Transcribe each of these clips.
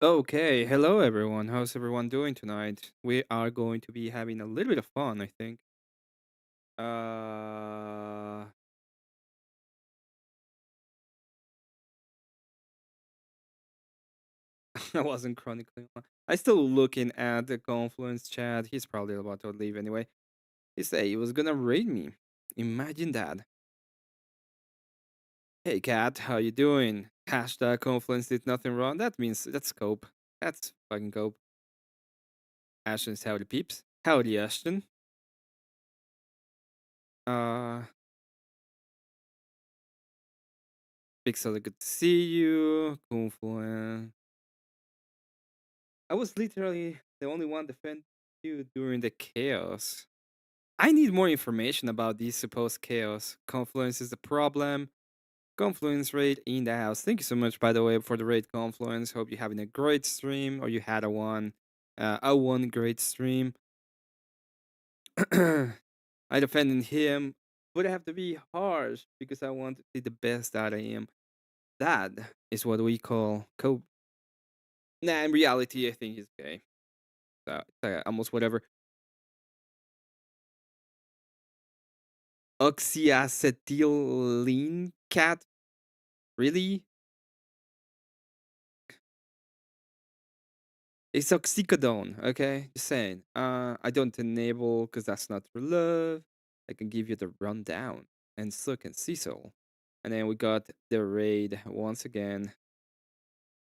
Okay, hello everyone. How's everyone doing tonight? We are going to be having a little bit of fun, I think. Uh I wasn't chronicling. I still looking at the Confluence chat. He's probably about to leave anyway. He said he was gonna raid me. Imagine that. Hey cat, how you doing? Hashtag Confluence did nothing wrong. That means that's Cope. That's fucking Cope. Ashton's howdy peeps. Howdy Ashton. Uh Pixel, good to see you. Confluence. I was literally the only one defending you during the chaos. I need more information about these supposed chaos. Confluence is the problem. Confluence raid in the house. Thank you so much, by the way, for the raid Confluence. Hope you're having a great stream, or you had a one great stream. I defended him, but I have to be harsh because I want to be the best that I am. That is what we call co. Nah, in reality, I think he's gay. So it's almost whatever. Oxyacetylene cat? Really? It's oxycodone, okay? Just saying. I don't enable because that's not for love. I can give you the rundown. And so can Cecil. And then we got the raid once again.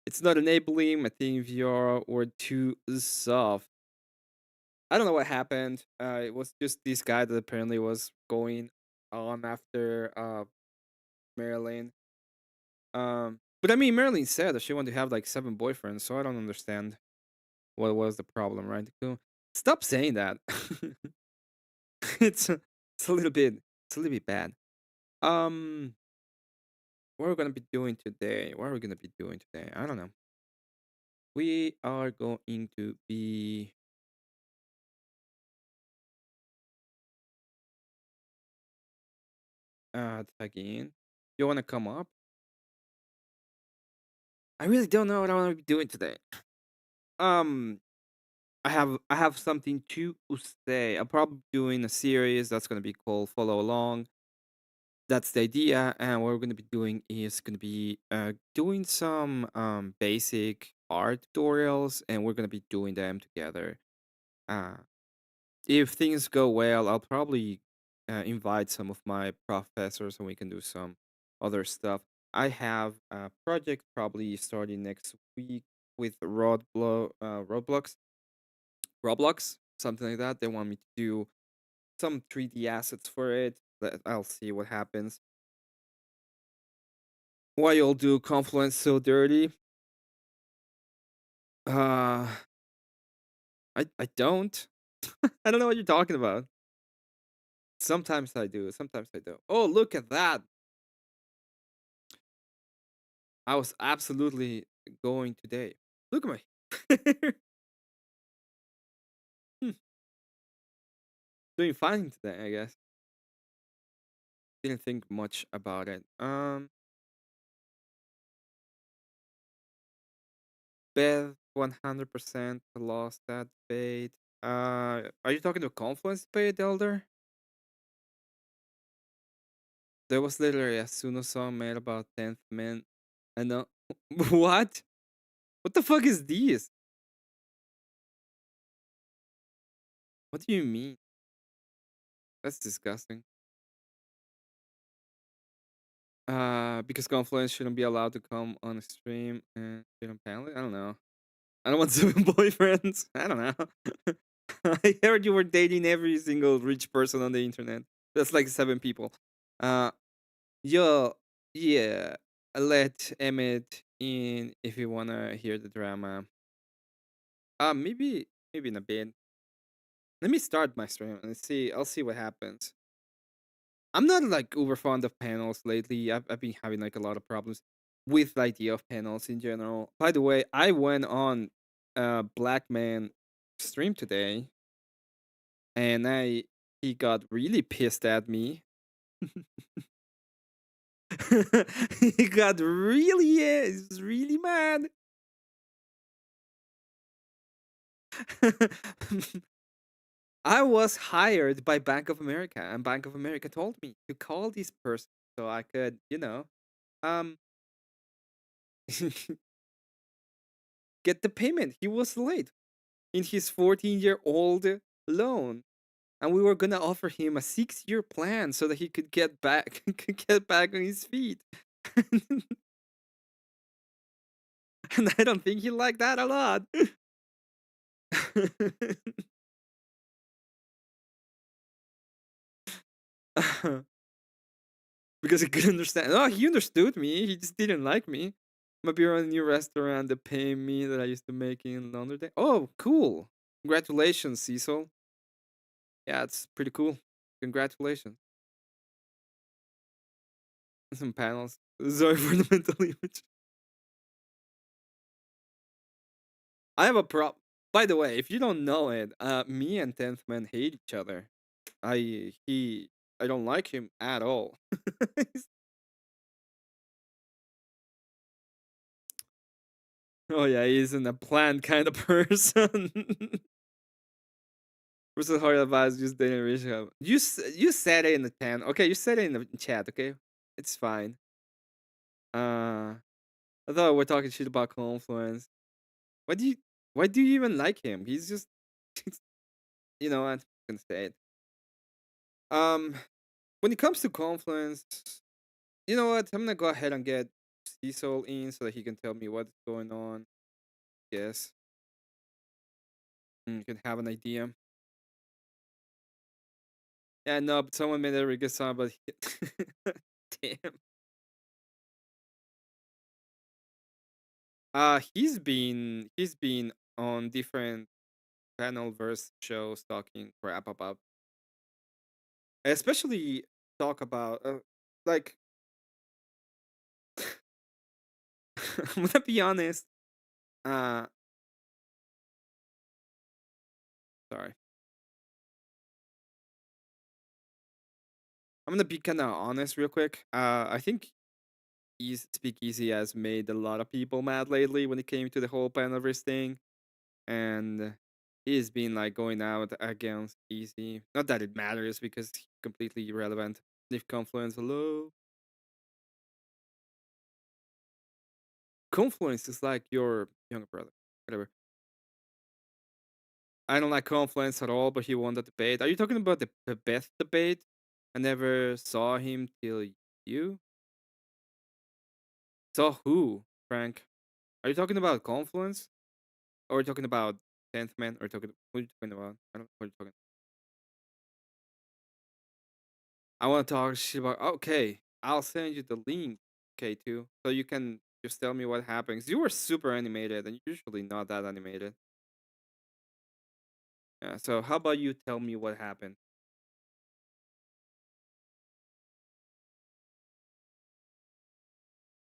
It's not enabling. I think VR or too soft. I don't know what happened. It was just this guy that apparently was going on after Marilyn. But I mean, Marilyn said that she wanted to have like 7 boyfriends, so I don't understand what was the problem, right? So, stop saying that. it's a, it's a little bit bad. Um, what are we gonna be doing today? What are we gonna be doing today? I don't know. We are going to be tagging. You wanna come up? I really don't know what I wanna be doing today. Um, I have something to say. I'm probably doing a series that's gonna be called Follow Along. That's the idea, and what we're gonna be doing is gonna be doing some basic art tutorials, and we're gonna be doing them together. Uh, if things go well, I'll probably invite some of my professors, and we can do some other stuff. I have a project probably starting next week with Roblox, something like that. They want me to do some 3D assets for it. I'll see what happens. Why y'all do Confluence so dirty? Uh, I don't. I don't know what you're talking about. Sometimes I do. Sometimes I don't. Oh, look at that! I was absolutely going today. Look at my. Hmm, doing fine today, I guess. Didn't think much about it. Bet 100% lost that debate. Are you talking to Confluence debate, Elder? There was literally a Suno song made about 10th man. I know. What? What the fuck is this? What do you mean? That's disgusting. Because Confluence shouldn't be allowed to come on a stream and shouldn't panel it? I don't know. I don't want 7 boyfriends. I don't know. I heard you were dating every single rich person on the internet. That's like 7 people. Uh, yo, yeah. Let Emmett in if you wanna hear the drama. Maybe in a bit. Let me start my stream and see. I'll see what happens. I'm not like uber fond of panels lately. I've been having like a lot of problems with the idea of panels in general. By the way, I went on Black Man stream today, and he got really pissed at me. He got really, yeah, he's really mad. I was hired by Bank of America, and Bank of America told me to call this person so I could, um, get the payment. He was late in his 14-year-old loan, and we were gonna offer him a 6-year plan so that he could get back, could get back on his feet. And I don't think he liked that a lot. Because he couldn't understand. Oh, he understood me. He just didn't like me. Maybe on a new restaurant that pay me that I used to make in London. Oh, cool! Congratulations, Cecil. Yeah, it's pretty cool. Congratulations. Some panels. Sorry for the mental image. I have a prop. By the way, if you don't know it, me and Tenth Man hate each other. I he I don't like him at all. Oh yeah, he isn't a planned kind of person. Versus hard advice just didn't reach him. You said it in the 10. Okay, you said it in the chat, okay? It's fine. I thought we're talking shit about Confluence. Why do you why do you even like him? He's just I'm gonna say it. Um when it comes to Confluence, you know what? I'm gonna go ahead and get Cecil in so that he can tell me what's going on. Yes. You can have an idea. Yeah, no, but someone made a really good song, but damn. He's been on different panel verse shows talking crap about, especially talk about like I'm gonna be honest. Uh, sorry, I'm gonna be kind of honest real quick. I think Speakeasy has made a lot of people mad lately when it came to the whole panel verse thing, and he's been like going out against Easy. Not that it matters because he's completely irrelevant. If Confluence, hello. Confluence is like your younger brother. Whatever. I don't like Confluence at all, but he won the debate. Are you talking about the Beth debate? I never saw him till you. Saw who, Frank? Are you talking about Confluence? Or are you talking about 10th Man? Or talking what are you talking about? I don't know what you're talking. I want to talk shit about okay. I'll send you the link, K2, so you can just tell me what happens. You were super animated and usually not that animated. Yeah, so how about you tell me what happened?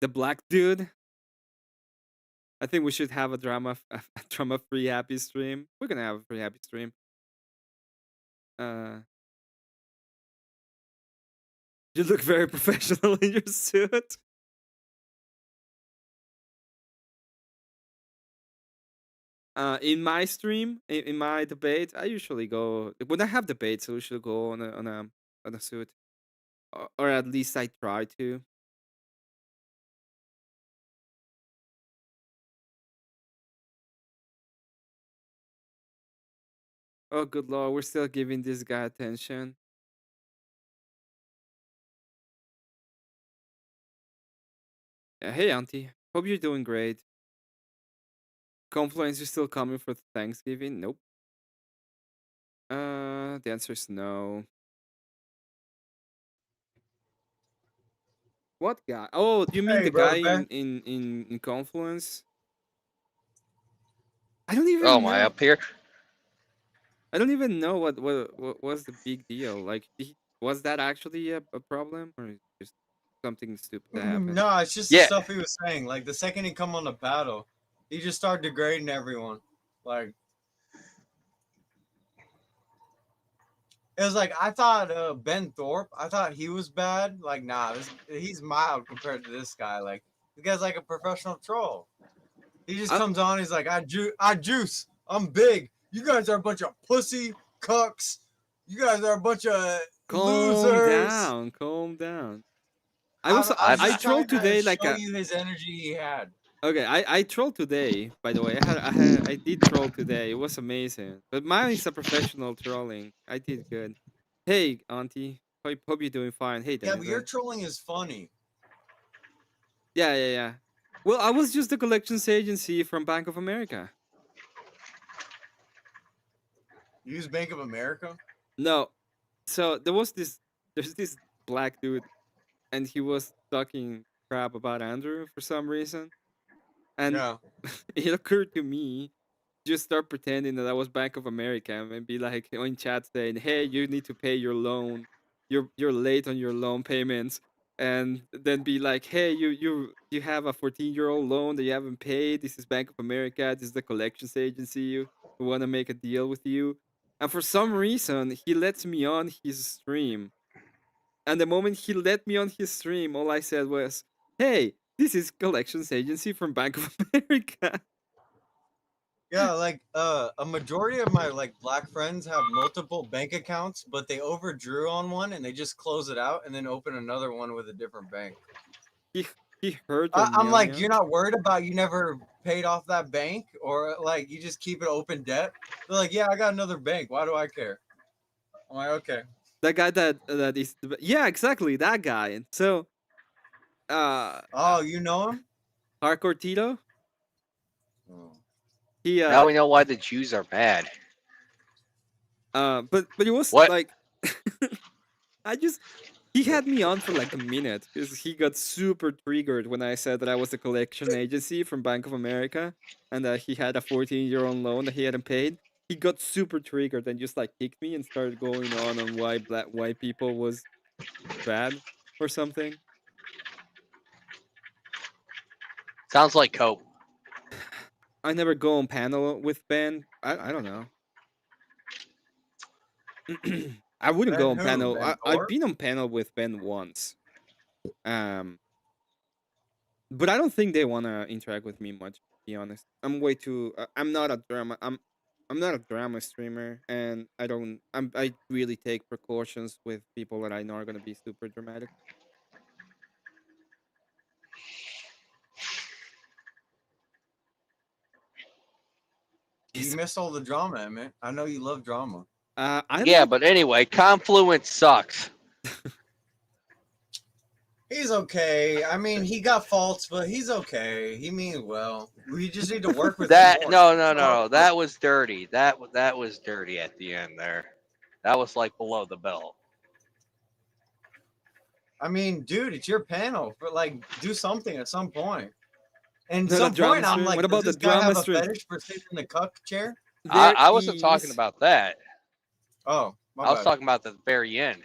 The black dude? I think we should have a a drama free happy stream. We're gonna have a free happy stream. Uh, you look very professional in your suit. In my stream, in my debate, I usually go when I have debates. I usually go on a suit, or at least I try to. Oh, good lord, we're still giving this guy attention. Yeah, hey, auntie. Hope you're doing great. Confluence, you still coming for Thanksgiving? Nope. The answer is no. What guy? Oh, do you mean Hey, the guy brother in Bear. Confluence? I don't Oh, even am I know. up here? I don't even know what was the big deal. Like, was that actually a problem, or is it just something stupid that happened? No, it's just the Yeah. stuff he was saying. Like the second he come on the battle, he just started degrading everyone. Like it was like I thought Ben Thorpe. I thought he was bad. Like nah, he's mild compared to this guy. Like this guy's like a professional troll. He just I comes on. He's like I juice. I'm big. You guys are a bunch of pussy cucks. You guys are a bunch of Calm losers. down, calm down. I was I just I'm trolled trying to today like show a you his energy he had. okay. I trolled today. By the way, I did troll today. It was amazing. But mine is a professional trolling. I did good. Hey, Auntie. Hope you're doing fine. Hey, Yeah, but your Denise. trolling is funny. Yeah, yeah, yeah. Well, I was just the collections agency from Bank of America. You use Bank of America? No, so there's this black dude, and he was talking crap about Andrew for some reason, and Yeah. it occurred to me just start pretending that I was Bank of America and be like on chat saying, "Hey, you need to pay your loan. You're late on your loan payments." And then be like, "Hey, you have a 14-year-old loan that you haven't paid. This is Bank of America. This is the collections agency. We want to make a deal with you." And for some reason, he lets me on his stream. And the moment he let me on his stream, all I said was, "Hey, this is collections agency from Bank of America." Yeah, like a majority of my like black friends have multiple bank accounts, but they overdrew on one and they just close it out and then open another one with a different bank. he he heard your I'm like, meow. you're not worried about you never paid off that bank or like you just keep it open debt. They're like, yeah, I got another bank. Why do I care? I'm like, okay. That guy that is yeah, exactly that guy. And so Oh, you know him? hardcore Tito, Oh. he Now we know why the Jews are bad. but it was What? like I just he had me on for like a minute because he got super triggered when I said that I was a collection agency from Bank of America and that he had a 14-year-old loan that he hadn't paid. He got super triggered and just like kicked me and started going on why black white people was bad or something. Sounds like cope. I never go on panel with Ben. I don't know. I wouldn't go Ben on who? panel. Ben I've Thorpe? been on panel with Ben once. Um, but I don't think they wanna interact with me much. To be honest, I'm way too. I'm not a drama. I'm not a drama streamer, and I don't. I really take precautions with people that I know are gonna be super dramatic. You Yes. missed all the drama, Emmett. I know you love drama. I Yeah, like. but anyway, Confluence sucks. He's okay. I mean, he got faults, but he's okay. He means well. We just need to work with him That more. no no That's all. no that was dirty. That was dirty at the end there. That was like below the belt. I mean, dude, it's your panel, but like, do something at some point. And Not a some drama point, I'm stream. What like, does about the this guy drama have a stream? fetish for sitting in the cuck chair? There I wasn't talking is. about that. Oh, my I was bad. talking about the very end.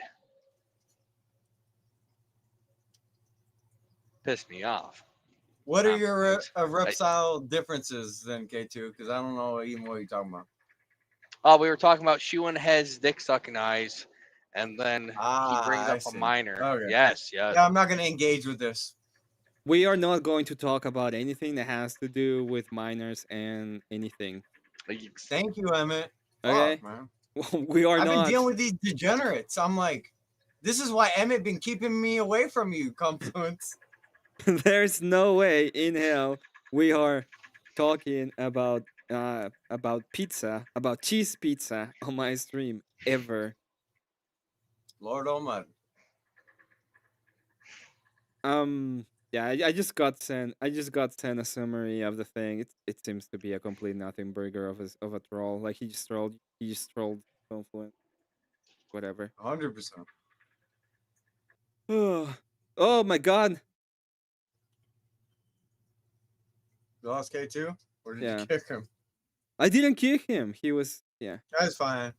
Pissed me off. What are your Confluence. reptile differences then, K2? Because I don't know even what you're talking about. Oh, we were talking about Shuan has dick sucking eyes, and then he brings Ah, I up a see. minor. Okay. Yes, yes. Yeah, I'm not gonna engage with this. We are not going to talk about anything that has to do with minors and anything. Thank you, Emmett. Fuck, Okay, man. we are I've been not. dealing with these degenerates. I'm like, this is why Emmett been keeping me away from you, Confluence. There's no way in hell we are talking about pizza, about cheese pizza on my stream ever. Lord Almighty. Yeah, I just got sent. I just got sent a summary of the thing. It seems to be a complete nothing burger of a troll. Like he just trolled. He just trolled Confluent. Whatever. 100%. Oh my god. You lost K2? Or did you Yeah. kick him? I didn't kick him. He was yeah. That's fine.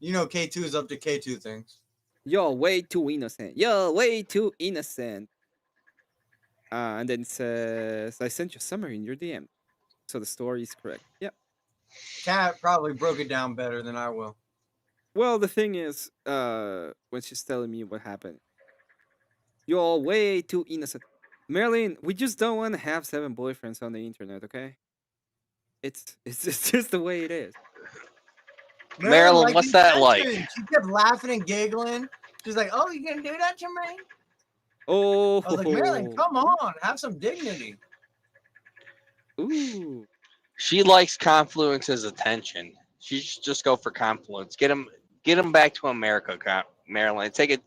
You know K2 is up to K2 things. You're way too innocent. You're way too innocent. And then says, I sent you a summary in your DM. So the story is correct. Yeah. Cat probably broke it down better than I will. Well, the thing is, when she's telling me what happened, you're way too innocent. Marilyn, we just don't want to have 7 boyfriends on the internet, okay? it's just the way it is. Marilyn Marilyn, liked what's the that like? attention. She kept laughing and giggling. She's like, "Oh, you gonna do that, Jermaine?" Oh, I was like, "Marilyn, come on, have some dignity." ooh. She likes Confluence's attention. She should just go for Confluence. Get him back to America, Marilyn. Take Is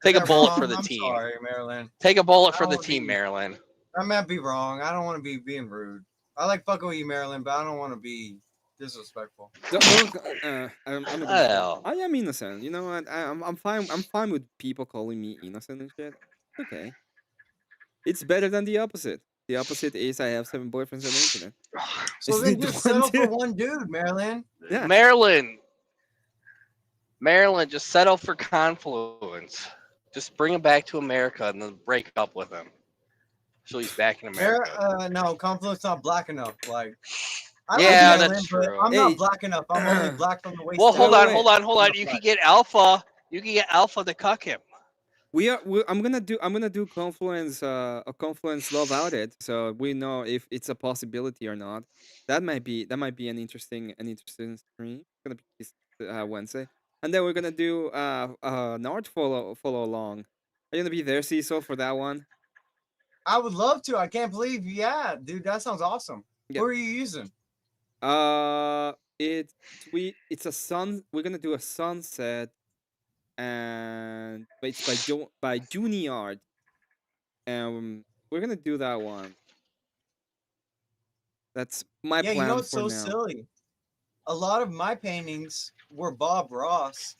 a that bullet for wrong? the I'm team. sorry, Marilyn. Take a bullet I for don't the want to team, be. Marilyn. I might be wrong. I don't want to be being rude. I like fucking with you, Marilyn, but I don't want to be disrespectful. Don't. I'm not gonna say. Well, I am innocent. You know what? I'm fine. I'm fine with people calling me innocent and shit. Okay. It's better than the opposite. The opposite is I have 7 boyfriends on the internet. So Is then it the just one settle for too? one dude, Marilyn. Yeah. Marilyn, just settle for Confluence. Just bring him back to America and then break up with him. So he's back in America. No, Confluence not black enough. Like, I like Yeah, Marilyn, that's but true. I'm not Hey. black enough. I'm only black from the waist Well, Wait, down. wait, wait. hold on. I'm You not can black. get Alpha. You can get Alpha to cuck him. I'm gonna do Confluence a Confluence love audit, so we know if it's a possibility or not. That might be an interesting stream. It's gonna be this Wednesday, and then we're gonna do an art follow along. Are you gonna be there, Cecil, for that one? I would love to. I can't believe. Yeah, dude, that sounds awesome. Yeah. Who are you using? It's a sun. We're gonna do a sunset, and it's by Juni Art, and we're gonna do that one. That's my Yeah, you know plan what's for so now. silly? A lot of my paintings were Bob Ross,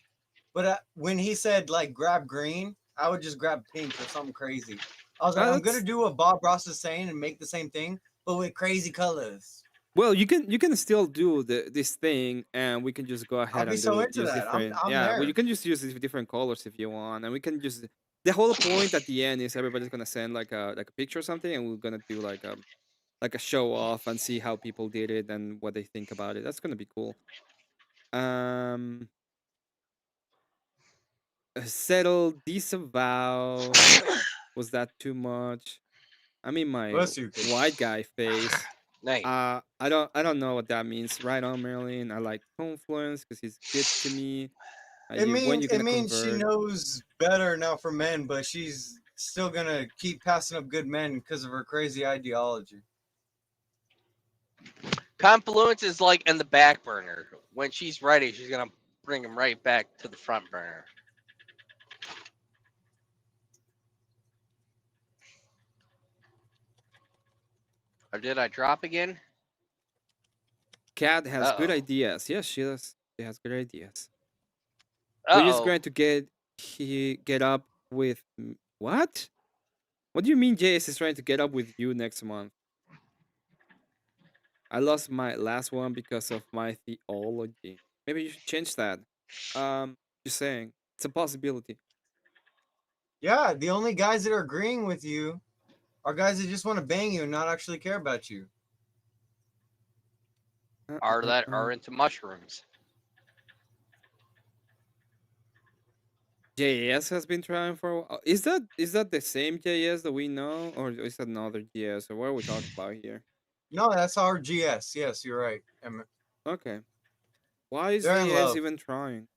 but when he said like grab green, I would just grab pink or something crazy. I was like, I'm gonna That's do what Bob Ross is saying and make the same thing, but with crazy colors. well. You can still do this thing, and we can just go I'll ahead be and so do into use that. different. I'm Yeah, well, there. you can just use these different colors if you want, and we can just. The whole point at the end is everybody's gonna send like a picture or something, and we're gonna do like a show off and see how people did it and what they think about it. That's gonna be cool. Um, settle, disavow. Was that too much? I mean, my Bless you, kid. white guy face. Nice. I don't know what that means. Right on, Marilyn. I like Confluence because he's good to me. When you It gonna means she convert? knows better now for men, but she's still gonna keep passing up good men because of her crazy ideology. Confluence is like in the back burner. When she's ready, she's gonna bring him right back to the front burner. Or did I drop again? Kat has good Uh-oh. ideas. Yes, she does. She has good ideas. We're just Uh-oh. going to get up with what? What do you mean JS is trying to get up with you next month? I lost my last one because of my theology. Maybe you should change that. Just saying, it's a possibility. Yeah, the only guys that are agreeing with you are guys that just want to bang you and not actually care about you. Are into mushrooms. JS has been trying for a while. Is that the same JS that we know, or is that another JS? Or what are we talking about here? No, that's our GS. Yes, you're right, Emmett. Okay. Why is They're in JS love. even trying?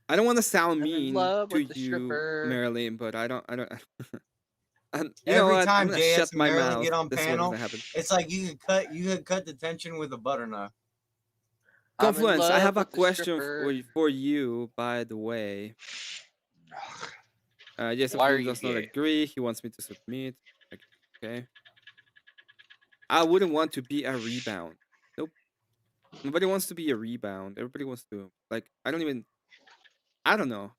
I don't want to sound I'm in mean love to with the you, stripper. Marilyn, but I don't. And you know Every what? I'm time gonna JS shut and my Marilyn mouth. get on That's what's panel, gonna happen. it's like you could cut the tension with a butter knife. I'm in Confluence, I love have a with the question stripper. for you, by the way. Jason Why are Flynn you does not gay? agree. He wants me to submit. Okay. I wouldn't want to be a rebound. Nope. Nobody wants to be a rebound. Everybody wants to I don't know.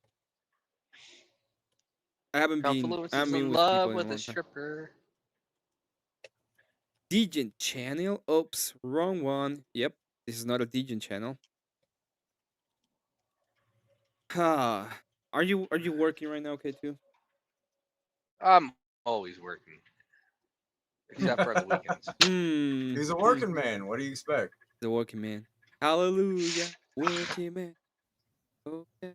I haven't been Confluence I'm is in in with people love in a with a long time. stripper. Degen channel. Oops, wrong one. Yep. This is not a Degen channel. Are you working right now, K2? I'm always working. Except for the weekends. He's a working man. What do you expect? The working man. Hallelujah. Working man. Okay.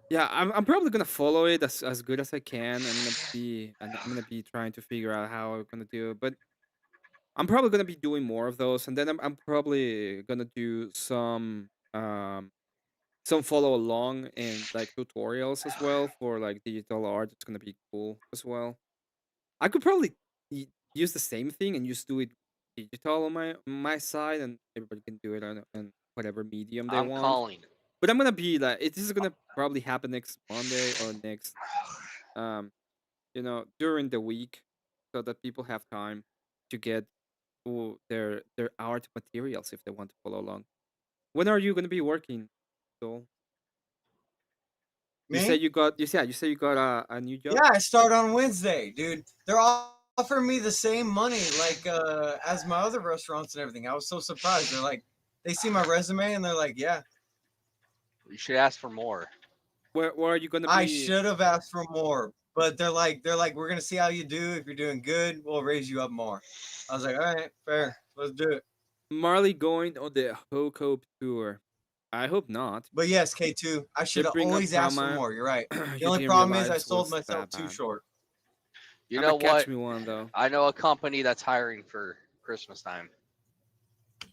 Yeah, I'm probably gonna follow it as good as I can. I'm gonna be trying to figure out how I'm gonna do it, but I'm probably gonna be doing more of those, and then I'm probably gonna do some follow along and like tutorials as well for like digital art. It's gonna be cool as well. I could probably use the same thing and just do it digital on my side, and everybody can do it on whatever medium they I'm want. calling. But I'm gonna be like, this is gonna probably happen next Monday or next, um, during the week, so that people have time to get their art materials if they want to follow along. When are you gonna be working? So Me? you say you got a new Yeah, job. I start on Wednesday, dude. They're offering me the same money like as my other restaurants and everything. I was so surprised. They're like, they see my resume and they're like, yeah. You should ask for more. Where are you gonna I be? should have asked for more, but they're like, we're gonna see how you do. If you're doing good, we'll raise you up more. I was like, all right, fair, let's do it. Marley going on the Hope tour. I hope not. But yes, K2, I They should have bring up always asked for trauma. more. You're right. The You only didn't problem is I realize it sold was myself that too bad. short. You I'm know gonna catch what? me one though. I know a company that's hiring for Christmas time.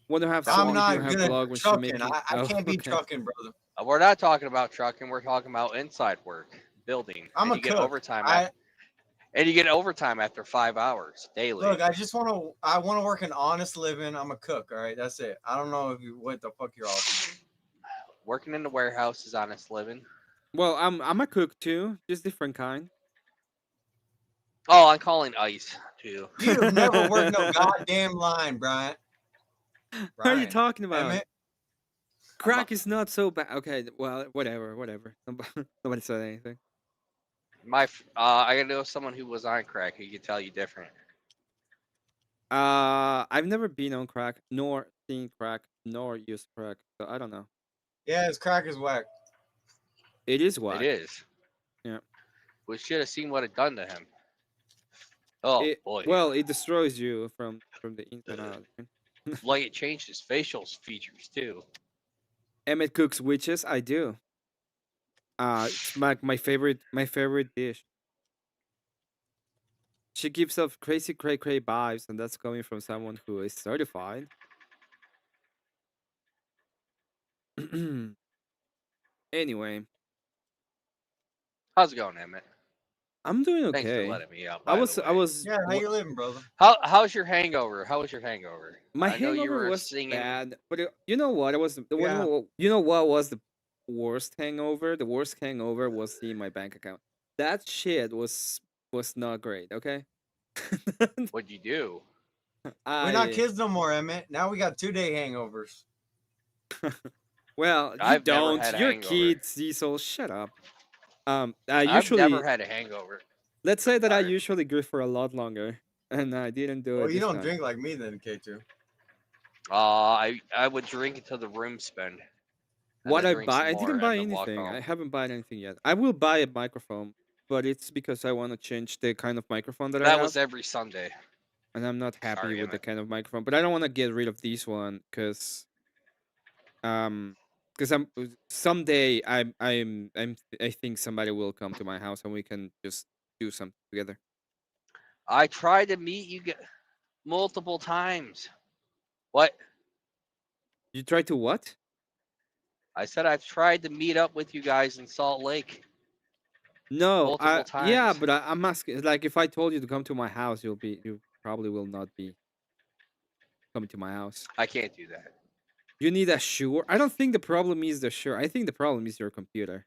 Want to have That I'm someone wants do you. not her good at blog when she trucking. making. I Oh, can't be okay. trucking, brother. We're not talking about trucking. We're talking about inside work, building, I'm and a you get cook. overtime I after 5 hours daily. look. I just want to. I want to work an honest living. I'm a cook. All right, that's it. I don't know if you what the fuck you're offering. Working in the warehouse is honest living. Well, I'm a cook too, just different kind. Oh, I'm calling ICE too. You've never worked no goddamn line, Brian. What are you Brian, talking about? Emmett. I'm a, Crack is not so bad. Okay, well, whatever. Nobody said anything. I know someone who was on crack who could tell you different. I've never been on crack, nor seen crack, nor used crack, so I don't know. Yeah, his crack is whack. It is It whack. is. Yeah. We should have seen what it done to him. Oh boy, It destroys you from the inside out. Right? like it changed his facial features too. Emmett cooks witches. I do. It's my favorite dish. She gives off crazy cray cray vibes, and that's coming from someone who is certified. Anyway, How's it going, Emmett? I'm doing Thanks for okay. letting me out. I By the was I way, was Yeah, how wha- you living, brother? how's your hangover? How was your hangover? my I know you hangover were was singing. bad, but you know what? It was the one. Yeah. You know what was the worst hangover? The worst hangover was seeing my bank account. That shit was not great. Okay. What'd you do? We're not I kids no more, Emmett. Now we got 2 day hangovers. well, you I've never don't. had a You're hangover. kids, Cecil. Shut up. I I've never usually had a hangover. let's say that I Sorry. usually grew for a lot longer, and I didn't do Well, it you this don't time. drink like me then, K2. I would drink until the room spin, and What then I drink some buy, I more, didn't and buy then walk anything. home. I haven't bought anything yet. I will buy a microphone, but it's because I want to change the kind of microphone that I That have, was every Sunday. and I'm not happy Sorry, with the Emmett. kind of microphone. But I don't want to get rid of this one um because someday I think somebody will come to my house and we can just do something together. I tried to meet you multiple times. What? You try to what? I said I've tried to meet up with you guys in Salt Lake No, multiple yeah, times. but I'm asking. Like, if I told you to come to my house, you probably will not be coming to my house. I can't do that. You need a sure. I don't think the problem is the sure. I think the problem is your computer.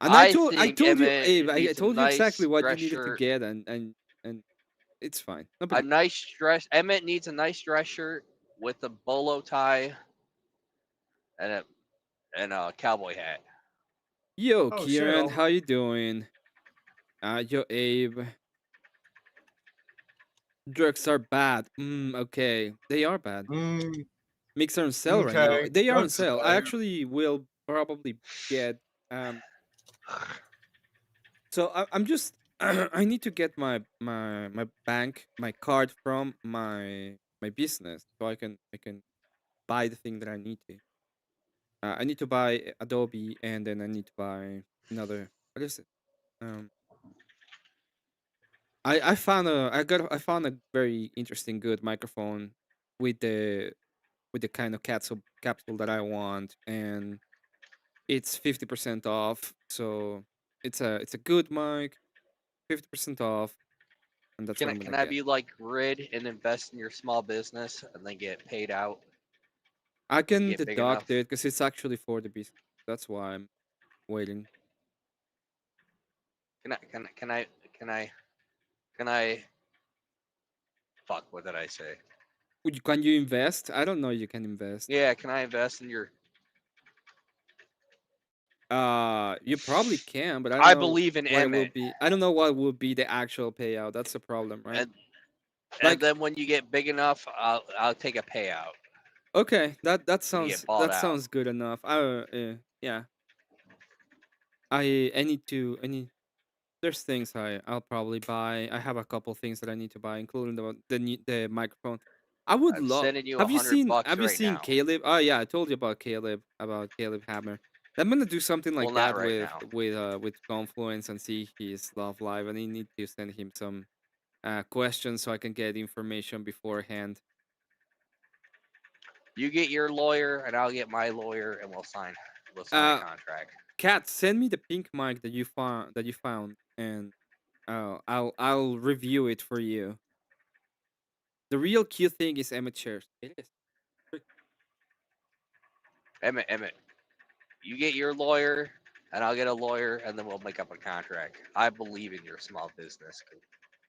And I I think told you, Abe, Emmett I needs a told you exactly nice what you dress needed to shirt. get, and it's fine. No A big. nice dress. Emmett needs a nice dress shirt with a bolo tie and a cowboy hat. Yo, Oh shit. Kieran, how you doing? Yo, Abe. Drugs are bad. Okay, they are bad. Mm, Mix are on sale right now. okay. They are on Drugs sale. I suck. actually will probably get so I'm just I need to get my bank my card from my business so I can buy the thing that I need to. I need to buy Adobe, and then I need to buy another. What is it? Um, I found a very interesting, good microphone with the kind of capsule that I want, and it's 50% off. So it's a good mic, 50% off, and that's what I'm Can gonna I get. be like Grid and invest in your small business and then get paid out I when you can get big deduct enough? it because it's actually for the business. That's why I'm waiting. Can I can I can I can I can I fuck? What did I say? Can you invest? I don't know. You can invest. Yeah, can I invest in your? You probably can, but I don't I know believe in what it will Emmett, be. I don't know what will be the actual payout. That's the problem, right? and Like, then when you get big enough, I'll take a payout okay, when you get bought that out. sounds good enough. Yeah. I need to. I need. There's things I'll probably buy. I have a couple things that I need to buy, including the microphone. I would I'm love. sending you 100 bucks Have you right seen now. Caleb? Oh yeah, I told you about Caleb Hammer. I'm gonna do something Well, like not that right now. with Confluence and see his love live. And I need to send him some questions so I can get information beforehand. You get your lawyer, and I'll get my lawyer, and we'll sign. We'll sign a Uh, contract. Kat, send me the pink mic that you found, and I'll review it for you. The real cute thing is Emmet shares. It is. Emmett, you get your lawyer, and I'll get a lawyer, and then we'll make up a contract. I believe in your small business.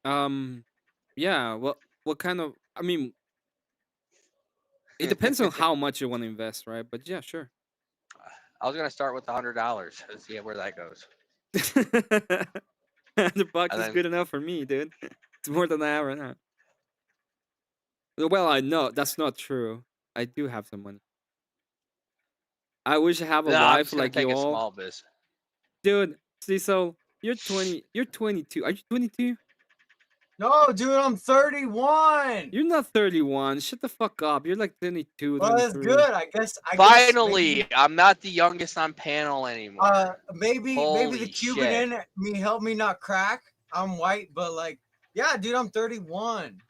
Um, yeah. What kind of? I mean, it depends on how much you want to invest, right? But yeah, sure. I was gonna start with $100 and see where that goes, The bucks and is then good enough for me, dude. It's more than an hour now. Well, I know that's not true. I do have some money. I wish I have a no, I'm life just gonna like you take a all, small business. dude. See, so you're 20. You're 22. Are you 22? No, dude, I'm 31. You're not 31. Shut the fuck up. You're like 22, Well, that's 23. good. I guess maybe Finally, I'm not the youngest on panel anymore. maybe the Holy Cuban shit! in me helped me not crack. I'm white, but like, yeah, dude, I'm 31.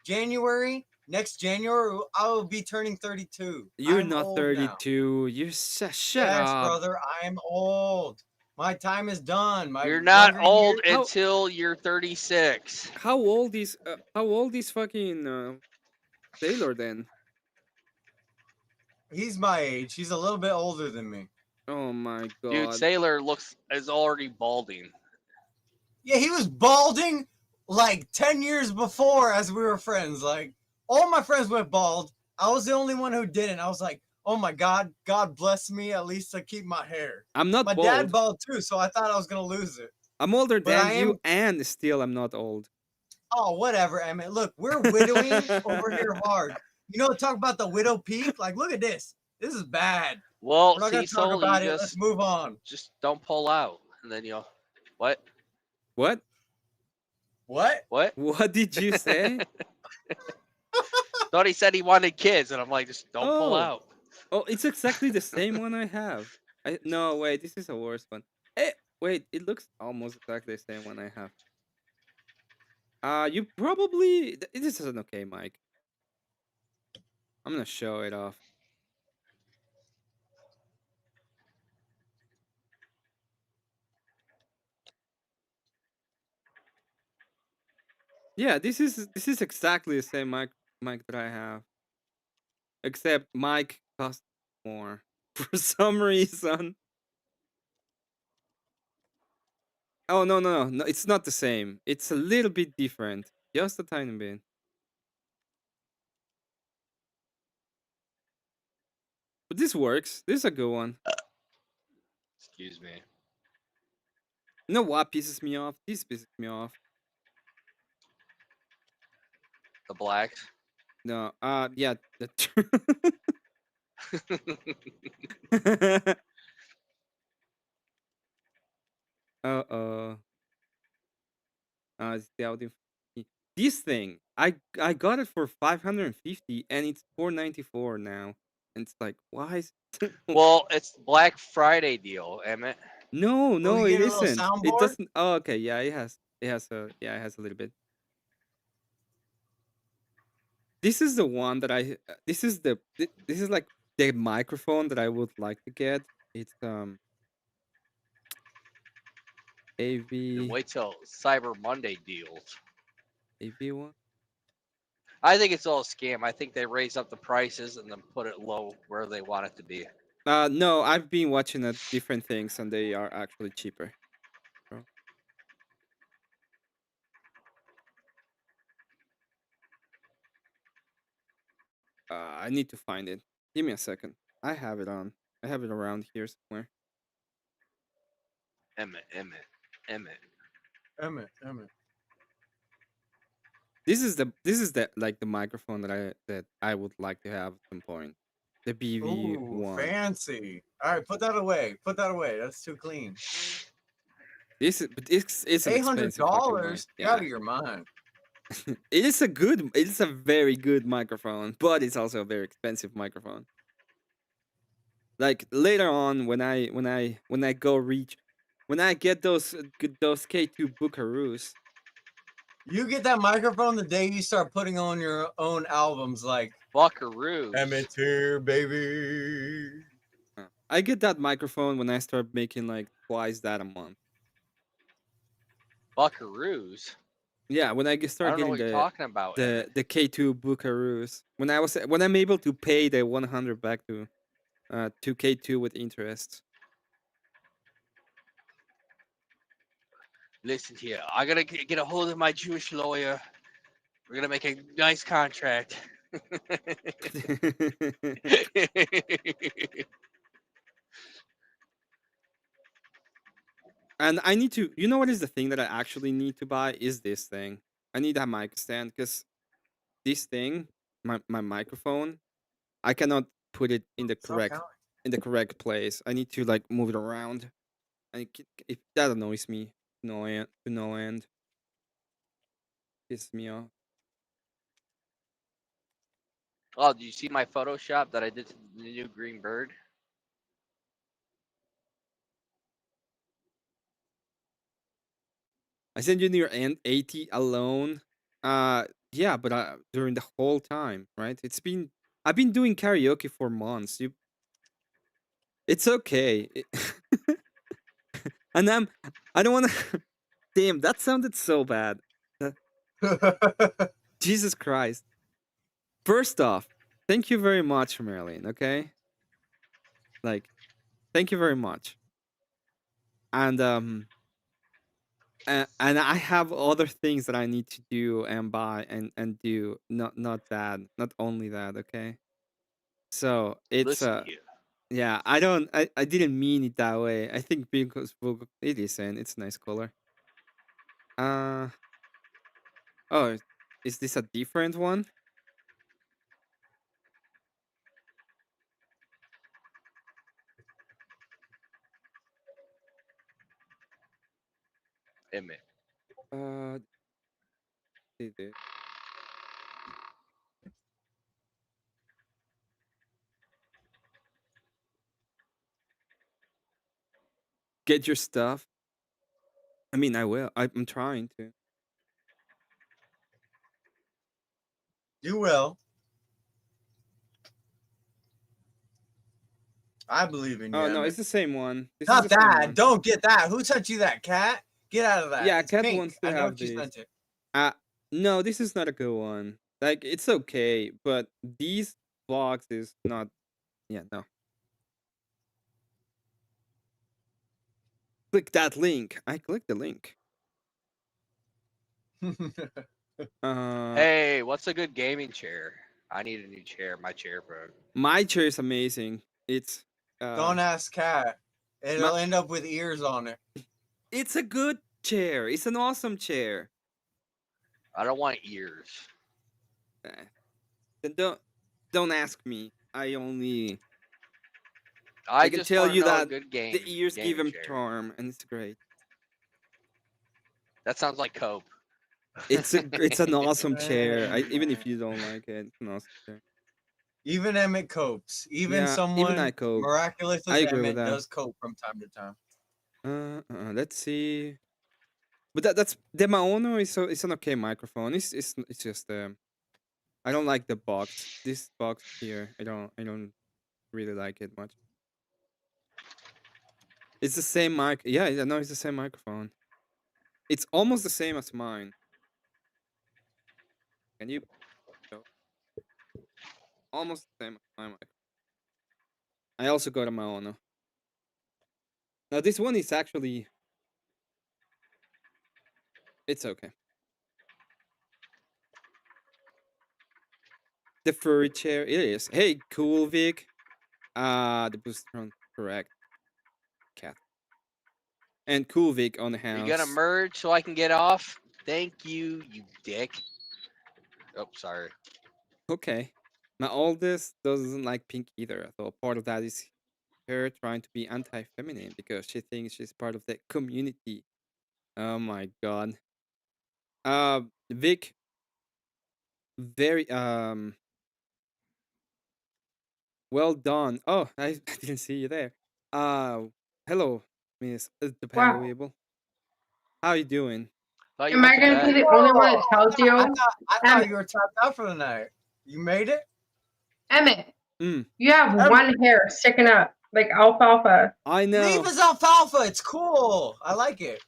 Next January, I will be turning 32. You're I'm not old now. 32. Shut Yes, up. brother, I am old. My time is done. My You're not younger old years. How until you're 36. how old is fucking Taylor then? He's my age. He's a little bit older than me. Oh my Dude, god. Sailor is already balding. Yeah, he was balding like 10 years before as we were friends. Like, all my friends went bald. I was the only one who didn't. I was like, oh my God, God bless me at least to keep my hair. I'm not My dad bald. bald too, so I thought I was going to lose it. I'm older But than I you, am, and still I'm not old. oh, whatever, Emmett. Look, we're widowing over here hard. You know, talk about the widow peak? Like, look at this. This is bad. Well, We're not going to talk Cecil, you about it. Let's just move on. just don't pull out, and then you'll what What? What? what? What did you say? Thought he said he wanted kids, and I'm like, just don't pull Oh. out. Oh, it's exactly the same one I have. No, wait, this is a worse one. Eh, wait, it looks almost exactly the same one I have. You probably this is an okay mic. I'm gonna show it off. Yeah, this is exactly the same mic that I have, except mic costs more for some reason. Oh no, it's not the same. It's a little bit different, just a tiny bit. But this works. This is a good one. Excuse me. You know what pisses me off? This pisses me off. The blacks. No, yeah. Uh-oh. It's the audio. This thing, I got it for 550, and it's 494 now, and and it's like, why? Well, it's Black Friday deal, Emmett. No, Oh, no, you it get a little isn't. It soundboard? doesn't. Oh, okay, yeah, it has a little bit. This is the one that this is this is like the microphone that I would like to get. It's And AV wait till Cyber Monday deals. AV one. I think it's all a scam. I think they raise up the prices and then put it low where they want it to be. No, I've been watching different things and they are actually cheaper. Bro. I need to find it. Give me a second. I have it on. I have it around here somewhere. Emmett. Emmett. This is the like the microphone that I would like to have at some point. The BV Ooh, one. fancy. All right, put that away. Put that away. That's too clean. But it's an expensive fucking mic. $800? You're out Yeah. of your mind. It is a very good microphone, but it's also a very expensive microphone. Like later on when I go reach when I get those K2 Buckaroos. You get that microphone the day you start putting on your own albums like Buckaroos. Emmett here, baby. I get that microphone when I start making like twice that a month. Buckaroos. Yeah, when I I start don't know getting what you're talking about, Emmett. the K2 Buckaroos. When I'm able to pay the 100 back to K2 with interest. Listen here, I gotta get a hold of my Jewish lawyer. We're gonna make a nice contract. And I need to, you know what is the thing that I actually need to buy is this thing. I need a mic stand because this thing, my microphone, I cannot put it Stop counting. in the correct place. I need to like move it around. And that annoys me to no end. Pisses me off. Oh, do you see my Photoshop that I did to the new green bird? I sent you near end 80 alone. Yeah, but during the whole time, right? I've been doing karaoke for months. It's okay. And I don't want to. Damn, that sounded so bad. Jesus Christ. First off, thank you very much, Marilyn. Okay, like, thank you very much. And and I have other things that I need to do and buy and do. Not that, not only that. Okay, so it's Listen here. yeah. I didn't mean it that way. I think because it isn't. It's a nice color. Uh oh, is this a different one? Emmett. Uh, did it. Get your stuff. I mean, I will. I'm trying to. You will. I believe in you, Oh no, Emmett. it's the same one. This is Not the same that. one. Don't get that. Who sent you that, cat? Get out of that. Yeah, It's Cat pink. wants to I know have you this. sent it. No, this is not a good one. Like, it's okay, but these vlogs is not. Yeah, no. Click that link. I clicked the link. Hey, what's a good gaming chair? I need a new chair. My chair broke. My chair is amazing. It's Don't ask cat. my, It'll end up with ears on it. it's a good chair. It's an awesome chair. I don't want ears. Then don't ask me. I I can just tell want to you know a that good the ears give gaming him chair. charm, and it's great. That sounds like cope. It's an awesome chair. Even if you don't like it, it's an awesome chair. Even Emmett copes. Even Yeah, even I someone cope. miraculous I as agree with Emmett that. does cope from time to time. Let's see. But that's the Maono is it's an okay microphone. It's just I don't like the box. This box here, I don't really like it much. It's the same mic. Yeah, I know it's the same microphone. It's almost the same as mine. Can you show? Almost the same as my mic. I also got a Maono. Now this one is actually it's okay. The furry chair, it is. Hey, cool Vic. The booster correct. Cat. And cool Vic on the Are you gonna house. merge so I can get off? Thank you, you dick. Oh, sorry. Okay. My oldest doesn't like pink either. So part of that is her trying to be anti-feminine because she thinks she's part of the community. Oh my god. Vic, very well done. Oh, I didn't see you there. Uh, hello, Miss the Wow. Weeble. How you doing? Thought you Am went I to going to be bed. the only one that tells you? I thought Emmett, you were tapped out for the night. You made it? Emmett, Mm, you have Emmett. one hair sticking up like alfalfa. I know. Leave us alfalfa. It's cool. I like it.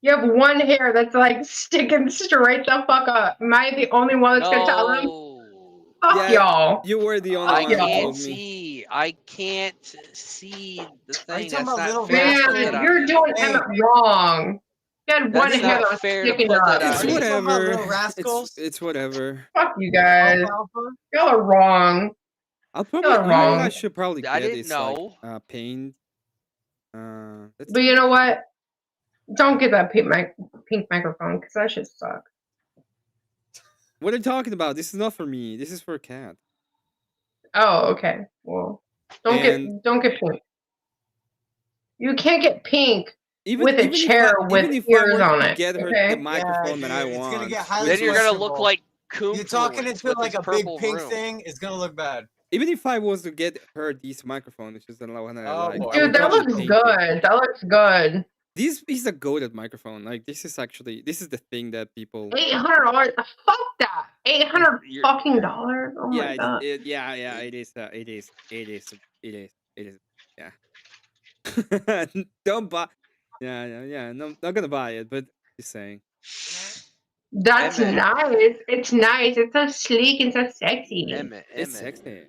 You have one hair that's like sticking straight the fuck up. Am I the only one that's going to tell them? No. Fuck Yeah, y'all. you were the only I Fuck one who y'all. can't told me. see. I can't see the Are you thing. talking That's about not Little fair to put Rascals? that Man, on you're me. doing Hey, Emmett wrong. You had one That's hair that not was fair to sticking put that up. on It's are you me. talking about whatever. Little Rascals? It's whatever. Fuck you guys. Alfalfa? Y'all are wrong. I'll Y'all probably, are you know what I wrong. should probably I get didn't is like know. paint. Let's But you know what? Don't get that pink microphone because that shit sucks. What are you talking about? This is not for me. This is for a cat. Oh, okay. Well, don't And get pink. You can't get pink even with a even if chair with even if I ears were on to it. get her the Okay. microphone that I Dude, it's gonna get want, highly Then you're gonna questionable. look like You're talking Coomfluence into with like his a big purple pink room. thing. It's gonna look bad. even if I was to get her this microphone, which is the one that I Oh like, boy. I Dude, would that probably looks paint it. good. That looks good. This is a goated microphone. Like this is the thing that people. $800. Fuck that. You're- fucking dollars. Oh my god. Yeah, it is. Yeah. Don't buy. Yeah. No, not gonna buy it, but just saying. That's Emmett. nice. It's nice. It's so sleek and so sexy. Emmett. It's sexy.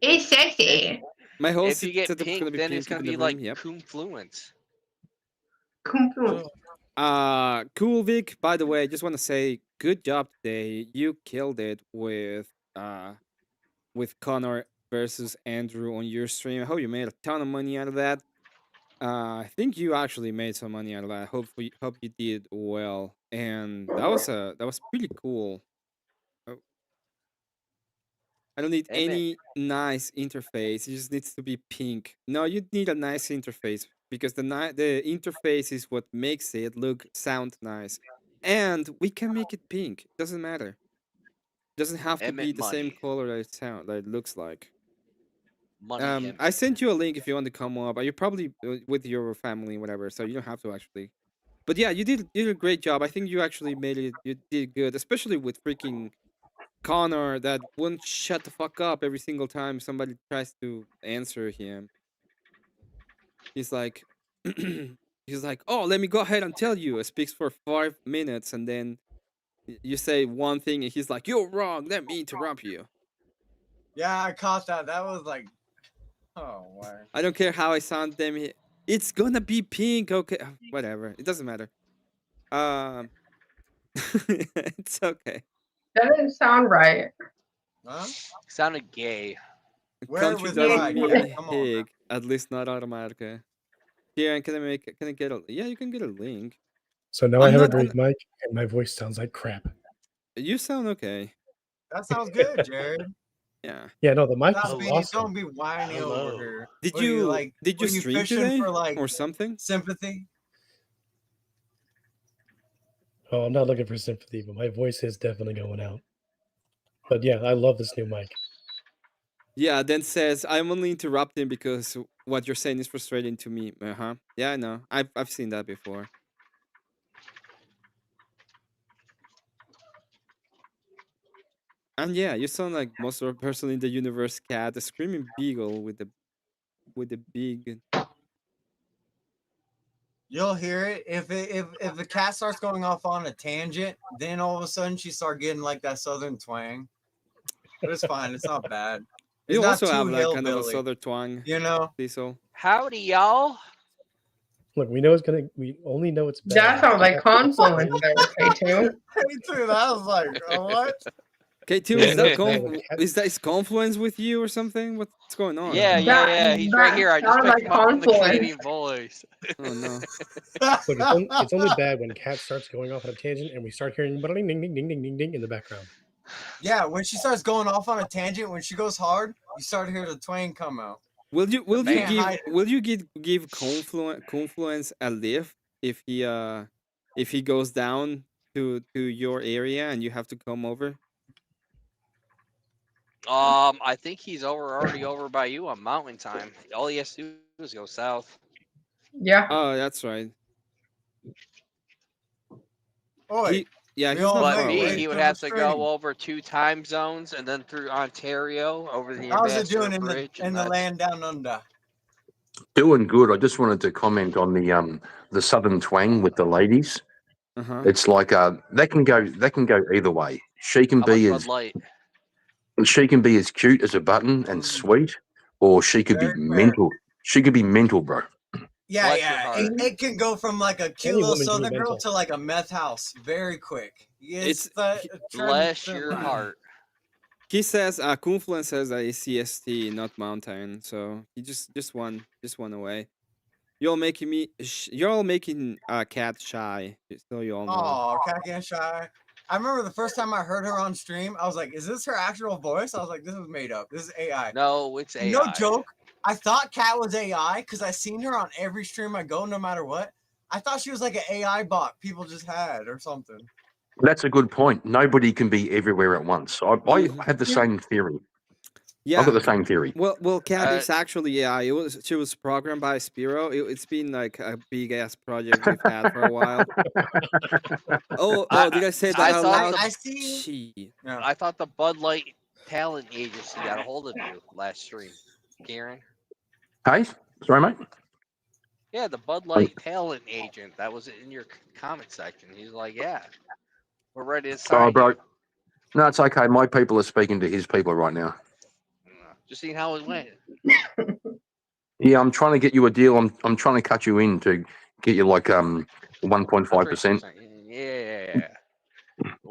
It's sexy. My whole If you get setup's gonna pink, be then it's pink gonna in the be room. like Yep. Coomfluence. Cool Vic. By the way, I just want to say, good job today. You killed it with Connor versus Andrew on your stream. I hope you made a ton of money out of that. I think you actually made some money out of that. Hope you did well. And that was pretty cool. Oh, I don't need Emmett. any nice interface. It just needs to be pink. No, you need a nice interface because the interface is what makes it sound nice. And we can make it pink. Doesn't matter. Doesn't have to be Emmett the same money. color that it looks like. Money Emmett. I sent you a link if you want to come up. You're probably with your family, whatever, so you don't have to actually. But yeah, you did a great job. I think you actually made it. You did good, especially with freaking Connor that wouldn't shut the fuck up every single time somebody tries to answer him. He's like, he's like, oh, let me go ahead and tell you. It speaks for 5 minutes, and then you say one thing, and he's like, you're wrong. Let me interrupt you. Yeah, I caught that. That was like, oh wow. I don't care how I sound them. It's gonna be pink. Okay, whatever. It doesn't matter. It's okay. That didn't sound right. Huh? Sounded gay. Where Country with doesn't pride? mean Yeah, come on. pig. At least not automatica. Here, can I get a? Yeah, you can get a link. So now I I'm have a not great mic, and my voice sounds like crap. You sound okay. That sounds good, Jared. Yeah. Yeah, no, the mic is Stop being, awesome. don't be whiny over here. Did What are you like? did you what are stream fishing today for like or something? sympathy? Oh, I'm not looking for sympathy, but my voice is definitely going out. But yeah, I love this new mic. Yeah, then says, I'm only interrupting because what you're saying is frustrating to me. Uh-huh. Yeah, I know. I've seen that before. And yeah, you sound like most of the person in the universe cat, the screaming beagle with the big. You'll hear it if the cat starts going off on a tangent. Then all of a sudden she start getting like that southern twang. But it's fine. It's not bad. It's You not also too have like kind of a hillbilly. southern twang, You know. Diesel. Howdy, y'all. Look, we know it's gonna. We only know it's bad. That sounds like confluence there, K2. Me too. That was like, what? K2, We is know that it's bad when cat- is Confluence with you or something? What's going on? Yeah. He's right here. I just sounded picked like him up from the confluence. Canadian boys. Oh no. Look, it's only bad when cat starts going off on a tangent and we start hearing ding ding ding ding ding ding ding in the background. Yeah, when she starts going off on a tangent, when she goes hard, you start to hear the twang come out. Will man. you give Confluence a lift if he goes down to your area and you have to come over? I think he's already over by you on Mountain Time. All he has to do is go south. Yeah. Oh, that's right. Oi, Yeah, we he's all not But far make me, away. he would the have to stream. go over 2 time zones and then through Ontario over the How's it doing Ambassador in Bridge. the land down under? Doing good. I just wanted to comment on the southern twang with the ladies. Uh-huh. It's like that can go either way. She can How much be Bud Light? as cute as a button and sweet, or she could be Very fair. mental. She could be mental, bro. Yeah, Bless your yeah. heart. It can go from like a cute Any little woman can be southern girl mental. to like a meth house very quick. It's- Bless your heart. He says Confluence says that it's CST, not Mountain, so he just one away. You're all making Cat shy, so you all know. Oh, cat getting shy. I remember the first time I heard her on stream, I was like, is this her actual voice? I was like, this is made up. This is AI. No, it's AI. No joke. I thought Cat was AI because I seen her on every stream I go, no matter what. I thought she was like an AI bot people just had or something. That's a good point. Nobody can be everywhere at once. I had the same theory. Yeah, I've got the same theory. Well, Cat is actually she was programmed by Spiro. It's been like a big ass project we've had for a while. Did I say that out loud? I see. Yeah. I thought the Bud Light talent agency got a hold of you last stream, Karen. Hey, sorry, mate. Yeah, the Bud Light talent agent that was in your comment section. He's like, yeah, we're ready to sign. Oh, bro. No, it's okay. My people are speaking to his people right now. Just seeing how it went. Yeah, I'm trying to get you a deal. I'm trying to cut you in to get you like 1.5%. Yeah.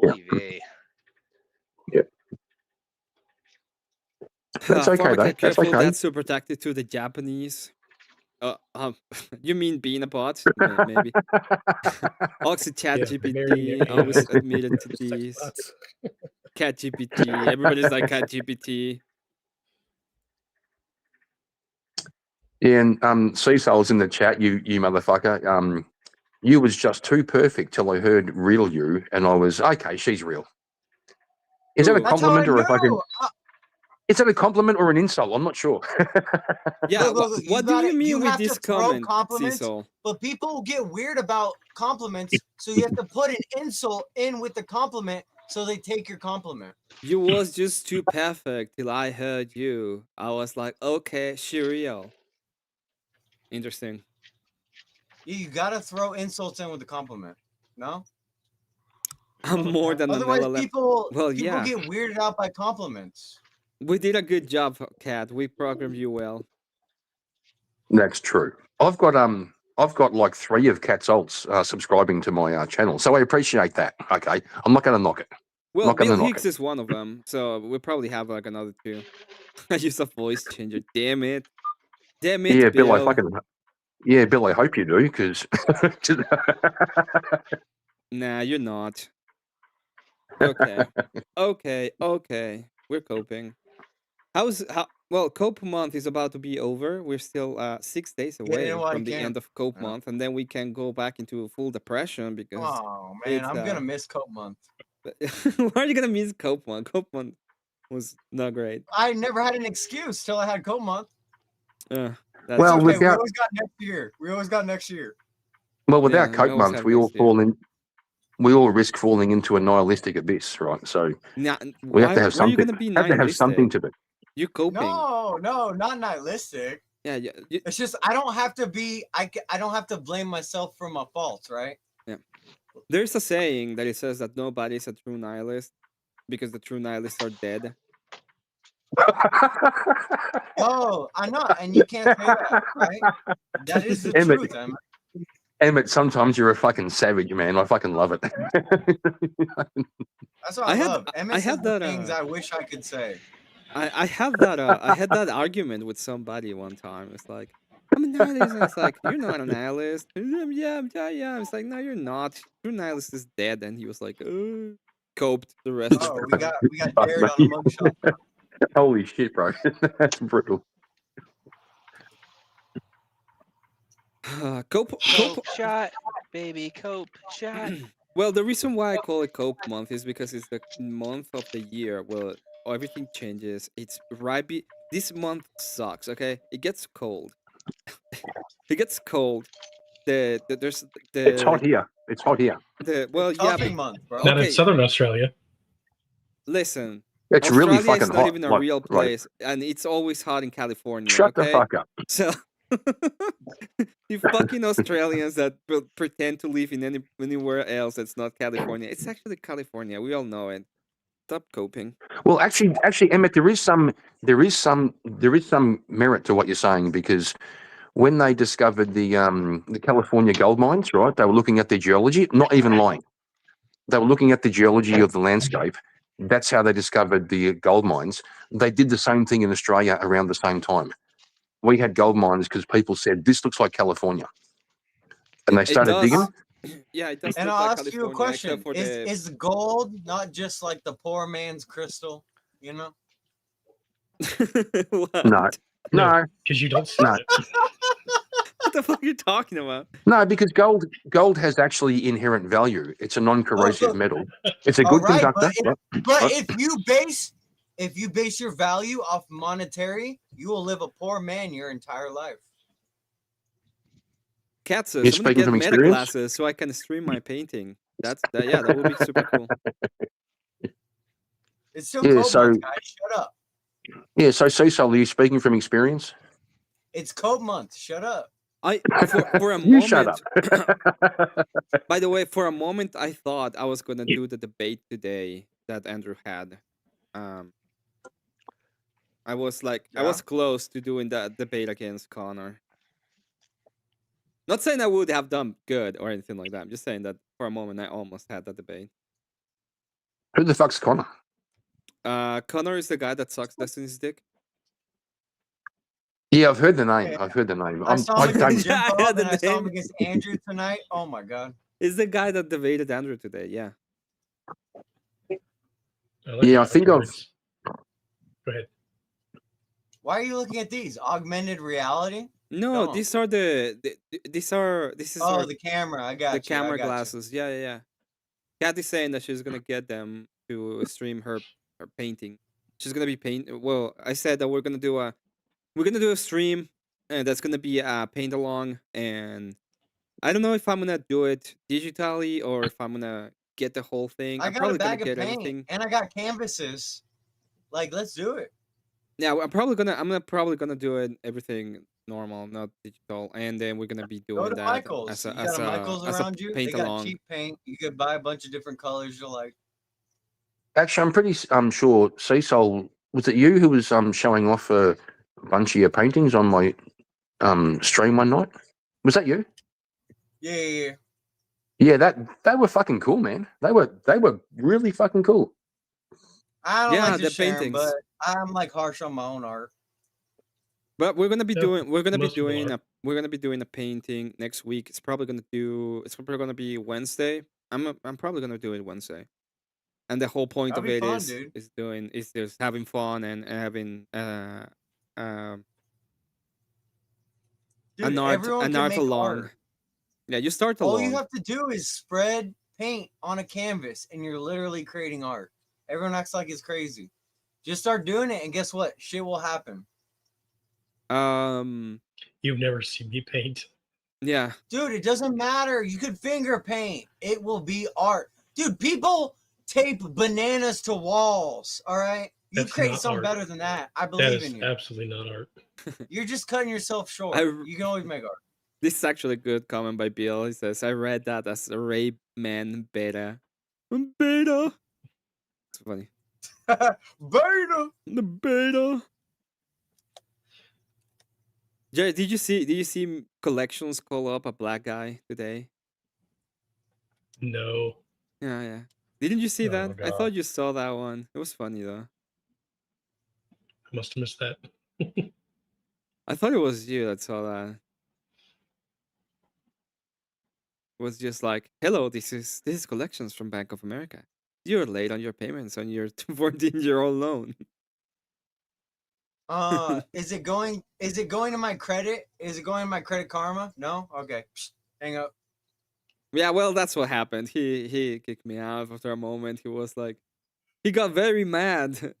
Yeah. That's okay, though. That's okay. That's super tactic to the Japanese. You mean being a bot? Maybe. Also, ChatGPT always admitted to these. ChatGPT. Everybody's like ChatGPT. Yeah, and Cecil's in the chat. You motherfucker. You was just too perfect till I heard real you, and I was okay. She's real. Is that a compliment or a fucking? Is that a compliment or an insult? I'm not sure. Yeah, what do you mean with this comment, Cecil? But people get weird about compliments, so you have to put an insult in with the compliment, so they take your compliment. You was just too perfect till I heard you. I was like, okay, she real. Interesting. You gotta throw insults in with the compliment. No? I'm more than Otherwise, people yeah. get weirded out by compliments. We did a good job, Kat. We programmed you well. That's true. I've got like 3 of Cat's alts subscribing to my channel, so I appreciate that. Okay, I'm not going to knock it. Well, Bill Hicks is one of them, so we probably have like another 2. I use a voice changer. Damn it. Yeah, Bill. Bill, I hope you do, because nah, you're not. Okay. We're coping. Well, Cope month is about to be over. We're still 6 days away from the end of Cope month, and then we can go back into a full depression because I'm gonna miss Cope month. Why are you gonna miss Cope month? Cope month was not great. I never had an excuse till I had coat month. That's It's Well, okay. We without always got next year. yeah, we Coke always month, have next year. we all risk falling into a nihilistic abyss, right? So Now, we have why to have are you something. gonna be Have to have something nihilistic? to do. You're coping. No, not nihilistic. Yeah, yeah, It's just I don't have to be. I don't have to blame myself for my faults, right? yeah. There's a saying that it says that nobody is a true nihilist because the true nihilists are dead. Oh, I know, and you can't say that, right? That is the Emmett, truth, Emmett. Emmett, sometimes you're a fucking savage, man. I fucking love it. That's what I love. Emmett I says had the that things I wish I could say. I had that argument with somebody one time. It's like, I'm a nihilist, and it's like, you're not a nihilist. Yeah. It's like, no, you're not. True nihilist is dead, and he was like, coped the rest of Oh, the we time. got Fuck, Jared on the mate. mugshot. Holy shit, bro. That's brutal. Cope. Cope shot, baby, cope shot. Well, the reason why I call it Cope month is because it's the month of the year where everything changes. It's right. This month sucks. Okay, it gets cold. It gets cold. There's It's hot here. It's hot here. well, It's yeah, toughing but month, bro. Not in okay. Southern Australia. Listen, It's really Australia is fucking not hot. even a Like, real place, and it's always hot in California. shut the Okay, fuck up. so you fucking Australians that pretend to live in anywhere else that's not California. It's actually California. We all know it. Stop coping. Well, actually, Emmett, there is some merit to what you're saying, because when they discovered the California gold mines, right? They were looking at the geology. Not even lying. They were looking at the geology of the landscape. That's how they discovered the gold mines. They did the same thing in Australia around the same time. We had gold mines because people said this looks like California, and they It started digging. does. Yeah, it does And look I'll like ask you a California, except question: for the Is gold not just like the poor man's crystal? You know? what? No, no, because you don't see no, it. What the fuck are you talking about? no, because gold has actually inherent value. It's a non-corrosive look. metal. It's a All good right, conductor. but Right. if you base your value off monetary, you will live a poor man your entire life. Cat says, You're I'm gonna speaking get from meta experience. glasses so I can stream my painting. Yeah, that would be super cool. It's still Yeah, cold so- month, guys. Shut up. Yeah, so Cecil, are you speaking from experience? It's cold month. Shut up. For a You shut moment. up. By the way, for a moment, I thought I was gonna do the debate today that Andrew had. I was like, I was close to doing that debate against Connor. Not saying I would have done good or anything like that. I'm just saying that for a moment, I almost had that debate. Who the fuck's Connor? Connor is the guy that sucks Destiny's dick. Yeah, I've heard the name. Yeah. I've heard the name. I saw him against Jim Yeah, Bob, the and I saw him name. against Andrew tonight. Oh my god. Is the guy that debated Andrew today? Yeah. Yeah, I think I've. Go ahead. Why are you looking at these? Augmented reality? No, Don't. these are this is Oh, our, the camera. I got the you. camera I got glasses. Yeah. Kat is saying that she's gonna get them to stream her painting. She's gonna be Well, I said that we're gonna do a stream, and that's gonna be a paint along. And I don't know if I'm gonna do it digitally or if I'm gonna get the whole thing. I I'm got a probably gonna bag of get paint, everything. and I got canvases. Like, let's do it. Yeah, I'm probably gonna do it everything normal, not digital, and then we're gonna be Go doing to that Michael's. as You a got a Michael's around you. They paint got along. cheap paint. You could buy a bunch of different colors you like. Actually, I'm pretty sure Cecil, was it you who was showing off a bunch of your paintings on my stream one night? Was that you? Yeah. Yeah, they were fucking cool, man. They were really fucking cool. I don't Yeah, like to the share 'em, paintings. but I'm like harsh on my own art. But we're gonna be Yeah, doing most people a painting next week. It's probably gonna be Wednesday. I'm probably gonna do it Wednesday. And the whole point That'll of be it fun, dude. is just having fun and having Dude, an art everyone can make along. art. Yeah, you start All along. you have to do is spread paint on a canvas, and you're literally creating art. Everyone acts like it's crazy. Just start doing it, and guess what? Shit will happen. You've never seen me paint. Yeah. Dude, it doesn't matter. You could finger paint. It will be art. Dude, people tape bananas to walls, all right? You That's create not something art. better than that. I That believe is in you. absolutely not art. You're just cutting yourself short. You can always make art. This is actually a good comment by Bill. He says, I read that as a Rayman beta. Beta. It's funny. Beta. The beta. Jerry, did you see collections call up a black guy today? No. Yeah. Didn't you see Oh, that? I God. thought you saw that one. It was funny though. I must have missed that. I thought it was you that saw that. It was just like, hello, this is collections from Bank of America. You're late on your payments on your 14-year-old loan. Is it going to my credit? Is it going to my Credit Karma? No? Okay. Psst, hang up. Yeah, well, that's what happened. He kicked me out after a moment. He was like, he got very mad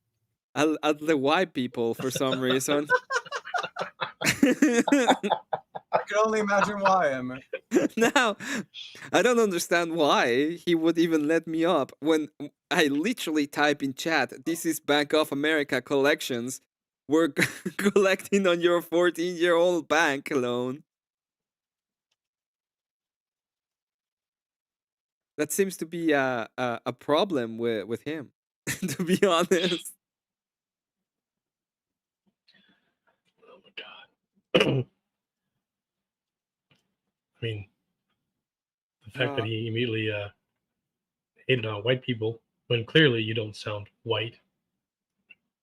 at the white people for some reason. I can only imagine why, Emmett. Now, I don't understand why he would even let me up when I literally type in chat, this is Bank of America collections. We're collecting on your 14-year-old bank loan. That seems to be a problem with him, to be honest. Oh my God. I mean, the fact that he immediately hated on white people when clearly you don't sound white.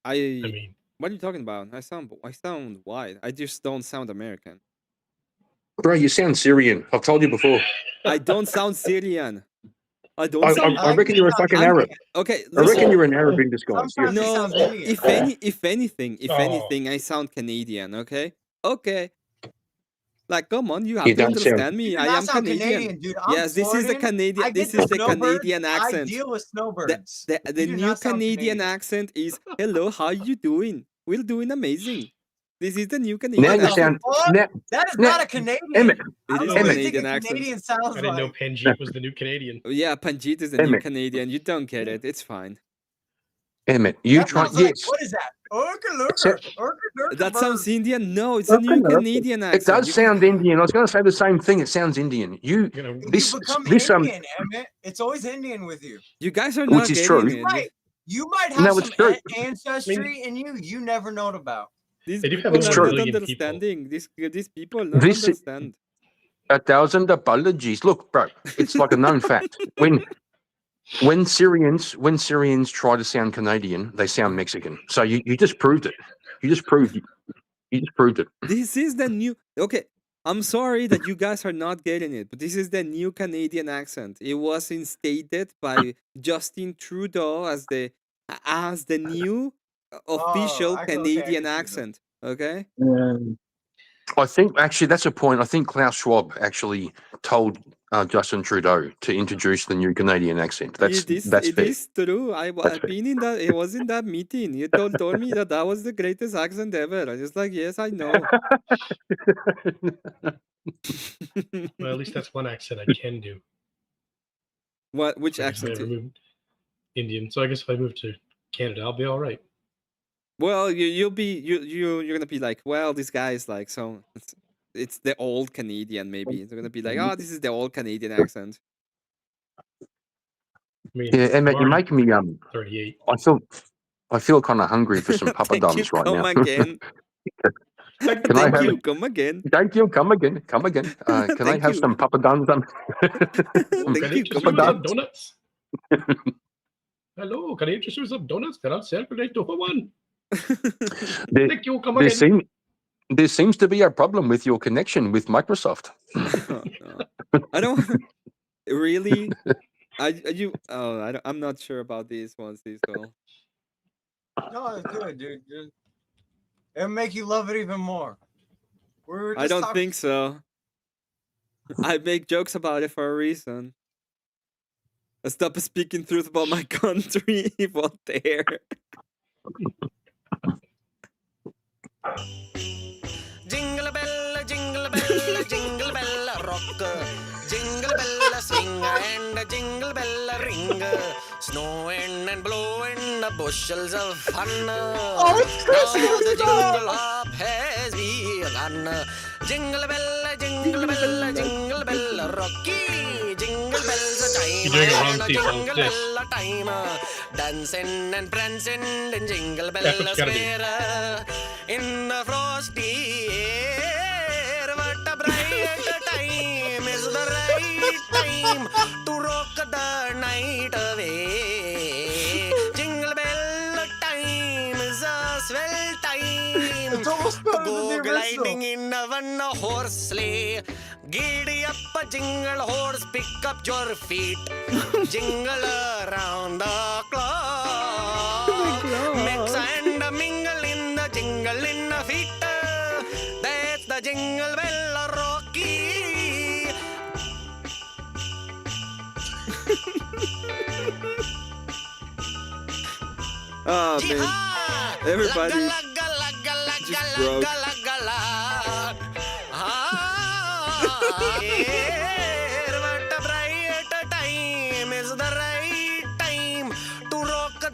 I mean, what are you talking about? I sound white. I just don't sound American. Bro, you sound Syrian. I've told you before. I don't sound Syrian. I don't I sound. reckon you're a fucking Arab. Okay, I reckon listen. you're an Arab in disguise. Sometimes he No, sounds Indian. if anything, I sound Canadian. Okay. Like, come on, you have You to don't sound. understand me. You do I not am sound Canadian. dude. I'm Yes, this is the Floridian. Canadian. I get This is the snowbirds. Canadian I accent. deal with snowbirds. The You do new not sound Canadian Canadian. accent is hello, how you doing? We're doing amazing. This is the new Now Canadian you accent. sound. That is Now, not a Canadian. Emmett, I It don't is know a what you think Canadian a accent. Canadian I sounds didn't know like. Panjeet was the new Canadian. Yeah, Panjit is the new Emmett. Canadian. You don't get it. It's fine. Emmett, you That try. sounds like, Yes. what is that? So- That sounds Indian. No, it's a new Canadian accent. It does sound Indian. I was going to say the same thing. It sounds Indian. You know, This You become this Indian, Emmett. It's always Indian with you. You guys are Which not is getting true. it. You might have No, it's some true. ancestry in you never known about. These They do have people It's are true. not million people. understanding. These people not This- understand. 1,000 apologies. Look, bro, it's like a known fact. When Syrians try to sound Canadian, they sound Mexican. So you just proved it. You just proved it. This is the new. Okay, I'm sorry that you guys are not getting it, but this is the new Canadian accent. It was instated by Justin Trudeau as the new official I can Canadian see that. accent. Okay. I think actually that's a point. I think Klaus Schwab actually told Justin Trudeau to introduce the new Canadian accent. That's It fair. is true. I've been in that. It was in that meeting. You told me that was the greatest accent ever. I was like, yes, I know. Well, at least that's one accent I can do. What? Which I guess if I accent? ever moved Indian. So I guess if I move to Canada, I'll be all right. Well, you're gonna be like, well, this guy is like, so it's the old Canadian. Maybe it's gonna be like, oh, this is the old Canadian accent. I mean, Yeah, Emmett, you're I'm making me 38. I feel kind of hungry for some papadums right come now. again. Can I Thank have you. it? Come again. Thank you. Come again. Can I Thank have you. some papadums? Oh, Thank can I you. interest Come you in some again. donuts? Hello, can I interest you in some donuts? They're on sale for 2 for 1. Thank you. Come again. There seems to be a problem with your connection with Microsoft. Oh, no. I don't really. I'm not sure about these ones. These go. No, it's good, dude. It'll make you love it even more. I don't think so. I make jokes about it for a reason. I stop speaking truth about my country, Voltaire. Jingle bell, jingle bell, jingle bell rock. Jingle bell swing and jingle bell ring. Snowing and blowing the bushels of fun. Oh, it's Now Christmas the time! jingle hop has begun. Jingle bell, jingle bell, jingle bell rocky. Jingle bells time You're doing it wrong, and Cecil. jingle This. bell time. Dancing and prancing in Jingle That's what Bell you gotta do. Square. In the frosty air, what a bright time is the right time to rock the night away. Jingle bell time is a swell time It's almost to better than go the gliding original. in a one-horse sleigh. Giddy up, a jingle horse, pick up your feet. Jingle around the clock. Mix and mingle in the jingle in the feet. That's the Jingle Bell Rocky. Oh man, Jee-ha! everybody Lagga, lagga, lagga, just lagga, broke. lagga, lagga, la. Ah, yeah, what a bright time is the right time to rock the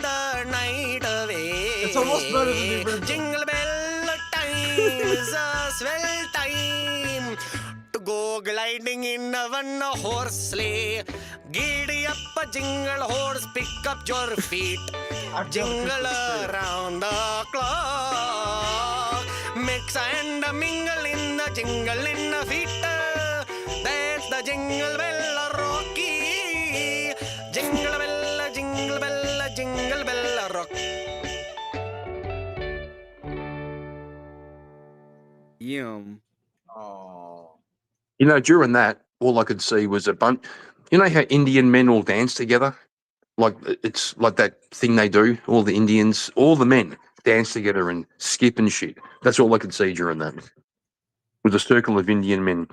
night away. It's almost better than the original. Jingle bell time is a swell time to go gliding in a one-horse sleigh. Giddy up, a jingle horse, pick up your feet. I've done Jingle Christmas spirit. around the clock. Mix and mingle in the jingle in the feet. That's the Jingle Bell Rocky. Jingle bell, jingle bell, jingle bell rock. Yum. Oh. You know, during that, all I could see was a bunch. You know how Indian men all dance together? Like it's like that thing they do. All the Indians, all the men dance together and skip and shit. That's all I could see during that. Was a circle of Indian men.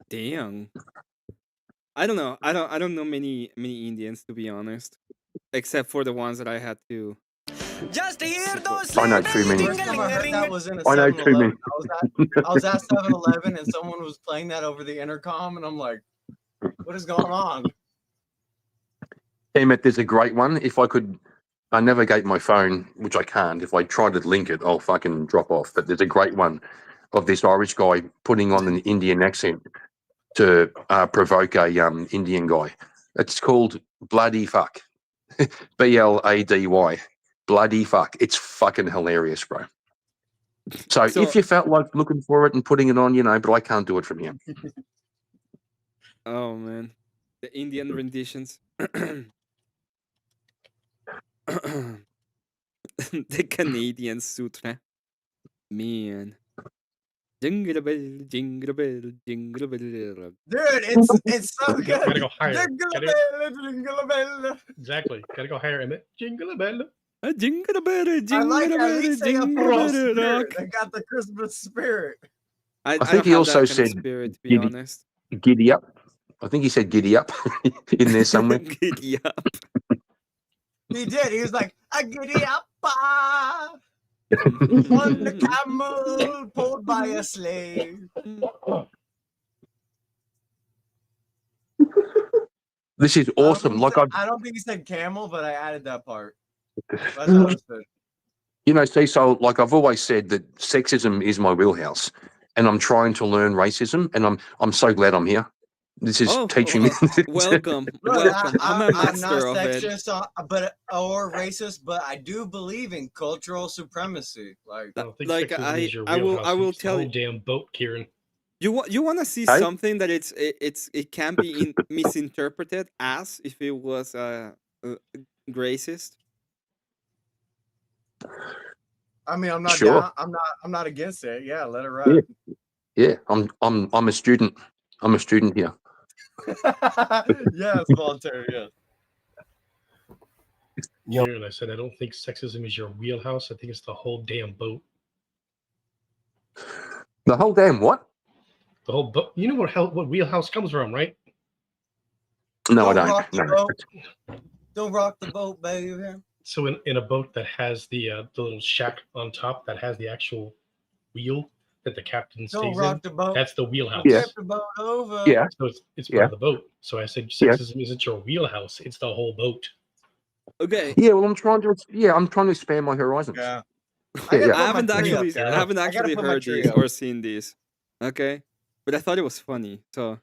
Damn. I don't know. I don't know many Indians, to be honest, except for the ones that I had to. Just hear those I know sleigh too bells many. First time I heard that was in a I know too 7-Eleven. many. I was at 7-Eleven and someone was playing that over the intercom, and I'm like, what is going on? Emmett, there's a great one. If I could, I navigate my phone, which I can't. If I try to link it, I'll fucking drop off. But there's a great one of this Irish guy putting on an Indian accent to provoke a Indian guy. It's called Bloody Fuck. Blady. Bloody fuck. It's fucking hilarious, bro. So if you felt like looking for it and putting it on, you know, but I can't do it from here. Oh man, the Indian renditions. The Canadian Sutra. Man. Jingle bell, jingle bell, jingle bell. Dude, it's so good. Gotta go higher. Jingle Gotta- bell, jingle bell. Exactly. Gotta go higher, Emmett. Jingle a bell. A jingle bell, I jingle like at bell, least they got jingle Christmas bell spirit. rock. They got the Christmas spirit. I think don't he have also that kind of said spirit, to be giddy. honest. Giddy up. I think he said giddy up in there somewhere. Giddy up. He did. He was like, I giddy up on the camel pulled by a slave. This is awesome. Like I don't think he said camel, but I added that part. That's what I said. you know, see, so like I've always said that sexism is my wheelhouse, and I'm trying to learn racism, and I'm so glad I'm here. This is teaching me. Welcome, Look, welcome. I'm a I'm not master of it. sexist, or racist, but I do believe in cultural supremacy. Like, I don't think Like, sexism is your I will wheelhouse. It's the tell whole you. damn boat, Kieran. You want to see Hey? something that it can be misinterpreted as if it was racist. I mean, I'm not Sure. down. I'm not against it. Yeah, let it ride. Yeah, I'm a student. I'm a student here. Yeah, it's voluntary. Yeah. Kieran, I said I don't think sexism is your wheelhouse. I think it's the whole damn boat. The whole damn what? The whole boat. You know what wheelhouse comes from, right? No, I Don't rock don't. the No. boat. Don't rock the boat, baby. So in a boat that has the little shack on top that has the actual wheel that the captain Don't stays rock in, the boat. that's the wheelhouse. Yeah. Tip the boat over. Yeah. So it's Yeah. part of the boat. So I said, sexism isn't your wheelhouse; it's the whole boat. Okay. Yeah. Well, I'm trying to expand my horizons. Yeah. Yeah. I haven't actually Fair enough. heard these or seen these. Okay. But I thought it was funny. So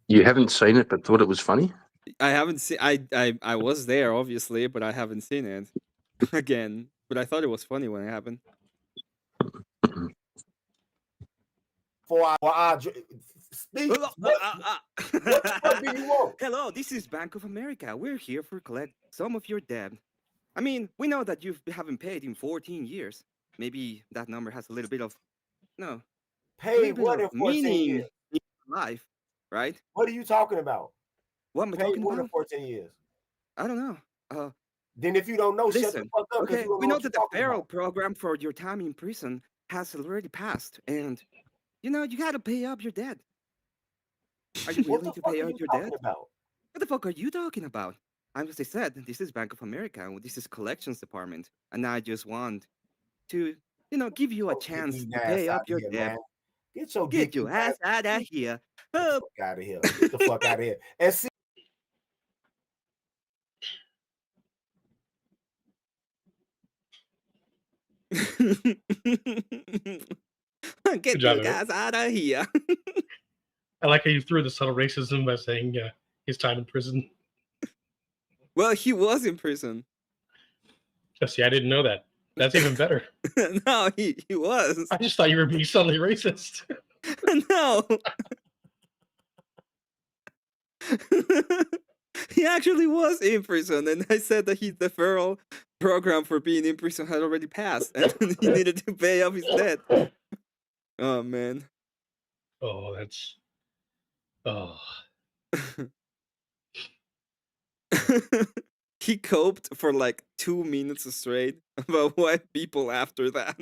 You haven't seen it, but thought it was funny. I haven't seen. I was there obviously, but I haven't seen it again. But I thought it was funny when it happened. Speak. What do you want? Hello, this is Bank of America. We're here for collect some of your debt. I mean, we know that you haven't paid in 14 years. Maybe that number has a little bit of Paid what in 14 meaning years? in life, right? What are you talking about? What am I Paid talking what in about? 14 years? I don't know. Then if you don't know, shut the Listen, fuck up. okay, You don't we know know what that you're the talking federal about. program for your time in prison has already passed, and you gotta pay up your debt. Are you What willing the to fuck pay are up you your talking debt? about? What the fuck are you talking about? As I said, this is Bank of America, and this is collections department, and I just want to, give you a chance Geeky to ass pay out up of your here, debt. man. Get your Get geeky your ass out of here. Oh. fuck out of here. Get the fuck out of here. And see. Get job, your guys out of here. I like how you threw the subtle racism by saying his time in prison. Well, he was in prison. Oh, see, I didn't know that. That's even better. No, he was. I just thought you were being subtly racist. No. He actually was in prison, and I said that his deferral program for being in prison had already passed, and he needed to pay off his debt. Oh man. Oh, that's. Oh. He coped for like 2 minutes straight about white people after that.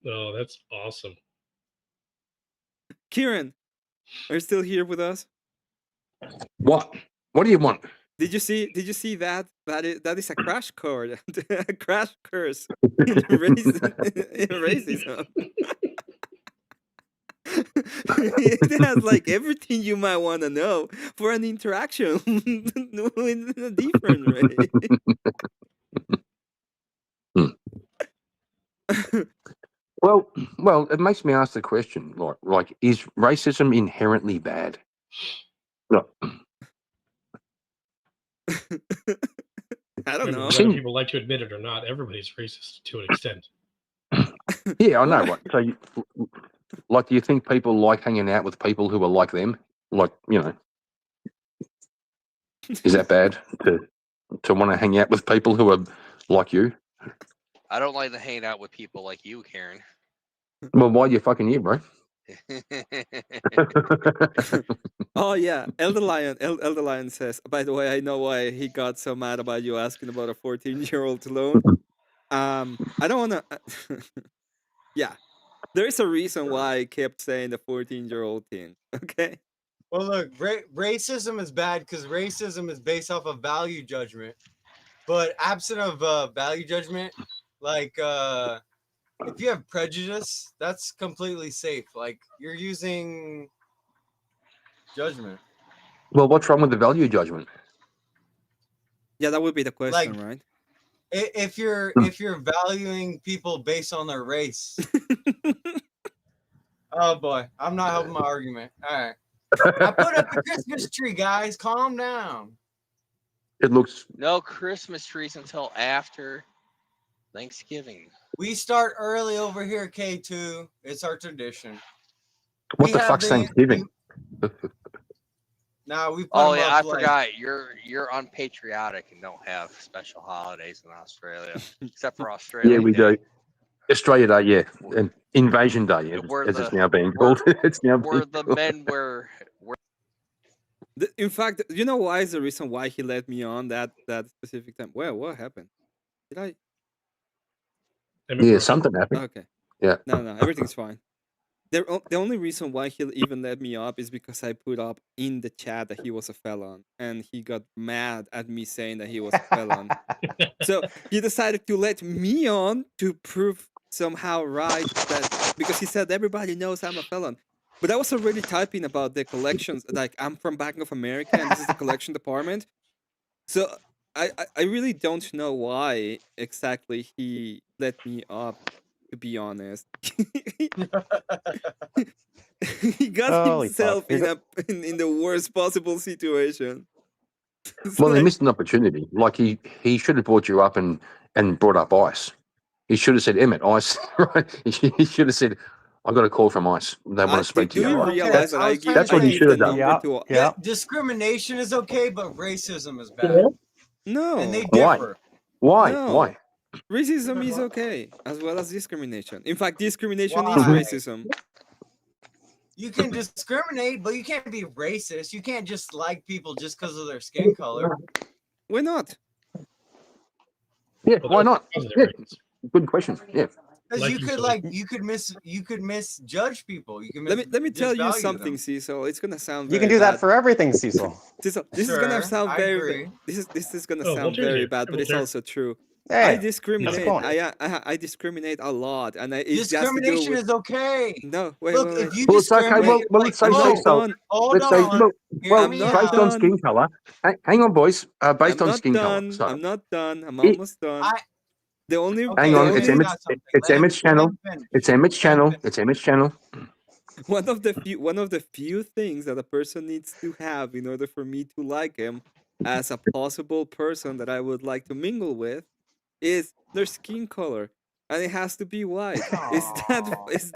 Oh, that's awesome. Kieran, are you still here with us? What? What do you want? Did you see that? That is a crash card, a crash course in racism. It has like everything you might want to know for an interaction in a different way. Well, it makes me ask the question: like, is racism inherently bad? No. I don't know. Whether people like to admit it or not, everybody's racist to an extent. Yeah, I know. Right. So, do you think people like hanging out with people who are like them? Like, is that bad to want to hang out with people who are like you? I don't like to hang out with people like you, Karen. Well, why are you fucking here, bro? Oh yeah, Elder Lion says, by the way, I know why he got so mad about you asking about a 14-year-old loan. I don't want to. Yeah, there is a reason why I kept saying the 14-year-old thing. Okay. Well, look, racism is bad because racism is based off of value judgment. But absent of value judgment, like if you have prejudice, that's completely safe. Like you're using judgment. Well, what's wrong with the value judgment? Yeah, that would be the question, Like, right? If you're valuing people based on their race. Oh boy, I'm not helping my argument. All right. I put up the Christmas tree, guys. Calm down. It looks No Christmas trees until after Thanksgiving. We start early over here, K2. It's our tradition. What the fuck's Thanksgiving? Now we. Oh yeah, I forgot. You're unpatriotic and don't have special holidays in Australia, except for Australia. Yeah, we do. Australia Day, yeah, and Invasion Day, as it's now being called. It's now where the men were. In fact, you know why is the reason why he let me on that specific time? Well, what happened? Did I? Yeah, something happened. Okay. Yeah. No, everything's fine. The only reason why he even let me up is because I put up in the chat that he was a felon, and he got mad at me saying that he was a felon. So he decided to let me on to prove somehow right that, because he said everybody knows I'm a felon. But I was already typing about the collections, like I'm from Bank of America and this is the collection department. So I really don't know why exactly he let me up, to be honest. He got Holy fuck. himself in the worst possible situation. It's Well, he like, missed an opportunity. Like he should have brought you up and brought up ICE. He should have said, Emmett, ICE, right? He should have said, I got a call from ICE. They want to speak to do you. you Right? realize that I was trying give, That's what to he say- should have the done. number to Yeah. Discrimination is okay, but racism is bad. No. And they Why? differ. Why? No. Why? Racism is okay, as well as discrimination. In fact, discrimination is Why? racism. You can discriminate, but you can't be racist. You can't just like people just because of their skin color. Why not? Yeah, Well, why there's not? positive Yeah, reasons. good question. Yeah. Because Like you could misjudge people. You can Let me tell you misvalue something, them. Cecil. It's gonna sound You very can do bad. that for everything, Cecil. Cecil, this is gonna Sure, sound I very agree. this is gonna Oh, sound Voltaire's very here. bad, but it's Voltaire. also true. Hey, I discriminate. going? I discriminate a lot, and it just has to do Discrimination with is okay. no. Wait, Look, wait, wait. if you Well, it's okay. discriminate, Well, let's say I'm not so. done. hold Let's say, on. look, Hear well, me not based out. on done. skin color. Hang on, boys. Based I'm on not skin color. done. So, I'm not done. I'm It- almost done. The only Okay, hang the on. let It's me only got something. It's Let him- Emmett's channel. let him finish. It's Emmett's Let him channel. finish. It's Emmett's channel. one of the few things that a person needs to have in order for me to like him as a possible person that I would like to mingle with is their skin color, and it has to be white. Is that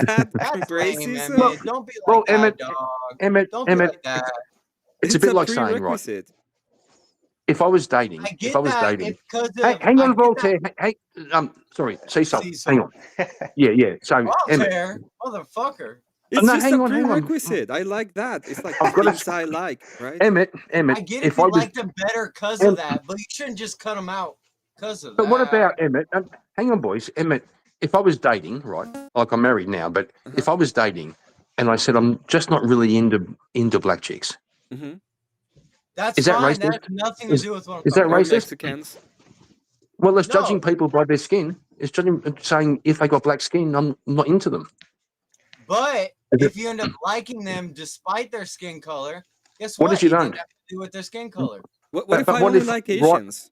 That's lame, racism? Emmett. Don't be like Well, that, Emmett, dog. Emmett, Don't be Emmett. like that. It's a bit like saying, right? prerequisite. If I was dating, I get if I was that. dating, It's because hey, of. hang I on, get Voltaire. Hey, sorry, Cecil. Cecil. Hang on. Yeah. So, that. Emmett. Voltaire, motherfucker. It's No, just hang a on. prerequisite. I like that. It's like the I've got to- things I like, right? Emmett. I get if If you I was, like them better because of that, but you shouldn't just cut them out because of that. but what about Emmett? Hang on, boys. Emmett, if I was dating, right? Like I'm married now, but if I was dating, and I said I'm just not really into black chicks, Mm-hmm. That's is that fine. racist? That has nothing to do with what I'm Is that talking Or about. racist? Mexicans. Well, it's No. judging people by their skin. It's judging, saying if they got black skin, I'm not into them. But Is it- if you end up liking them despite their skin color, guess What what? if you It don't? didn't have to do with their skin color. What But if I what only if- like what- Asians?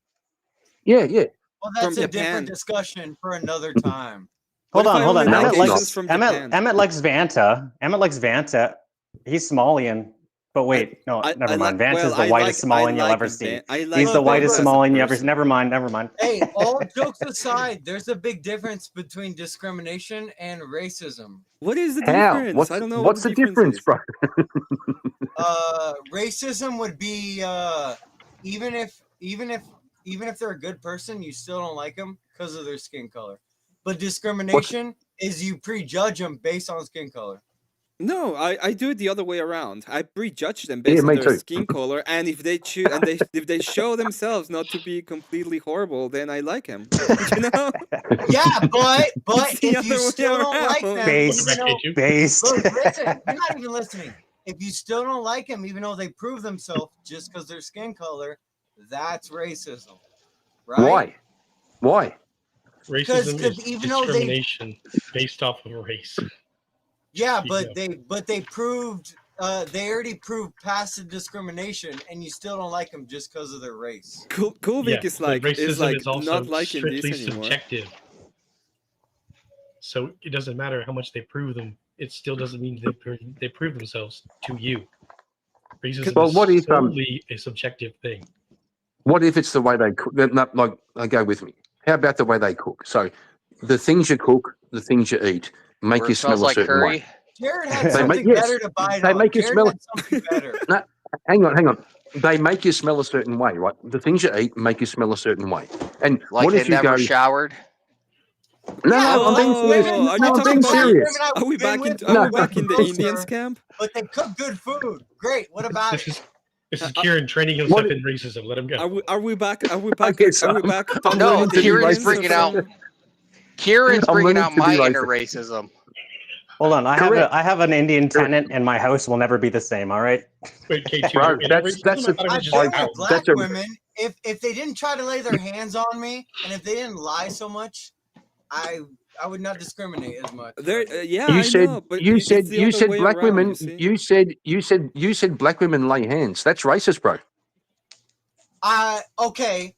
Yeah. Well, that's From a different Japan. discussion for another time. What Hold if I on. only No, like it's Asians not. from Japan? Emmett likes Vanta. Emmett likes Vanta. He's Somalian. But wait, no, I never mind. like- Vanta well, is the I whitest like- I Somalian you'll like ever Van- see. I like He's the Look, whitest look, look. Somalian you ever. person. Never mind. Hey, all jokes aside, there's a big difference between discrimination and racism. What is the How? difference? I don't know. What's what the difference, is. bro? Racism would be even if they're a good person, you still don't like them because of their skin color. But discrimination is you prejudge them based on skin color. No, I do it the other way around. I prejudge them based Yeah, on me their too. skin color, and if they choose and if they show themselves not to be completely horrible, then I like them. You know? Yeah, but It's the if you other way still don't like around. them, Based. even though, Based. look, listen, you're not even listening. If you still don't like them, even though they prove themselves just because their skin color, that's racism, right? Why? Racism Because is even though they- discrimination based off of race. Yeah, Yeah. but they proved they already proved passive discrimination, and you still don't like them just because of their race. Kulvik is but like racism also not liking strictly this anymore. subjective. So it doesn't matter how much they prove them. It still doesn't mean they prove themselves to you. Racism Well, is what if, solely a subjective thing. What if it's the way they cook? Not like, go with me. How about the way they cook? So, the things you cook, the things you eat, make Where you it smells smell a like certain curry. way. Jared had They something make- yes, better to bite they on. make you Jared smell had something better. Hang on. They make you smell a certain way, right? The things you eat make you smell a certain way. And Like what they if you never go? showered. No, Yeah, I'm being Oh, serious. are you No, I'm talking being about- serious. Are we back in No. the Indians camp? But they cook good food. Great. What about This it? is Kieran training What- himself in racism. Let him go. Are we back? guess so. Are we back? I'm No, learning to be Kieran's racist. bringing out. Kieran's I'm bringing learning out to be my racist. inner racism. Hold on, Correct. I have an Indian tenant, and my house will never be the same. All right. Wait, K2. Bro, that's I've been with black women. If they didn't try to lay their hands on me, and if they didn't lie so much, I would not discriminate as much. Yeah, You said know, but you it's said the you other said way black around, women. you see? You said black women lay hands. That's racist, bro. Okay.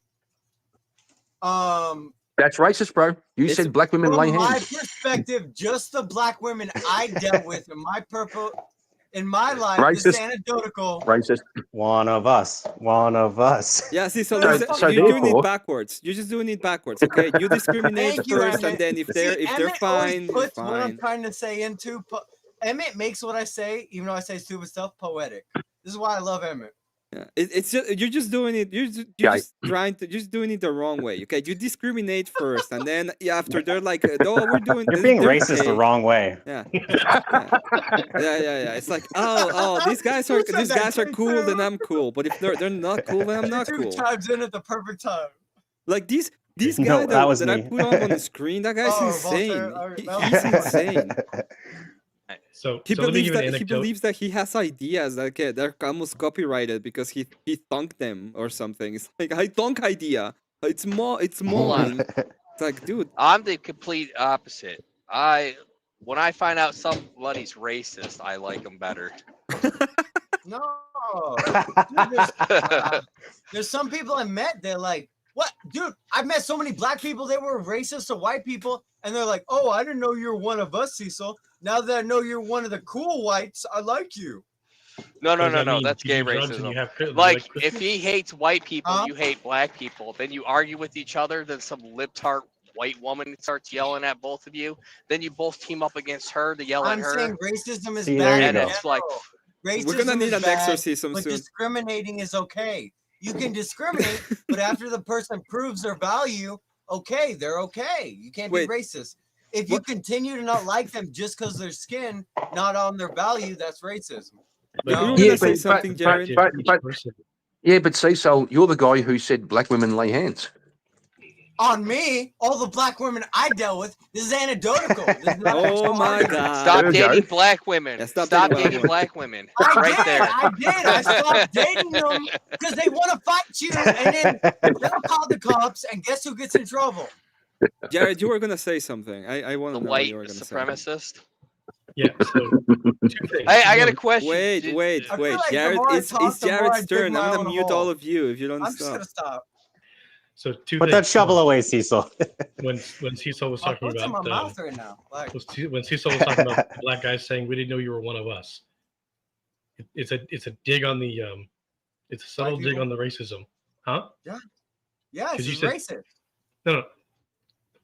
That's racist, bro. You said black women lay From my hands. perspective, just the black women I dealt with in my life, this is Racist. anecdotal. Racist. One of us. Yeah, see, so So you're doing it therefore- backwards. You're just doing it backwards, okay? You discriminate Thank you, first, and Emmett. then if they're Emmett fine, always puts they're what I'm fine. trying to say into. Emmett makes what I say, even though I say stupid stuff, poetic. This is why I love Emmett. Yeah, it's just you're just doing it. You're just doing it the wrong way. Okay, you discriminate first, and then after they're like, "Oh, we're doing." You're being they're racist okay. the wrong way. Yeah. Yeah. It's like, oh, these guys are cool, then I'm cool. But if they're not cool, then I'm not cool. Chimes in at the perfect time. Like this No, guy that I me. put on the screen, that guy's insane. He's insane. So He let me give believes an that anecdote. he has ideas that they're almost copyrighted because he thunked them or something. It's like, I thunk idea. It's mine. It's like, dude. I'm the complete opposite. When I find out somebody's racist, I like them better. No. There's some people I met, they're like, what? Dude, I've met so many black people, they were racist to white people, and they're like, oh, I didn't know you were one of us, Cecil. Now that I know you're one of the cool whites, I like you. No. That's gay racism. Like, if he hates white people, you hate black people, then you argue with each other, then some lip-tart white woman starts yelling at both of you, then you both team up against her to yell at her. I'm saying racism is See, bad. there you in go. It's like, racism we're gonna need is an bad, exorcism but soon. discriminating is okay. You can discriminate, but after the person proves their value, okay, they're okay. You can't be racist. If you continue to not like them just because their skin, not on their value, that's racism. No. Yeah, say something, Jared. But Cecil, you're the guy who said black women lay hands. On me, all the black women I dealt with, this is anecdotal. This is not Oh my God! Stop dating black women. Yeah, stop dating black women. I did. I stopped dating them because they want to fight you, and then they'll call the cops, and guess who gets in trouble? Jared, you were gonna say something. I want to know what White you were gonna supremacist. Yeah. So, I got a question. Wait. like Jared, the more I it's talk, the more I Jared's dig turn. my I'm gonna own mute hole. all of you if you don't I'm just stop. gonna stop. So Put that shovel away, Cecil. When Cecil was I'll talking put it in my about mouth right now. Like, when Cecil was talking about black guys saying we didn't know you were one of us, it's a dig on the it's a subtle dig on the racism, huh? Yeah, it's you said, racist. No. The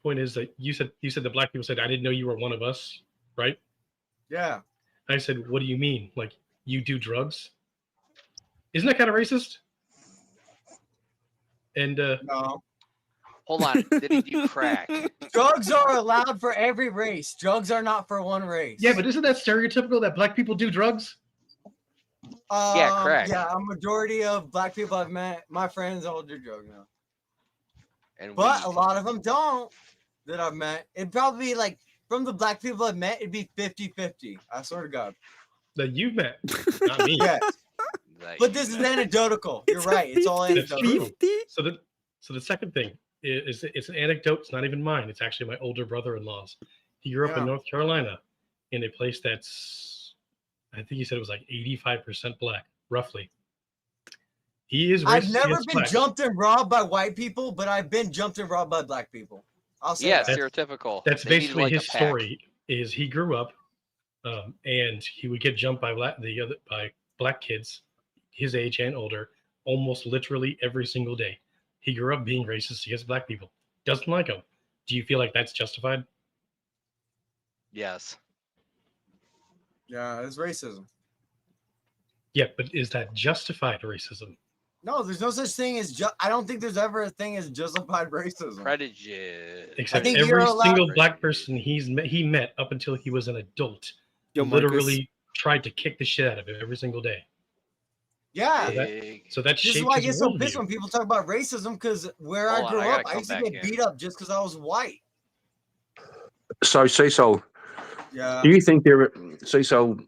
point is that you said the black people said I didn't know you were one of us, right? Yeah. I said, what do you mean? Like, you do drugs? Isn't that kind of racist? And no. Hold on. Did he do crack? Drugs are allowed for every race. Drugs are not for one race. Yeah, but isn't that stereotypical that black people do drugs? Yeah, crack. Yeah, a majority of black people I've met, my friends all do drugs now. But a lot of them don't that I've met. It'd probably be like, from the black people I've met, it'd be 50-50. I swear to God. That you've met, not me. Yes. But this is anecdotal. You're right. It's all anecdotal. So the second thing is it's an anecdote. It's not even mine. It's actually my older brother-in-law's. He grew up in North Carolina in a place that's, I think he said it was like 85% black, roughly. He is racist. I've never been jumped and robbed by white people, but I've been jumped and robbed by black people. I'll say that. Stereotypical. That's basically his story. Is he grew up, and he would get jumped by black kids, his age and older, almost literally every single day. He grew up being racist against black people. Doesn't like them. Do you feel like that's justified? Yes. Yeah, it's racism. Yeah, but is that justified racism? No, there's no such thing as I don't think there's ever a thing as justified racism. Prejudice. Except every single black person he met up until he was an adult literally tried to kick the shit out of him every single day. Yeah. So that this is why I get so pissed when people talk about racism, because where I grew up, I used to get beat up just because I was white. So, Cecil, Yeah. Do you think there are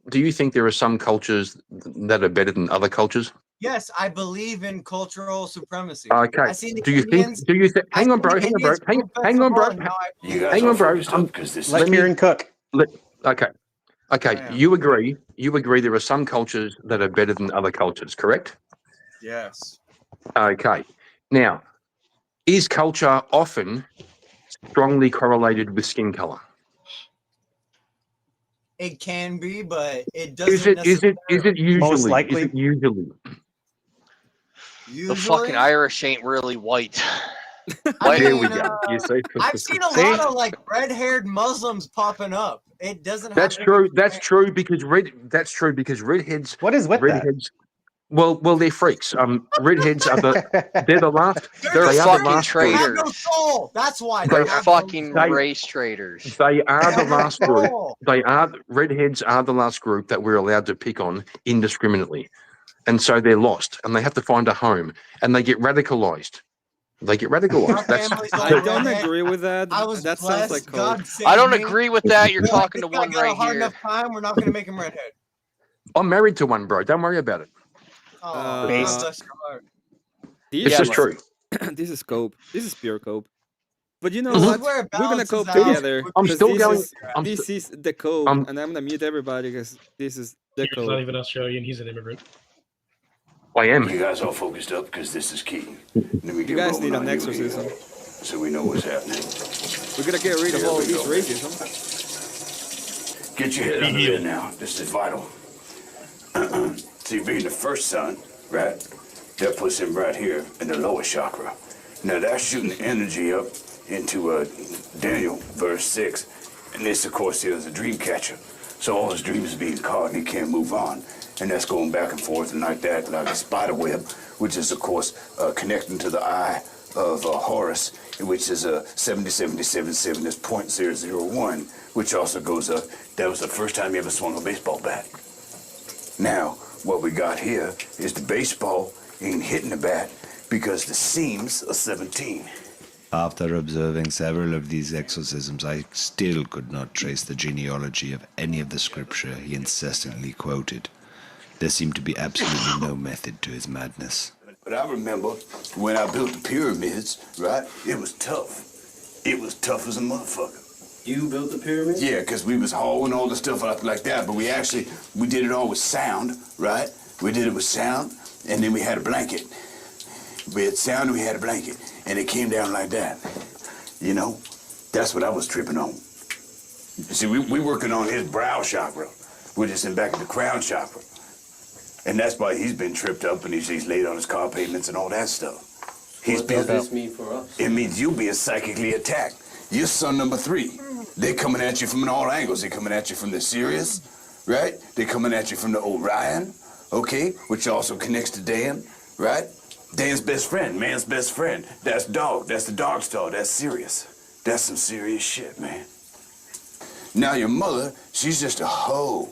do you think there are some cultures that are better than other cultures? Yes, I believe in cultural supremacy. Okay. I see the Do you Indians. think hang on, bro, hang on, bro. Hang on, bro. You guys Hang are on, bro. focused up because this Let is Kieran cook. Okay. Okay. I am. You agree there are some cultures that are better than other cultures, correct? Yes. Okay. Now, is culture often strongly correlated with skin color? It can be, but it Is doesn't it necessarily. Most usually? likely. Is it usually? The fucking Irish ain't really white. I There mean, we go. You see? I've seen a See? lot of like red-haired Muslims popping up. It doesn't have That's to true. be That's true because redheads. What is with that? Redheads. Well, they're freaks. Redheads are they're the last. They're They are the fucking last group. They have no traitors. soul. That's why They're have fucking no soul. race traitors. They are They the have no last group. soul. Redheads are the last group that we're allowed to pick on indiscriminately, and so they're lost, and they have to find a home, and they get radicalized. My family's all I don't redhead. agree with that. I was That sounds blessed. like code. God saved I don't me. agree with that. You're They're like, talking to this guy one got a right hard here. enough time. We're not going to make him redhead. I'm married to one, bro. Don't worry about it. Oh, God Based. bless your heart. These It's Yeah, just but- true. this is cope. This is pure cope. But you know This is what? where it We're gonna balances cope out together. with I'm Because still this going. is I'm this st- is the cope, I'm- and I'm gonna mute everybody because this is the He's not cope. even Australian. He's an immigrant. I am. You guys all focused up because this is key. Let me You get guys rolling need on an you exorcism. here, so we know what's happening. We're gonna get rid of Here all we these go. racism. Get your head Be under healed. there now. This is vital. See, being the first son, right? That puts him right here in the lower chakra. Now that's shooting energy up into Daniel, verse 6. And this, of course, is a dream catcher. So all his dreams are being caught and he can't move on. And that's going back and forth and like that, like a spider web, which is, of course, connecting to the eye of Horus, which is 707777 is .001, which also goes up. That was the first time he ever swung a baseball bat. Now, what we got here is the baseball ain't hitting the bat because the seams are 17. After observing several of these exorcisms, I still could not trace the genealogy of any of the scripture he incessantly quoted. There seemed to be absolutely no method to his madness. But I remember when I built the pyramids, right? It was tough. It was tough as a motherfucker. You built the pyramids? Yeah, because we was hauling all the stuff up like that, but we did it all with sound, right? We did it with sound, and then we had a blanket. We had sound and we had a blanket, and it came down like that. You know, that's what I was tripping on. You see, we working on his brow chakra, which is in back of the crown chakra. And that's why he's been tripped up and he's laid on his car pavements and all that stuff. What does this mean for us? It means you being psychically attacked. You're son number 3. They're coming at you from all angles. They're coming at you from the Sirius, right? They're coming at you from the Orion, okay? Which also connects to Dan, right? Dan's best friend, man's best friend. That's dog. That's the dog star. That's Sirius. That's some serious shit, man. Now your mother, she's just a hoe.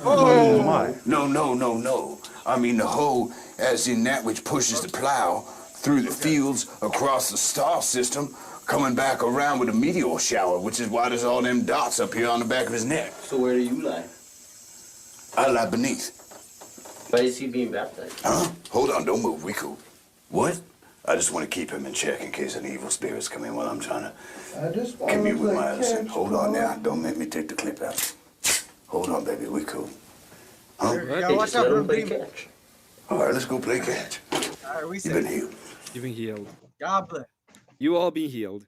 Oh my. No. I mean the hoe as in that which pushes the plow through the fields across the star system, coming back around with a meteor shower, which is why there's all them dots up here on the back of his neck. So where do you lie? I lie beneath. Why is he being baptized? Huh? Hold on, don't move. We cool. What? I just want to keep him in check in case any evil spirits come in while I'm trying to commune with my innocent. Hold on now. Don't make me take the clip out. Hold on, baby. We cool. Huh? Yeah, watch out for him. catch. All right, let's go play catch. All right, we You've been said healed. You've been healed. God bless. You all been healed.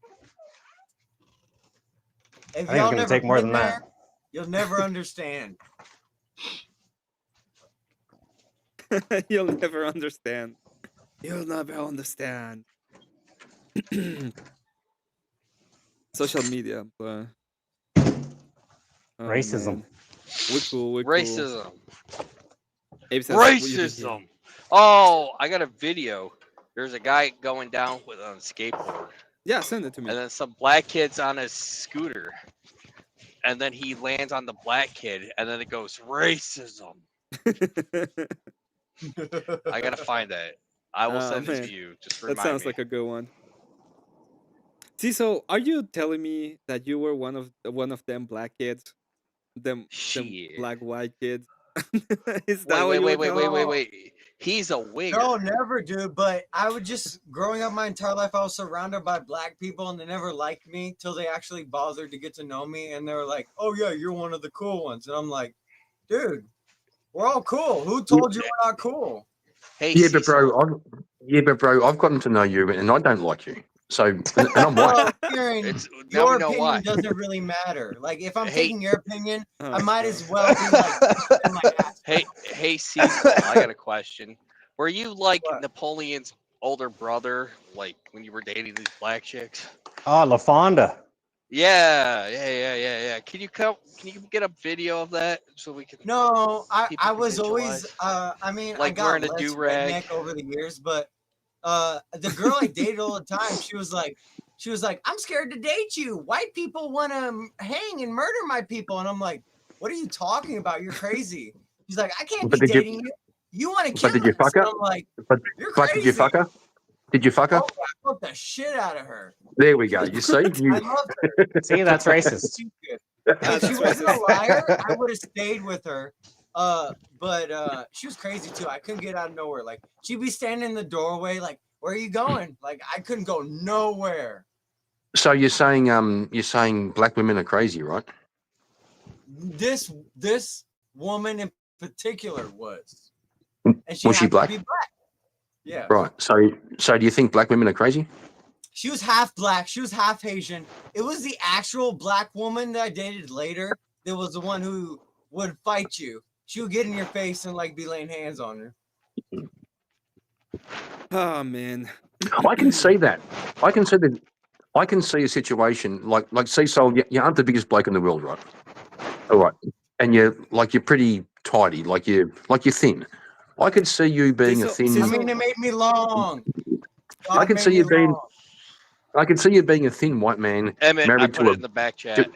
If I think y'all it's gonna never take more been than there, that. you'll never understand. You'll never understand. You'll never understand. Social media, but Racism. man. We're cool. We're Racism. cool. Abe says, "What you been Racism. Oh, I got a video. There's a guy going down with on a skateboard, Yeah, send it to me. and then some black kid's on a scooter, and then he lands on the black kid, and then it goes racism. I gotta find that. I will Oh, send it man. to you. Just That remind sounds me. like a good one. See, so are you telling me that you were one of them black kids? them Shit. black white kids. Is that what you were wait. He's a winger. No, never, dude. But I would just growing up my entire life, I was surrounded by black people, and they never liked me till they actually bothered to get to know me, and they were like, "Oh yeah, you're one of the cool ones," and I'm like, "Dude, we're all cool. Who told you we're not cool?" Hey, yeah, but bro, I've gotten to know you, and I don't like you. So, and I'm white. Kieran, now your we know opinion why. doesn't really matter. Like, if I'm Hey. taking your opinion, Oh, I might as well be like, in my ass. Hey, Cecil, I got a question. Were you like What? Napoleon's older brother, like when you were dating these black chicks? Oh, LaFonda. Yeah. Can you get a video of that so we can? No, I people can was always visualize? I mean, I Like got wearing a less do-rag? redneck over the years, but the girl I dated all the time, she was like, I'm scared to date you. White people want to hang and murder my people, and I'm like, what are you talking about? You're crazy. She's like, I can't be But did you? dating you. You want to But kill did you us? fuck And her? I'm like, But you're but did you crazy. fuck her? Did you fuck her? Oh, I fucked the shit out of her. There we go. You see, I you. loved her. See, that's racist. She's good. And if she wasn't a liar, I would have stayed with her. But she was crazy too. I couldn't get out of nowhere. Like, she'd be standing in the doorway, like, where are you going? Like, I couldn't go nowhere. So you're saying black women are crazy, right? This woman in particular was. And Was she happened black? to be black. Yeah. Right. So do you think black women are crazy? She was half black. She was half Asian. It was the actual black woman that I dated later that was the one who would fight you. She would get in your face and like be laying hands on her. Oh man. I can see that. I can see that. I can see a situation like Cecil. You aren't the biggest bloke in the world, right? All right, and you're pretty tidy, like you're thin. I could see you being a thin. I mean, it made me long. I could see you being. I could see you being a thin white man Emmett, I married put to it in the back chat.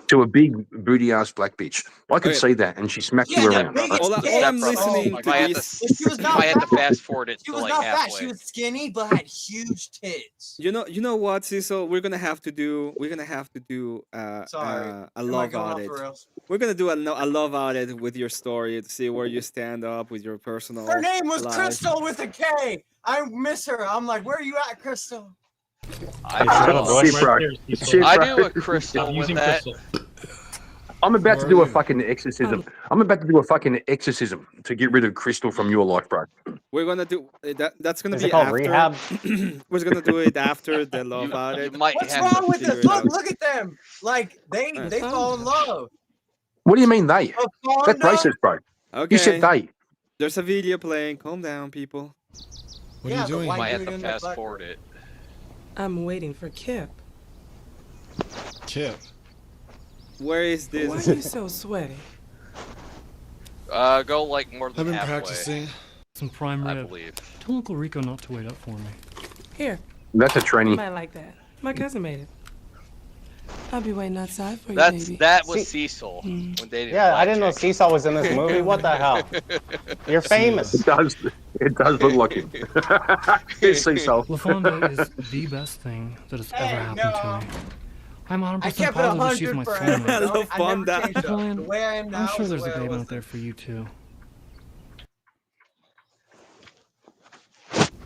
to a big booty ass black bitch. I could see that, and she smacked you around. All I'm listening to I this. had to fast forward it She to was like not fat. halfway. She was skinny, but had huge tits. You know what, Cecil? We're gonna have to do Sorry. a love audit. We're gonna do a love audit with your story to see where you stand up with your personal. Her name was life. Crystal with a K. I miss her. I'm like, where are you at, Crystal? I do a crystal with that. I'm about to do a fucking exorcism. I'm about to do a fucking exorcism to get rid of Crystal from your life, bro. We're gonna do that. That's gonna Is be it called after. rehab? We're gonna do it after the love audit. What's wrong with this? Look at them. Like they fall in love. What do you mean they? That's Fonda? racist, bro. Okay. You said they. There's a video playing. Calm down, people. What are you doing? Might have to fast forward it. I'm waiting for Kip. Kip. Where is this? Why are you so sweaty? Go like more than I've been halfway. practicing. Some prime I rib. believe. Tell Uncle Rico not to wait up for me. Here. That's a You training. might like that. My cousin made it. I'll be waiting outside for you, baby. That was Cecil when dating. Yeah, I didn't know Seesaw was in this movie. What the hell? You're famous. It does look like him. Here's Cecil. LaFonda is the best thing that has ever happened to me. I'm 100% I kept it positive that she's 100 my forever. soulmate. LaFonda. Napoleon, The way I am now I'm sure is there's the a way I babe was out there for you too.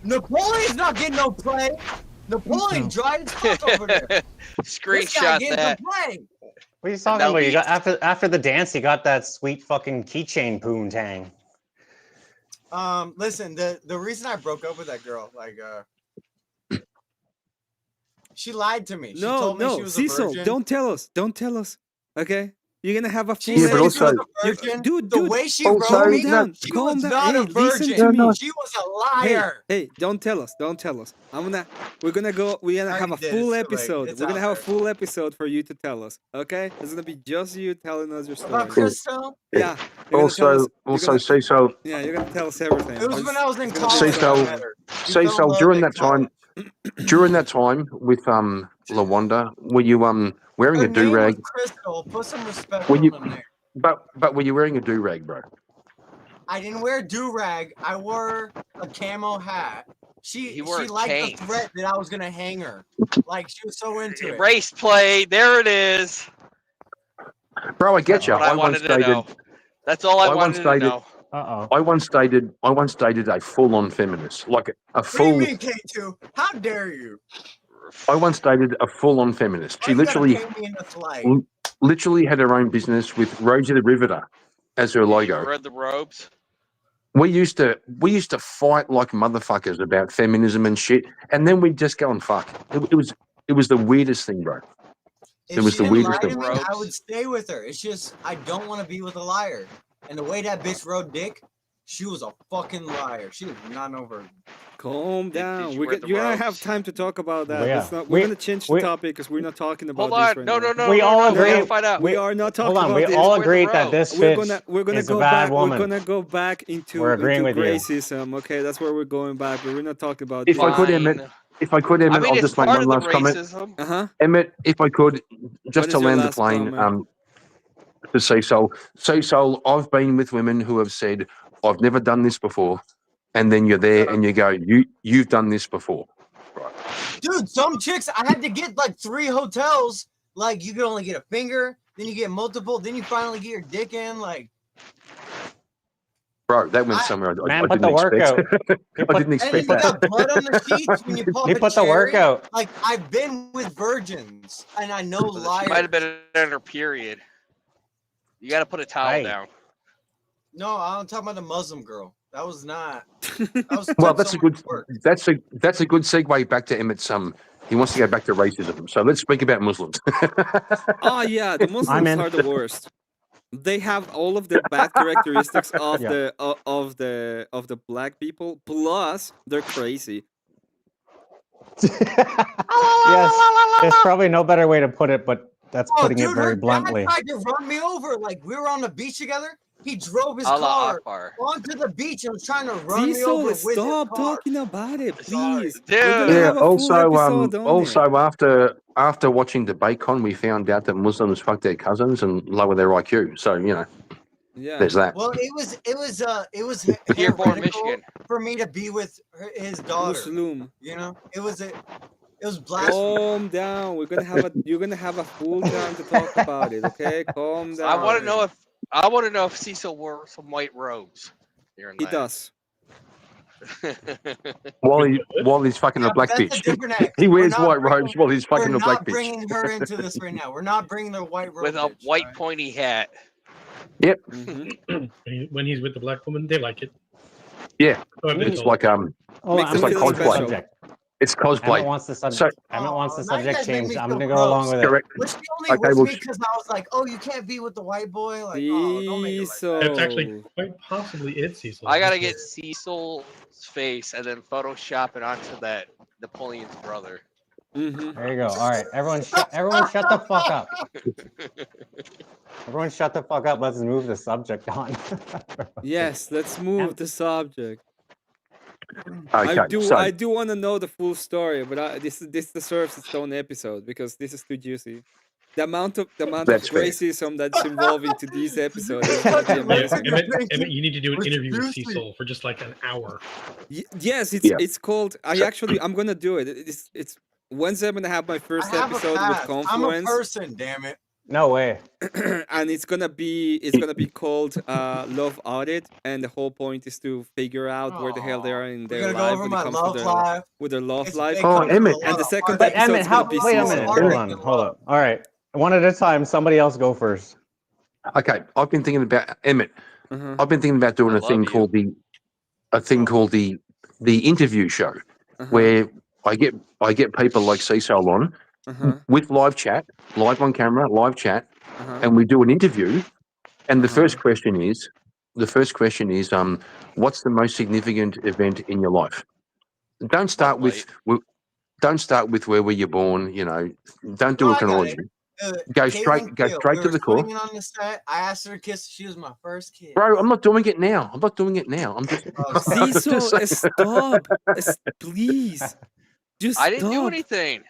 Napoleon's not getting no play. Napoleon dried his fuck over there. This guy Screenshot getting that. some play. What are you talking about? You got after the dance, you got that sweet fucking keychain poontang. Listen, the reason I broke up with that girl, like, she lied to me. She told me she was Cecil, a virgin. don't tell us. Don't tell us. Okay? You're gonna have a full She said she also- was a virgin. dude, the way she also- wrote me, down, she calm was down. not a Hey, listen virgin. to me. She was a liar. Hey, don't tell us. Don't tell us. We're gonna have a full episode. It's We're gonna out have a there. full episode for you to tell us. Okay? It's gonna be just you telling us your About story. Crystal? Yeah. you're gonna tell us- Also, Cecil. Yeah, you're gonna tell us everything. It was when I was in It's gonna be college. Cecil, I met her. We fell in Cecil, love during in that time, with Lawanda, were you wearing Her a name do rag? was Crystal. Put some respect Were on you? the name. But were you wearing a do rag, bro? I didn't wear a do-rag. I wore a camo hat. She wore liked chains. the threat that I was gonna hang her. Like, she was so into it. Race play. There it is. Bro, I get you. What I wanted to know. That's all I wanted to know. I once dated a full-on feminist, like a What do you full. mean, K2? How dare you? I once dated a full-on feminist. She Why you gotta literally, paint me in this light? literally had her own business with Rosie the Riveter as her logo. You read the robes? We used to fight like motherfuckers about feminism and shit, and then we'd just go and fuck. It was the weirdest thing, bro. If she didn't lie to me, I would stay with her. It's just I don't want to be with a liar. And the way that bitch rode dick, she was a fucking liar. She was not over. Calm down. You're gonna have time to talk about that. Yeah. We're gonna change the topic because we're not talking about Hold this on. right No, now. no, no. We all agree. We are not talking Hold on. about We this. all agreed that this We're bitch gonna is go a bad back. woman. We're gonna go back into We're agreeing with you. racism. Okay, that's where we're going back. But we're not talking about. If I could, Emmett, I'll just make one last racism. comment. Emmett, if I could, just to land the plane, to Cecil, I've been with women who have said, "I've never done this before," and then you're there and you go, "You've done this before." Right. Dude, some chicks, I had to get like 3 hotels. Like, you could only get a finger, then you get multiple, then you finally get your dick in. Like, bro, that went somewhere I put didn't the work expect. out. I didn't expect and you that. got blood on the sheets when you pop He a put the work cherry. out. Like, I've been with virgins, and I know She liars. might have been in her period. You got to put a towel down. No, I'm talking about the Muslim girl. That was not. That was Well, that's a good segue back to Emmett's. He wants to go back to racism. So let's speak about Muslims. Oh yeah, the Muslims are the worst. They have all of the bad characteristics of the black people. Plus, they're crazy. Yes, there's probably no better way to put it, but that's putting it very bluntly. Her dad tried to run me over. Like, we were on the beach together. He drove his Allah car Akbar. onto the beach and was trying to run me over with his car. Stop talking about it, please. Yeah. Also, after watching DebateCon, we found out that Muslims fuck their cousins and lower their IQ. So there's that. Well, it was Dearborn, heretical Michigan. for me to be with his daughter. Muslim. You know, it was blasphemy. Calm down. You're gonna have a full time to talk about it. Okay, calm down. I want to know if Cecil wore some white robes. He does. while he's fucking a black bitch. He wears white robes while he's fucking a black bitch. We're not bringing her into this right now. We're not bringing the white robe with a white pointy hat. Yep. When he's with the black woman, they like it. Yeah. Oh, It's like it's like cosplay. It's cosplay. Emmett wants the subject. Emmett wants the subject changed. I'm gonna go along with Correct. it. Which she only with me because I was like, "Oh, you can't be with the white boy." Like, oh, don't make it like that. That's actually quite possibly it, Cecil. I gotta get Cecil's face and then Photoshop it onto that Napoleon's brother. There you go. All right, everyone shut the fuck up. Everyone shut the fuck up. Let's move the subject on. Yes, let's move the subject. Okay, I do want to know the full story, but this deserves its own episode because this is too juicy. The amount of racism that's involved into these episodes is gonna be amazing. Emmett, you need to do an interview with Cecil for just like an hour. Yes, it's called. I'm gonna do it. It's Wednesday. I'm gonna have my first episode with Confluence. I'm a person, damn it. No way. And it's gonna be called Love Audit, and the whole point is to figure out where the hell they are in their life when it comes to their love life. Oh, Emmett. And the second But episode Emmett, is gonna be wait a Cecil. minute. Hold on. All right. One at a time. Somebody else go first. Okay, I've been thinking about Emmett. I've been thinking about doing a thing called the interview show, where I get people like Cecil on with live chat, live on camera, live chat, and we do an interview. And the first question is, what's the most significant event in your life? Don't start with where were you born. You know, don't do a chronology. Go straight to the core. On the set, I asked her to kiss. She was my first kiss. Bro, I'm not doing it now. I'm just Cecil, stop. Please. I didn't do anything.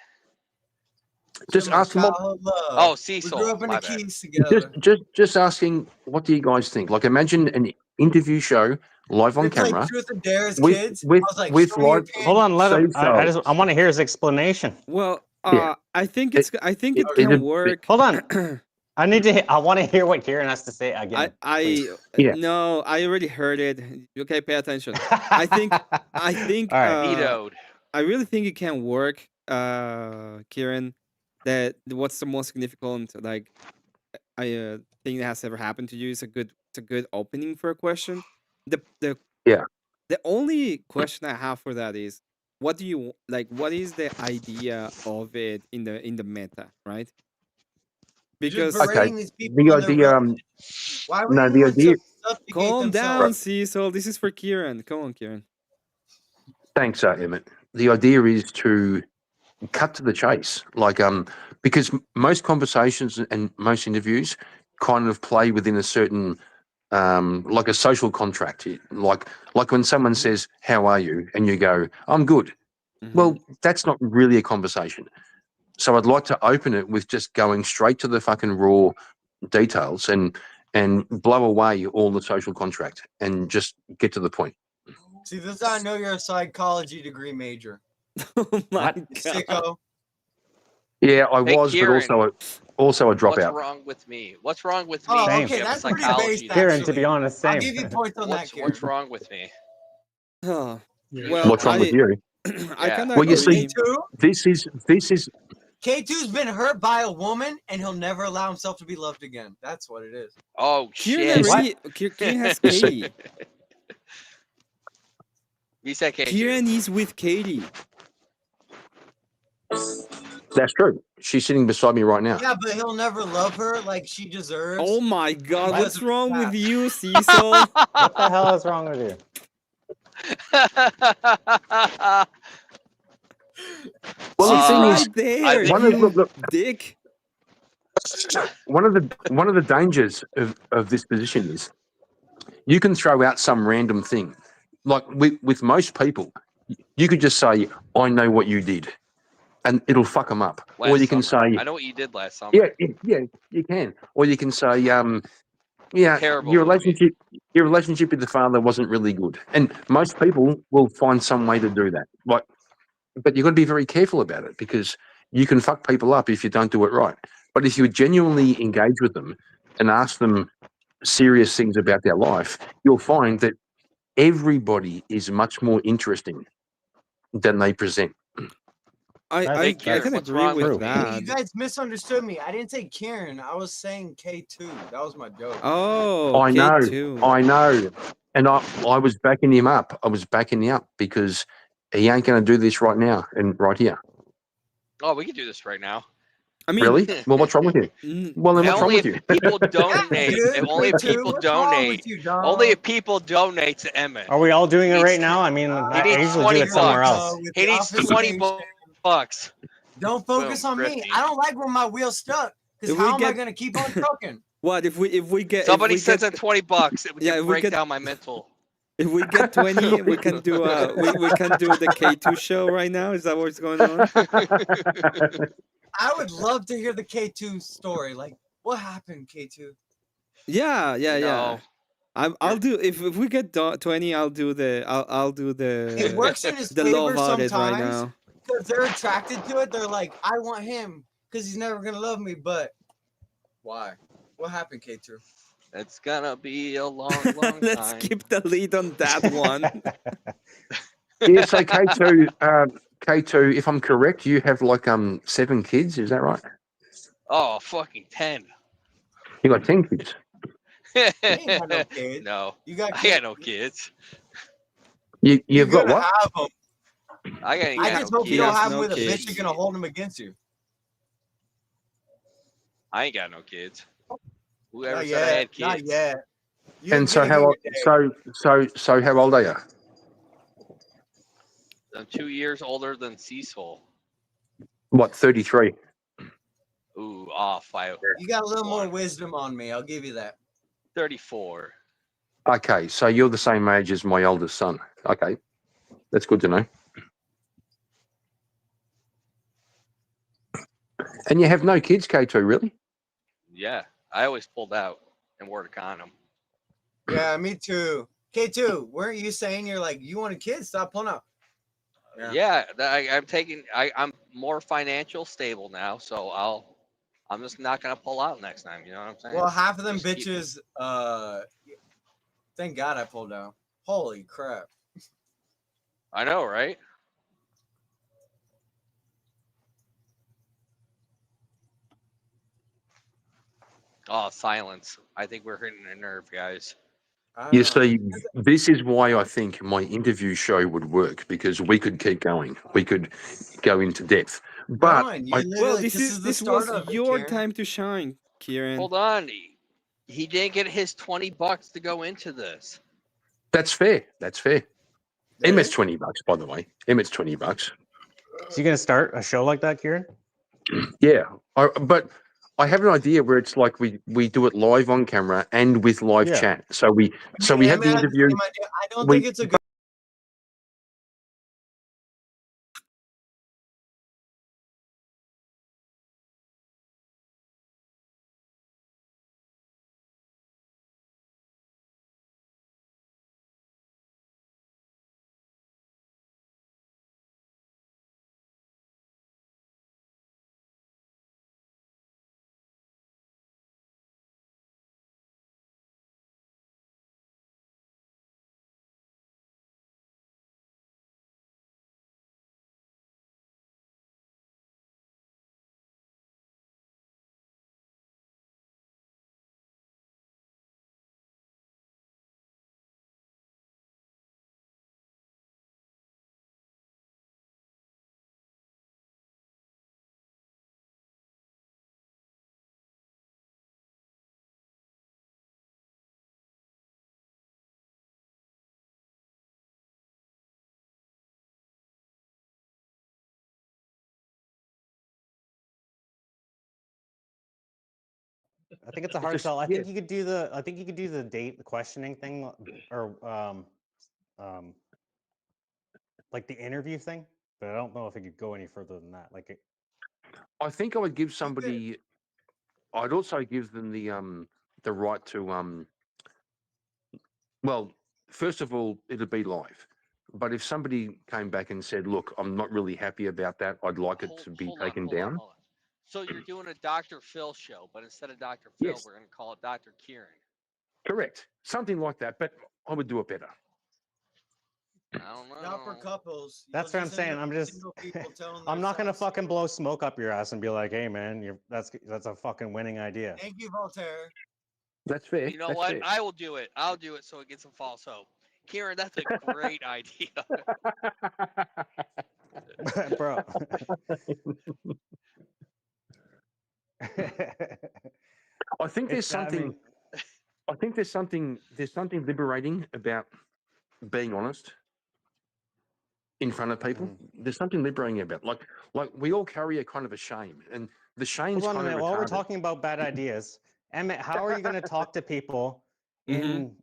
Just ask them. Oh, Cecil. We grew up in the Keys together. Just asking, what do you guys think? Like, imagine an interview show live on camera. Truth or Dare as with, kids. with, I was like, with live. Hold on, let him. I want to hear his explanation. Well, I think it can work. Hold on. I want to hear what Kieran has to say again. No, I already heard it. Okay, pay attention. I think All right. Vetoed. I really think it can work, Kieran. That what's the most significant thing that has ever happened to you is a good opening for a question. The only question I have for that is, what do you like? What is the idea of it in the meta, right? Because just berating these people the on their idea, why would no, the anyone idea. subjugate calm down, themselves? Cecil. This is for Kieran. Come on, Kieran. Thanks, Emmett. The idea is to cut to the chase, because most conversations and most interviews kind of play within a certain, like a social contract. Like when someone says, "How are you?" and you go, "I'm good." Well, that's not really a conversation. So I'd like to open it with just going straight to the fucking raw details and blow away all the social contract and just get to the point. See, this is how I know you're a psychology degree major. Oh my God. Sicko. Yeah, I was, Kieran, but also a dropout. What's wrong with me? What's wrong with me? Oh, Same. okay, You have a that's pretty psychology based, Kieran, to actually. be honest, same. I'll give you points on that, Kieran. What's wrong with me? Well, What's wrong with you? I kind of Well, you agree. see, this is K2's been hurt by a woman, and he'll never allow himself to be loved again. That's what it is. Oh Kieran shit! Kieran has Katie. You said K2. Kieran is with Katie. That's true. She's sitting beside me right now. Yeah, but he'll never love her like she deserves. Oh my God! Because What's of wrong with that. you, Cecil? What the hell is wrong with you? Well, She's the thing right is, there. Dick. One of the dangers of this position is you can throw out some random thing. Like with most people, you could just say, "I know what you did," and it'll fuck them up. Or you can say, I know what you did last summer. Yeah, you can. Or you can say, Terrible your movie. relationship with the father wasn't really good. And most people will find some way to do that. But you've got to be very careful about it because you can fuck people up if you don't do it right. But if you genuinely engage with them and ask them serious things about their life, you'll find that everybody is much more interesting than they present. I can agree with that. You guys misunderstood me. I didn't say Kieran. I was saying K2. That was my joke. Oh, I K2. know. And I was backing him up. I was backing him up because he ain't going to do this right now and right here. Oh, we can do this right now. I mean, really? Well, what's wrong with you? Well, then what's wrong with you? People donate. Only if people donate. Only if people donate to Emmett. Are we all doing it right now? I mean, I He needs usually 20 do it somewhere bucks. else. He needs 20 bucks. Don't focus on me. I don't like when my wheel's stuck. Because how am I going to keep on trucking? What if we get somebody sends in 20 bucks? It would break get, down my mental. If we get 20, we can do we can do the K2 show right now. Is that what's going on? I would love to hear the K2 story. Like, what happened, K2? Yeah. I'll do if we get 20. I'll do the It works in his the favor love artist sometimes right now. because they're attracted to it. They're like, I want him because he's never gonna love me. But why? What happened, K2? It's gonna be a long time. Let's keep the lead on that one. Yeah, so K2, if I'm correct, you have like 7 kids, is that right? Oh, fucking 10. You got 10 kids. You ain't got no kids. No, you got. I got no kids. You've got what? Have them. I just hope you don't have them with a bitch that's gonna hold them against you. I ain't got no kids. Whoever Not said I had kids. Not yet. And so how old? So how old are you? I'm 2 years older than Cecil. What, 33? Ooh, off. You got a little more wisdom on me. I'll give you that. 34. Okay, so you're the same age as my oldest son. Okay, that's good to know. And you have no kids, K2, really? Yeah, I always pulled out and wore a condom. Yeah, me too. K2, weren't you saying you're like, you want a kid? Stop pulling out. Yeah, I'm more financial stable now, so I'll I'm just not gonna pull out next time. You know what I'm saying? Well, half of them Just keep- bitches. Thank God I pulled out. Holy crap! I know, right? Oh, silence. I think we're hitting a nerve, guys. You see, this is why I think my interview show would work, because we could keep going. We could go into depth. But well, this was your time to shine, Kieran. Hold on. He didn't get his $20 to go into this. That's fair. That's fair. Emmett's $20, by the way. Emmett's $20. So you gonna start a show like that, Kieran? Yeah, but I have an idea where it's like we do it live on camera and with live chat. So we have the interview. I don't think it's a good. I think it's a hard sell. I think you could do the. I think you could do the the questioning thing, or like the interview thing. But I don't know if it could go any further than that. Like, I think I would give somebody. I'd also give them the right to Well, first of all, it'd be live. But if somebody came back and said, "Look, I'm not really happy about that. I'd like it to be taken down." Hold on. So you're doing a Dr. Phil show, but instead of Dr. Phil, we're going to call it Dr. Kieran. Correct. Something like that, but I would do it better. I don't know. Not for couples. that's what I'm saying. I'm just. I'm not gonna fucking blow smoke up your ass and be like, "Hey, man, that's a fucking winning idea." Thank you, Voltaire. That's fair. You know what? Fair. I will do it. I'll do it so it gets some false hope. Kieran, that's a great idea. Bro. I think there's something. I think there's something liberating about being honest in front of people. There's something liberating about like we all carry a kind of a shame, and the shame's Hold on kind a minute. of While we're retarded. talking about bad ideas, Emmett, how are you going to talk to people in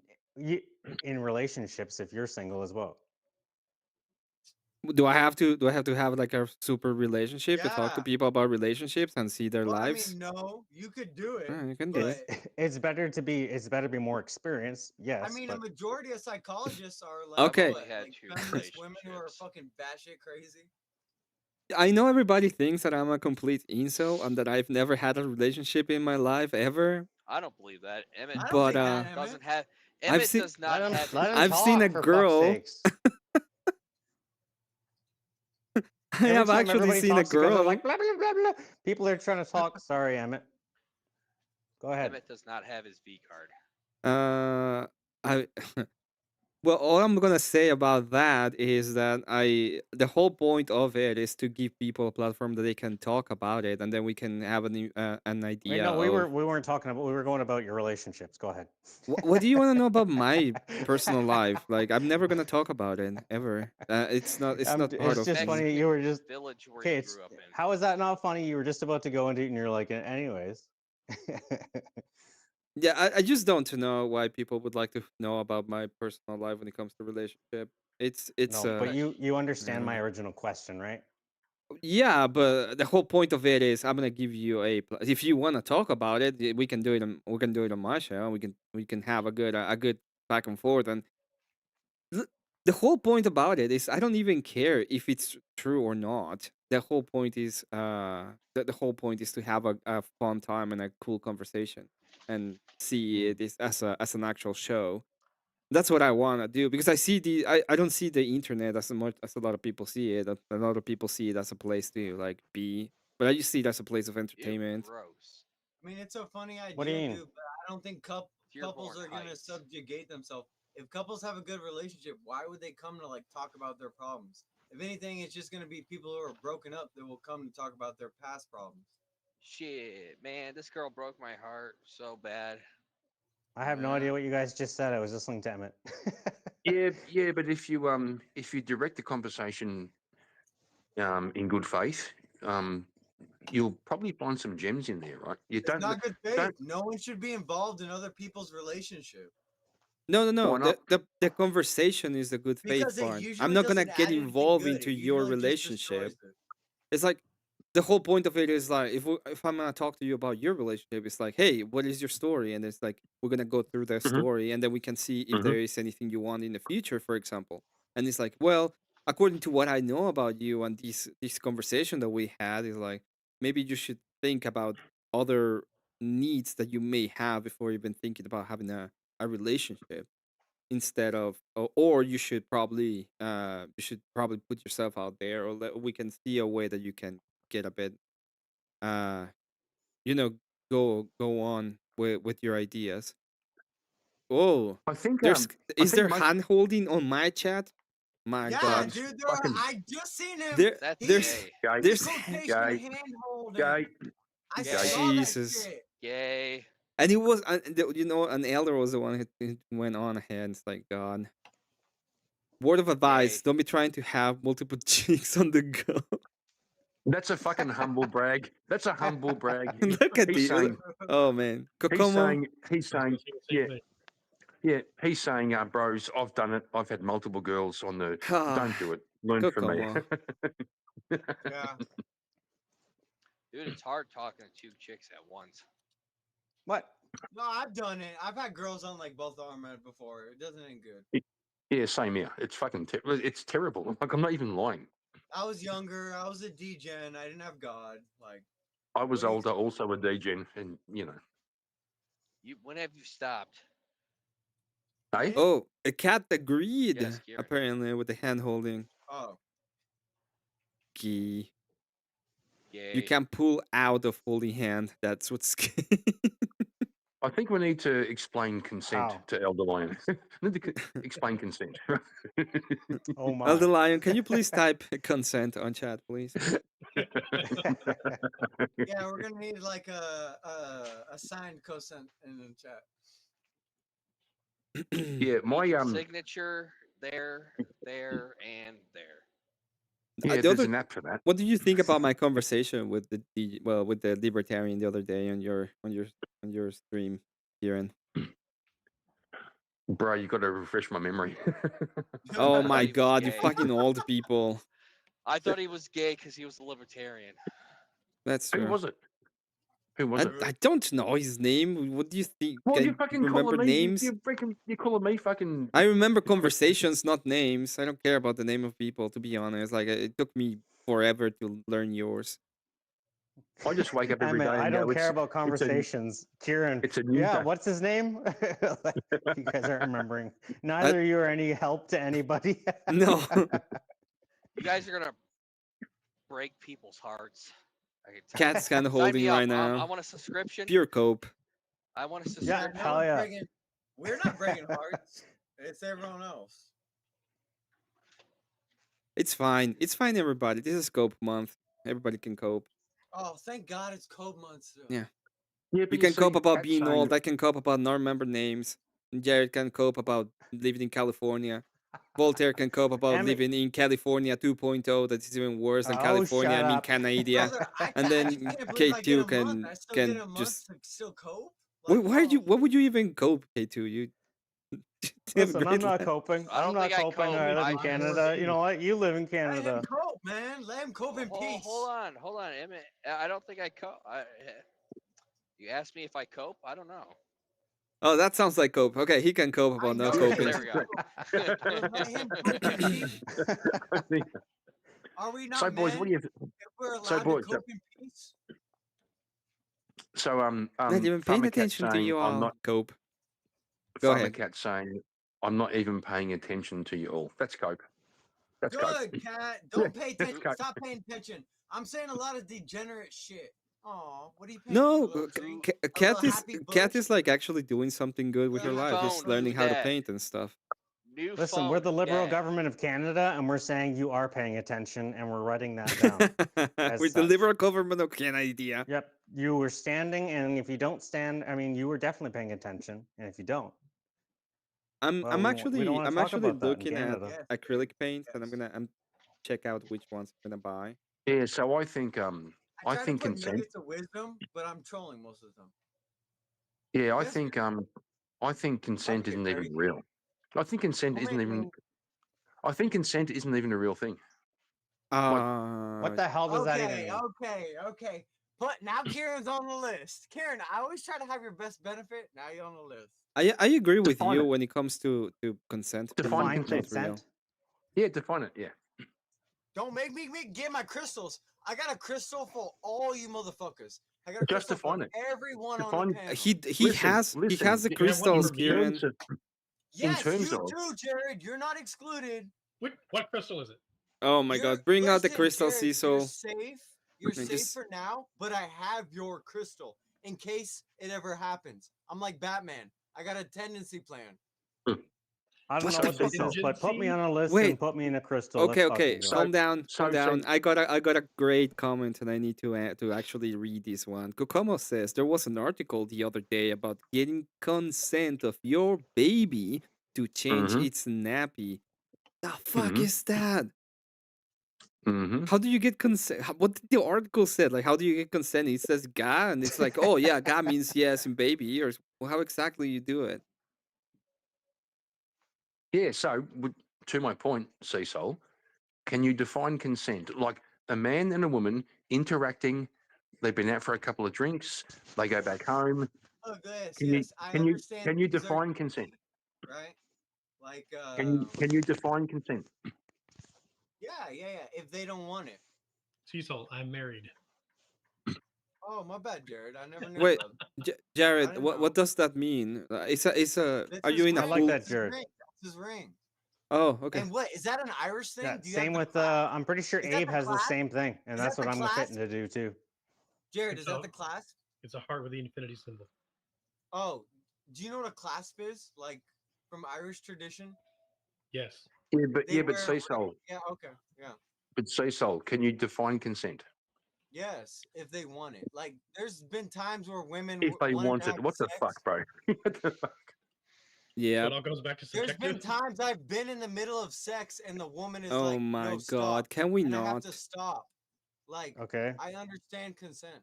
relationships if you're single as well? Do I have to have like a super relationship to talk to people about relationships and see their lives? I mean, no, you could do it. You can do it. It's better to be more experienced. Yes. I mean, a majority of psychologists are like, Okay. like feminist women who are fucking batshit crazy. I know everybody thinks that I'm a complete incel and that I've never had a relationship in my life ever. I don't believe that. Emmett But doesn't have. Emmett does not have. I've seen a girl. I have actually seen a girl. Like, blah, blah, blah, blah. People are trying to talk. Sorry, Emmett. Go ahead. Emmett does not have his V card. Well, all I'm gonna say about that is that the whole point of it is to give people a platform that they can talk about it, and then we can have an idea. Wait, no, we weren't talking about. We were going about your relationships. Go ahead. What do you want to know about my personal life? Like, I'm never gonna talk about it ever. It's not. It's not part it's of just me. funny. You were just village where okay. you grew up in. How is that not funny? You were just about to go into it, and you're like, anyways. Yeah, I just don't know why people would like to know about my personal life when it comes to relationship. It's no, but you understand my original question, right? Yeah, but the whole point of it is I'm gonna give you if you want to talk about it, we can do it. We can do it on my show. We can have a good back and forth. And the whole point about it is I don't even care if it's true or not. the whole point is the whole point is to have a fun time and a cool conversation and see it as an actual show. That's what I want to do because I don't see the internet as much as a lot of people see it. A lot of people see it as a place to like be, but I just see it as a place of entertainment. Gross. I mean, it's a funny idea, What do you mean? dude, but I don't think couples are gonna subjugate themselves. If couples have a good relationship, why would they come to like talk about their problems? If anything, it's just gonna be people who are broken up that will come to talk about their past problems. Shit, man, this girl broke my heart so bad. I have no idea what you guys just said. I was listening to Emmett. yeah, but if you direct the conversation in good faith, you'll probably find some gems in there, right? You It's not good faith. No one should be involved in other people's relationship. No. Why not? The conversation is the good faith Because it part. usually I'm not gonna doesn't get add anything involved good. into It your usually just relationship. destroys it. It's like the whole point of it is like if I'm gonna talk to you about your relationship, it's like, hey, what is your story? And it's like we're gonna go through the story, and then we can see if there is anything you want in the future, for example. And it's like, well, according to what I know about you and this conversation that we had, is like maybe you should think about other needs that you may have before even thinking about having a relationship instead of or you should probably put yourself out there, or we can see a way that you can get a bit uh you know go on with your ideas. Oh, I think is there hand holding on my chat? My Yeah, god, dude, I just seen him. there's quotation hand holding. I saw Jesus. that shit. Gay. And it was an elder was the one who went on ahead, and it's like, god, word of advice, don't be trying to have multiple chicks on the go. That's a fucking humble brag. That's a humble brag. Look at He's saying, oh man, Kokomo. He's saying, yeah. He's saying, bros, I've done it. I've had multiple girls on the. Don't do it. Learn from me. Yeah. Dude, it's hard talking to two chicks at once. What? No, I've done it. I've had girls on like both arms before. It doesn't end good. Yeah, same here. It's fucking it's terrible. Like, I'm not even lying. I was younger. I was a D-gen. I didn't have God. Like, I was older, also a D-gen, and When have you stopped? Hey? Oh, a cat agreed, Yes, Kieran. apparently, with the hand holding. Oh. Gee. Yay. You can pull out of holding hand. That's what's I think we need to explain consent to Elder Lion. We need to explain consent. Oh my. Elder Lion, can you please type consent on chat, please? Yeah, we're gonna need like a signed consent in the chat. Yeah, my signature there, and there. Yeah, there's an app for that. What do you think about my conversation with with the libertarian the other day on your stream, Kieran? Bro, you got to refresh my memory. Oh my god, you fucking old people. I thought he was gay because he was a libertarian. That's true. Who was it? Who was it? I don't know his name. What do you think? Well, Can you fucking remember calling me. names? You're calling me fucking. I remember conversations, not names. I don't care about the name of people, to be honest. Like, it took me forever to learn yours. I just wake up every day. I don't care about conversations. Kieran. It's a new day. What's his name? You guys aren't remembering. Neither you are any help to anybody. No. You guys are gonna break people's hearts. Cat's kind of holding right now. I want a subscription. Pure cope. I want a subscription. Yeah, hell yeah. We're not breaking hearts. It's everyone else. It's fine. It's fine, everybody. This is cope month. Everybody can cope. Oh, thank God it's cold months. Yeah. Yeah, You can cope about being old. I can cope about not remember names. Jared can cope about living in California. Voltaire can cope about living in California 2.0. That is even worse than California. I mean, Canada. And then K2 can just. Still cope. What would you even cope, K2? You. Listen, I'm not coping. I'm not coping. I live in Canada. You know what? You live in Canada. Let him cope, man. Let him cope in peace. Hold on, Emmett. I don't think I cope. You asked me if I cope. I don't know. Oh, that sounds like cope. Okay, he can cope about no coping. There we go. Are we not? So, boys, what do you? we're allowed So, to boys, cope in peace. so Not even paying attention to you I'm all. not. Cope. Go ahead. Cat saying I'm not even paying attention to you all. That's Cope. That's Good, Cope. Cat. Don't pay that's attention. Cope. Stop paying attention. I'm saying a lot of degenerate shit. Aw, what are you paying? No, Cat is like actually doing something good with her New life. Just phone, learning how to Dad. paint and stuff. New Listen, phone, we're the liberal Dad. government of Canada, and we're saying you are paying attention, and we're writing that down. We're the liberal government of Canada. Yep, you were standing, and if you don't stand, I mean, you were definitely paying attention, and if you don't, I'm we don't actually want to talk actually about that in looking at Canada. acrylic paints, and I'm check out which ones I'm gonna buy. Yeah, so I think I try to put consent. nuggets of wisdom, but I'm trolling most of the time. Yeah, I think consent isn't even real. I think consent isn't even. I think consent isn't even a real thing. What the hell does that even mean? Okay. But now Kieran's on the list. Kieran, I always try to have your best benefit. Now you're on the list. I agree with Define you it. when it comes to consent. Define being consent. not real. Yeah, define it. Yeah. Don't make me get my crystals. I got a crystal for all you motherfuckers. I got a Just crystal define for it. everyone on the panel. He has the crystals, Kieran. Yes, you do, Jared. You're not excluded. What crystal is it? Oh my God! Bring out the crystal, Jared, Cecil. You're safe. You're And safe for now, but I have your crystal in case it ever happens. I'm like Batman. I got a tendency plan. I don't know what this is, but put me on a list and put me in a crystal. Okay. Let's Calm down. Calm down. so- I got a great comment, and I need to actually read this one. Kokomo says there was an article the other day about getting consent of your baby to change its nappy. The fuck is that? How do you get consent? What did the article said? Like, how do you get consent? It says "ga," and it's like, oh yeah, "ga" means yes in baby ears. Well, how exactly you do it? Yeah. So, to my point, Cecil, can you define consent? Like a man and a woman interacting. They've been out for a couple of drinks. They go back home. Oh, yes, Can yes. you I can you understand. can you these are define consent? right? Like, Can you define consent? yeah. If they don't want it. Cecil, I'm married. Oh, my bad, Jared. I never knew. Wait, brother. Jared, what does that mean? It's a. That's Are his you in a ring. full? That's his ring. That's his ring. Oh, okay. And what is that an Irish thing? Yeah, Do you same have with I'm pretty sure Is that Abe the has the class? same thing, and Is that's that what the I'm class? fitting to do too. Jared, is that the clasp? It's a heart with the infinity symbol. Oh, do you know what a clasp is? Like from Irish tradition? Yes. Yeah, but They but wear Cecil. Yeah, okay. Yeah. But Cecil, can you define consent? Yes, if they want it. Like there's been times where women If they wanted want to it, have what the sex. fuck, bro? What the fuck? Yeah. So it all goes back to There's subjective. been times I've been in the middle of sex and the woman is Oh like, my "No, God! stop," Can we and I have not? to stop. Like, Okay. I understand consent.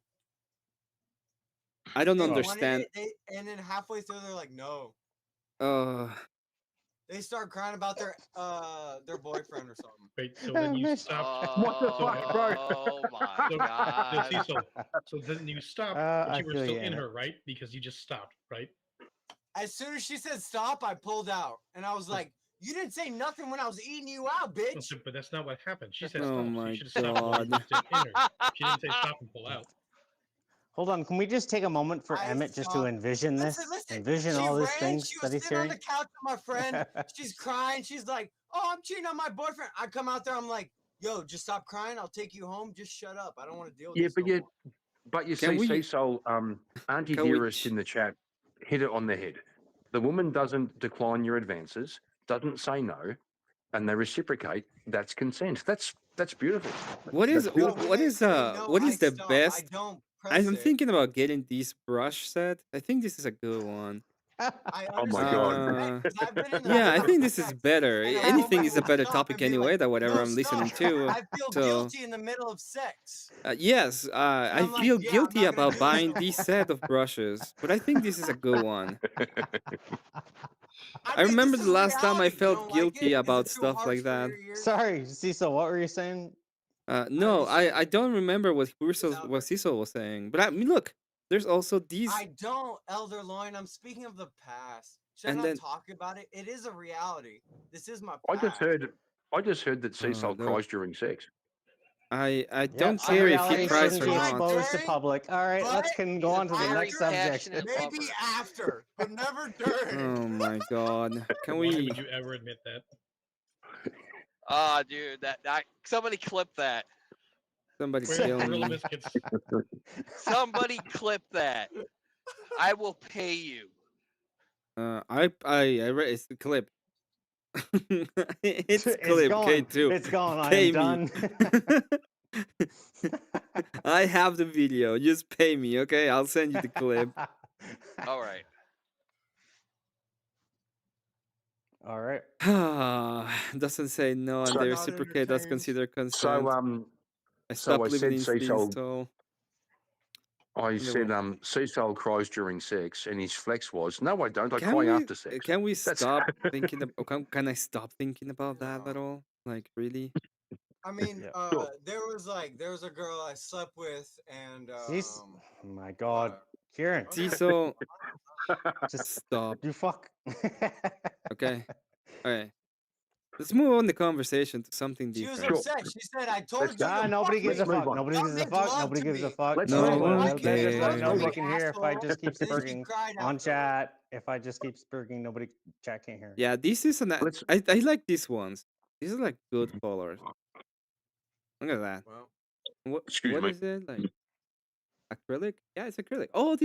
I don't They wanted understand. it, and then halfway through they're like, "No." They start crying about their boyfriend or something. Wait, so then you stopped. What the fuck, bro? Oh my God. So then you stopped, I but you were feel still you, in Emmett. her, right? Because you just stopped, right? As soon as she said stop, I pulled out, and I was like, "You didn't say nothing when I was eating you out, bitch." But that's not what happened. She said Oh stop. So my you should have stopped while you were God! still in her. She didn't say stop and pull out. Hold on, can we just take a moment for I Emmett just saw- to envision this? Listen. Envision She all these ran. things She that was he's sitting on hearing? the couch with my friend. She's crying. She's like, "Oh, I'm cheating on my boyfriend." I come out there. I'm like, "Yo, just stop crying. I'll take you home. Just shut up. I don't want to deal with Yeah, this." but no you, more." but you Can see, we- Cecil, Auntie can we Dearest in the chat hit it on the head. The woman doesn't decline your advances, doesn't say no, and they reciprocate. That's consent. That's beautiful. What is That's beautiful. what is No, I the stop. best? I don't press I'm it. thinking about getting this brush set. I think this is a good one. I Oh my understand God. consent, 'cause I've been in the Yeah, I middle think of this is sex, better. and a Anything woman is a will better stop topic and be anyway, like, than whatever "No, I'm listening stop. to. I feel So guilty in the middle of sex." yes, I I'm like, feel "Yeah, I'm guilty not gonna about do this buying no this more." set of brushes, but I think this is a good one. I think remember this the is last time I reality. You felt don't like guilty it? Is about it too stuff harsh like for that. your ears? Sorry, Cecil, what were you saying? No, I don't remember what Cecil was saying. But I mean, look, there's also these. I don't, Elder Loin. I'm speaking of the past. Should I And not then- talk about it? It is a reality. This is my I past. just heard that Cecil no. cries during sex. I Yep, don't some care if he reality cries shouldn't or be not. exposed to public. All right, let's go on to the next subject. Maybe after, but never during. Oh my god. Can Why we would you ever admit that? Ah, dude, that somebody clip that. Somebody Where's kill Gorilla me. Biscuits? Somebody clip that. I will pay you. I it's the clip. it's It's clip gone. K2. It's gone. I Pay am me. done. I have the video. Just pay me, okay? I'll send you the clip. All right. All right. Doesn't say no, and So- they Not reciprocate. That's considered consent. I So stopped I living said in Cecil. Beanstall. I said Cecil cries during sex, and his flex was, "No, I don't. I cry after sex." Can we That's- stop thinking? Can I stop thinking about that at all? Like really? I mean, there was a girl I slept with, and Oh my god, Kieran. Cecil, just stop. You fuck. Okay. All right. Let's move on the conversation to something she was different. upset. She said, "I told you." Nobody gives a fuck. Nobody gives a fuck. Nobody gives a fuck. Just let nobody can hear if I just keep spurging on chat. If I just keep spurging, nobody chat can't hear. Yeah, this is I like these ones. These are like good colors. Look at that. Well, Excuse what me. is it like? Acrylic? Yeah, it's acrylic. Oh,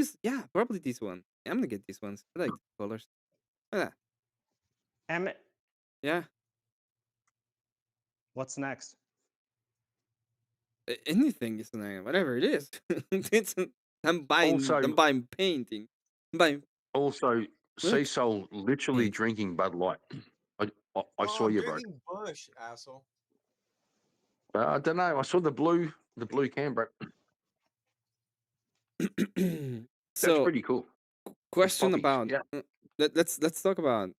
probably this one. Yeah, I'm gonna get these ones. I like the colors. Look at that. Emmett. Yeah. What's next? Anything is nice. Whatever it is. I'm buying painting. Also, Cecil literally drinking Bud Light. I saw you, bro. drinking Bush, asshole. I don't know. I saw the blue can, bro. That's So, pretty cool. Question Poppies, about yeah. let's talk about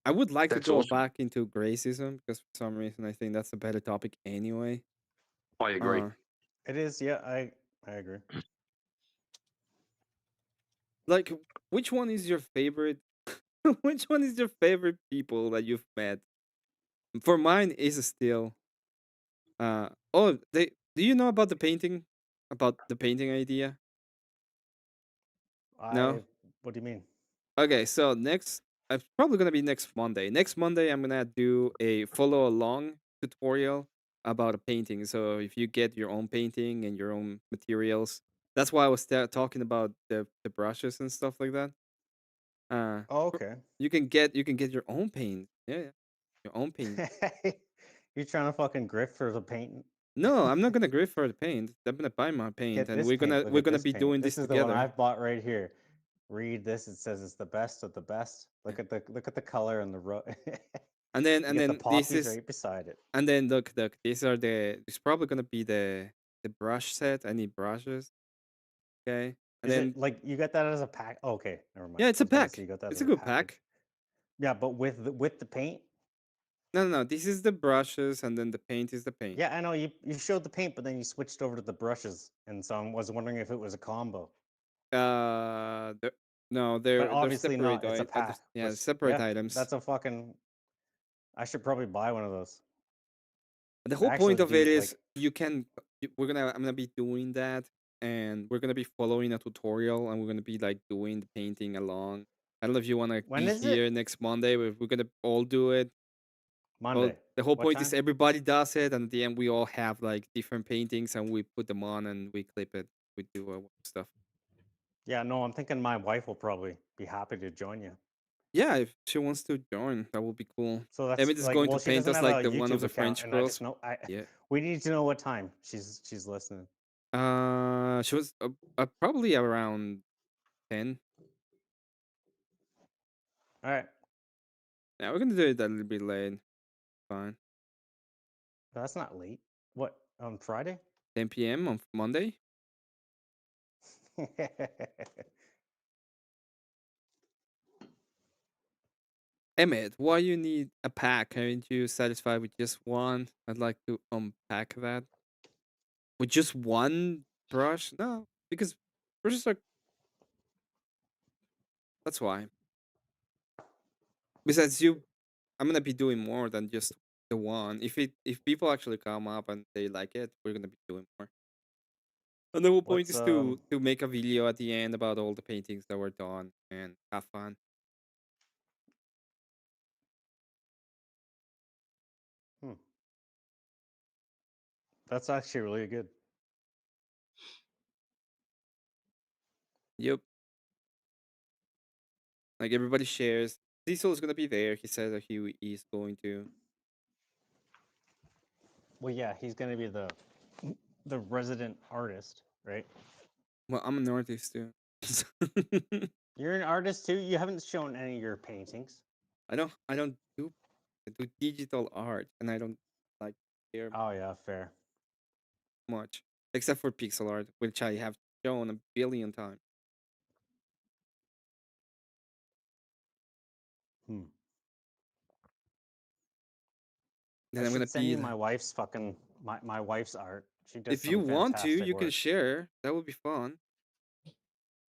I would like to That's go awesome. back into racism because for some reason I think that's a better topic anyway. I agree. It is, yeah, I agree. Like, which one is your favorite? Which one is your favorite people that you've met? For mine is still. Do you know about the painting? About the painting idea? No. What do you mean? Okay, so it's probably gonna be next Monday. Next Monday, I'm gonna do a follow along tutorial about a painting. So if you get your own painting and your own materials, that's why I was talking about the brushes and stuff like that. Okay. You can get your own paint. Yeah, your own paint. You're trying to fucking grift for the paint. No, I'm not gonna grip for the paint. I'm gonna buy my paint, Get and this we're paint. gonna Look we're at gonna this be paint. doing This this is the one together. I've bought right here. Read this. It says it's the best of the best. Look at the color and the And then the poppies this is right beside it. And then look, these are it's probably gonna be the brush set. I need brushes. Okay. And Is then it like you got that as a pack? Oh, okay, never mind. yeah, it's a I was gonna pack. say you got that It's as a good package. pack. Yeah, but with the paint. No. This is the brushes, and then the paint is the paint. Yeah, I know you showed the paint, but then you switched over to the brushes, and so I was wondering if it was a combo. No, But they're obviously separate. not. It's a pack. Yeah, separate items. That's a fucking. I should probably buy one of those. The whole Actually, point of dude, it is I'm gonna be doing that, and we're gonna be following a tutorial, and we're gonna be like doing the painting along. I don't know if you want to When be is here it? next Monday, but we're gonna all do it. Well, Monday. the whole What point is time? everybody does it, and at the end we all have like different paintings, and we put them on and we clip it. We do stuff. Yeah, no, I'm thinking my wife will probably be happy to join you. Yeah, if she wants to join, that would be cool. So that's Emmett is like, going well, to she paint doesn't us have like a the one of YouTube the account, French and I girls. just know Yeah. we need to know what time she's listening. She was probably around 10. All right. Yeah, we're gonna do it a little bit late. Fine. That's not late. What, on Friday? 10 p.m. on Monday. Emmett, why you need a pack? Aren't you satisfied with just one? I'd like to unpack that. With just one brush? No, because brushes are. That's why. Besides, I'm gonna be doing more than just the one. If people actually come up and they like it, we're gonna be doing more. And the whole point What's is to make a video at the end about all the paintings that were done and have fun. That's actually really good. Yep. Like everybody shares. Cecil is gonna be there. He said that he is going to. Well, yeah, he's gonna be the resident artist, right? Well, I'm an artist too. You're an artist too. You haven't shown any of your paintings. I don't do digital art, and I don't like care Oh yeah, fair. much, except for pixel art, which I have shown a billion times. Then I I'm gonna should send you be. my wife's fucking my wife's art. She does If you some want to, fantastic you can work. share. That would be fun.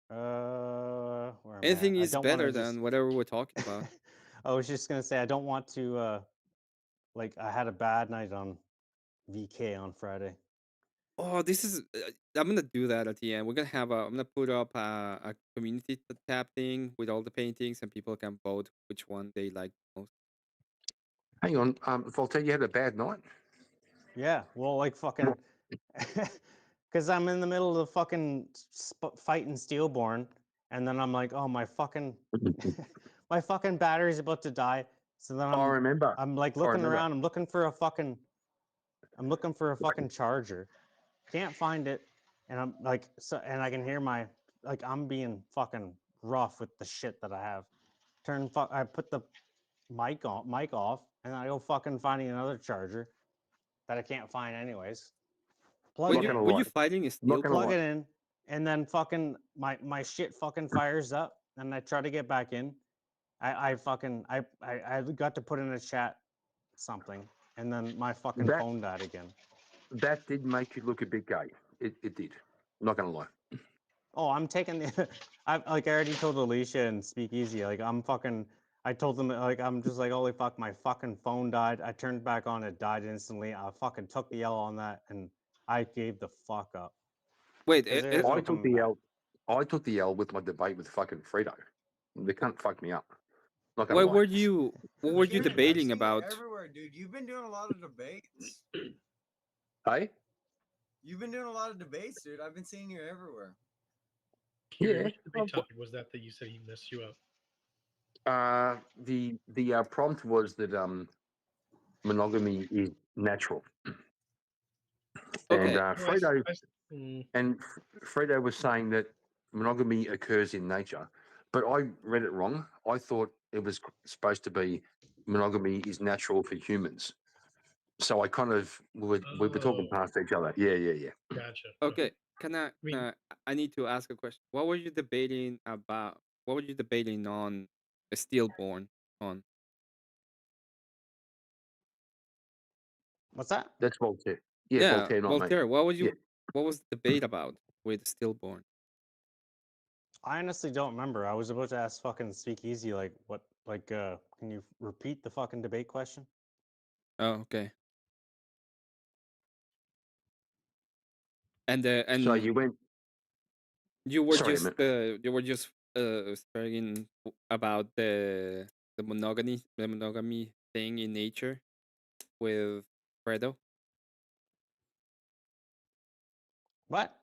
Where am Anything I is don't want to better just... than whatever we're talking about. I was just gonna say I don't want to. Like I had a bad night on VK on Friday. Oh, this is. I'm gonna do that at the end. We're gonna have a. I'm gonna put up a community tab thing with all the paintings, and people can vote which one they like most. Hang on, Voltaire, you had a bad night? Yeah, well, like fucking, because I'm in the middle of the fucking fighting Steelborn, and then I'm like, oh my fucking, my fucking battery's about to die. So then I remember. I'm like looking around. I'm looking for a fucking charger. Can't find it, and I'm like, and I can hear I'm being fucking rough with the shit that I have. I put the mic off, and I go fucking finding another charger that I can't find anyways. Were you fighting a steel? Plug it in, and then fucking my shit fucking fires up, and I try to get back in. I got to put in a chat something, and then my fucking phone died again. That did make you look a bit gay. It did. I'm not gonna lie. Oh, I'm taking the. I already told Alicia and Speakeasy. Like I told them I'm just like, holy fuck, my fucking phone died. I turned back on, it died instantly. I fucking took the L on that, and I gave the fuck up. Wait, I took the L. I took the L with my debate with fucking Frito. They can't fuck me up. Not gonna lie. What were you debating about? Everywhere, dude. You've been doing a lot of debates. Hey? You've been doing a lot of debates, dude. I've been seeing you everywhere. Yeah. Which debate topic was that you said he messed you up? The prompt was that monogamy is natural. Okay. And Fredo was saying that monogamy occurs in nature, but I read it wrong. I thought it was supposed to be monogamy is natural for humans. So I kind of we were talking past each other. Yeah. Gotcha. Okay. Can I need to ask a question. What were you debating about? What were you debating on a stillborn on? What's that? That's Voltaire. Yeah, Voltaire, not What was me. What was the debate about with stillborn? I honestly don't remember. I was about to ask fucking Speakeasy can you repeat the fucking debate question? Oh, okay. And so you went. You were just speaking about the monogamy thing in nature with Fredo. What?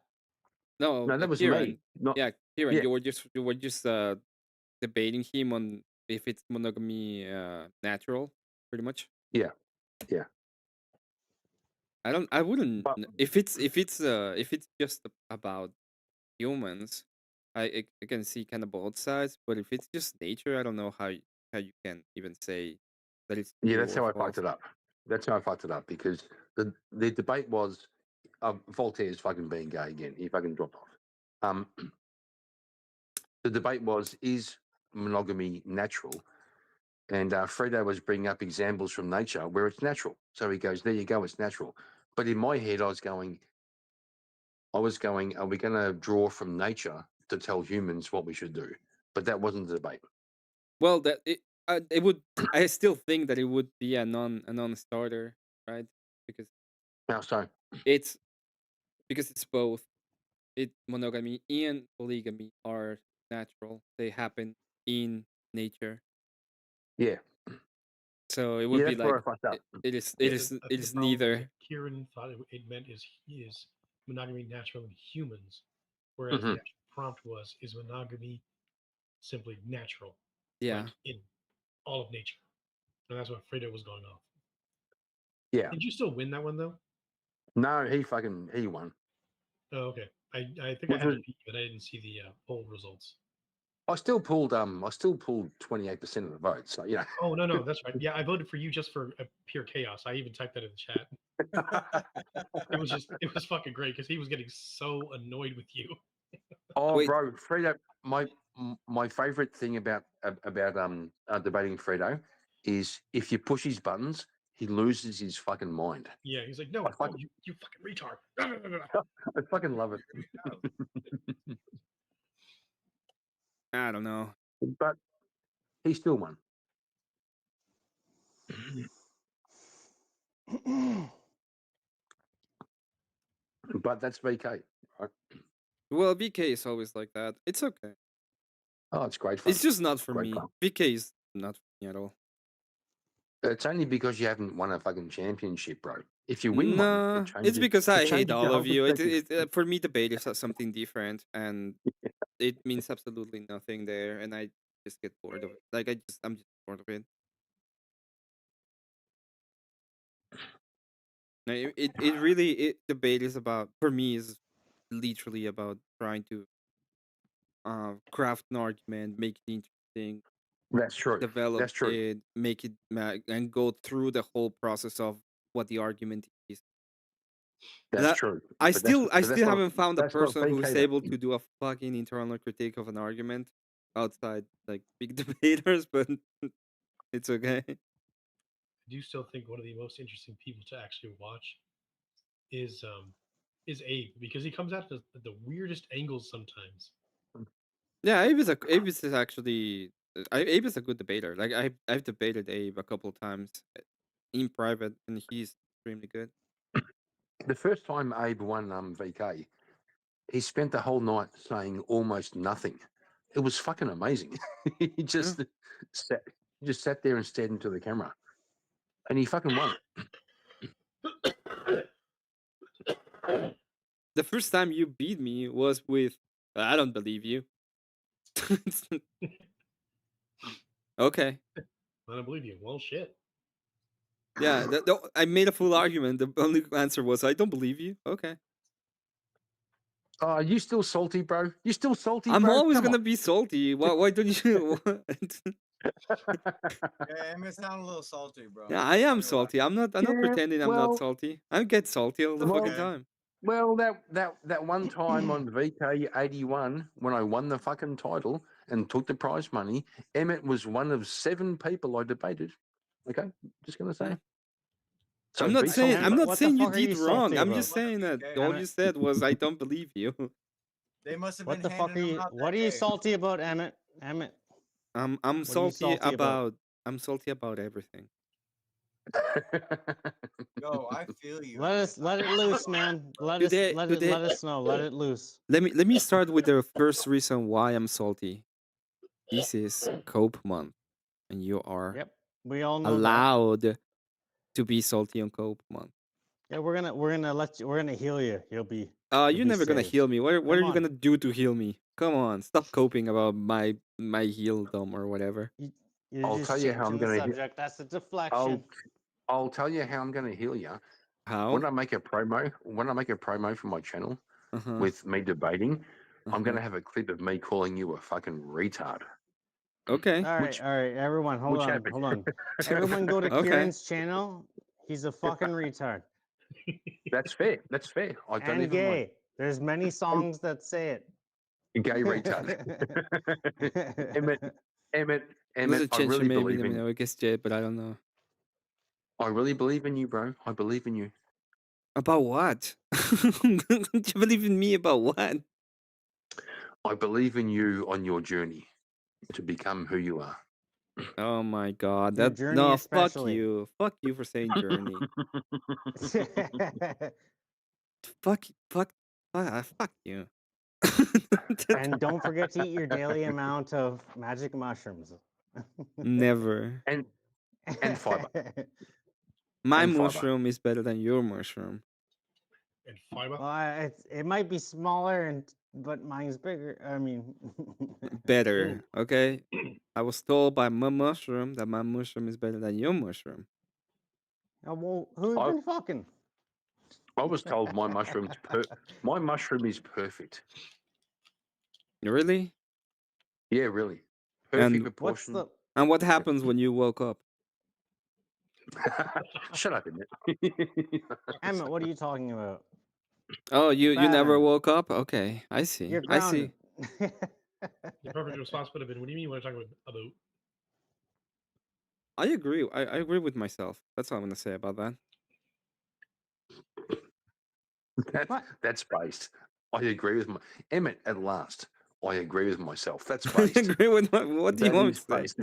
No, that was Kieran. me. Not, Kieran. Yeah. You were just debating him on if it's monogamy natural, pretty much. Yeah. I wouldn't. If it's just about humans, I can see kind of both sides. But if it's just nature, I don't know how you can even say that it's yeah. true That's how or I fucked false. it up. That's how I fucked it up because the debate was Voltaire's fucking being gay again. He fucking dropped off. The debate was, is monogamy natural? And Fredo was bringing up examples from nature where it's natural. So he goes, there you go, it's natural. But in my head, I was going, are we going to draw from nature to tell humans what we should do? But that wasn't the debate. Well, it would. I still think that it would be a non-starter, right? Because How so? it's both. Monogamy and polygamy are natural. They happen in nature. Yeah. So it would Yeah, be that's where like I fucked up. it is Yeah, I think the problem neither. that Kieran thought it meant is monogamy natural in humans, whereas Mm-hmm. the actual prompt is monogamy simply natural, Yeah. like in all of nature, and that's what Fredo was going off. Yeah. Did you still win that one though? No, he won. Oh, okay. I think I had to beat you, but I didn't see the poll results. I still pulled 28% of the vote. So yeah. Oh no, that's right. Yeah, I voted for you just for pure chaos. I even typed that in the chat. It was fucking great because he was getting so annoyed with you. Oh, wait. Bro, Fredo, my favorite thing about debating Fredo is if you push his buttons, he loses his fucking mind. Yeah, he's like, no, you fucking retard. I fucking love it. I don't know. But he still won. But that's VK, right? Well, VK is always like that. It's okay. Oh, it's great fun. It's just not for great me. Fun. VK is not for me at all. It's only because you haven't won a fucking championship, bro. If you win one, it's because I hate all of you. For me, debate is something different, and it means absolutely nothing there, and I just get bored of it. Like I'm just bored of it. It really debate is about, for me, is literally about trying to craft an argument, make it interesting. That's true. Develop That's true. it, make it and go through the whole process of what the argument is. That's true. I still haven't found a person who is able to do a fucking internal critique of an argument outside like big debaters, but it's okay. I do still think one of the most interesting people to actually watch is Abe, because he comes out at the weirdest angles sometimes. Yeah, Abe is actually Abe is a good debater. Like I've debated Abe a couple of times in private, and he's extremely good. The first time Abe won VK, he spent the whole night saying almost nothing. It was fucking amazing. He just sat there and stared into the camera, and he fucking won. The first time you beat me was with I don't believe you. Okay. I don't believe you. Well, shit. Yeah, I made a full argument. The only answer was I don't believe you. Okay. Oh, you still salty, bro? You still salty, I'm bro? always gonna be salty. Why don't you? Yeah, Emmett sound a little salty, bro. Yeah, I am salty. I'm not pretending I'm not salty. I get salty all the fucking time. Well, that one time on VK 81 when I won the fucking title and took the prize money, Emmett was one of 7 people I debated. Okay, just gonna say. So I'm not saying you did wrong. I'm just saying that all you said was I don't believe you. They must have What been the fuck are you? What are you salty about, Emmett? Emmett. I'm salty about everything. Yo, I feel you. Let it loose, man. Let us know. Let it loose. Let me start with the first reason why I'm salty. This is Cope month, and you are we all know allowed to be salty on Cope month. Yeah, we're gonna heal you. You're never gonna heal me. What are you gonna do to heal me? Come on, stop coping about my healdom or whatever. I'll tell you how I'm gonna heal. That's a deflection. I'll tell you how I'm gonna heal you. How? When I make a promo for my channel with me debating, I'm gonna have a clip of me calling you a fucking retard. Okay. All right, everyone, hold on. Everyone go to Kieran's channel. He's a fucking retard. That's fair. I don't and gay. Mind. There's many songs that say it. Gay retard. Emmett, I really believe in you. I guess Jay, but I don't know. I really believe in you, bro. I believe in you. About what? You believe in me about what? I believe in you on your journey to become who you are. Oh my god. Your That journey no, fuck especially. you. Fuck you for saying journey. Fuck fuck fuck you. And don't forget to eat your daily amount of magic mushrooms. Never. And fiber. My And fiber. mushroom is better than your mushroom. And fiber. Well, it might be smaller, but mine's bigger. I mean, Better, okay? I was told by my mushroom that my mushroom is better than your mushroom. Oh, well, who's been fucking? I was told my mushroom is perfect. Really? Yeah, really. Perfect And proportion. And what happens when you woke up? Shut up, Emmett. Emmett, what are you talking about? Oh, you never Batman. woke up? Okay, I see. You're I see. grounded. The perfect response would have been, "What do you mean? What are you talking about?" I agree. I agree with myself. That's all I'm gonna say about that. That's based. I agree with Emmett. At last, I agree with myself. That's I based. agree with what do you That want me is to say? based.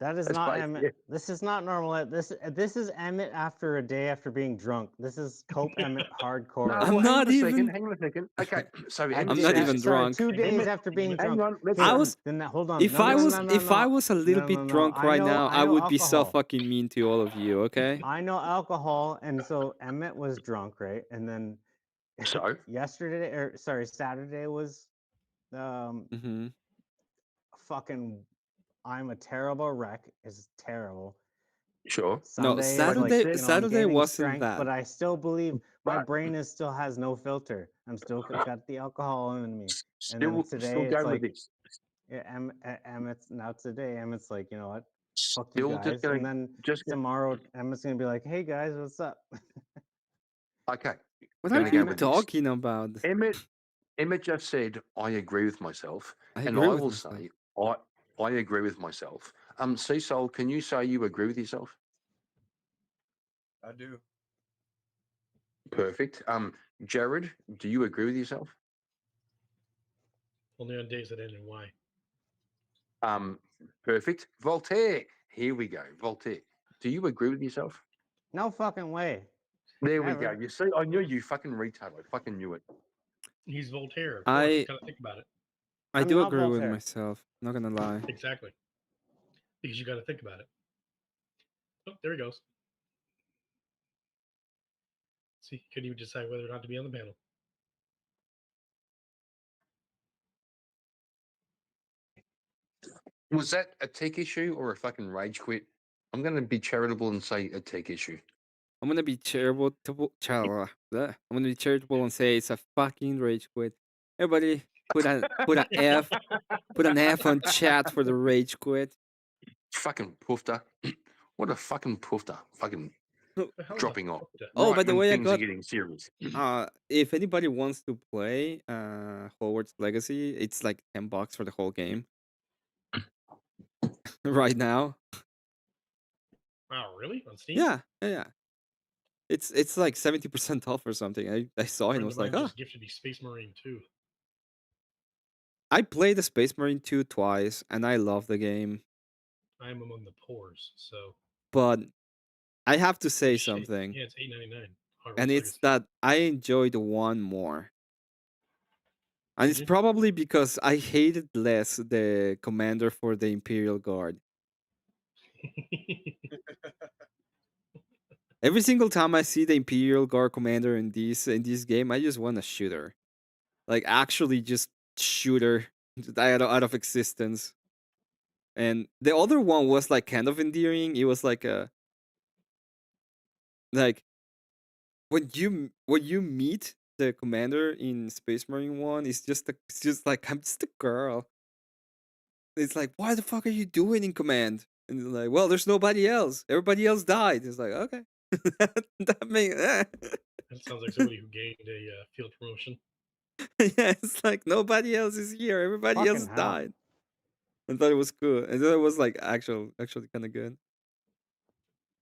That is That's not based, Emmett. yeah. This is not normal. This is Emmett after a day after being drunk. This is Cope Emmett hardcore. No, I'm well, hang not on a even. second. Hang on a second. Okay, so I'm not even Sorry, drunk. 2 days Emmett, after being hang drunk. on. Let's I was. Then hold on. If No, I no, was, no, no, if no. I was a little No, bit no, no. drunk right now, I know would be so alcohol. fucking mean to all of you. Okay. I know alcohol, and so Emmett was drunk, right? And then So Saturday was fucking I'm a terrible wreck is terrible. Sure. No, Sunday is like, you know, I'm Saturday gaining wasn't strength, that. but I still believe my brain still has no filter. I'm still got the alcohol in me. And then today it's like, Emmett's now today. Emmett's like, you know what? Fuck you guys. And then tomorrow Emmett's gonna be like, hey guys, what's up? Okay. What are you talking about? Emmett just said, I agree with myself. I And agree I with will myself. say, I agree with myself. Cecil, can you say you agree with yourself? I do. Perfect. Jared, do you agree with yourself? Only on days that end in Y. Perfect. Voltaire, here we go. Voltaire, do you agree with yourself? No fucking way. There we go. You see, I knew you fucking retard. I fucking knew it. He's Voltaire. Of course, you gotta think about it. I do agree with myself. Not gonna lie. Exactly. Because you got to think about it. Oh, there he goes. See, couldn't even decide whether or not to be on the panel. Was that a tech issue or a fucking rage quit? I'm going to be charitable and say a tech issue. I'm gonna be charitable. I'm gonna be charitable and say it's a fucking rage quit. Everybody, put an F, put an F on chat for the rage quit. Fucking poofter. What a fucking poofter. Fucking dropping off. Oh, right by the when way, I things got. are getting serious. If anybody wants to play Hogwarts Legacy, it's like $10 for the whole game right now. Wow, really? On Steam? Yeah. It's like 70% off or something. I saw it and was like, oh. Just gifted me Space Marine 2. I played the Space Marine 2 twice, and I love the game. I am among the poors, so. But I have to say something. Yeah, it's $8.99. And it's that I enjoyed one more. And it's probably because I hated less the commander for the Imperial Guard. Every single time I see the Imperial Guard commander in this game, I just want a shooter. Like, actually just shooter out of existence. And the other one was like kind of endearing. It was like a when you meet the commander in Space Marine 1, it's just like, I'm just a girl. It's like, why the fuck are you doing in command? And it's like, well, there's nobody else. Everybody else died. It's like, okay. that makes That sounds like somebody who gained a field promotion. Yeah, it's like nobody else is here. Everybody else died. I thought it was cool. I thought it was like actually kind of good.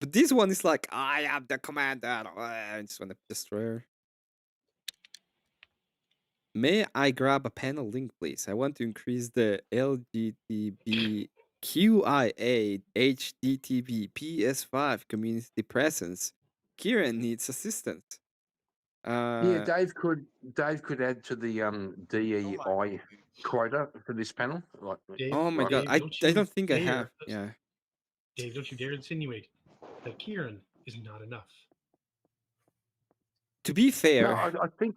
But this one is like, I am the commander. I just want to destroy her. May I grab a panel link, please? I want to increase the LGTB QIA HDTV PS5 community presence. Kieran needs assistance. Yeah, Dave could add to the DEI quota for this panel. Like, Dave, oh my god, Dave, I don't think I have. dare, Yeah. Dave, don't you dare insinuate that Kieran is not enough. To be fair, no, I think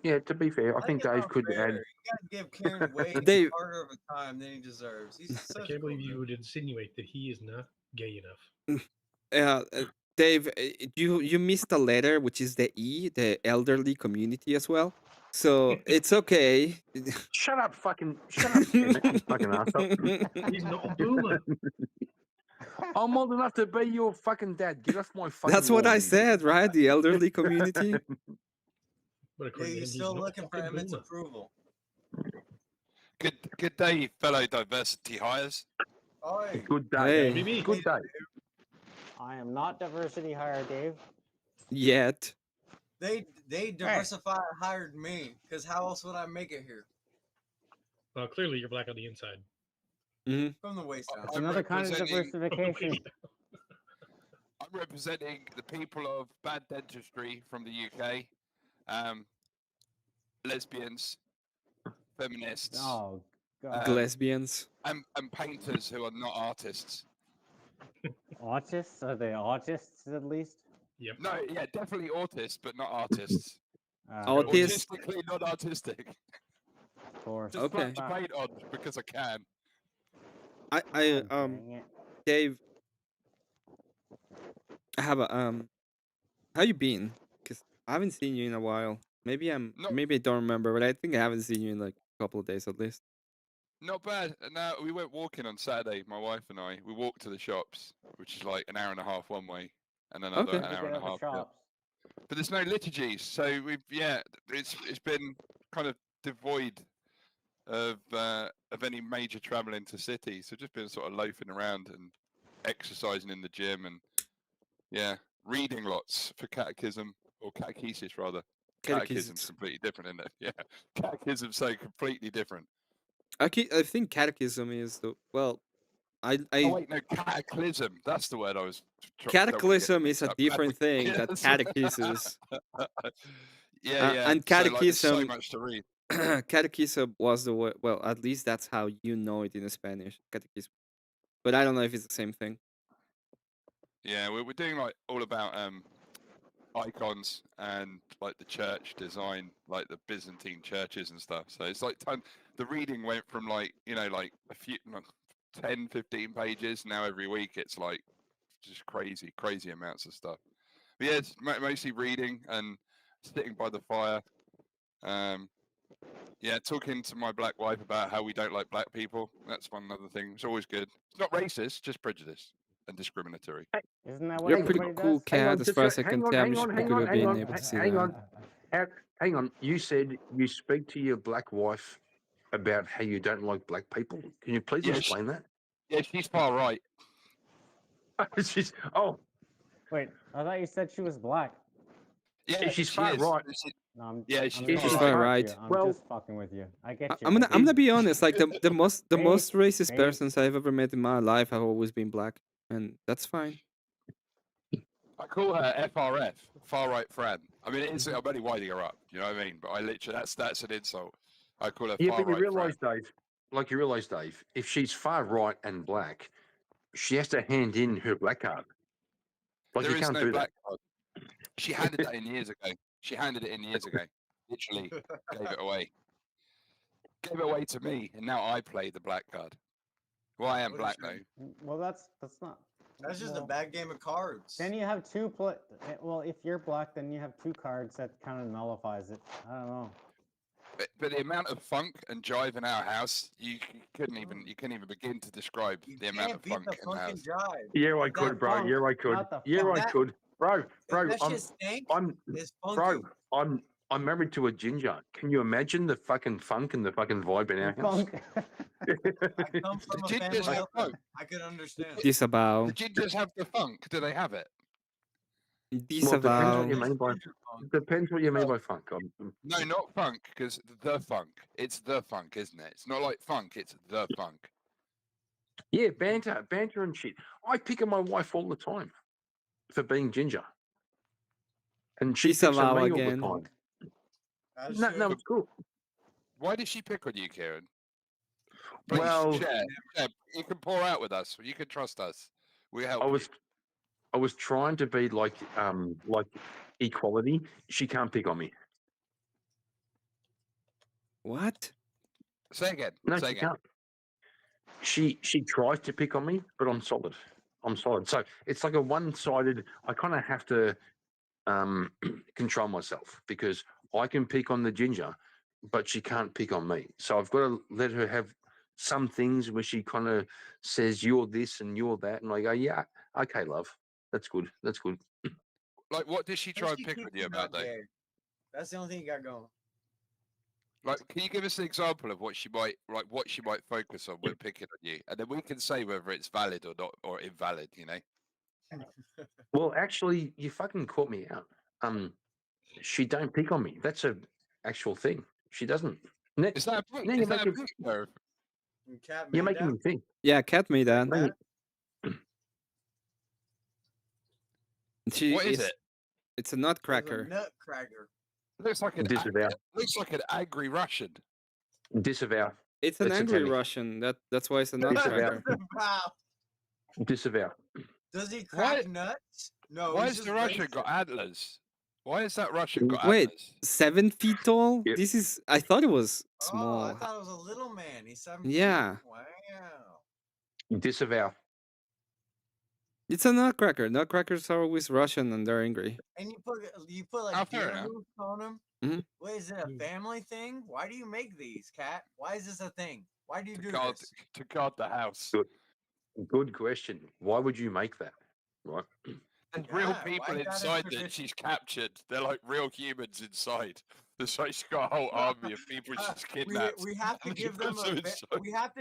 yeah. To be fair, I think Dave could add. You guys give Kieran way Dave, harder of a time than he deserves. He's I such can't a cool believe you dude. would insinuate that he is not gay enough. Dave, you missed a letter, which is the E, the elderly community as well. So it's okay. Shut up, fucking Emmett, you fucking asshole. He's not a boomer. I'm old enough to be your fucking dad. Get off my fucking That's what lawn, I you said, right? The elderly community. But Yeah, according to you're him, still he's not looking a for fucking Emmett's boomer. approval. Good day, fellow diversity hires. Oi. Good day. Hey. Good day. I am not diversity hire, Dave. Yet. They diversified hired me, because how else would I make it here? Well, clearly you're black on the inside. Mm-hmm. From the waist down. It's another kind of diversification. I'm representing the people of bad dentistry from the UK, lesbians, feminists, Oh, God. Lesbians. and painters who are not artists. Autists? Are they autists at least? Yep. No, yeah, definitely autists, but not artists. Autist. Autistically not artistic. Of course. Just Okay. slap the paint on because I can. Dave, I have a how you been? Cause I haven't seen you in a while. Maybe I don't remember, but I think I haven't seen you in like a couple of days at least. Not bad. No, we went walking on Saturday, my wife and I. We walked to the shops, which is like an hour and a half one way, and another an hour and a half. But there's no liturgies, so it's been kind of devoid of any major travel into cities. So just been sort of loafing around and exercising in the gym and reading lots for catechism or catechesis rather. Catechism's completely different, isn't it? Yeah, catechism's so completely different. I think catechism is the Oh wait, no, cataclysm. That's the word I was. Cataclysm is a different thing that catechesis. And catechism. So so much to read. Catechism was the word. Well, at least that's how you know it in Spanish. Catechism, but I don't know if it's the same thing. Yeah, we're doing like all about icons and like the church design, like the Byzantine churches and stuff. So it's like the reading went from like like a few 10, 15 pages. Now every week it's like just crazy amounts of stuff. But yeah, it's mostly reading and sitting by the fire. Talking to my black wife about how we don't like black people. That's one other thing. It's always good. It's not racist, just prejudice and discriminatory. Isn't that what You're a pretty everybody cool does? cat, as far as I can tell. Hang on. You said you speak to your black wife about how you don't like black people. Can you please explain that? Yeah, she's far right. Wait, I thought you said she was black. Yeah, she's far right. No, she's far right. I'm just fucking with you. I get you. I'm gonna be honest. Like the most racist persons I've ever met in my life have always been black, and that's fine. I call her FRF, far right Fran. I mean, I'm only winding her up. You know what I mean? But I literally that's an insult. I call her far right. But you realise, Dave, if she's far right and black, she has to hand in her black card. Like There you is can't no do black that. card. She handed that in years ago. Literally gave it away. Gave it away to me, and now I play the black card. Well, I am black though. Well, that's not. That's just a bad game of cards. Then you have two play. Well, if you're black, then you have two cards that kind of nullifies it. I don't know. But the amount of funk and jive in our house, you couldn't even begin to describe the amount of funk in the house. Yeah, I could, bro. Yeah, I could. Yeah, I could, bro. I'm married to a ginger. Can you imagine the fucking funk and the fucking vibe in our house? I come from a family of funk. I could understand. Disavow. The gingers have the funk. Do they have it? Disavow. Depends what you mean by funk. No, not funk, because the funk. It's the funk, isn't it? It's not like funk. It's the funk. Yeah, banter and shit. I pick on my wife all the time for being ginger, and she picks on me all the time. No, it's cool. Why did she pick on you, Kieran? Please Well, share. You can pour out with us. You can trust us. We help I was trying to be like equality. She can't pick on me. What? Say again. No, Say she again. can't. She tries to pick on me, but I'm solid. So it's like a one-sided. I kind of have to control myself because I can pick on the ginger, but she can't pick on me. So I've got to let her have some things where she kind of says you're this and you're that, and I go, yeah, okay, love, that's good. Like, what did she try and pick with you about, though? That's the only thing you got going. Like, can you give us an example of what she might focus on when picking on you, and then we can say whether it's valid or not, or invalid, you know? Well, actually, you fucking caught me out. She don't pick on me. That's a actual thing. She doesn't. Is that a You're making me think. Yeah, Cat made that. What is it? It's a nutcracker. Nutcracker. Looks like an angry Russian. Disavow. It's an angry Russian. That's why it's a nutcracker. Disavow. Does he crack nuts? No. Why has the Russian got antlers? Why has that Russian got Wait, antlers? 7 feet tall? Yep. This is. I thought it was small. I thought it was a little man. He's 7 Yeah. feet. Wow. Disavow. It's a nutcracker. Nutcrackers are always Russian and they're angry. And you put like deer hooves on them. Mm-hmm. What is it? A family thing? Why do you make these, Cat? Why is this a thing? Why do you do this? To guard the house. Good question. Why would you make that? Right. There's real people inside that she's captured. They're like real humans inside. So she's got a whole army of people she's kidnapped. We have to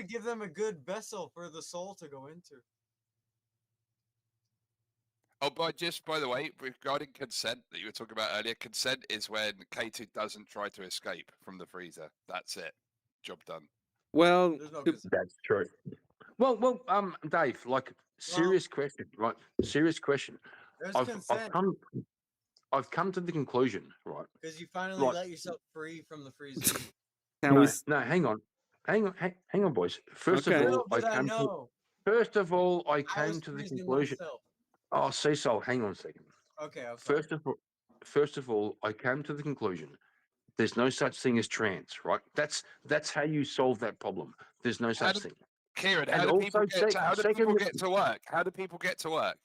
give them a good vessel for the soul to go into. Oh, by the way, regarding consent that you were talking about earlier, consent is when K2 doesn't try to escape from the freezer. That's it. Job done. Well, that's true. Well, Dave, like serious question, right? Serious question. There's consent. I've come to the conclusion, right? Because you finally let yourself free from the freezer. No, hang on, boys. First of all, I came to the conclusion. Oh, Cecil, hang on a second. Okay. First of all, I came to the conclusion. There's no such thing as trans, right? That's how you solve that problem. There's no such thing. Kieran, how do people get to work? How do people get to work?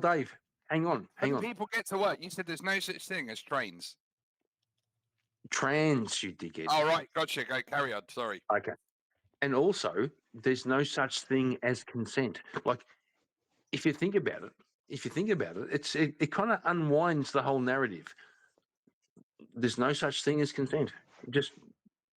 Dave, hang on. How do people get to work? You said there's no such thing as trains. Trans, you dickhead. All right, gotcha. Go carry on. Sorry. Okay. And also, there's no such thing as consent. Like, if you think about it, it kind of unwinds the whole narrative. There's no such thing as consent. Just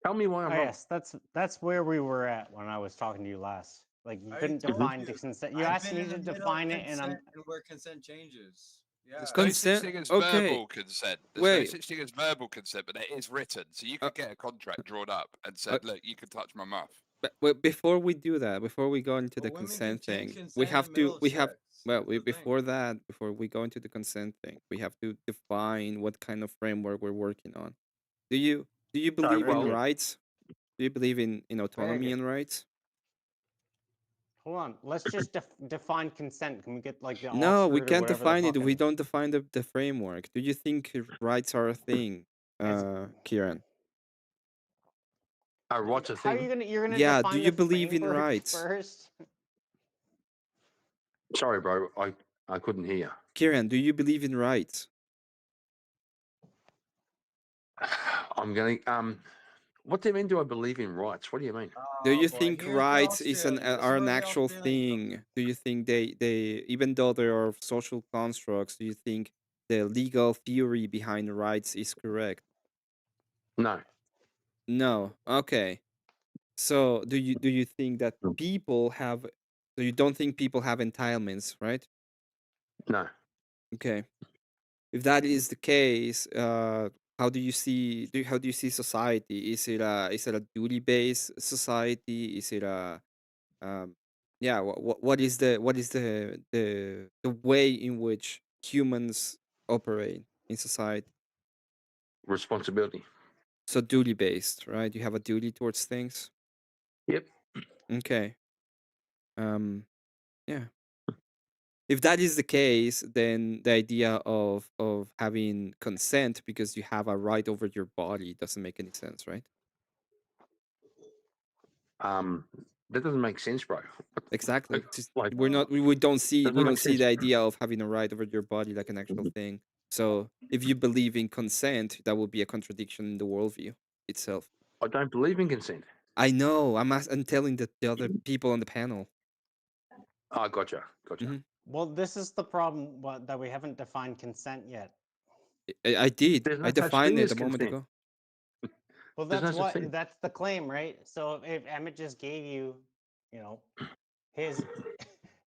tell me why I'm wrong. Yes, that's where we were at when I was talking to you last. Like you couldn't define the consent. You asked me to define it, and where consent changes. Yeah. There's no such thing as verbal consent. There's no such thing as verbal consent, but it is written. So you could get a contract drawn up and said, "Look, you can touch my muff." But before we do that, before we go into the consent thing, before we go into the consent thing, we have to define what kind of framework we're working on. Do you believe in rights? Do you believe in autonomy and rights? Hold on, let's just define consent. Can we get like the No, we can't define it. We don't define the framework. Do you think rights are a thing, Kieran? What's a thing? How are you're gonna yeah, define do you believe in rights? First? Sorry, bro, I couldn't hear. Kieran, do you believe in rights? I'm going what do you mean, do I believe in rights? What do you mean? Do you think rights are an actual thing? Do you think they even though they are social constructs, do you think the legal theory behind rights is correct? No. No. Okay. So do you think that people have? So you don't think people have entitlements, right? No. Okay. If that is the case, how do you see society? Is it a duty based society? Is it a Yeah, what is the way in which humans operate in society? Responsibility. So duty based, right? You have a duty towards things. Yep. Okay. Yeah. If that is the case, then the idea of having consent because you have a right over your body doesn't make any sense, right? That doesn't make sense, bro. Exactly. Just, Like, we don't see doesn't make sense. the idea of having a right over your body like an actual thing. So if you believe in consent, that would be a contradiction in the worldview itself. I don't believe in consent. I know. I'm telling the other people on the panel. Oh, gotcha. Well, this is the problem that we haven't defined consent yet. I did. There's no I such defined thing it as a moment consent. ago. Well, There's that's no such thing. that's the claim, right? So if Emmett just gave you, you know, his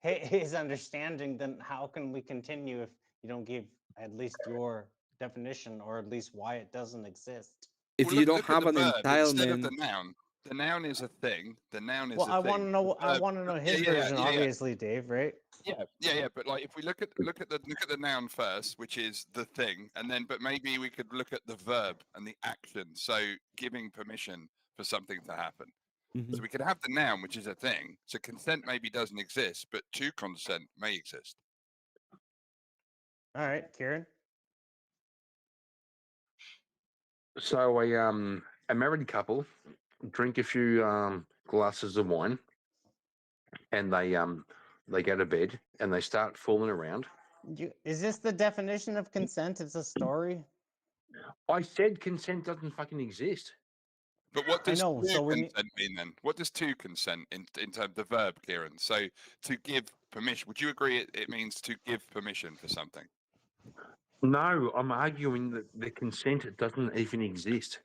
his understanding, then how can we continue if you don't give at least your definition or at least why it doesn't exist? If Well, you don't look at have the an verb instead of the entitlement, noun. The noun is a thing. The noun is Well, a I thing. want to know. I want to know his version, Yeah. obviously, Dave. Right? Yeah. But like, if we look at the noun first, which is the thing, and then, but maybe we could look at the verb and the action. So giving permission for something to happen. So we could have the noun, which is a thing. So consent maybe doesn't exist, but to consent may exist. All right, Kieran. So a married couple drink a few glasses of wine, and they go to bed and they start fooling around. Is this the definition of consent? It's a story. I said consent doesn't fucking exist. But what does I know, so consent mean then? What does to consent in terms of the verb, Kieran? So to give permission, would you agree it means to give permission for something? No, I'm arguing that the consent doesn't even exist.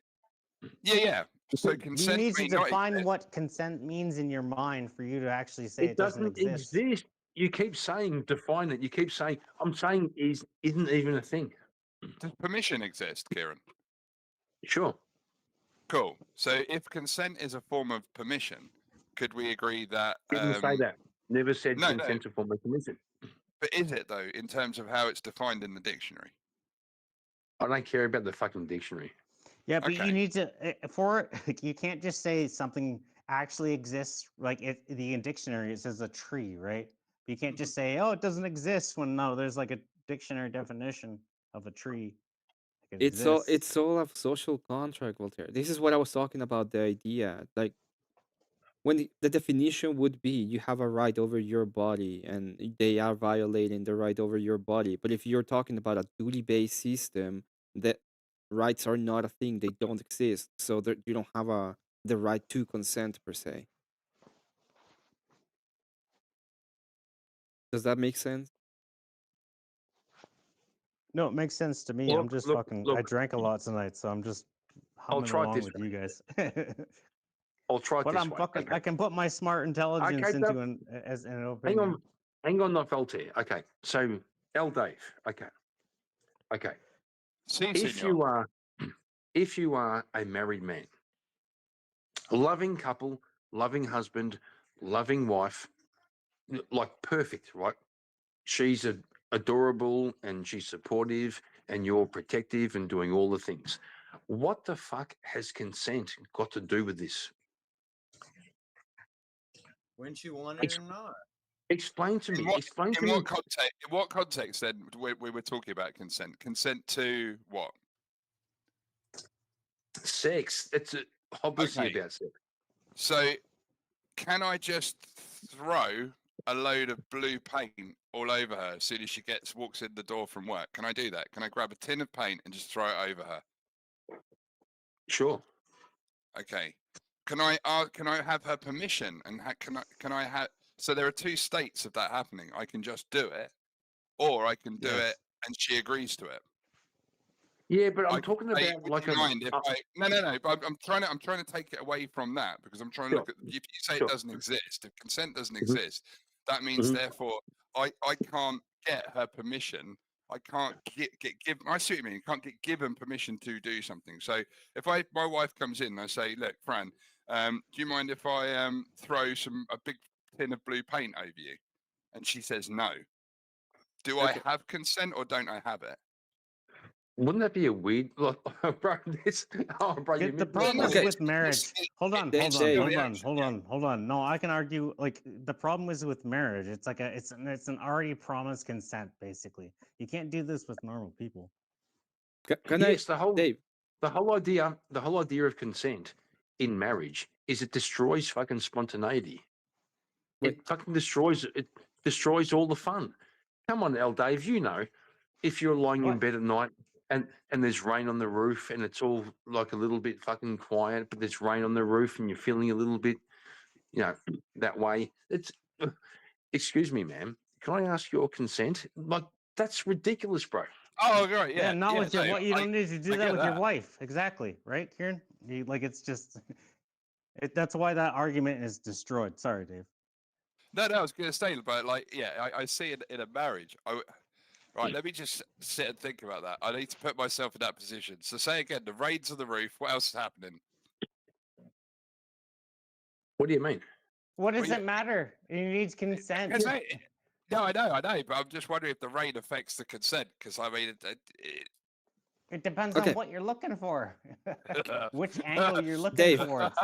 Yeah. So consent. You need to may not define exist. what consent means in your mind for you to actually say It doesn't exist. You keep saying define it. You keep saying I'm saying isn't even a thing. Does permission exist, Kieran? Sure. Cool. So if consent is a form of permission, could we agree that? Didn't say that. Never said No. consent is a form of permission. But is it though, in terms of how it's defined in the dictionary? I don't care about the fucking dictionary. Yeah, but you need to you can't just say something actually exists. Like the dictionary, it says a tree, right? You can't just say, oh, it doesn't exist when no, there's like a dictionary definition of a tree. Like it's all a social contract, Voltaire. This is what I was talking about. The idea, like when the definition would be, you have a right over your body, and they are violating the right over your body. But if you're talking about a duty-based system, that rights are not a thing; they don't exist. So you don't have the right to consent per se. Does that make sense? No, it makes sense to me. I'm just I drank a lot tonight, so I'm just humming along with you guys. I'll try it but this I'm way. fucking. Okay. I can put my smart intelligence Okay, into an opinion. Hang on, not Voltaire. Okay, so L. Dave. Okay. If you are a married man, a loving couple, loving husband, loving wife, like perfect, right? She's adorable and she's supportive, and you're protective and doing all the things. What the fuck has consent got to do with this? When she wanted or not. Explain to me. In what context then we were talking about consent? Consent to what? Sex. It's obviously about sex. So can I just throw a load of blue paint all over her as soon as she walks in the door from work? Can I do that? Can I grab a tin of paint and just throw it over her? Sure. Okay. Can I have her permission? And can I have? So there are two states of that happening. I can just do it, or I can do it and she agrees to it. Yeah, but I'm talking about like no. But I'm trying to take it away from that because I'm trying to look at. If you say it doesn't exist, if consent doesn't exist, that means therefore I can't get her permission. I can't give. I see what you mean. You can't get given permission to do something. So if my wife comes in and I say, look, Fran, do you mind if I throw a big tin of blue paint over you, and she says no. Do I have consent or don't I have it? Wouldn't that be a weird, bro? Bro, you The problem is with marriage. Hold on. No, I can argue. Like the problem is with marriage. It's like it's an already promised consent. Basically, you can't do this with normal people. Yes, the whole idea of consent in marriage is it destroys fucking spontaneity. It fucking destroys all the fun. Come on, L Dave, you know, if you're lying in bed at night and there's rain on the roof and it's all like a little bit fucking quiet, but there's rain on the roof and you're feeling a little bit, you know, that way. It's excuse me, ma'am, can I ask your consent? Like that's ridiculous, bro. Oh, right, yeah. Not with your wife. You don't need to do that with your wife. Exactly, right, Kieran? It's just that's why that argument is destroyed. Sorry, Dave. No, I was going to say, but like, yeah, I see it in a marriage. Right, let me just sit and think about that. I need to put myself in that position. So say again, the rain's on the roof. What else is happening? What do you mean? What does it matter? He needs consent. No, I know, but I'm just wondering if the rain affects the consent, because I mean, it depends on what you're looking for, which angle you're looking towards.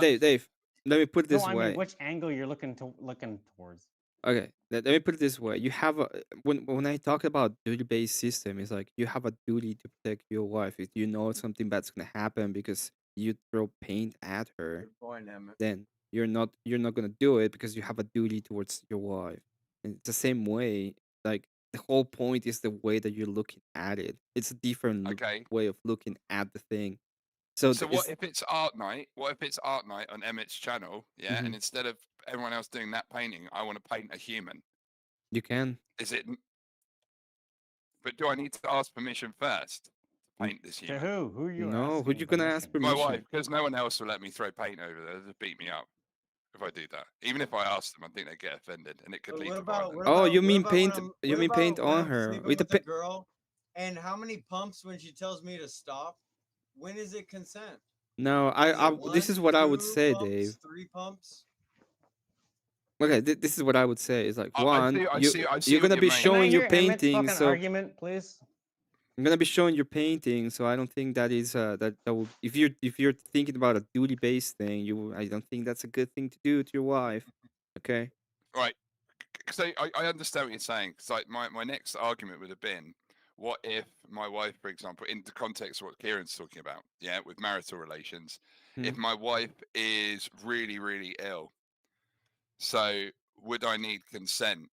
Dave, let me put it this way. I mean, which angle you're looking towards. Okay, let me put it this way. You have when I talk about duty-based system, it's like you have a duty to protect your wife. If you know something bad's gonna happen because you throw paint at her, then you're not gonna do it because you have a duty towards your wife. And it's the same way. Like the whole point is the way that you're looking at it. It's a different way of looking at the thing. So what if it's art night? What if it's art night on Emmet's channel? Yeah, and instead of everyone else doing that painting, I want to paint a human. You can. Is it? But do I need to ask permission first to paint this human? To who? Who are you? No, who you gonna ask permission? My wife, because no one else will let me throw paint over there. They'll just beat me up if I do that. Even if I ask them, I think they get offended, and it could lead to violence. Oh, you mean paint? You mean paint on her with a girl? And how many pumps when she tells me to stop? When is it consent? No, this is what I would say, Dave. 3 pumps. Okay, this is what I would say. It's like I see you're gonna be showing your painting, so argument, please. I'm gonna be showing your painting, so I don't think that is that will if you're thinking about a duty-based thing, I don't think that's a good thing to do to your wife. Okay. Right. So I understand what you're saying. Because like my next argument would have been, what if my wife, for example, in the context of what Kieran's talking about, yeah, with marital relations, if my wife is really, really ill, so would I need consent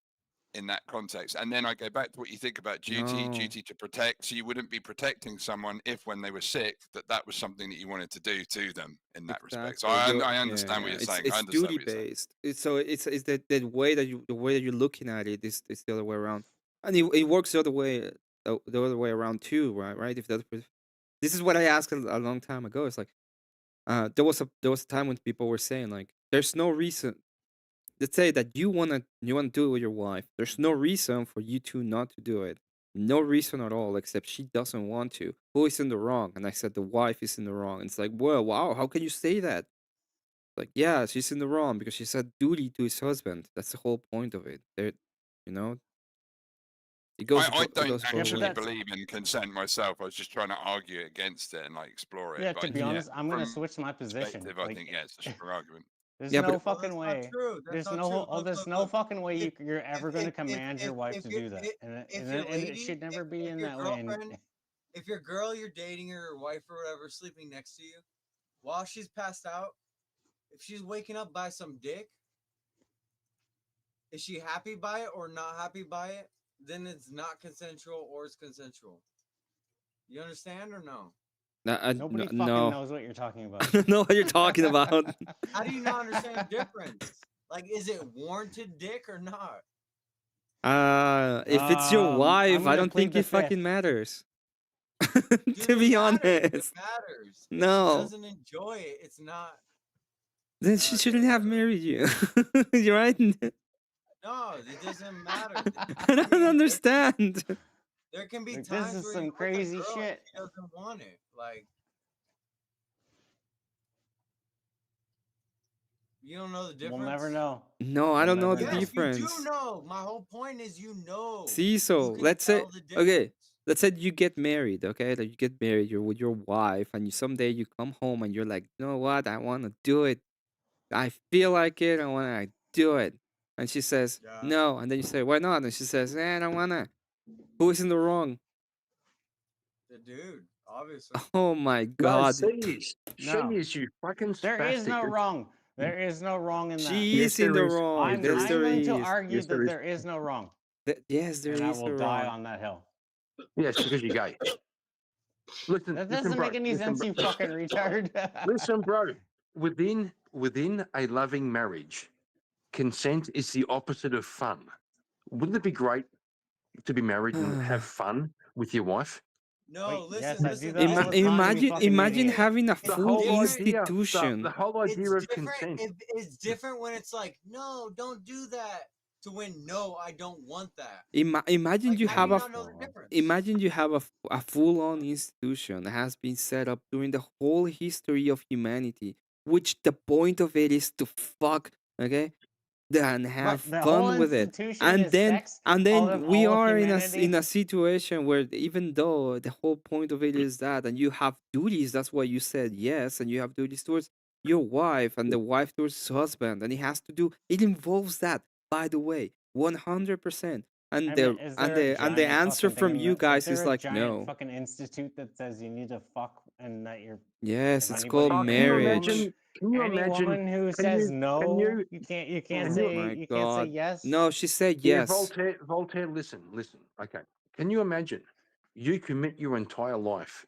in that context? And then I go back to what you think about duty to protect. So you wouldn't be protecting someone if, when they were sick, that was something that you wanted to do to them in that respect. So I understand what you're saying. It's duty based. It's the way that you're looking at it is the other way around, and it works the other way around too, right? If this is what I asked a long time ago. It's like, there was a time when people were saying like, there's no reason. Let's say that you wanna do it with your wife. There's no reason for you two not to do it. No reason at all, except she doesn't want to. Who is in the wrong? And I said the wife is in the wrong. And it's like, well, wow, how can you say that? Like, yeah, she's in the wrong because she said duty to his husband. That's the whole point of it. You know, it goes. I don't actually believe in consent myself. I was just trying to argue against it and like explore it. Yeah, to be honest, I'm gonna switch my position. I think it's a strong argument. There's no fucking way. There's no fucking way you're ever going to command your wife to do that, and it should never be in that way. If your girl you're dating or wife or whatever is sleeping next to you while she's passed out, if she's waking up by some dick, is she happy by it or not happy by it? Then it's not consensual or it's consensual. You understand or no? Nobody fucking knows what you're talking about. Know what you're talking about. How do you not understand the difference? Like, is it warranted dick or not? If it's your wife, I don't think it fucking matters. To be honest. It matters. No. If she doesn't enjoy it, it's not. Then she shouldn't have married you. You're right. No, it doesn't matter. I don't understand. There can be like, times this is where some crazy shit. She doesn't want it. Like, You don't know the difference? We'll never know. No, I don't know the difference. You do know. My whole point is you know. See, so let's say, okay, let's say you get married, okay? Like you get married, you're with your wife, and someday you come home and you're like, you know what? I want to do it. I feel like it. I want to do it. And she says, no. And then you say, why not? And she says, I don't want to. Who is in the wrong? The dude, obviously. Oh my No, God. she is, you fucking spastic. There is no wrong. There is no wrong in that. She is in the wrong. I'm going to argue that there is no wrong. Yes, there is and I will a die wrong. on that hill. Yes, because you're gay. Listen, That doesn't make any sense, you fucking retard. Listen, bro. Within a loving marriage, consent is the opposite of fun. Wouldn't it be great to be married and have fun with your wife? No, Yes, listen. I do that all the time. Imagine having a full institution. The whole idea of consent. It's different when it's like, no, don't do that. To when, no, I don't want that. Imagine Like, you how have do a you not know the difference? imagine you have a full-on institution that has been set up during the whole history of humanity, which the point of it is to fuck, okay, and have the whole fun with it. institution And is then sex, and all then of- we all of are in humanity. a situation where even though the whole point of it is that, and you have duties, that's why you said yes, and you have duties towards your wife and the wife towards his husband, and he has to do it involves that, by the way, 100%. And Emmett, is there a and the giant answer fucking thing from in you the- guys there is a like giant no. fucking institute that says you need to fuck and that you're Yes, if it's anybody- called any marriage. woman- any woman who says no, you can't Oh say my you can't say God. yes. No, she said Yeah, yes. Voltaire, listen. Okay. Can you imagine you commit your entire life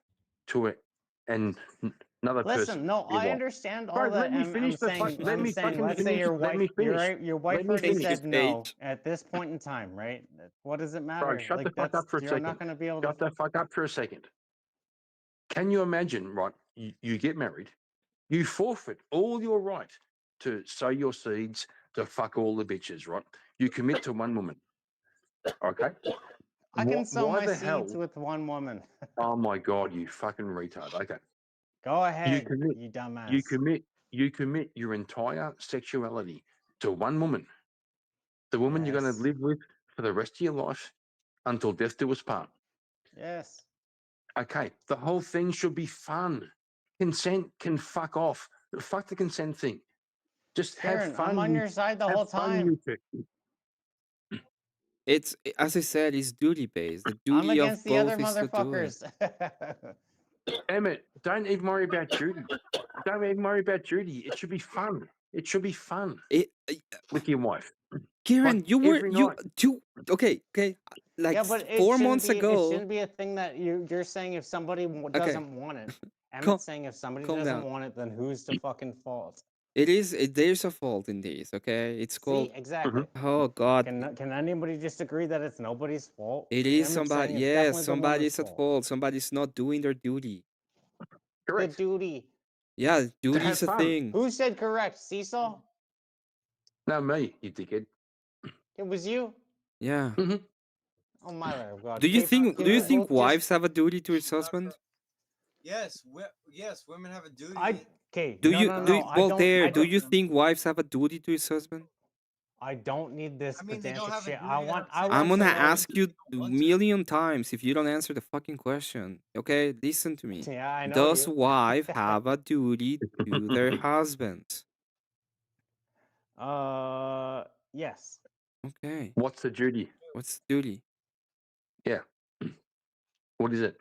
to it and another person? Listen, no, your I wife. understand all Bro, that. let me finish the fuck. Let me fucking Let's say finish. your Let wife, me finish. your wife Let me already finish. said no at this point in time, right? What does it matter? Bro, shut the fuck up for a you're second. not going to be able Shut to. the fuck up for a second. Can you imagine, right? You get married, you forfeit all your right to sow your seeds, to fuck all the bitches, right? You commit to one woman. Okay? I can sow why my the seeds hell? with one woman. Oh my God, you fucking retard. Okay. Go ahead, commit, you dumbass. You commit your entire sexuality to one woman. The woman you're going to live with for the rest of your life until death do us part. Yes. Okay. The whole thing should be fun. Consent can fuck off. Fuck the consent thing. Just Karen, have fun. I'm on your side the whole time. It's as I said, it's duty based. The I'm duty of against the other both is to do it. motherfuckers. Emmett, don't even worry about Judy. Don't even worry about Judy. It should be fun. It should be fun with your wife. Kieran, Like, you were every you night. two okay, like yeah, but 4 months It ago. shouldn't be a thing that you're saying if somebody doesn't want it. Calm- Emmett's saying if somebody calm doesn't down. want it, then who's to fucking fault? There's a fault in this, okay? It's called exactly. Oh God. Can anybody just agree that it's nobody's fault? It is Emmett's somebody, saying it's yes, definitely the somebody's woman's at fault. Somebody's not doing their duty. The duty. Yeah, duty have is a fun. thing. Who said correct? Seesaw? No, me, you dickhead. It was you? Yeah. Oh my God. Do you think both wives have a duty to his husband? Yes, yes, women have a duty. Okay. Do no, you no, do no. you, Voltaire, I do don't, you think wives have a duty to his husband? I don't need this I mean, they don't pedantic have a shit. duty I to want. have I I'm want gonna to know. ask you a million times if you don't answer the fucking question. Okay, listen to me. Yeah, I know Does you. wife have a duty to their husband? Yes. Okay. What's the duty? What's the duty? Yeah. What is it?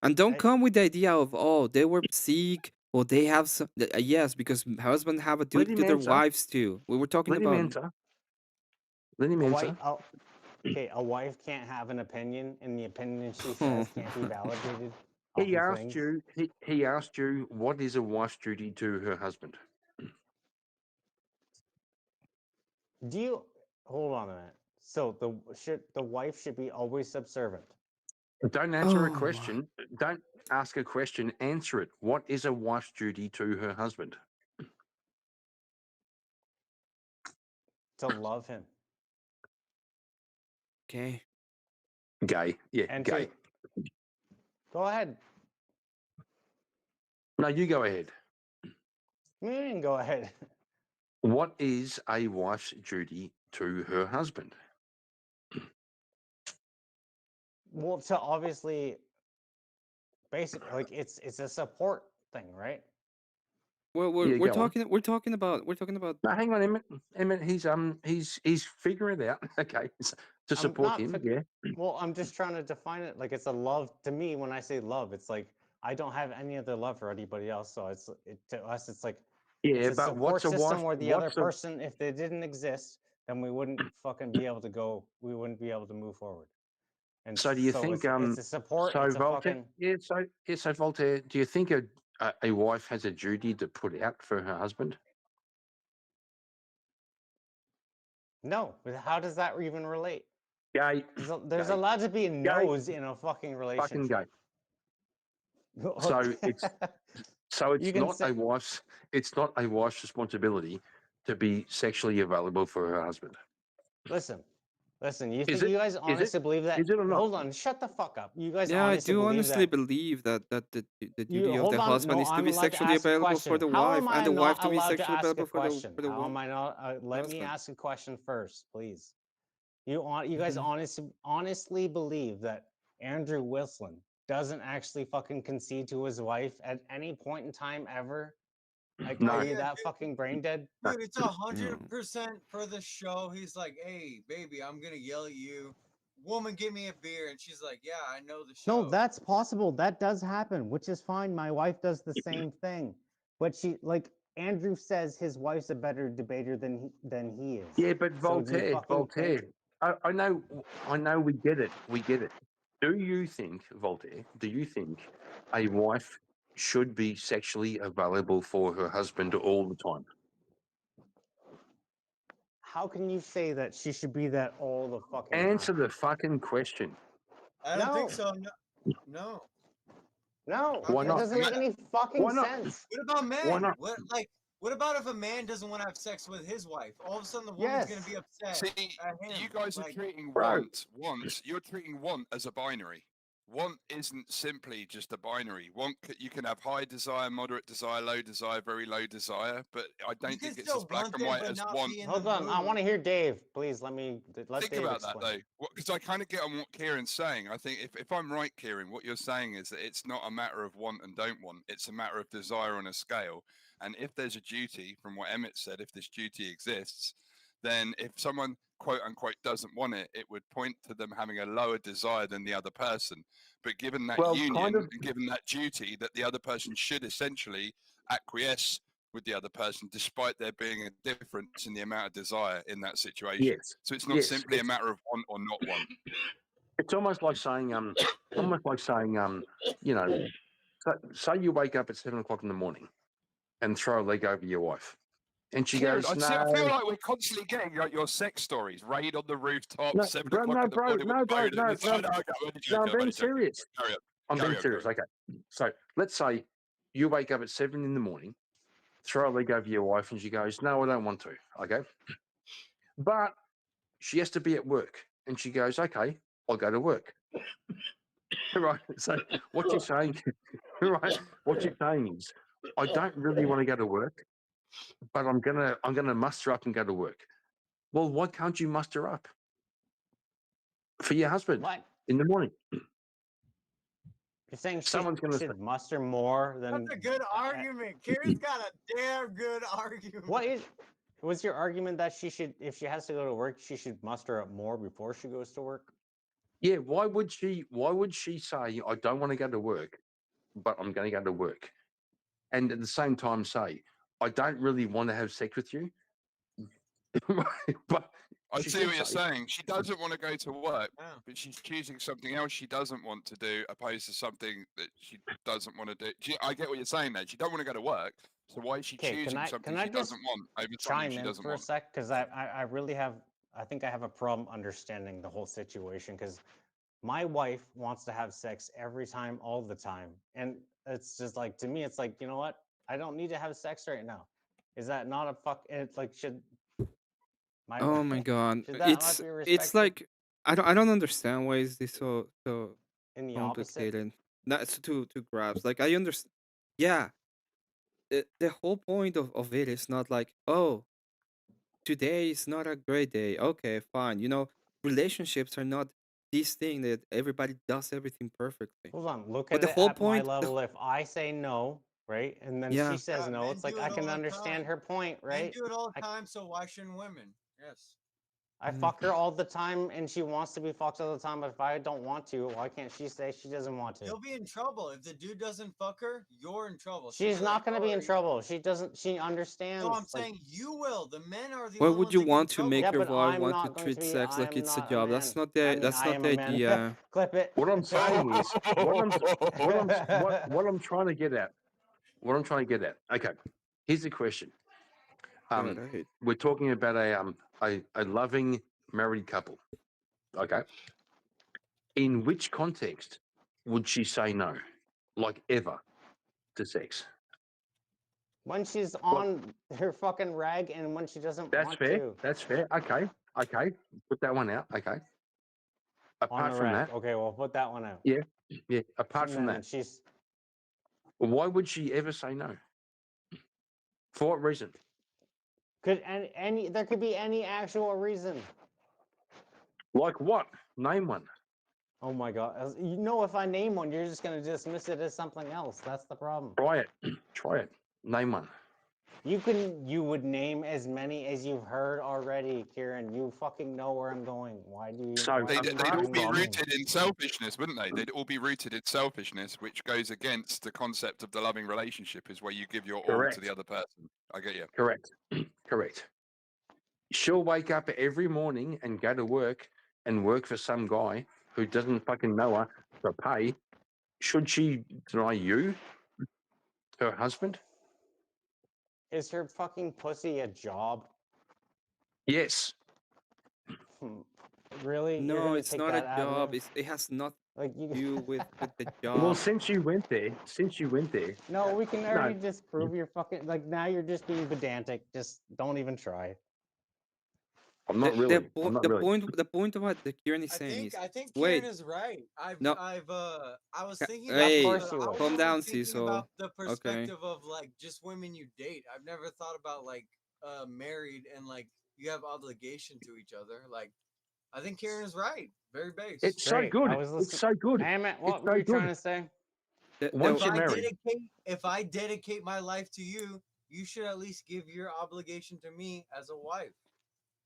And don't come with the idea of they were sick or they have some. Yes, because husbands have a duty him to their answer. wives too. We were talking Let him about. answer. Let him answer. Okay, a wife can't have an opinion, and the opinion she says can't be validated. He off of asked things. you. He asked you what is a wife's duty to her husband. Do you hold on a minute? So the wife should be always subservient. Don't answer a question. Don't ask a question. Answer it. What is a wife's duty to her husband? To love him. Okay. Gay. Yeah, And gay. Go ahead. No, you go ahead. You can go ahead. What is a wife's duty to her husband? Well, to obviously, basically, like it's a support thing, right? Well, we're talking about No, hang on, Emmett. He's figuring it out. Okay, to I'm support not. him. Yeah. Well, I'm just trying to define it. Like it's a love to me. When I say love, it's like I don't have any other love for anybody else. So to us, it's like Yeah, it's a but support what's a system wife? where the other What's a person, if they didn't exist, then we wouldn't fucking be able to go. We wouldn't be able to move forward. And So do you so think it's a support. so It's a Voltaire? fucking So Voltaire, do you think a wife has a duty to put out for her husband? no. But how does that even relate? Gay. There's allowed to be no's in a fucking relationship. Fucking gay. So it's not a wife's responsibility to be sexually available for her husband. Listen. You Is think it? you guys Is it? honestly believe that? Is it or not? Hold on, shut the fuck up. You guys Yeah, I honestly do believe honestly that? believe that the duty You of hold the on. husband No, is to I'm be allowed to sexually ask a available for question. the How wife, am and I the wife not to be allowed to sexually ask a available for question? the How am I not? Let me husband. ask a question first, please. You guys honestly believe that Andrew Wilson doesn't actually fucking concede to his wife at any point in time ever? Like, No. are you that fucking brain dead? Dude, it's 100% for the show. He's like, "Hey, baby, I'm gonna yell at you. Woman, give me a beer," and she's like, "Yeah, I know the show." No, that's possible. That does happen, which is fine. My wife does the same thing, but she like Andrew says his wife's a better debater than he is. Yeah, but So do you fucking think? I know we get it. Do you think, Voltaire, a wife should be sexually available for her husband all the time? How can you say that she should be that all the fucking Answer time? the fucking question. I don't think so. No. No. Why That not? doesn't make any fucking Why not? sense. What about men? Why not? What about if a man doesn't want to have sex with his wife? All of a sudden, the woman's gonna be upset. See, at him. you guys are Like, treating Bro. want. You're treating want as a binary. Want isn't simply just a binary. Want, you can have high desire, moderate desire, low desire, very low desire, but I don't think it's as black and white as want. Hold on, I want to hear Dave. Please let Think Dave about that explain. though, because I kind of get on what Kieran's saying. I think if I'm right, Kieran, what you're saying is that it's not a matter of want and don't want. It's a matter of desire on a scale. And if there's a duty, from what Emmett said, if this duty exists, then if someone quote unquote doesn't want it, it would point to them having a lower desire than the other person. But given that union and given that duty, that the other person should essentially acquiesce with the other person, despite there being a difference in the amount of desire in that situation. Yes. So it's not simply a matter of want or not want. It's almost like saying, you know, say you wake up at 7 o'clock in the morning and throw a leg over your wife. And she Kieran, goes, no. I feel like we're constantly getting like your sex stories. Raid on the rooftop, 7 o'clock in the morning with the phone. No, I'm being serious. I'm being serious. Okay. So let's say you wake up at 7 in the morning, throw a leg over your wife, and she goes, no, I don't want to. Okay. But she has to be at work. And she goes, okay, I'll go to work. Right. So what you're saying, right? What you're saying is, I don't really want to go to work, but I'm gonna muster up and go to work. Well, why can't you muster up for your husband in the morning? You're saying someone's going to should muster more than? That's a good argument. Kieran's got a damn good argument. Was your argument that she should, if she has to go to work, she should muster up more before she goes to work? Yeah. Why would she say, I don't want to go to work, but I'm going to go to work, and at the same time say, I don't really want to have sex with you, but I see what you're saying. She doesn't want to go to work, but she's choosing something else she doesn't want to do, opposed to something that she doesn't want to do. I get what you're saying there. She don't want to go to work, so why is she choosing something she doesn't want over something she doesn't for want? a sec, because I really have, I think I have a problem understanding the whole situation, because my wife wants to have sex every time, all the time, and it's just like, to me, it's like, you know what? I don't need to have sex right now. Is that not a fuck? It's like, Oh my god, should that not be it's respected? like I don't understand why is this so in the complicated. That's to grasp. Like I understand. Yeah, the whole point of it is not like, oh, today is not a great day. Okay, fine. You know, relationships are not this thing that everybody does everything perfectly. Hold on, look But at the it whole at my point, level. If I say no, right, and then she yeah. says no, Men it's like do I it can all the understand time. her point, Men right? do it all the time, so why shouldn't women? Yes. I fuck her all the time, and she wants to be fucked all the time. But if I don't want to, why can't she say she doesn't want to? You'll be in trouble if the dude doesn't fuck her. You're in trouble. She's not gonna be in trouble. She doesn't. She understands. No, I'm like, saying you will. The men are the Why only would ones you that get in want to trouble. make yeah, your but wife I'm want to not going to treat be. sex I like am it's a not a job? man. That's not I the mean, that's I not am the a man. idea. Clip it. What I'm saying is, what I'm trying to get at. What I'm trying to get at. Okay, here's the question. Right. We're talking about a loving married couple. Okay. In which context would she say no, like ever, to sex? When she's on her fucking rag and when she doesn't That's want fair. to. That's fair. Okay. Okay. Put that one out. Okay. On Apart the from rag. that, Okay, well, put that one out. yeah, yeah. Apart And from then that, she's. why would she ever say no? For what reason? Could any there could be any actual reason. Like what? Name one. Oh my god! You know, if I name one, you're just gonna dismiss it as something else. That's the problem. Try it. Try it. Name one. You would name as many as you've heard already, Kieran. You fucking know where I'm going. Why do you? So Why They'd, do you they'd all bring be them in? rooted in selfishness, wouldn't they? They'd all be rooted in selfishness, which goes against the concept of the loving relationship, is where you give your all to the other person. I get you. Correct. Correct. She'll wake up every morning and go to work and work for some guy who doesn't fucking know her for pay. Should she deny you, her husband? Is her fucking pussy a job? Yes. Really? You're No, gonna it's take not a that out job. of It has nothing like you? to do with the Well, job. since you went there, No, we can no, already disprove your fucking like. Now you're just being pedantic. Just don't even try. I'm not really. I'm not The really. point of what the Kieran is saying is I think Kieran wait. is right. I No. was thinking about Hey, it, but I was calm only down, thinking Cecil. about the Okay. perspective of like just women you date. I've never thought about like married and like you have obligation to each other. Like I think Kieran is right. Very base. It's so good. It's so good. Emmett, what It's were so you trying good. to say? Once you're married, If I dedicate my life to you, you should at least give your obligation to me as a wife.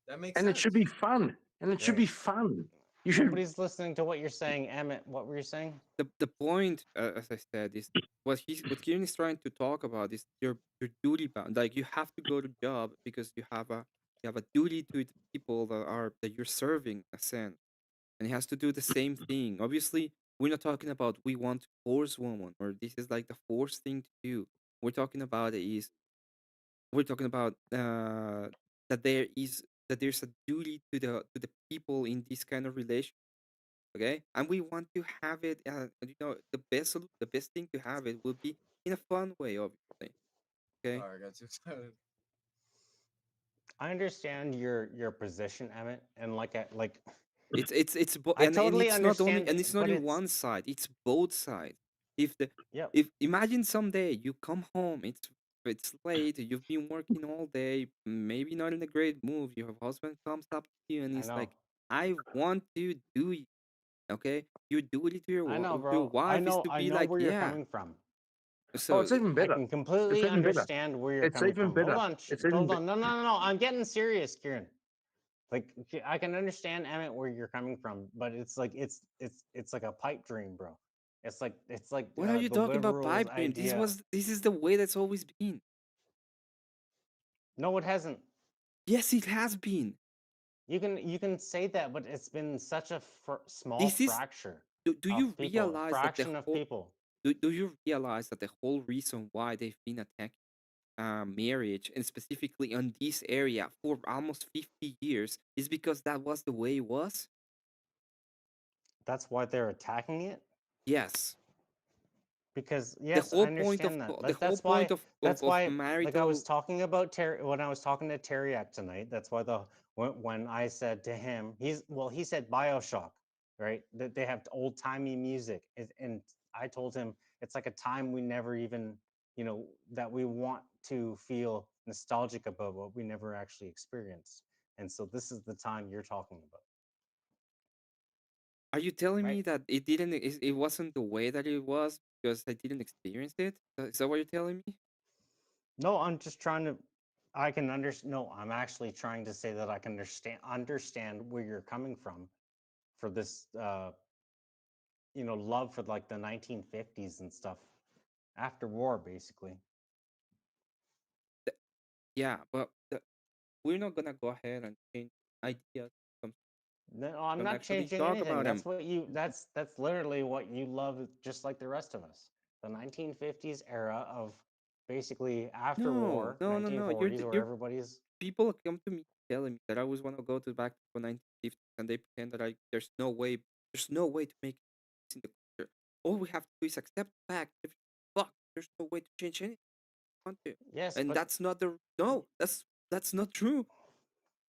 That makes and sense. it should be fun. And it should be fun. You should. Nobody's listening to what you're saying, Emmett. What were you saying? The point, as I said, is what Kieran is trying to talk about is your duty bound. Like you have to go to job because you have a duty to the people that you're serving a sense, and he has to do the same thing. Obviously, we're not talking about we want to force woman or this is like the forced thing to do. We're talking about that there's a duty to the people in this kind of relation. Okay, and we want to have it. The best thing to have it will be in a fun way, obviously. Okay. Sorry, I got too excited. I understand your position, Emmett, and like It's I and totally and understand, it's not but in it's one side. It's both sides. If the Yep. if imagine someday you come home, it's late. You've been working all day, maybe not in a great mood. Your husband comes up to you and I he's know. like, "I want to do it." Okay, your duty to I know, your bro. wife is to I be know like, where you're "Yeah." coming from. Oh, So it's even I better. can It's completely even better. understand where you're It's coming even from. better. Hold on, It's even hold better. on. No. I'm getting serious, Kieran. Like I can understand, Emmett, where you're coming from, but it's like it's like a pipe dream, bro. It's like what are you the talking about liberals' pipe dream? idea. This is the way that's always been. No, it hasn't. Yes, it has been. You can say that, but it's been such a small This is fracture do of you people, a realize that the fraction of whole people. do you realize that the whole reason why they've been attacking marriage and specifically on this area for almost 50 years is because that was the way it was? That's why they're attacking it. Yes. Because The yes, I whole point understand that. the whole That's point why. That's of why. Like I was marital. talking about when I was talking to Teriak tonight. That's why when I said to him, he said Bioshock, right? That they have old timey music, and I told him it's like a time we never even, that we want to feel nostalgic about what we never actually experienced. And so this is the time you're talking about. Are you telling me that it wasn't the way that it was because I didn't experience it? Is that what you're telling me? No, I'm just trying to. I can understand. No, I'm actually trying to say that I can understand where you're coming from, for this, love for like the 1950s and stuff, after war, basically. Yeah, but we're not gonna go ahead and change ideas. No, I'm not actually changing talk anything. about That's them. what you. That's literally what you love, just like the rest of us. The 1950s era of basically after No, war, no, no, no. 1940s, where everybody's. People come to me telling me that I always want to go to back to the 1950s, and they pretend that there's no way to make it in the future. All we have to do is accept the fact. If fuck, there's no way to change anything. Want to. Yes, And but that's not that's not true.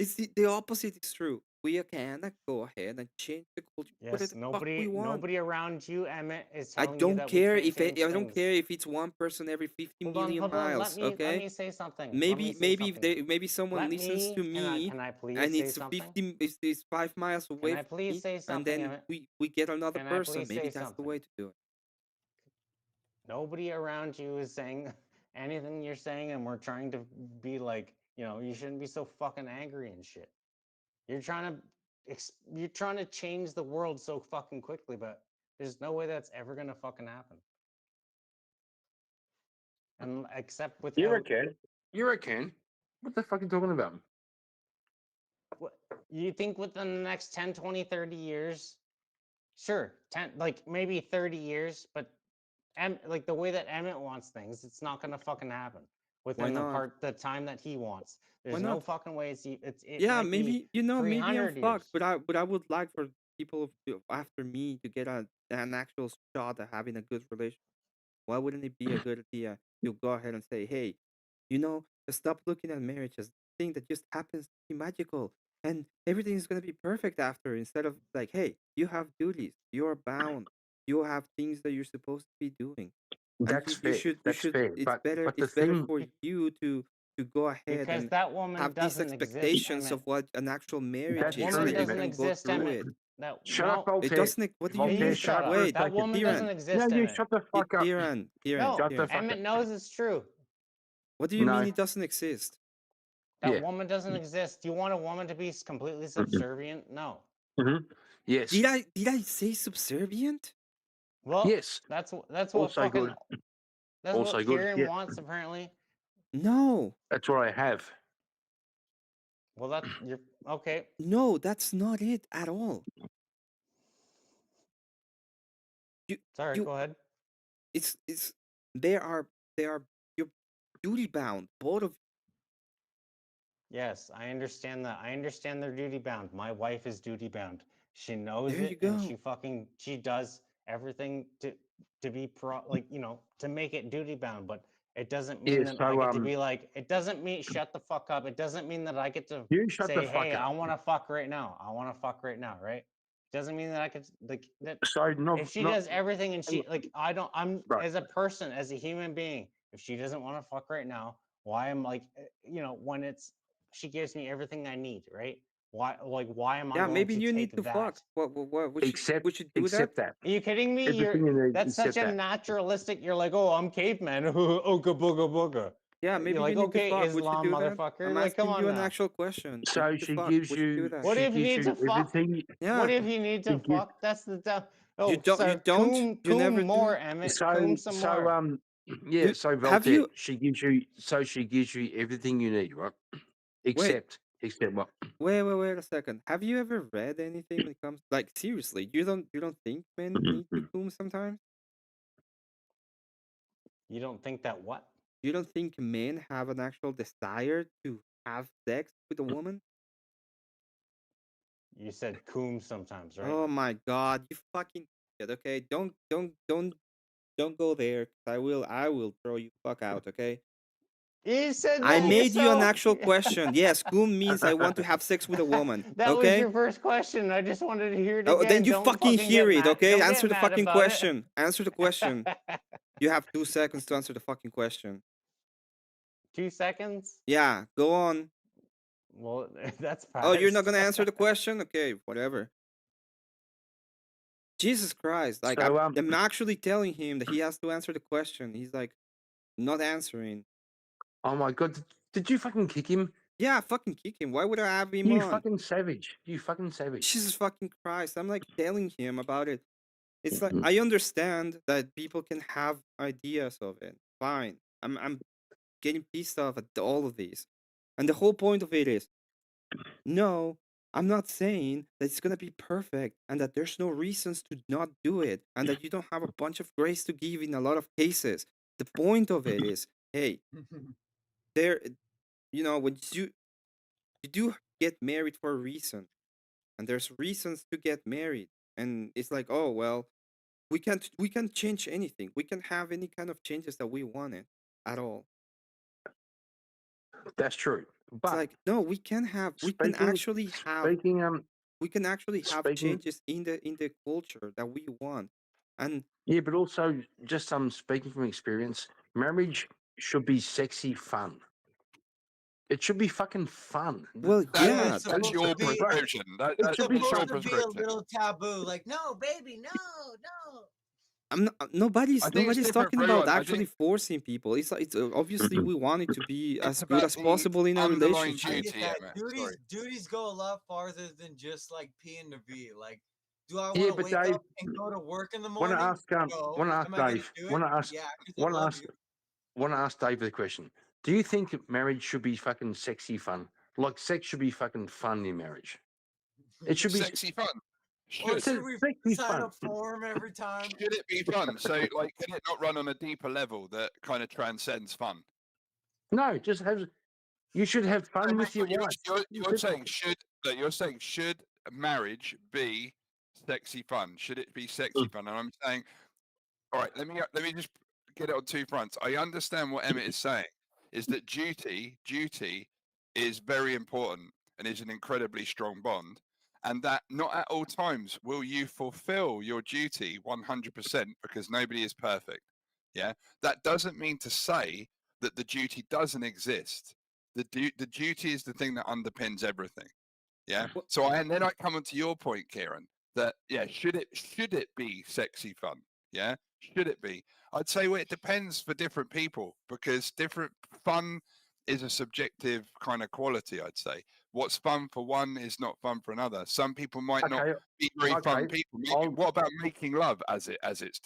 It's the opposite is true. We can go ahead and change the culture whatever yes, the fuck we want. nobody around you, Emmett, is I telling you don't that we care can't if change I don't things. care if it's one person every 50 million Hold on. miles. Let Okay, me say something. maybe Something. maybe someone listens to me Can I please and say it's something? 50 it's 5 miles away Can I from please me, say and something, then Emmett? we get another Can I person. please Maybe say that's the something? way to do it. Nobody around you is saying anything you're saying, and we're trying to be like, you shouldn't be so fucking angry and shit. You're trying to change the world so fucking quickly, but there's no way that's ever gonna fucking happen. And except without. You reckon? You reckon? What the fuck are you talking about? What, you think within the next 10, 20, 30 years? Sure, 10, like maybe 30 years, but like the way that Emmett wants things, it's not gonna fucking happen Why within not? the time that he wants. Why There's no not? fucking way it Yeah, might be maybe maybe I'm 300 fucked, years. but I would like for people after me to get an actual shot at having a good relationship. Why wouldn't it be a good idea to go ahead and say, hey, stop looking at marriage as a thing that just happens to be magical and everything is going to be perfect after, instead of like, hey, you have duties, you're bound, you have things that you're supposed to be doing. And That's fair. you That's should, fair. it's better, But the thing, for you to go ahead Because and that woman have these doesn't exist, expectations Emmett. of what an actual marriage that's is, so true, Woman that you doesn't Emmett. can go exist, through Emmett. it. Shut up, No. It Voltaire. doesn't. What do you Voltaire, mean? shut up for a Wait, That woman doesn't Diran, exist, No, you Emmett. shut the fuck up. Diran, No, Shut the fuck Emmett up. knows it's true. What do you mean No. it doesn't exist? That Yeah. woman doesn't exist. Do you want a woman to be completely subservient? No. Yes. Did I say subservient? Well, Yes. that's what Also fucking good. that's Also what good. Kieran Yeah. wants, apparently. No. That's what I have. Well, you're okay. No, that's not it at all. Sorry, go ahead. It's they are you're duty bound, both of. Yes, I understand that. I understand they're duty bound. My wife is duty bound. She knows There you it, and go. she does everything to be to make it duty bound. But it doesn't mean Yeah. that I So get to be like. It doesn't mean shut the fuck up. It doesn't mean that I get to you shut the say, fuck hey, up. I want to fuck right now. I want to fuck right now, right? Doesn't mean that I could like that. So If she does everything and she like I don't. I'm Right. as a person, as a human being. If she doesn't want to fuck right now, why am like when she gives me everything I need, right? Why am I Yeah, going maybe to you take need to that? fuck. What we should do that? Accept that. Are you kidding me? Everything you need, That's such accept a that. naturalistic. You're like, oh, I'm caveman. Ooga booga booga. Yeah, You're maybe like, you need to okay, fuck. Would you Islam do that? motherfucker. I'm Like, come asking on you an now. actual question. So Would you she fuck? gives Would you do you. that? What She if you gives need to you fuck? everything. Yeah. What if you need to She gives- fuck? That's the dumb. You Oh, don't. sir, You don't. You never coom more, do. Emmett. So Coom some more. yeah. So Have Voltaire, you? she gives you everything you need, right? Wait. Except what? Wait a second. Have you ever read anything when it comes like seriously? You don't think men need to coom sometimes? You don't think that what? You don't think men have an actual desire to have sex with a woman? You said coom sometimes, right? Oh my god, you fucking shit, okay? Don't go there. 'Cause I will throw you fuck out, okay? You said I that made you an yourself. actual question. Yes, coom means I want to have sex with a woman. That was Okay? your first question. I just wanted to hear it Oh, then again. you Don't fucking hear get it, mad. okay? Don't Answer get the mad fucking about it. question. Answer the question. You have 2 seconds to answer the fucking question. 2 seconds? Yeah, go on. Well, that's fast. Oh, you're not gonna answer the question? Okay, whatever. Jesus Christ! Like So, I'm actually telling him that he has to answer the question. He's like not answering. Oh my god! Did you fucking kick him? Yeah, fucking kick him. Why would I have him You on? fucking savage! You fucking savage! Jesus fucking Christ! I'm like telling him about it. It's like I understand that people can have ideas of it. Fine. I'm getting pissed off at all of these, and the whole point of it is, no, I'm not saying that it's gonna be perfect and that there's no reasons to not do it and that you don't have a bunch of grace to give in a lot of cases. The point of it is, hey, there, when you do get married for a reason, and there's reasons to get married, and it's like, oh well, we can't change anything. We can have any kind of changes that we wanted at all. That's true. But It's like, no, we can actually have speaking, changes in the culture that we want. And yeah, but also just speaking from experience, marriage should be sexy fun. It should be fucking fun. Well, yeah, it's supposed your to be, prescription. That's it's your supposed to be a prescription. little taboo. Like, no, baby, no. I'm not, nobody's I think it's different talking for about everyone. I actually think forcing people. It's obviously we want it to be it's as good about as the possible in a underlying relationship. I duty, get that. Emmett. Duties, Sorry. duties go a lot farther than just like P and the V. Like, do I Yeah, want to but wake Dave, up and go to work in the want to morning? ask No. want to ask Am I going to Dave, do it? want to ask, Yeah, because I want to love ask, you. want to ask Dave the question. Do you think marriage should be fucking sexy fun? Like sex should be fucking fun in marriage. It should be Sexy fun. Or Should. should we sexy sign fun. up for him every time? Should it be fun? So, like, can it not run on a deeper level that kind of transcends fun? No, just have. You should have fun with your wife. You're saying should marriage be sexy fun? Should it be sexy fun? And I'm saying, all right, let me just get it on two fronts. I understand what Emmett is saying, is that duty is very important and is an incredibly strong bond, and that not at all times will you fulfill your duty 100% because nobody is perfect. Yeah, that doesn't mean to say that the duty doesn't exist. The duty is the thing that underpins everything. Yeah. So and then I come on to your point, Kieran, that should it be sexy fun? Yeah, should it be? I'd say it depends for different people because different fun is a subjective kind of quality. I'd say what's fun for one is not fun for another. Some people might not be very fun people. What about making love as it's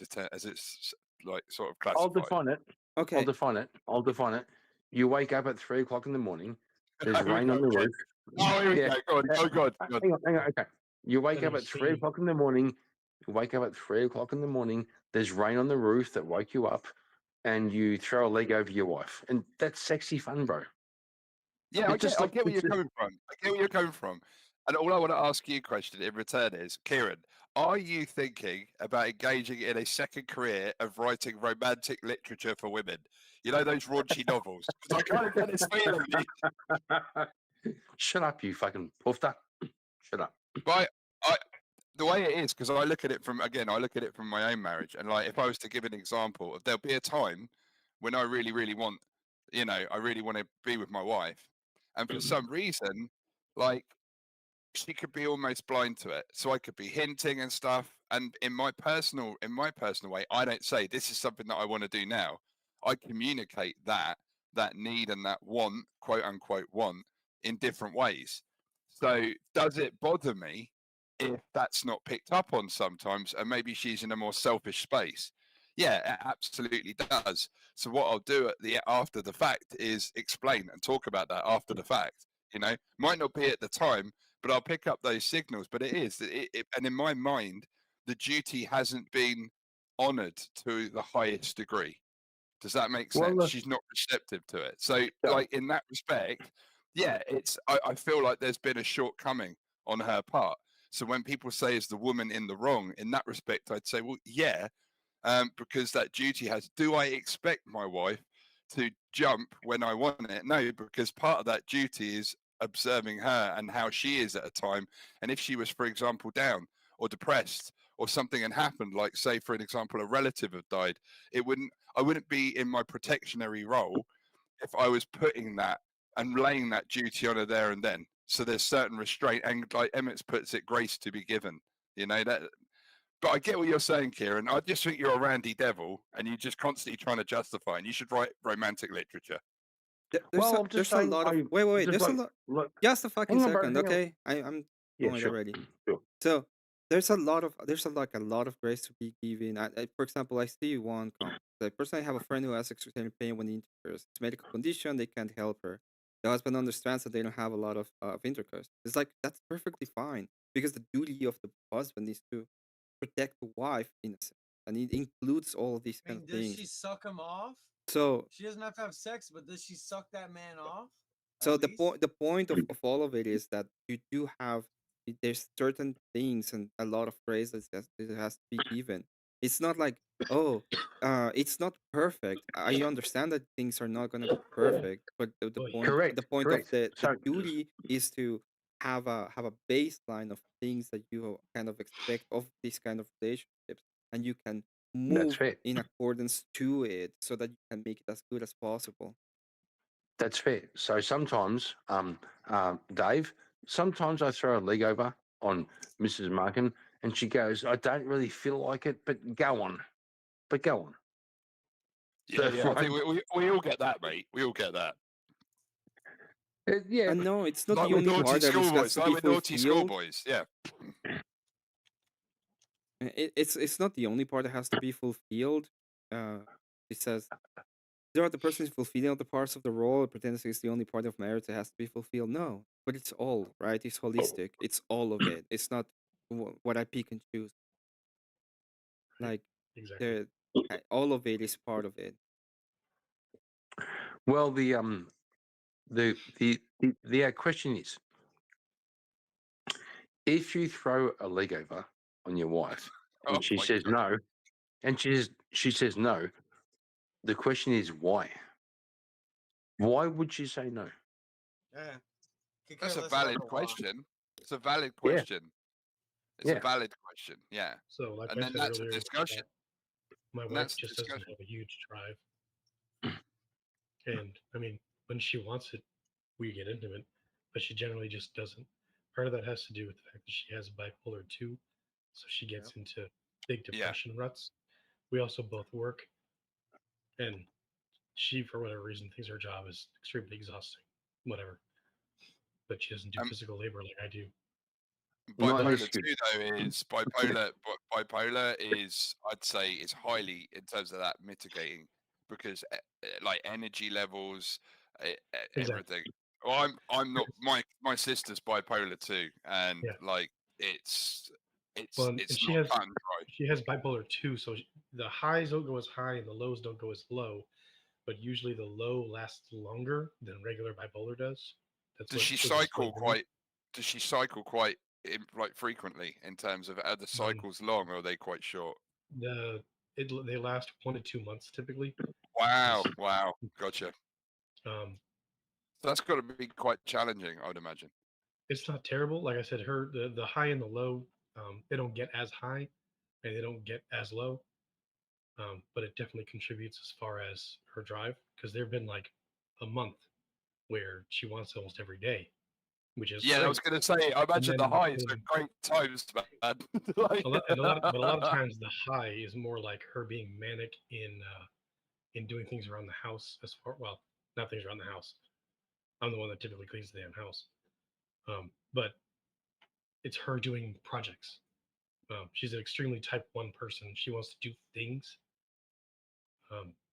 like sort of classified? I'll define it. Okay. I'll define it. You wake up at 3 o'clock in the morning. There's rain on the roof. Oh, here we go. Go on. Hang on. Okay. You wake up at 3 o'clock in the morning. There's rain on the roof that woke you up, and you throw a leg over your wife, and that's sexy fun, bro. Yeah, I get where you're coming from. And all I want to ask you a question in return is, Kieran, are you thinking about engaging in a second career of writing romantic literature for women? You know, those raunchy novels? Because I kind of get this feeling. Shut up, you fucking poofter. Shut up. But the way it is, because I look at it from my own marriage, and like if I was to give an example, there'll be a time when I really, really want, I really want to be with my wife, and for some reason, like she could be almost blind to it, so I could be hinting and stuff. And in my personal way, I don't say this is something that I want to do now. I communicate that need and that want, quote unquote, want in different ways. So does it bother me if that's not picked up on sometimes, and maybe she's in a more selfish space? Yeah, it absolutely does. So what I'll do after the fact is explain and talk about that after the fact. Might not be at the time, but I'll pick up those signals. But it is, and in my mind, the duty hasn't been honoured to the highest degree. Does that make sense? She's not receptive to it. So, like in that respect, yeah, I feel like there's been a shortcoming on her part. So when people say is the woman in the wrong in that respect, I'd say, well, yeah, because that duty has. Do I expect my wife to jump when I want it? No, because part of that duty is observing her and how she is at a time. And if she was, for example, down or depressed or something had happened, like say, for an example, a relative had died, I wouldn't be in my protectionary role if I was putting that and laying that duty on her there and then. So there's certain restraint, and like Emmett puts it, grace to be given. You know that. But I get what you're saying, Kieran. I just think you're a randy devil, and you're just constantly trying to justify. And you should write romantic literature. There's a lot of wait. There's a lot. Just a fucking second, okay? I'm Yeah, going sure. already. Sure. So there's a lot of grace to be given. For example, I see one comment. Like personally, I have a friend who has extreme pain when he intercourse. It's a medical condition. They can't help her. The husband understands that they don't have a lot of intercourse. It's like that's perfectly fine because the duty of the husband is to protect the wife innocent, and it includes all of these I kind mean, of does things. she suck him off? So she doesn't have to have sex, but does she suck that man off? So the point of all of it is that you do have there's certain things and a lot of praise that has to be given. It's not like it's not perfect. I understand that things are not gonna be perfect, but the point of Correct. the duty is to have a baseline of things that you kind of expect of these kind of relationships, and you can That's move fair. in accordance to it so that you can make it as good as possible. That's fair. So sometimes, Dave, sometimes I throw a leg over on Mrs. Markin, and she goes, "I don't really feel like it, but go on, but go on." Yeah, I think we all get that, mate. We all get that. Yeah, and no, it's not like the only part that has schoolboys, to like be with naughty fulfilled. schoolboys. Yeah. It's not the only part that has to be fulfilled. It says there are the persons fulfilling all the parts of the role. Pretends it's the only part of marriage that has to be fulfilled. No, but it's all right. It's holistic. It's all of it. It's not what I pick and choose. Like Exactly. all of it is part of it. Well, the question is, if you throw a leg over on your wife and she says no, and she says no, the question is why? Why would she say no? Yeah. That's a valid question. It's a valid question. It's a valid question. Yeah. So, like and I then said that's earlier, a discussion. my wife just doesn't have a huge drive. And I mean, when she wants it, we get intimate, but she generally just doesn't. Part of that has to do with the fact that she has bipolar 2, so she gets into big depression ruts. We also both work, and she, for whatever reason, thinks her job is extremely exhausting. Whatever, but she doesn't do physical labor like I do. Bipolar 2 though is bipolar. Bipolar is, I'd say, is highly in terms of that mitigating because like energy levels, everything. Well, I'm not. My sister's bipolar 2, and like it's Well, not she has bipolar 2, so the highs don't go as high and the lows don't go as low, but usually the low lasts longer than regular bipolar does. Does she cycle quite? Does she cycle quite like frequently in terms of are the cycles long or are they quite short? They last 1 to 2 months typically. Wow! Gotcha. That's got to be quite challenging, I would imagine. It's not terrible. Like I said, the high and the low, they don't get as high and they don't get as low. But it definitely contributes as far as her drive, because there have been like a month where she wants almost every day, which is I was going to say, I imagine the highs are great times, man. But a lot of times the high is more like her being manic in doing things around the house. Not things around the house. I'm the one that typically cleans the damn house. But it's her doing projects. She's an extremely type 1 person. She wants to do things.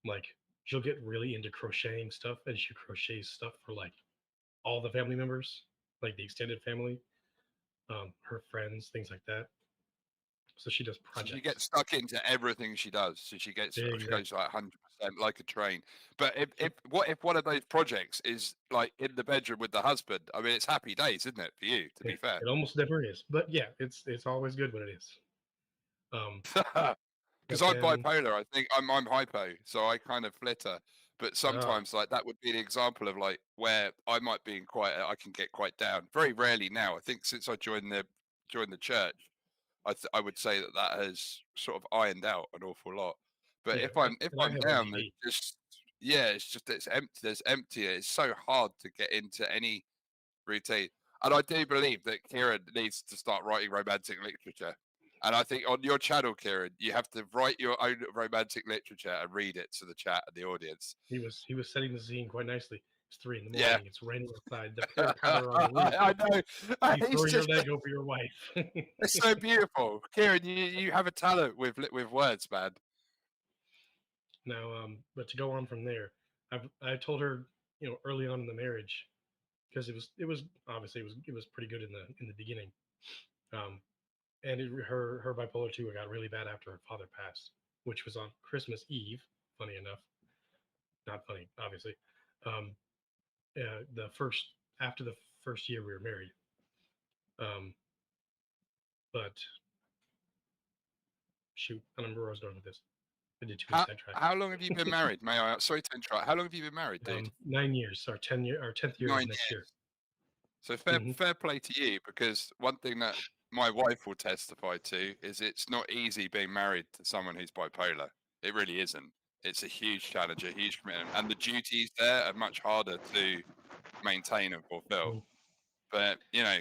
Like she'll get really into crocheting stuff, and she crochets stuff for like all the family members, like the extended family, her friends, things like that. So she does projects. So she gets stuck into everything she does. So she goes like 100% like a train. But if one of those projects is like in the bedroom with the husband? I mean, it's happy days, isn't it, for you? To be fair, it almost never is. But yeah, it's always good when it is. Because I'm bipolar, I think I'm hypo, so I kind of flitter. But sometimes, like that would be an example of like where I might be I can get quite down. Very rarely now. I think since I joined the church, I would say that has sort of ironed out an awful lot. But if I'm down, Yeah, it's empty. There's empty. It's so hard to get into any routine. And I do believe that Kieran needs to start writing romantic literature. And I think on your channel, Kieran, you have to write your own romantic literature and read it to the chat and the audience. He was setting the scene quite nicely. It's 3 in the Yeah. morning. It's raining outside. The pitter patter on the roof. I know. You throw your leg over your wife. It's so beautiful, Kieran. You have a talent with words, man. Now, but to go on from there, I told her, early on in the marriage, because it was obviously it was pretty good in the beginning, and her bipolar 2 got really bad after her father passed, which was on Christmas Eve. Funny enough, not funny, obviously. After the first year we were married, but shoot, I don't remember where I was going with this. I did too much sidetrack. How long have you been married? May I? Sorry to interrupt. How long have you been married, dude? 9 years. Our 10th year is next year. So fair play to you, because one thing that my wife will testify to is it's not easy being married to someone who's bipolar. It really isn't. It's a huge challenge, a huge commitment, and the duties there are much harder to maintain and fulfill. But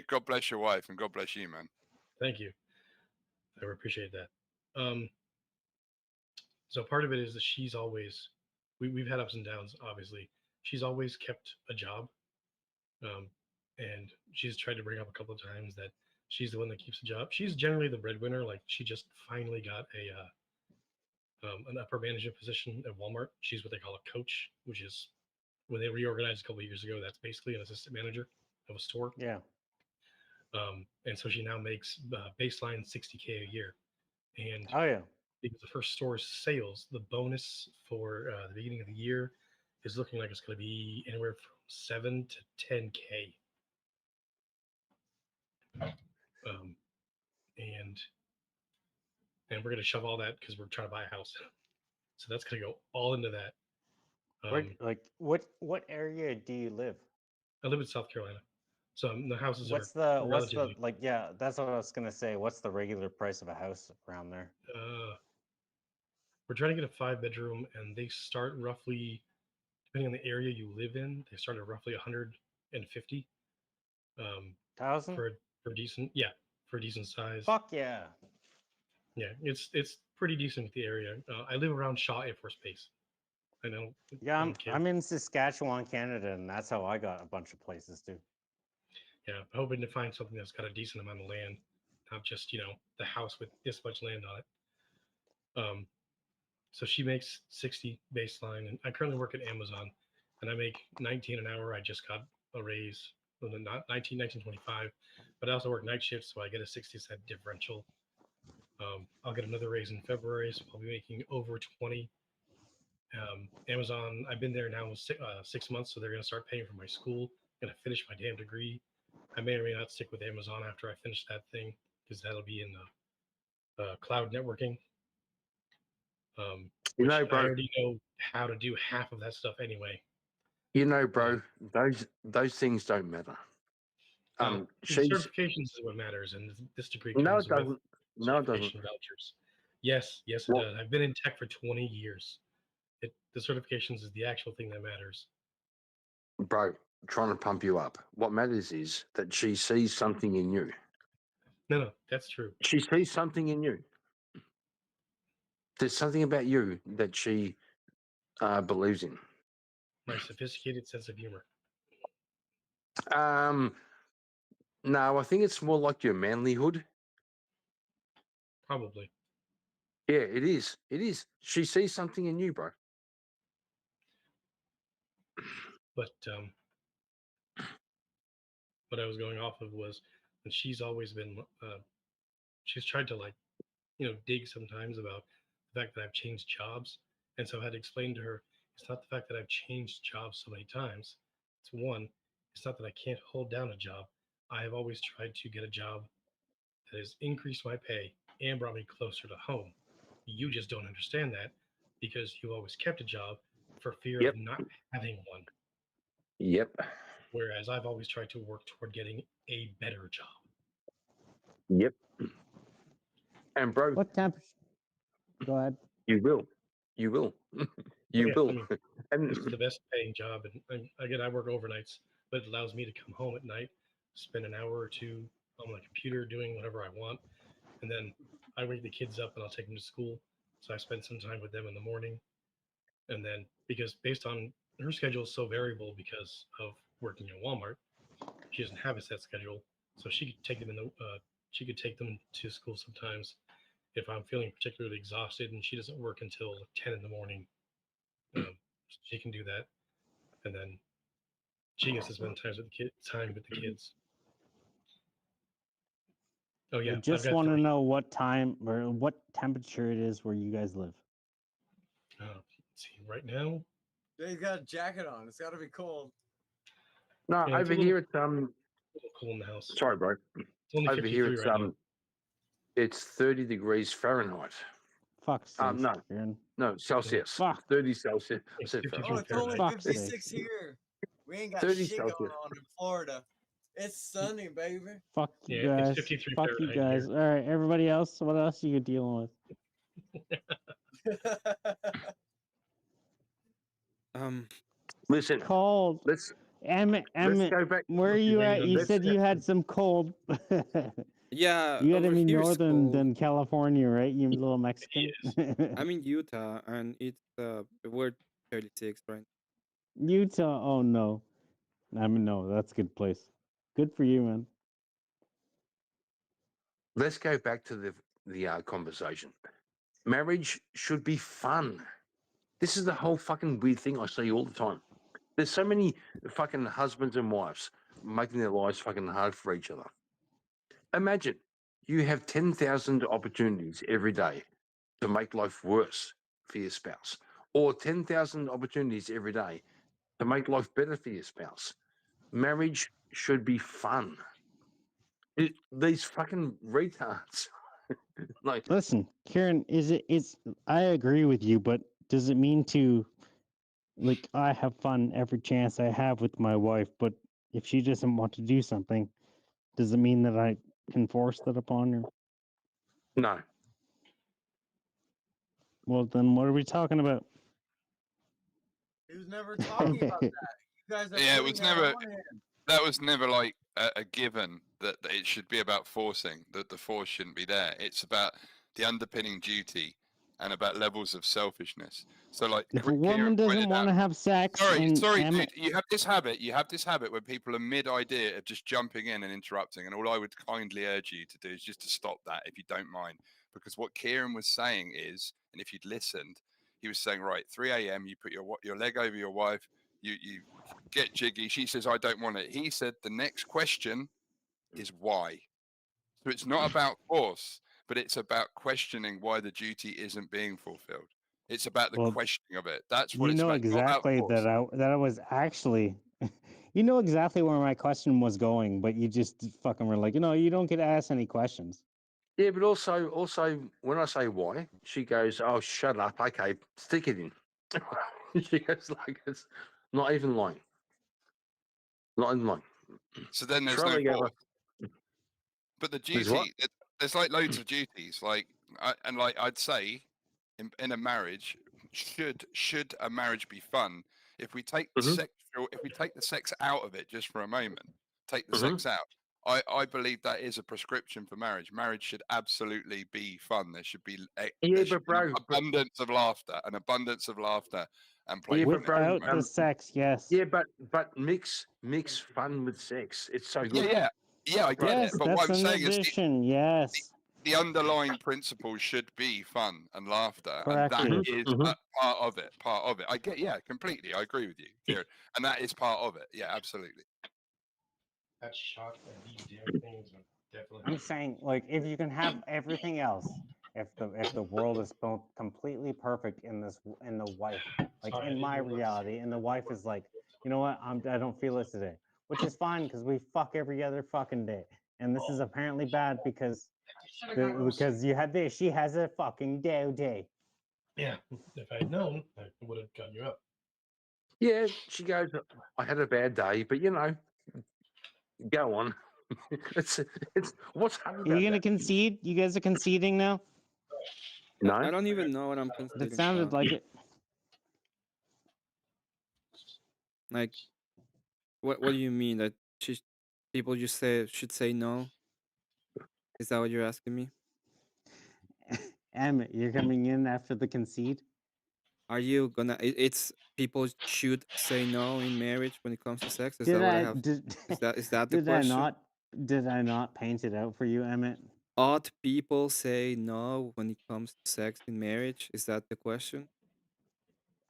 God bless your wife and God bless you, man. Thank you. I appreciate that. So part of it is that she's always, we've had ups and downs, obviously. She's always kept a job. And she's tried to bring up a couple of times that she's the one that keeps a job. She's generally the breadwinner. Like, she just finally got an upper management position at Walmart. She's what they call a coach, which is, when they reorganized a couple of years ago, that's basically an assistant manager of a store. Yeah. And so she now makes baseline $60K a year. And oh yeah, because the first store's sales, the bonus for the beginning of the year is looking like it's going to be anywhere from 7 to 10K. And we're going to shove all that because we're trying to buy a house. So that's going to go all into that. What area do you live? I live in South Carolina. So the houses what's the like, yeah, that's what I was going to say. What's the regular price of a house around there? We're trying to get a 5-bedroom, and they start roughly, depending on the area you live in, they start at roughly 150. Thousand for decent, for a decent size. Fuck yeah. Yeah, it's pretty decent with the area. I live around Shaw Air Force Base. I know. Yeah, I'm in Saskatchewan, Canada, and that's how I got a bunch of places too. Yeah, I'm hoping to find something that's got a decent amount of land, not just the house with this much land on it. So she makes 60 baseline, and I currently work at Amazon, and I make 19 an hour. I just got a raise, not 19.25, but I also work night shifts, so I get a 60-cent differential. I'll get another raise in February, so I'll be making over 20. Amazon, I've been there now 6 months, so they're going to start paying for my school. I'm going to finish my damn degree. I may or may not stick with Amazon after I finish that thing, because that'll be in the cloud networking. Bro, I already know how to do half of that stuff anyway. Bro, those things don't matter. Certifications is what matters, and this degree comes it doesn't. No, it doesn't. Vouchers. Yes, it does. I've been in tech for 20 years. The certifications is the actual thing that matters. Bro, trying to pump you up. What matters is that she sees something in you. No, that's true. She sees something in you. There's something about you that she believes in. My sophisticated sense of humor. No, I think it's more like your manlyhood. Probably. Yeah, it is. It is. She sees something in you, bro. But what I was going off of was that she's always been, she's tried to dig sometimes about the fact that I've changed jobs. And so I had to explain to her, it's not the fact that I've changed jobs so many times. It's one, it's not that I can't hold down a job. I have always tried to get a job that has increased my pay and brought me closer to home. You just don't understand that because you've always kept a job for fear of not having one. Yep. Whereas I've always tried to work toward getting a better job. Yep. And bro, what temperature? Go ahead. You will. You will. You will. I mean, it's the best paying job, and again, I work overnights, but it allows me to come home at night, spend an hour or two on my computer doing whatever I want, and then I wake the kids up and I'll take them to school. So I spend some time with them in the morning, and then because based on her schedule is so variable because of working at Walmart, she doesn't have a set schedule, so she could take them she could take them to school sometimes if I'm feeling particularly exhausted and she doesn't work until 10 in the morning. She can do that, and then she gets to spend time with the kids. Oh yeah, I just want to know what time or what temperature it is where you guys live. Let's see, right now. Yeah, he's got a jacket on. It's got to be cold. No, Yeah, over here it's a little cool in the house. Sorry, bro. It's only Over here 53 it's right now. it's 30 degrees Fahrenheit. Fuck. No, Celsius. Fuck. 30 Celsius. I said Oh, it's only 56 here. We ain't got 30 shit Celsius. going on in Florida. It's sunny, baby. Fuck you Yeah, guys. it's 53 Fuck you Fahrenheit guys. All right, everybody else. What else are you dealing with? Listen. Cold. Emmett, go back. where are you at? You said you had some cold. Yeah, You gotta over be here it's northern cold. than California, right? You little Mexican. I'm in Utah, and it's we're 36, right? Utah. Oh no. I mean, no, that's a good place. Good for you, man. Let's go back to the conversation. Marriage should be fun. This is the whole fucking weird thing I see all the time. There's so many fucking husbands and wives making their lives fucking hard for each other. Imagine you have 10,000 opportunities every day to make life worse for your spouse, or 10,000 opportunities every day to make life better for your spouse. Marriage should be fun. These fucking retards. Like, listen, Kieran, I agree with you, but does it mean to, like, I have fun every chance I have with my wife, but if she doesn't want to do something, does it mean that I can force that upon her? No. Well, then what are we talking about? He was never talking about that. You guys are Yeah, it putting was that never. on him. That was never like a given that it should be about forcing. That the force shouldn't be there. It's about the underpinning duty and about levels of selfishness. So, like, If a woman doesn't want to have sex, sorry, Emmett, dude. You have this habit. You have this habit when people are mid-idea of just jumping in and interrupting. And all I would kindly urge you to do is just to stop that, if you don't mind, because what Kieran was saying is, and if you'd listened, he was saying, right, 3 a.m. You put your leg over your wife. You get jiggy. She says, I don't want it. He said the next question is why. So it's not about force, but it's about questioning why the duty isn't being fulfilled. It's about the questioning of it. That's what you it's know about. exactly that I was actually, you know exactly where my question was going, but you just fucking were like, you don't get to ask any questions. Yeah, but also when I say why, she goes, "Oh, shut up. Okay, stick it in." She goes like, "It's not even lying. Not even lying." So then there's no force. But the duty, there's like loads of duties. Like, I'd say, in a marriage, should a marriage be fun? If we take the sex out of it just for a moment, take the sex out. I believe that is a prescription for marriage. Marriage should absolutely be fun. There should be abundance of laughter, and play. Without the sex, yes. Yeah, but mix fun with sex. It's so good. Yeah, I get it. But what I'm saying is, the underlying principle should be fun and laughter, and that is part of it. I get, completely. I agree with you, Kieran, and that is part of it. Yeah, absolutely. That's shocked that these damn things are definitely. I'm saying, like, if you can have everything else, if the world is both completely perfect in the wife, like in my reality, and the wife is like, you know what, I don't feel it today, which is fine because we fuck every other fucking day, and this is apparently bad because she has a fucking day. Yeah, if I'd known, I would have gotten you up. Yeah, she goes, I had a bad day, but go on. it's what's hard about Are you gonna concede? You guys are conceding now? No. I don't even know what I'm considering. That sounded like it. Like, what do you mean that people just should say no? Is that what you're asking me? Emmett, you're coming in after the concede. Are you gonna? It's people should say no in marriage when it comes to sex. Is Did that what I I have? did? Is that the Did I question? not? Did I not paint it out for you, Emmett? Ought people say no when it comes to sex in marriage? Is that the question?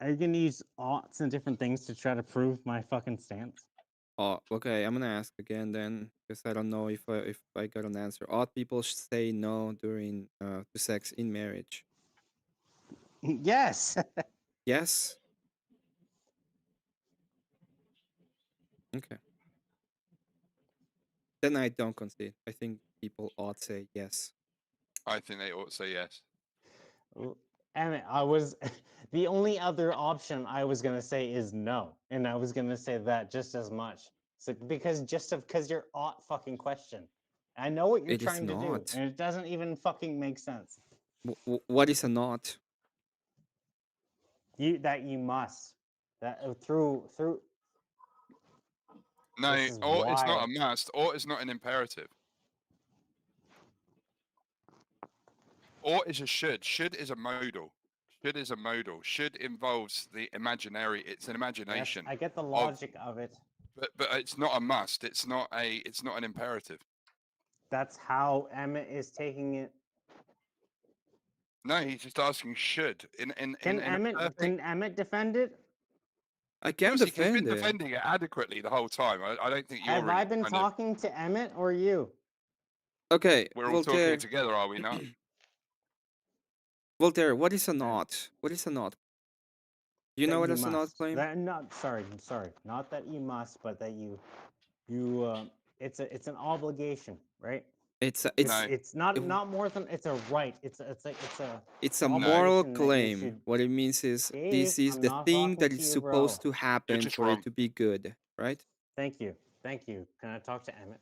Are you gonna use oughts and different things to try to prove my fucking stance? Oh, okay. I'm gonna ask again then, because I don't know if I got an answer. Ought people say no during to sex in marriage? Yes. Yes. Okay. Then I don't concede. I think people ought say yes. I think they ought to say yes. Emmett, I was the only other option I was gonna say is no, and I was gonna say that just as much. So because your ought fucking question. I know what you're It is trying to do, not. and it doesn't even fucking make sense. What is a not? You must that through. No, This is ought is not why. a must. Ought is not an imperative. Ought is a should. Should is a modal. Should is a modal. Should involves the imaginary. It's an imagination. Yes, I get the logic of it. But it's not a must. It's not an imperative. That's how Emmett is taking it. No, he's just asking should. Can Emmett defend it? I can He's defend been it. defending it adequately the whole time. I don't think you're Have really I been talking to Emmett or you? Okay, We're all Voltaire. talking together, are we not? Voltaire, what is a not? What is a not? You know what is a not claim? Sorry. Not that you must, but that you it's an obligation, right? It's not more than it's a right. It's a moral obligation that you claim. should. What it means is Dave, this is I'm the not thing talking that to is you, supposed bro. to happen for it to be good, right? Thank you. Can I talk to Emmett?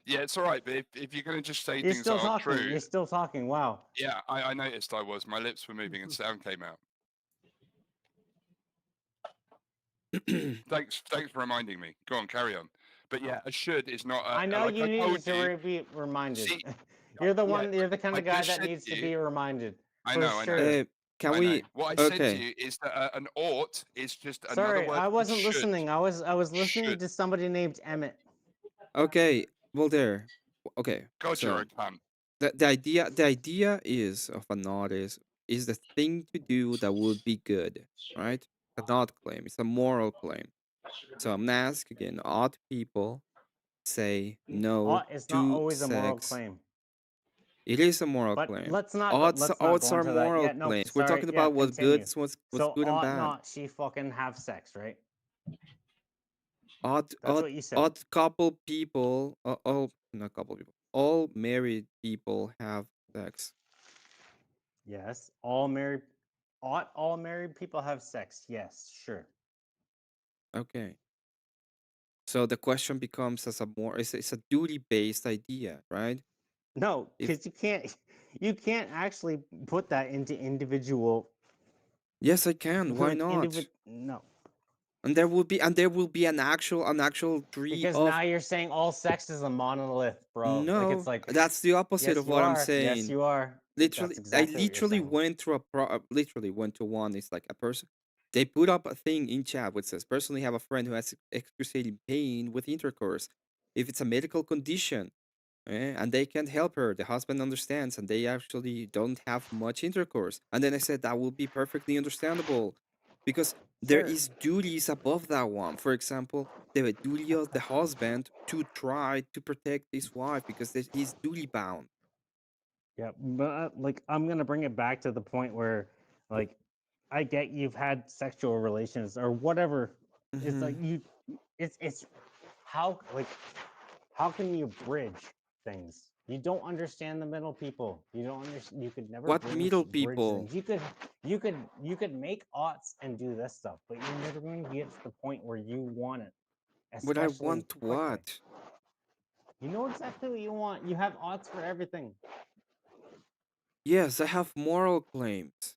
Yeah, it's all right. But if you're going to just say You're things still that aren't talking. true, You're still talking. Wow. yeah, I noticed I was. My lips were moving and sound came out. Thanks for reminding me. Go on, carry on. But yeah, a should is not. I know you needed to be reminded. See, you're the one. You're the kind of guy that needs to be reminded. I know. Can we? What I said to you is that an ought is just another word. Sorry, I wasn't should. listening. I was listening to somebody named Emmett. Okay, well there. Okay. God, so you're a cunt. the idea is of a not is the thing to do that would be good, right? A not claim. It's a moral claim. So I'm gonna ask again. Ought people say no It's to not always sex? a moral claim. It is a moral But claim. let's not Oughts go are into moral that. Yeah, no, claims. sorry, We're talking about what's continue. good, what's so good and ought bad. not she fucking have sex, right? That's what you said. Odd couple people, not couple people, all married people have sex. Yes, all married people have sex. Yes, sure. Okay. So the question becomes it's a duty based idea, right? No, because you can't actually put that into individual. Yes, I can. Why not? No. And there will be an actual tree because now you're saying all sex is a monolith, bro. No, like, it's like that's the opposite yes, of what I'm Yes, saying. you are. Literally, That's exactly I literally went through literally went to one. It's like a person. They put up a thing in chat which says, "Personally, have a friend who has excruciating pain with intercourse. If it's a medical condition, and they can't help her, the husband understands, and they actually don't have much intercourse." And then I said that would be perfectly understandable, because there is duties above that one. For example, the duty of the husband to try to protect his wife because he's duty bound. Yeah, but like I'm gonna bring it back to the point where, like, I get you've had sexual relations or whatever. It's like it's how can you bridge things? You don't understand the middle people. You don't understand. You could never. What bridge middle people? Things. You could make oughts and do this stuff, but you're never going to get to the point where you want it. But I want quickly. what? You know exactly what you want. You have oughts for everything. Yes, I have moral claims.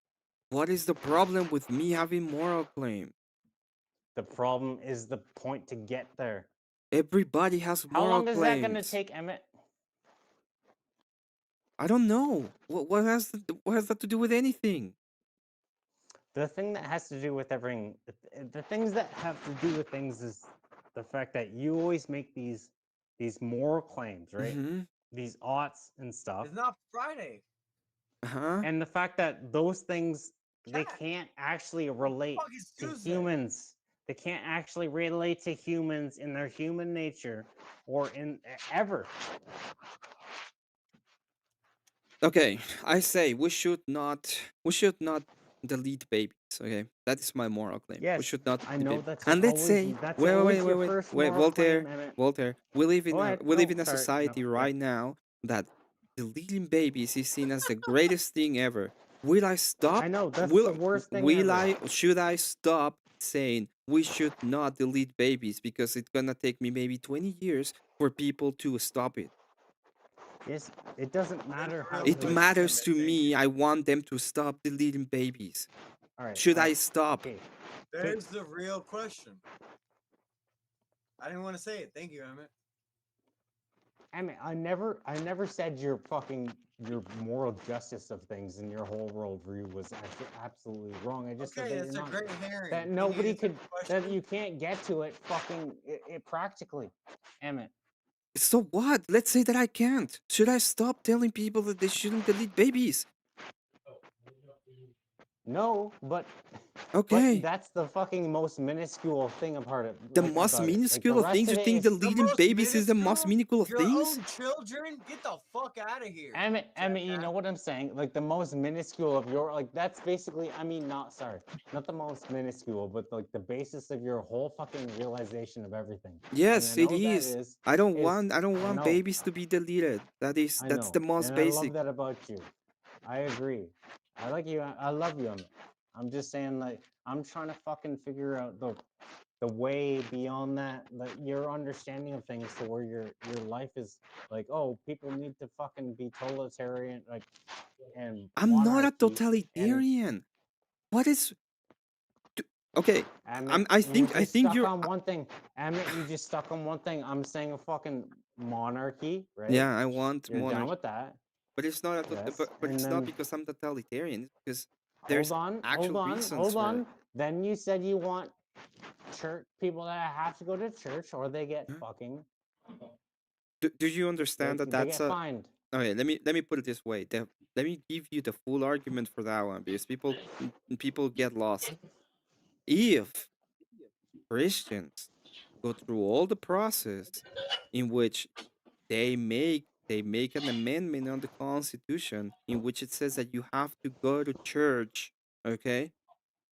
What is the problem with me having moral claims? The problem is the point to get there. Everybody has How moral long is that going to claims. take, Emmett? I don't know. What has that to do with anything? The thing that has to do with everything, the things that have to do with things is the fact that you always make these moral claims, right? These oughts and stuff. It's not Friday. And the fact that those things, they can't actually relate to humans. They can't actually relate to humans in their human nature or in ever. Okay, I say we should not delete babies. Okay, that is my moral claim. Yes, we should not. I know that's and let's always say, that's wait, always wait, wait, your wait, first wait, moral claim, Voltaire, Emmett. Voltaire. We live in Go a ahead. we live No, in a sorry, society no, right now that deleting babies is seen as the greatest thing ever. Will I stop? I know that's the worst thing ever. Should I stop saying we should not delete babies because it's gonna take me maybe 20 years for people to stop it? Yes, it doesn't matter how. It matters to me. I want them to stop deleting babies. All right. Should I stop? Okay. There's the real question. I didn't want to say it. Thank you, Emmett. Emmett, I never said your moral justice of things and your whole worldview was absolutely wrong. I just said that, it's a great herring. That nobody could, that you can't get to it fucking it practically, Emmett. So what? Let's say that I can't. Should I stop telling people that they shouldn't delete babies? No, but okay. But that's the fucking most minuscule thing apart of the most minuscule of things. You think deleting babies is the most minuscule of things? Your own children, get the fuck out of here. Emmett, you know what I'm saying? Like the most minuscule of your, like that's basically, I mean, not the most minuscule, but like the basis of your whole fucking realization of everything. Yes, it is. I don't want babies to be deleted. That's the most basic. I love that about you. I agree. I like you. I love you, Emmett. I'm just saying, like, I'm trying to fucking figure out the way beyond that, like your understanding of things to where your life is like, oh, people need to fucking be totalitarian, like, and I'm not a totalitarian. What is? Okay, I think you're on one thing. Emmett, you just stuck on one thing. I'm saying a fucking monarchy, right? Yeah, I want You're monarchy. down with that. But it's not. But it's not because I'm totalitarian. It's because there's hold on. Then you said you want church people that have to go to church or they get fucking. Do you understand that that's they get fined? Okay, let me put it this way. Let me give you the full argument for that one because people get lost. If Christians go through all the process in which they make an amendment on the Constitution in which it says that you have to go to church, okay?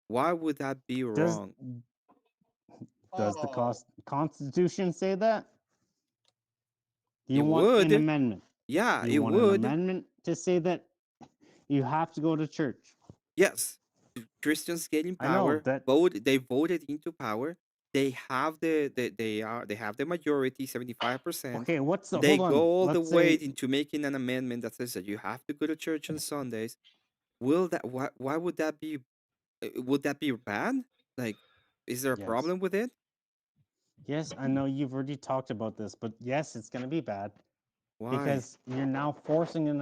Why would that be wrong? Does the Constitution say that? You it want would. An amendment? Yeah, you it want would. An amendment to say that you have to go to church. Yes, Christians get in power. They voted into power. They have they have the majority, 75%. Okay, what's the? They hold on. go all Let's the way say, into making an amendment that says that you have to go to church on Sundays. Will that? Why would that be? Would that be bad? Like, is there a problem with it? Yes, I know you've already talked about this, but yes, it's going to be bad. Why? Because you're now forcing an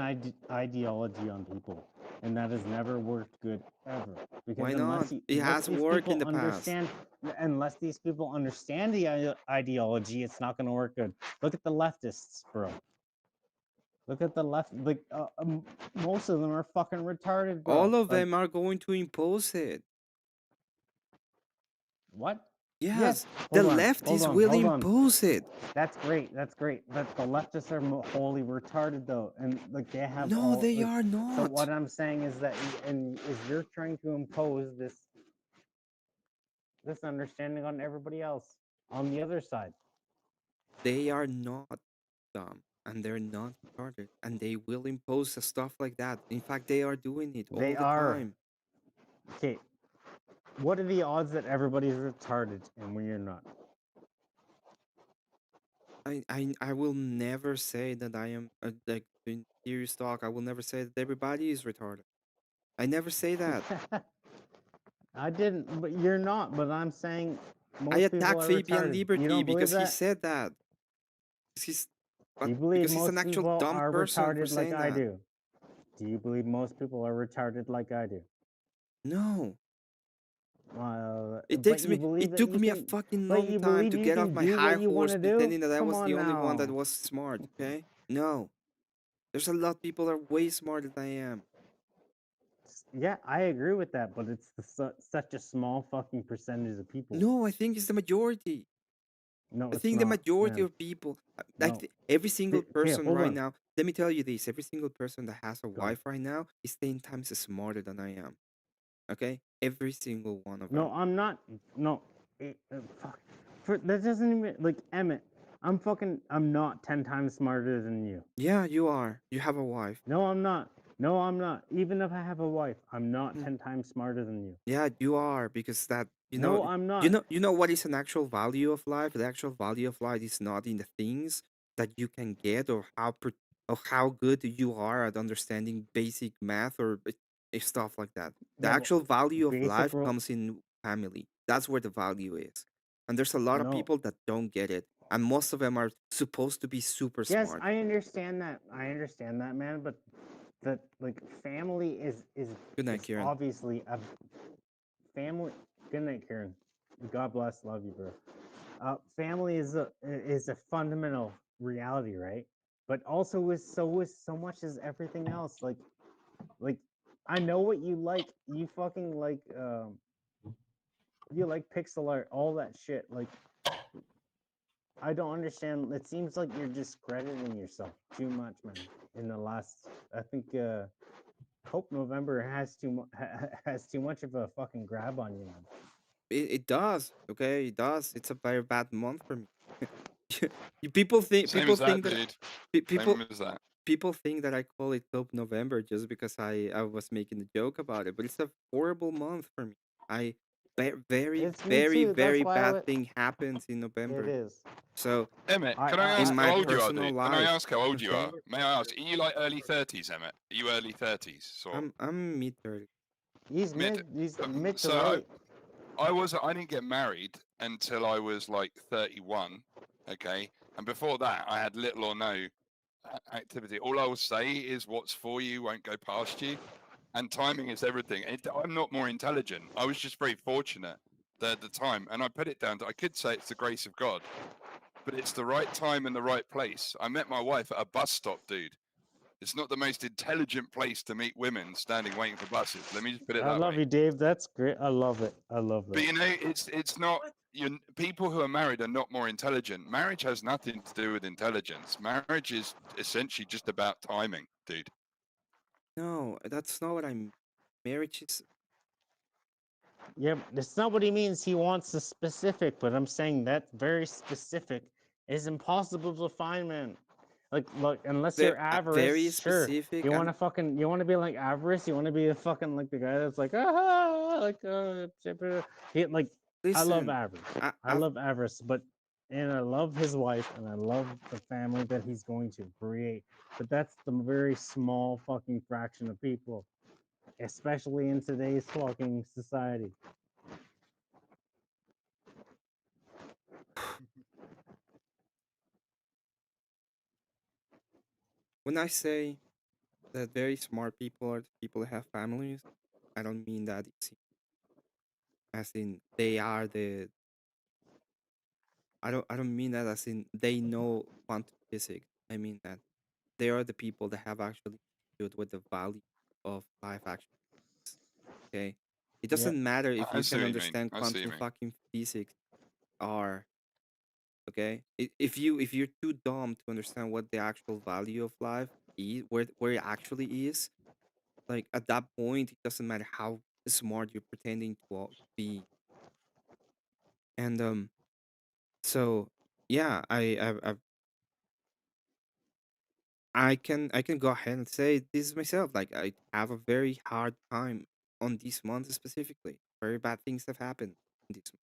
ideology on people, and that has never worked good ever. Because why not? It has worked in the past. Unless these people understand the ideology, it's not going to work good. Look at the leftists, bro. Look at the left. Like most of them are fucking retarded, bro. All of them are going to impose it. What? Yes, the leftists will impose it. That's great. That's great. But the leftists are wholly retarded, though, and like they have. No, they are not. So what I'm saying is that, you're trying to impose this understanding on everybody else on the other side. They are not dumb, and they're not retarded, and they will impose stuff like that. In fact, they are doing it all the time. Okay. What are the odds that everybody's retarded and when you're not? I will never say that I am like in serious talk. I will never say that everybody is retarded. I never say that. I didn't, but you're not. But I'm saying I most people attack are Fabian retarded. You Liberty don't believe because he that? said that. He's You but believe because he's an most actual people dumb are person for retarded like saying I that. do? Do you believe most people are retarded like I do? No. It But takes you me. believe It that took you me a can. fucking But long you time believe to you get off can my do high what you want horse, to do? pretending that I Come was the on only one that now. was smart. Okay? No. There's a lot of people that are way smarter than I am. Yeah, I agree with that, but it's such a small fucking percentage of people. No, I think it's the majority. No, I it's think the not, majority man. of people, No. every single Okay, person hold right on. now, let me tell you this, every single person that has a Go on. wife right now is 10 times smarter than I am. Okay? Every single one of No, them. I'm not. No, fuck. That doesn't even like Emmett. I'm not 10 times smarter than you. Yeah, you are. You have a wife. No, I'm not. No, I'm not. Even if I have a wife, I'm not 10 times smarter than you. Yeah, you are, because that No, I'm not. you know what is an actual value of life? The actual value of life is not in the things that you can get, or how good you are at understanding basic math, or stuff like that. The Yeah, but actual value of basic life rule. comes in family. That's where the value is. And there's a lot of No. people that don't get it. And most of them are supposed to be super Yes, smart. I understand that. I understand that, man. But that like family is Good night, Kieran. obviously a family. Good night, Kieran. God bless. Love you, bro. Family is a fundamental reality, right? But also is so much as everything else. Like I know what you like. You fucking like you like pixel art, all that shit. Like I don't understand. It seems like you're discrediting yourself too much, man. In the last, I think, Hope November has has too much of a fucking grab on you, man. It does, okay? It does. It's a very bad month for me. People think Same people as that, think that dude. people Same as that. people think that I call it Dope November just because I was making a joke about it, but it's a horrible month for me. Very It's me very too. That's very why bad thing happens in it November. is. So Emmett, can I in ask my how old you are, personal dude? Can I life, ask how old you okay, are? May I ask? Are you like early 30s, Emmett? Are you early 30s? Or I'm mid 30s. He's mid? He's mid to So late. I didn't get married until I was like 31. Okay, and before that, I had little or no activity. All I will say is, what's for you won't go past you, and timing is everything. I'm not more intelligent. I was just very fortunate at the time, and I put it down to, I could say it's the grace of God, but it's the right time and the right place. I met my wife at a bus stop, dude. It's not the most intelligent place to meet women standing waiting for buses. Let me just put it I that love way. you, Dave. That's great. I love it. I love that. But you know, it's not. People who are married are not more intelligent. Marriage has nothing to do with intelligence. Marriage is essentially just about timing, dude. No, that's not what I'm. Marriage is. Yeah, that's not what he means. He wants the specific, but I'm saying that very specific is impossible to find, man. Like, look, unless you're Very avarice, sure. specific. You want to you want to be like avarice. You want to be a fucking like the guy that's like, like. I love Listen, avarice. I love avarice, and I love his wife, and I love the family that he's going to create. But that's the very small fucking fraction of people, especially in today's fucking society. When I say that very smart people are the people that have families, I don't mean that as in they are the. I don't mean that as in they know quantum physics. I mean that they are the people that have actually understood what the value of life actually is. Okay, it doesn't matter if I you see can what you mean. understand I see what you quantum mean. fucking physics or. Okay, if you're too dumb to understand what the actual value of life is, where it actually is, like at that point, it doesn't matter how smart you're pretending to be. And so yeah, I can go ahead and say this myself. Like I have a very hard time on this month specifically. Very bad things have happened in this month,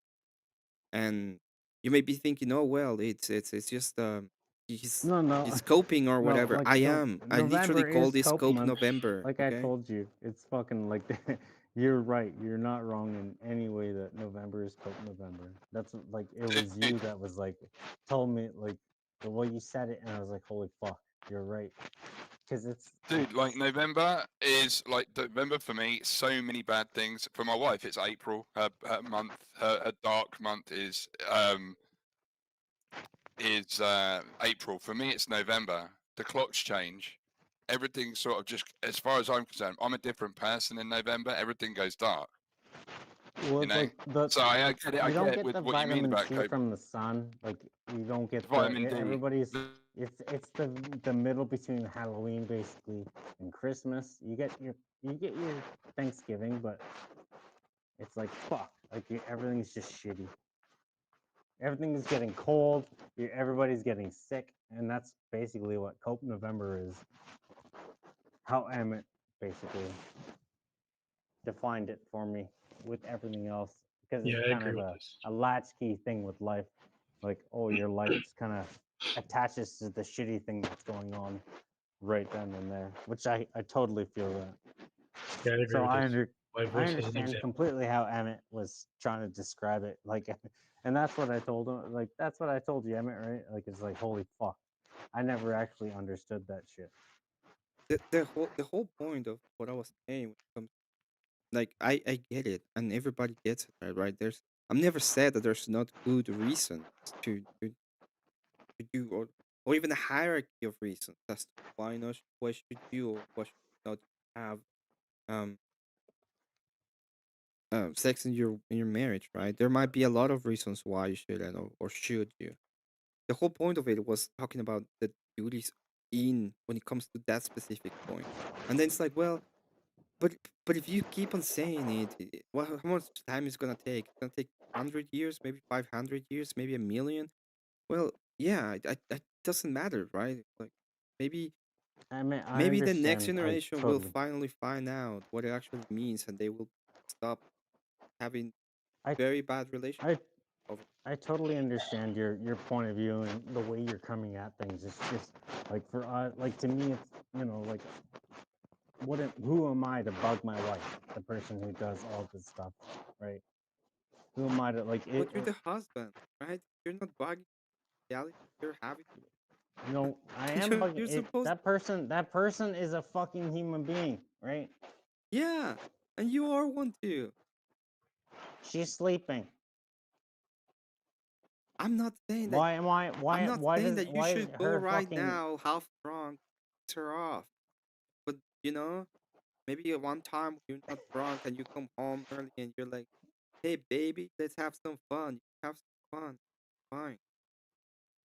and You may be thinking, oh well, it's just he's No, he's coping or no. whatever. Like I no, am. I literally November call is this Cope Cope month. November. Like I Okay. told you, it's fucking like you're right. You're not wrong in any way that November is Cope November. That's like it was you that was like told me like the way you said it, and I was like, holy fuck, you're right. Because it's Dude, like November is like November for me. So many bad things. For my wife, it's April. Her month, her dark month is April. For me, it's November. The clocks change. Everything sort of just, as far as I'm concerned, I'm a different person in November. Everything goes dark. well, You it's know. like the So I get it. I you don't get it get with the what you mean vitamin about C COVID. from the sun. Like you don't get Vitamin D. everybody's. It's the middle between Halloween basically and Christmas. You get your Thanksgiving, but it's like fuck. Like everything's just shitty. Everything is getting cold. Everybody's getting sick, and that's basically what Cope November is. How Emmett basically defined it for me with everything else, because Yeah, it's I kind agree of with a this. latchkey thing with life. Like, oh, your life just kind of attaches to the shitty thing that's going on right then and there, which I totally feel that. Yeah, I agree So with this. My I voice is an understand example. completely how Emmett was trying to describe it. Like, and that's what I told him. Like, that's what I told you, Emmett, right? Like, it's like, holy fuck. I never actually understood that shit. The whole point of what I was saying when it comes, like I get it, and everybody gets it, right? I've never said that there's not good reasons to do, or even a hierarchy of reasons as to why not, what should you or what should not have um sex in your marriage, right? There might be a lot of reasons why you shouldn't, or should you. The whole point of it was talking about the duties in when it comes to that specific point. And then it's like, well, but if you keep on saying well, how much time is gonna take? It's gonna take 100 years, maybe 500 years, maybe a million. Well, yeah, it doesn't matter, right? Like maybe I mean, I maybe the next understand. I generation will totally. finally find out what it actually means, and they will stop having I very bad relationships. I totally understand your point of view and the way you're coming at things. It's just like for like to me, it's like who am I to bug my wife, the person who does all this stuff, right? Who am I to like But you're the husband, right? You're not bugging reality. You're having. I am bugging You're it. supposed. That person is a fucking human being, right? Yeah, and you are one too. She's sleeping. I'm not saying that. Why am I? I'm not saying that you why is should go her right fucking? now half drunk, piss her off. But maybe at one time you're not drunk and you come home early and you're like, "Hey, baby, let's have some fun. Have some fun. Fine."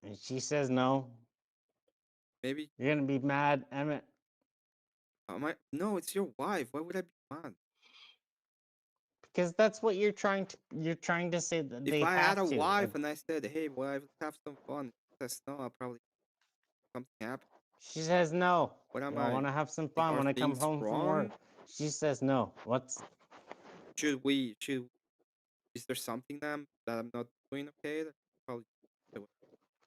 And she says no. Maybe you're gonna be mad, Emmett. No, it's your wife. Why would I be mad? Because that's what you're trying to say that they If I have had a to. wife and I said, "Hey, wife, let's have some fun," she says no, I'll probably something happen. She says no. What am I I? want to have some Like, fun are when I come things home from work. wrong? She says no. Should is there something that I'm not doing okay? That probably do it.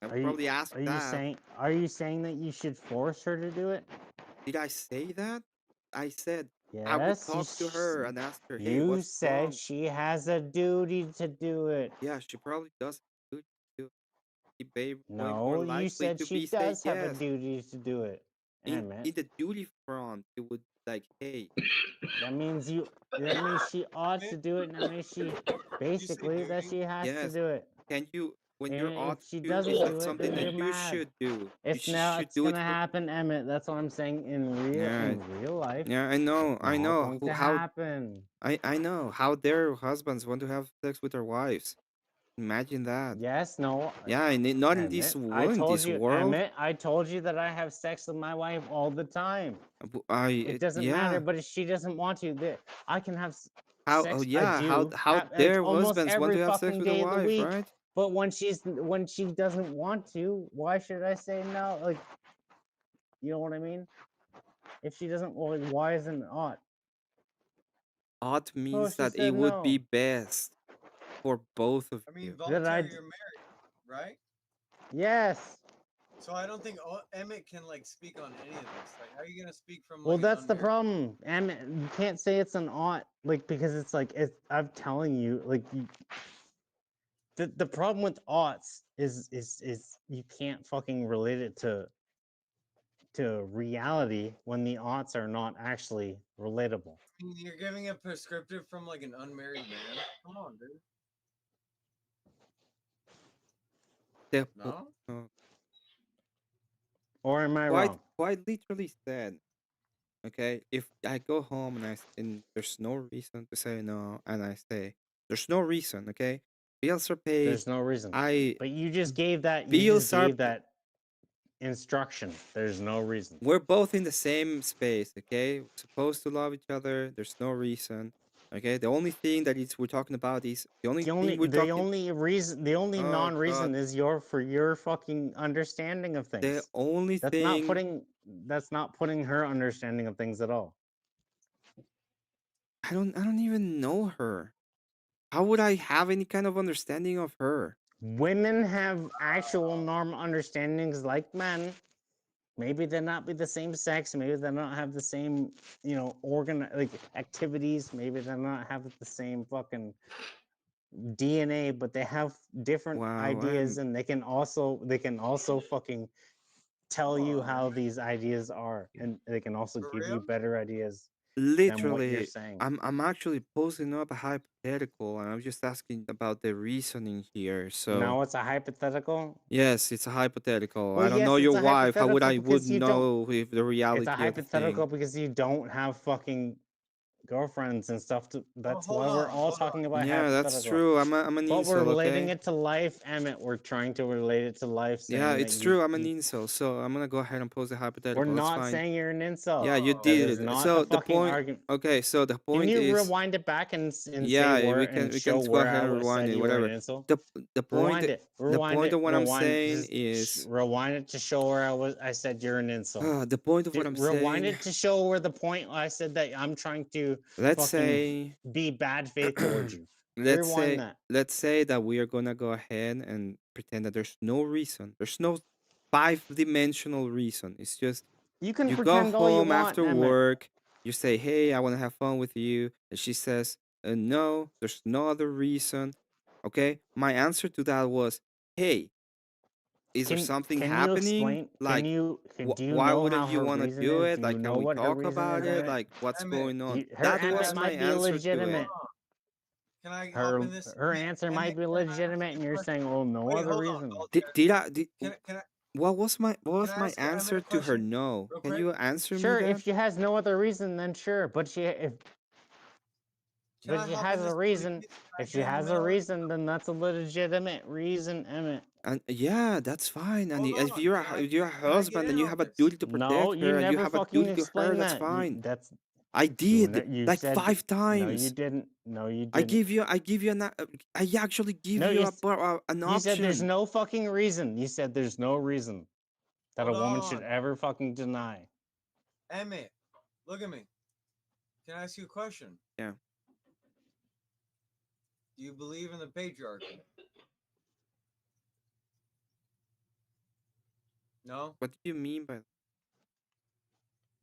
I would probably ask that. Are you saying that you should force her to do it? Did I say that? I said I would Yes. talk to her and ask her, "Hey, You what's said wrong?" she has a duty to do it. Yeah, she probably does. Do babe, way more No, you likely said to she be say does have a yes. duty to do it. In Emmett. the duty front, it would like, hey. That means she ought to do it, and that means she basically that she has to Yes. do it. Can you when And you're ought if she to? doesn't Is that do it, something then you're that you mad. should do? It's You now should it's do it gonna for. happen, Emmett. That's what I'm saying. Yeah, In real life. yeah, I know, It's not going to happen. I know how their husbands want to have sex with their wives. Imagine that. Yes, no. Yeah, not in Emmett, this world. In this world. Emmett, I told you that I have sex with my wife all the time. It doesn't Yeah. matter, but if she doesn't want to, I can have How? sex. Oh yeah. I do. How Like their almost husbands want every to have sex fucking with a day of the wife, week. right? But when she doesn't want to, why should I say no? Like, you know what I mean? If she doesn't, well, why isn't it ought? Ought means she that it said would be no. best for both of you. Voluntarily you're married. right? Yes. So I don't think Emmett can like speak on any of this. Like, how are you gonna speak from Well, like an that's the unmarried? problem. Emmett, you can't say it's an aught, like, because it's like I'm telling you, like, the problem with aughts is you can't fucking relate it to reality when the aughts are not actually relatable. You're giving a prescriptive from like an unmarried man. Come on, dude. No. Or am I wrong? Quite literally said. Okay, if I go home and there's no reason to say no, and I say there's no reason. Okay, bills are paid. There's no reason. I But you just gave that. You bills just are. gave that instruction. There's no reason. We're both in the same space. Okay, we're supposed to love each other. There's no reason. Okay, the only thing that we're talking about is the only thing we're talking. The only Oh, non-reason God. is your fucking understanding of things. The only that's thing. not putting her understanding of things at all. I don't even know her. How would I have any kind of understanding of her? Women have actual normal understandings like men. Maybe they're not be the same sex. Maybe they don't have the same, like activities. Maybe they not have the same fucking DNA, but they have different ideas, and they can also fucking tell you how these ideas are, and they can also give you better ideas than what you're Literally, saying. I'm actually posing up a hypothetical, and I'm just asking about the reasoning here. So Now it's a hypothetical. yes, it's a hypothetical. Well, I don't know yes, it's your a wife. How would hypothetical I would because you don't. know if the It's a reality of the hypothetical thing? because you don't have fucking girlfriends and stuff. That's hold why we're on, all talking about Yeah, that's hypothetical. true. I'm an But we're incel, relating okay? it to life, Emmett. We're trying to relate it to life, Yeah, saying that it's true. I'm an incel, so I'm gonna go ahead and pose a we're hypothetical. That's not fine. saying you're an incel. Yeah, you That is did. not the So the fucking point. argument. Okay, so the Can point you is. rewind it back and say Yeah, where we and can show just go where ahead I and was rewind said it, you were an whatever. incel? The point Rewind it. the Rewind point it. of what I'm Rewind. saying is Rewind it to show where I said you're an incel. the point of what I'm Rewind saying. it to show where the point I said that I'm trying to Let's fucking say be bad faith towards you. let's Rewind say that. let's say that we are gonna go ahead and pretend that there's no reason. There's no 5-dimensional reason. It's just You can you go pretend all you home want, after Emmett. work, you say, "Hey, I want to have fun with you," and she says, "No, there's no other reason." Okay, my answer to that was, "Hey, is there something Can you happening? explain? Like, Do you why know would how you her want to reason do is? it? Do you Like, can know we what her talk reason about is, it? Emmett? Like, what's going on?" Her That answer was my might be answer to it. legitimate. Can I hop Her in this? her answer might be legitimate, and you're saying, "Oh, no Wait, other hold on. reason." Can I What was my ask Emmett answer a to her question no? real Can quick? you answer me Sure, if that? she has no other reason, then sure. But she Can I she hop has in a this reason. If she again, has a Miller? reason, then that's a legitimate reason, Emmett. And yeah, that's fine. And Hold if on. you're a Can I get husband in and you on have a this? duty to No, protect you her and you never have a fucking duty to her, explained that's that. fine. That's I you. did You like said 5 no. You times. didn't. No, you I didn't. give you I actually give No, you it's, an you said there's option. no fucking reason. You said there's no reason that Hold a woman should on. ever fucking deny. Emmett, look at me. Can I ask you a question? Yeah. Do you believe in the patriarchy? No? What do you mean by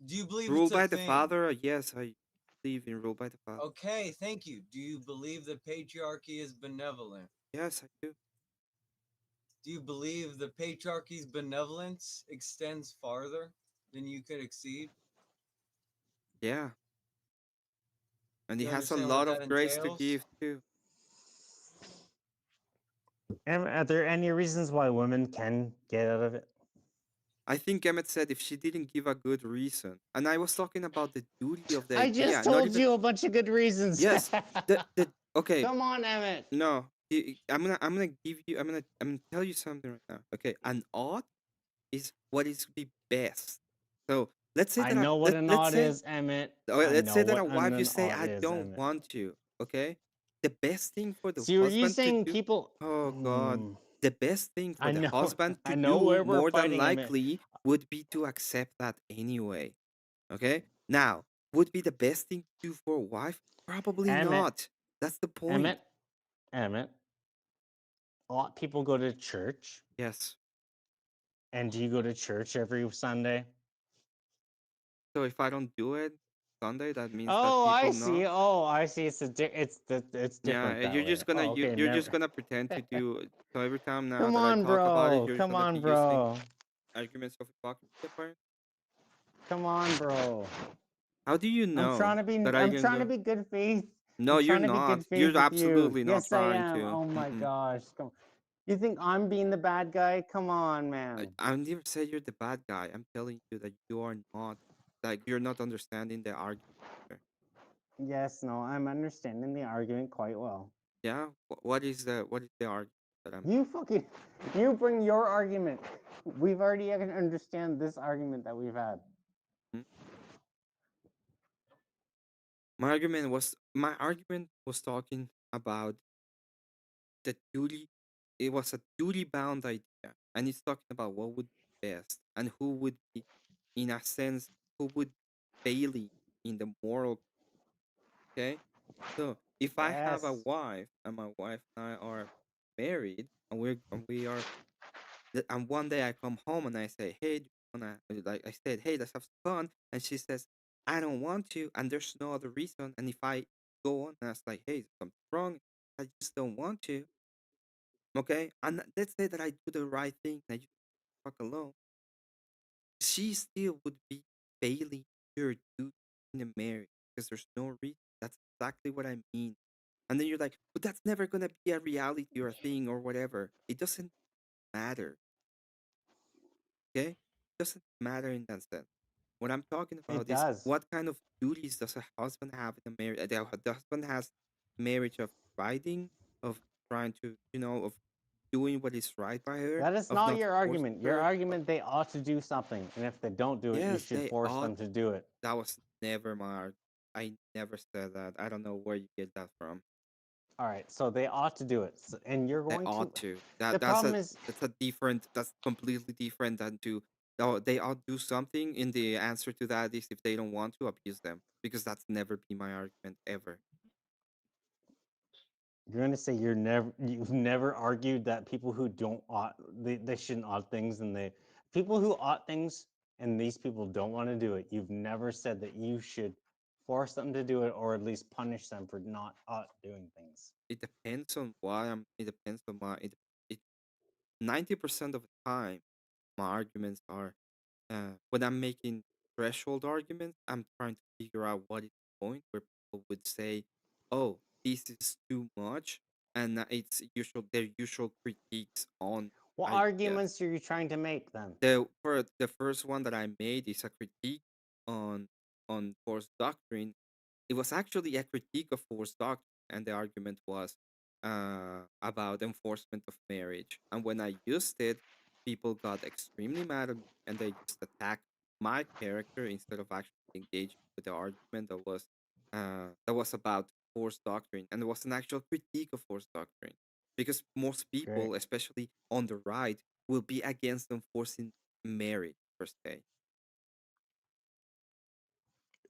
Do you believe rule it's a by the thing? father? Yes, I believe in rule by the father. Okay, thank you. Do you believe the patriarchy is benevolent? Yes, I do. Do you believe the patriarchy's benevolence extends farther than you could exceed? Yeah. And he You has a understand what lot that of grace to entails? give too. And are there any reasons why women can get out of it? I think Emmett said if she didn't give a good reason. And I was talking about the duty of the I idea, just not told even you a bunch of good reasons. yes. The okay. Come on, Emmett. No. I'm gonna give you I'm gonna tell you something right now. Okay. An odd is what is the best. So let's say I that know what an let's odd say is, Emmett. I let's know say that what a wife you an say odd I is, don't Emmett. want to. Okay. The best thing for the See, are you husband to saying do. people? Oh God. The best thing for I the know. husband to I know do where we're more than fighting, Emmett. likely would be to accept that anyway. Okay? Now, would be the best thing to do for a wife? Probably Emmett. not. That's the point. Emmett. a lot of people go to church. Yes. And do you go to church every Sunday? So if I don't do it Sunday, that means that Oh, I people see. not. Oh, I see. It's Yeah, different that you're way. just gonna Oh, okay, you're just never. gonna pretend to do. So every time now Come that I on, talk about it, bro. you're Come gonna on, be using bro. arguments of hypocrisy. Apparently. Come on, bro. How do you know that I I'm can trying to go? be good faith. No, I'm you're trying to be not. good faith You're with you. absolutely not Yes, I trying am. to. Oh my Mm-mm. gosh. Come. You think I'm being the bad guy? Come on, man. I never said you're the bad guy. I'm telling you that you are not. Like you're not understanding the argument. Here. Yes, no, I'm understanding the argument quite well. Yeah. What is the argument that I'm? You bring your argument. We've already understand this argument that we've had. Hmm? My argument was talking about the duty. It was a duty bound idea, and it's talking about what would be best and who would be, in a sense, who would failing in the moral. Okay, so if I have a Yes. wife and my wife and I are married and we are and one day I come home and I say, hey, do you wanna, like I said, hey, let's have some fun, and she says, I don't want to, and there's no other reason, and if I go on and I was like, hey, something's wrong, I just don't want to, okay, and let's say that I do the right thing and I just fuck alone, she still would be failing her duty in the marriage because there's no reason. That's exactly what I mean. And then you're like, but that's never gonna be a reality or a thing or whatever. It doesn't matter. Okay? It doesn't matter in that sense. What I'm talking It about is does. what kind of duties does a husband have in a marriage? The husband has marriage of providing, of trying to, of doing what is right by her, That is of not not your forcing argument. Your her. argument, they ought to do something, and if they don't do it, you Yes, should they force ought. them to do it. That was never my argument. I never said that. I don't know where you get that from. All right, so they ought to do it, and you're They going to. ought to. The problem is, That's completely different than to. Oh, they ought do something. In the answer to that is if they don't want to abuse them, because that's never been my argument ever. you're going to say you've never argued that people who don't ought they shouldn't ought things, and people who ought things and these people don't want to do it. You've never said that you should force them to do it or at least punish them for not ought doing things. It depends on why I'm. It depends on my. It 90% of the time, my arguments are when I'm making threshold arguments, I'm trying to figure out what is the point where people would say, "Oh, this is too much," and it's their usual critiques on What ideas. arguments are you trying to make then? The first one that I made is a critique on forced doctrine. It was actually a critique of forced doctrine, and the argument was about enforcement of marriage. And when I used it, people got extremely mad at me, and they just attacked my character instead of actually engaging with the argument that was about forced doctrine, and it was an actual critique of forced doctrine. Because most people, Great. especially on the right, will be against enforcing marriage per se.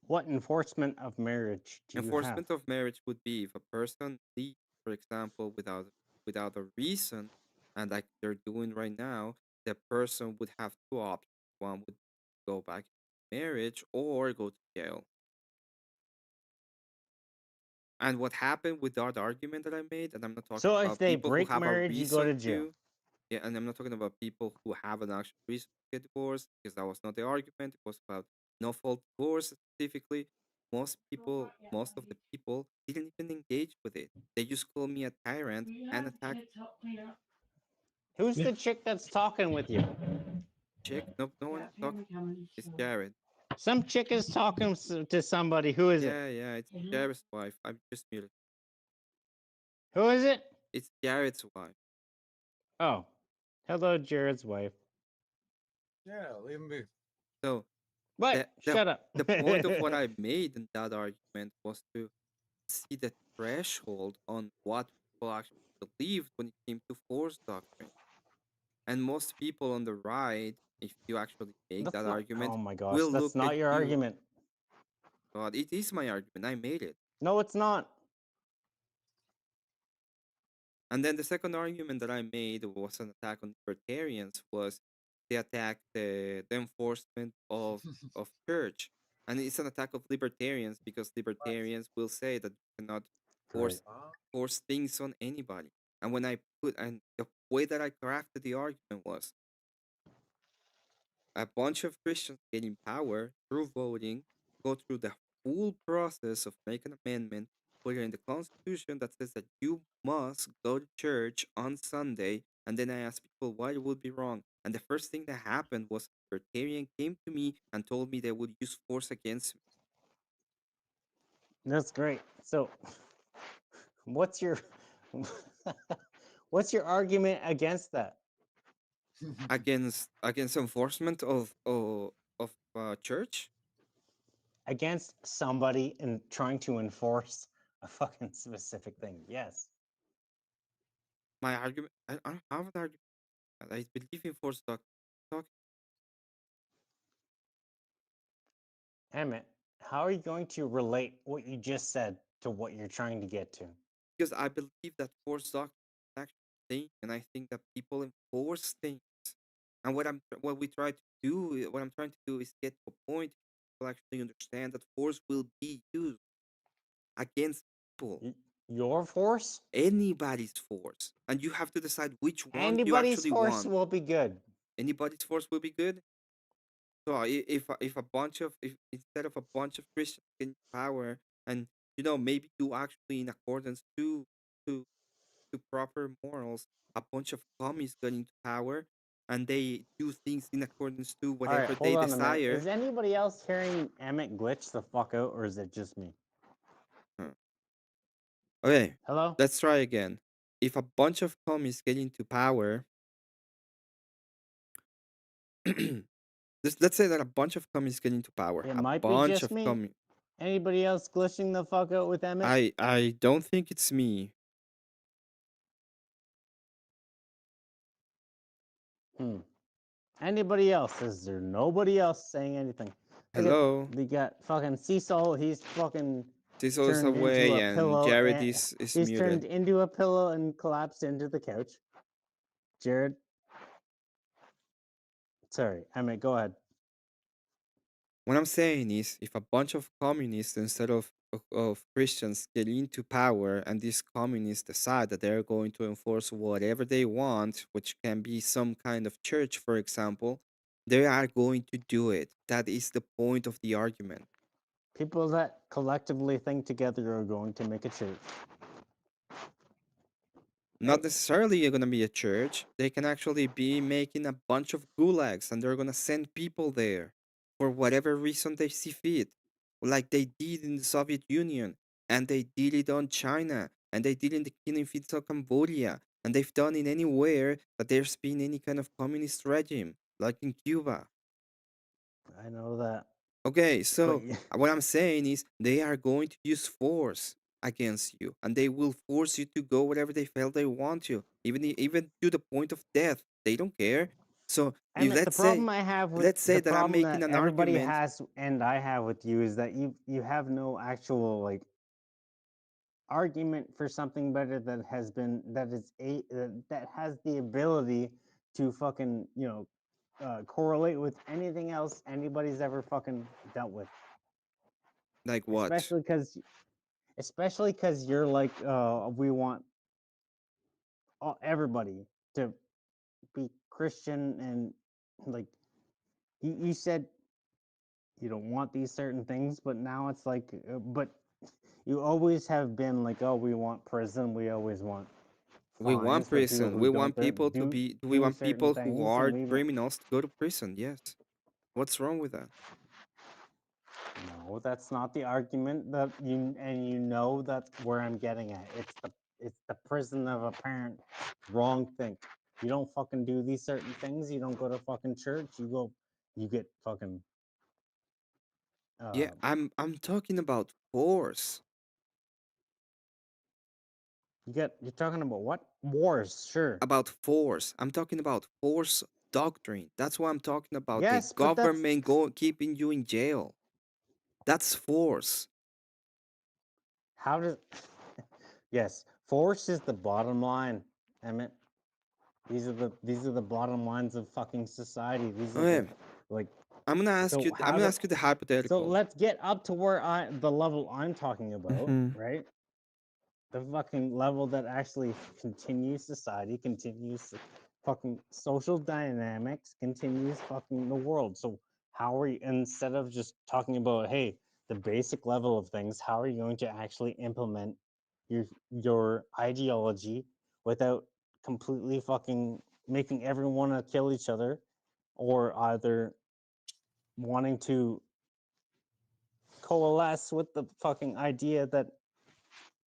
What enforcement of marriage do you have? Enforcement of marriage would be if a person leaves, for example, without a reason, and like they're doing right now, the person would have two options. One would go back to marriage or go to jail. And what happened with that argument that I made, and I'm not talking So if about they people who break have a marriage, you go to reason jail. to, yeah, and I'm not talking about people who have an actual reason to get divorced, because that was not the argument. It was about no fault divorce specifically. Most of the people didn't even engage with it. They just called me a tyrant and attacked. Who's the chick that's talking with you? Chick? Nope, no one talking. It's Jared. Some chick is talking to somebody. Who is it? Yeah, it's Jared's wife. I'm just muted. Who is it? It's Jared's wife. Oh, hello, Jared's wife. Yeah, leave him be. So, what? Shut up. The point of what I made in that argument was to see the threshold on what people actually believed when it came to force doctrine. And most people on the right, if you actually make that argument, oh my gosh, will that's look not at your you. argument. God, it is my argument. I made it. No, it's not. And then the second argument that I made was an attack on libertarians was they attack the enforcement of church. And it's an attack of libertarians because libertarians will say that you cannot Great. force things on anybody. And when I and the way that I crafted the argument was a bunch of Christians getting power through voting, go through the full process of making an amendment, put it in the Constitution that says that you must go to church on Sunday. And then I asked people why it would be wrong. And the first thing that happened was a libertarian came to me and told me they would use force against me. That's great. So, what's your what's your argument against that? Against enforcement of church? Against somebody and trying to enforce a fucking specific thing. Yes. My argument, I don't have an argument. I believe in force talk. Emmett, how are you going to relate what you just said to what you're trying to get to? Because I believe that force doctrine is actually a thing, and I think that people enforce things. And what we try to do, what I'm trying to do, is get to a point people actually understand that force will be used against people. Your force? Anybody's force, and you have to decide which one you Anybody's actually force want. will be good. Anybody's force will be good. So if a bunch of if instead of a bunch of Christians getting power, and maybe do actually in accordance to proper morals, a bunch of commies got into power and they do things in accordance to All right, whatever hold they on a minute. desire. Is anybody else hearing Emmett glitch the fuck out, or is it just me? Okay. Hello? Let's try again. If a bunch of commies get into power, let's say that a bunch of commies get into power. It A might be bunch just of me. commies. Anybody else glitching the fuck out with Emmett? I don't think it's me. Anybody else? Is there nobody else saying anything? Hello? We got fucking Cecil. He's fucking Cecil's turned into away a and pillow. Jared and is he's muted. turned into a pillow and collapsed into the couch. Jared? Sorry, Emmett, go ahead. What I'm saying is, if a bunch of communists instead of Christians get into power and these communists decide that they're going to enforce whatever they want, which can be some kind of church, for example, they are going to do it. That is the point of the argument. People that collectively think together are going to make a church. Not necessarily going to be a church. They can actually be making a bunch of gulags and they're going to send people there for whatever reason they see fit. Like they did in the Soviet Union, and they did it on China, and they did in the killing fields of Cambodia, and they've done it anywhere that there's been any kind of communist regime, like in Cuba. I know that. Okay, so what I'm saying is they are going to use force against you, and they will force you to go wherever they feel they want to, even to the point of death. They don't care. So if The problem I have with let's say the that I'm problem making that an everybody argument. has and I have with you is that you have no actual like argument for something better that has been that has the ability to fucking correlate with anything else anybody's ever fucking dealt with. Like what? Especially because you're like we want everybody to be Christian, and like you said you don't want these certain things, but now it's like but you always have been like, oh, we want prison, we always want we want prison. We want people to be. We want people who are criminals to go to prison. Yes. What's wrong with that? No, that's not the argument that you know that's where I'm getting at. It's the prison of a parent wrong thing. You don't fucking do these certain things. You don't go to fucking church. You get fucking. Yeah, I'm talking about force. You're talking about what? Wars, sure. About force. I'm talking about force doctrine. That's what I'm talking about. Yes, the government keeping you in jail. That's force. How does yes, Force is the bottom line, Emmett. These are the bottom lines of fucking society. These are Okay. like. I'm gonna ask you. I'm gonna ask you the hypothetical. So let's get up to where the level I'm talking about, right? The fucking level that actually continues society, continues fucking social dynamics, continues fucking the world. So how are you, instead of just talking about, hey, the basic level of things, how are you going to actually implement your ideology without completely fucking making everyone want to kill each other, or either wanting to coalesce with the fucking idea that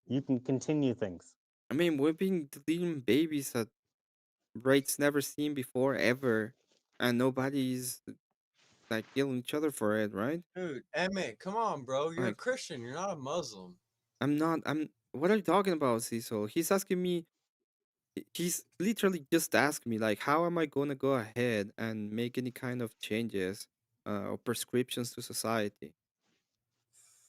you can continue things? I mean, we've been deleting babies at rates never seen before ever, and nobody's like killing each other for it, right? Dude, Emmett, come on, bro. You're a Like, Christian. You're not a Muslim. I'm not. What are you talking about, Cecil? He's asking me. He's literally just asking me, like, how am I gonna go ahead and make any kind of changes or prescriptions to society?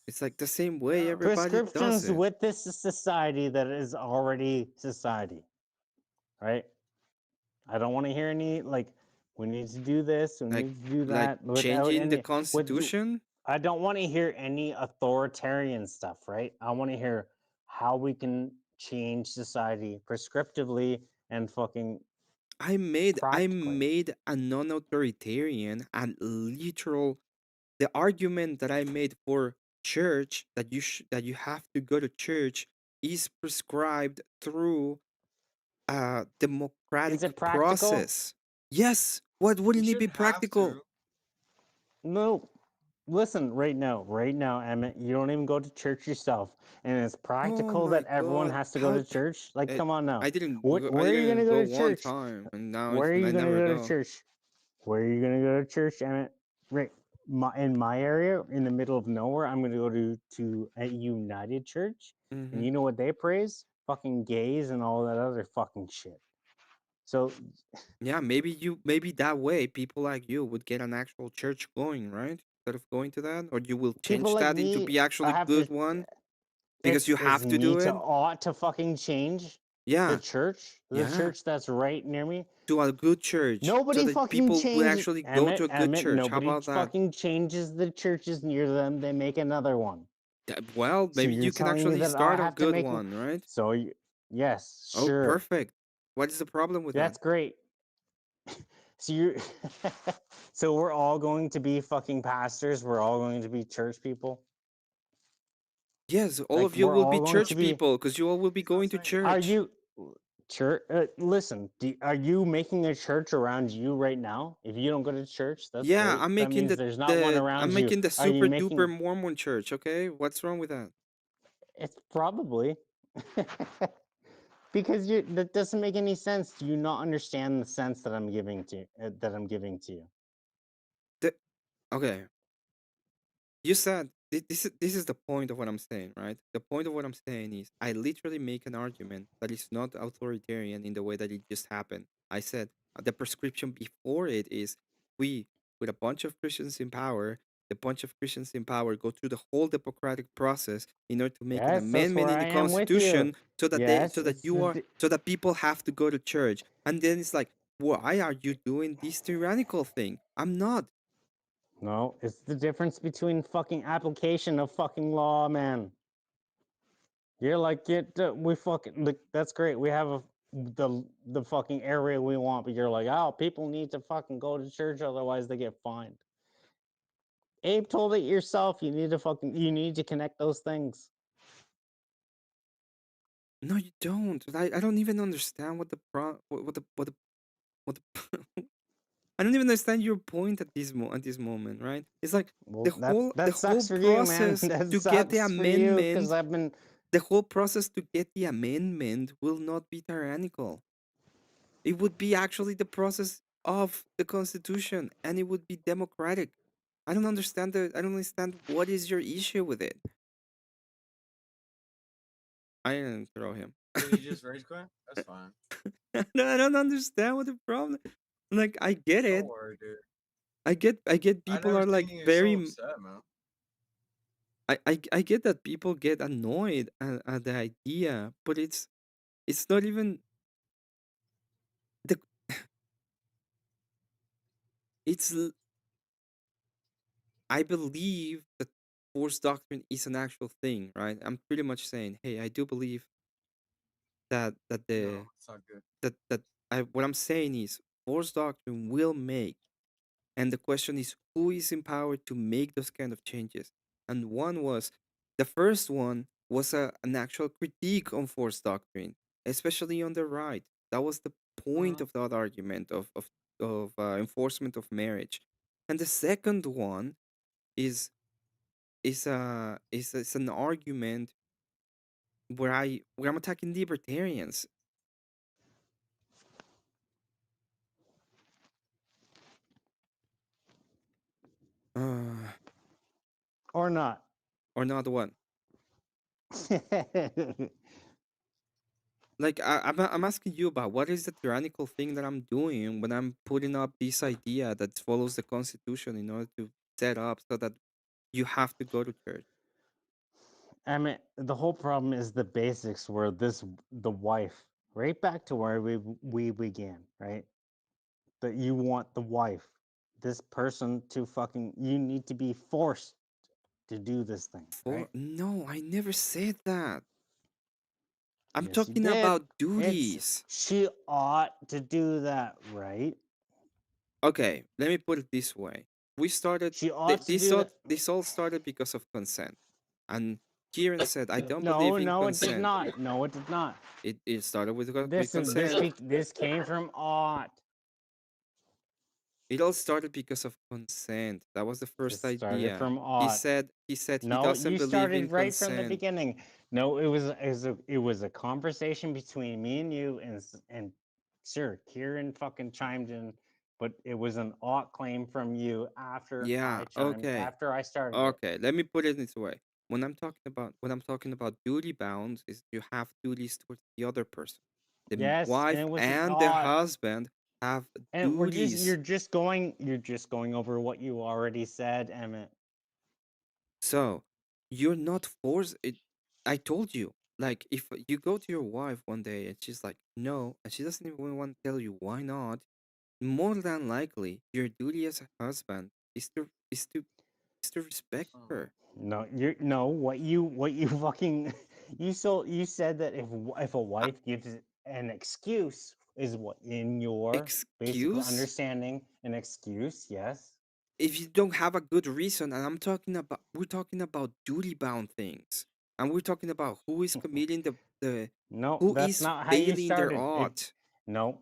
It's like the same way everybody does Prescriptions it. with this society that is already society, right? I don't want to hear any like we need to do this, we need to do that without changing the any constitution. I don't want to hear any authoritarian stuff, right? I want to hear how we can change society prescriptively and fucking I made practically. a non-authoritarian and literal. The argument that I made for church that you have to go to church is prescribed through a democratic Is it practical? process. Yes. What wouldn't it be practical? No. Listen, right now, Emmett, you don't even go to church yourself, and it's Oh practical my that everyone God! has to go to church. Like, come on now. I didn't. Where I are you gonna didn't go go to one church? time, and now Where are you I gonna never go to go. church? Where are you gonna go to church, Emmett? Right, in my area, in the middle of nowhere, I'm gonna go to a United Church, and you know what they praise? Fucking gays and all that other fucking shit. So yeah, maybe that way people like you would get an actual church going, right? Instead of going to that, or you will people change like that into me, be I actually have good to. one because you It's have to me do to it. ought to fucking change Yeah. the church that's right near me. To a good church, so Nobody that fucking people would changes. actually go to a good church. How Nobody about that? fucking changes the churches near them. They make another one. Well, So maybe you're you can telling me actually that I start a have to good make one, right? So yes, Oh, sure. perfect. What is the problem with That's that? great. So you're so we're all going to be fucking pastors. We're all going to be church people. Yes, all Like, of you we're will all be going to church be. people because you all will be going to Are church. you church? Listen, are you making a church around you right now? If you don't go to church, that's Yeah, great. I'm That making means there's not one around I'm you. making the Are you super duper making? Mormon church. Okay, what's wrong with that? It's probably because that doesn't make any sense. Do you not understand the sense that I'm giving to you? Okay. You said this is the point of what I'm saying, right? The point of what I'm saying is I literally make an argument that is not authoritarian in the way that it just happened. I said the prescription before it is we, with a bunch of Christians in power, the bunch of Christians in power go through the whole democratic process in order to make an Yes, that's amendment where in the I am with you. constitution so that Yes, it's so that people have to go to church. And then it's like, why are you doing this tyrannical thing? I'm not. No, it's the difference between fucking application of fucking law, man. You're like, we fucking, like, that's great. We have the fucking area we want, but you're like, oh, people need to fucking go to church, otherwise they get fined. Abe told it yourself. You need to connect those things. No, you don't. I don't even understand what the I don't even understand your point at this moment, right? It's like Well, the that whole sucks for you, man. process That to get the sucks for you because amendment. I've been. The whole process to get the amendment will not be tyrannical. It would be actually the process of the Constitution, and it would be democratic. I don't understand what is your issue with it. I didn't throw him. Did he just rage quit? That's fine. No, I don't understand what the problem. Like, I get it. Don't worry, dude. I get people are like very. Upset, man. I get that people get annoyed at the idea, but it's It's not even the. It's. I believe that force doctrine is an actual thing, right? I'm pretty much saying, hey, I do believe that No, the it's not good. that I what I'm saying is force doctrine will make, and the question is who is empowered to make those kind of changes. And the first one was an actual critique on force doctrine, especially on the right. That was the point of that argument of enforcement of marriage. And the second one is is an argument where I'm attacking libertarians. Or not. Or not what? Like I'm asking you about what is the tyrannical thing that I'm doing when I'm putting up this idea that follows the Constitution in order to set up so that you have to go to church. I mean, the whole problem is the basics where the wife, right back to where we began, right? That you want the wife, this person to fucking, you need to be forced to do this thing, right? No, I never said that. I'm Yes, you talking did. about duties. She ought to do that, right? Okay, let me put it this way. We started She ought to do that. this all started because of consent. And Kieran said, I don't believe No, in no, it did consent. not. No, it did not. It started with This consent. this came from ought. It all started because of consent. That was the first It started idea. from He ought. said he No, doesn't you believe in started right from the consent. beginning. No, it was a conversation between me and you, and sure, Kieran fucking chimed in, but it was an ought claim from you after after I started it. Okay, let me put it this way. When I'm talking about duty bounds, is you have duties towards the other person. The Yes, and wife it was an and the ought. husband have And duties. you're just going over what you already said, Emmett. So you're not forced. I told you, like, if you go to your wife one day and she's like, no, and she doesn't even want to tell you why not, more than likely, your duty as a husband is to respect her. No, what you fucking you said that if a wife gives an excuse is what in your basic Excuse? understanding an excuse, yes. If you don't have a good reason, and we're talking about duty bound things, and we're talking about who is committing the No, who that's is not how you failing their started. ought. No,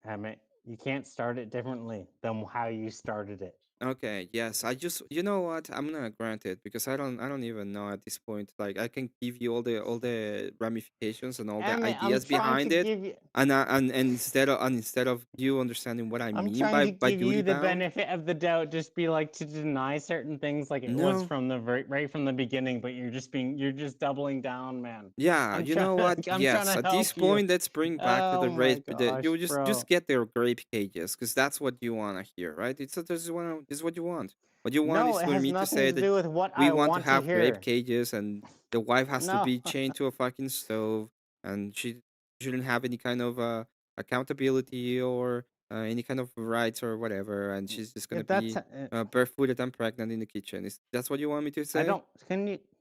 Emmett, you can't start it differently than how you started it. Okay, yes. You know what? I'm gonna grant it because I don't even know at this point. Like I can give you all the ramifications and all the Emmett, I'm ideas trying to behind it, give you and instead of you understanding what I I'm mean trying to by give duty you the bound, benefit of the doubt, just be like to deny certain things like it was no. from the right from the beginning, but you're just doubling down, man. Yeah, you know what? I'm trying Yes, to at this help you. point, let's bring back to Oh the my rape. gosh, You bro. just get their grape cages because that's what you want to hear, right? This is what you want. What you want No, is it for has me to nothing say to that do with what we I want to want to have grape hear. cages and the wife has to No. be chained to a fucking stove and she shouldn't have any kind of accountability or any kind of rights or whatever, and she's just gonna If that's be barefooted and pregnant in the kitchen. Is that's what you want me to say?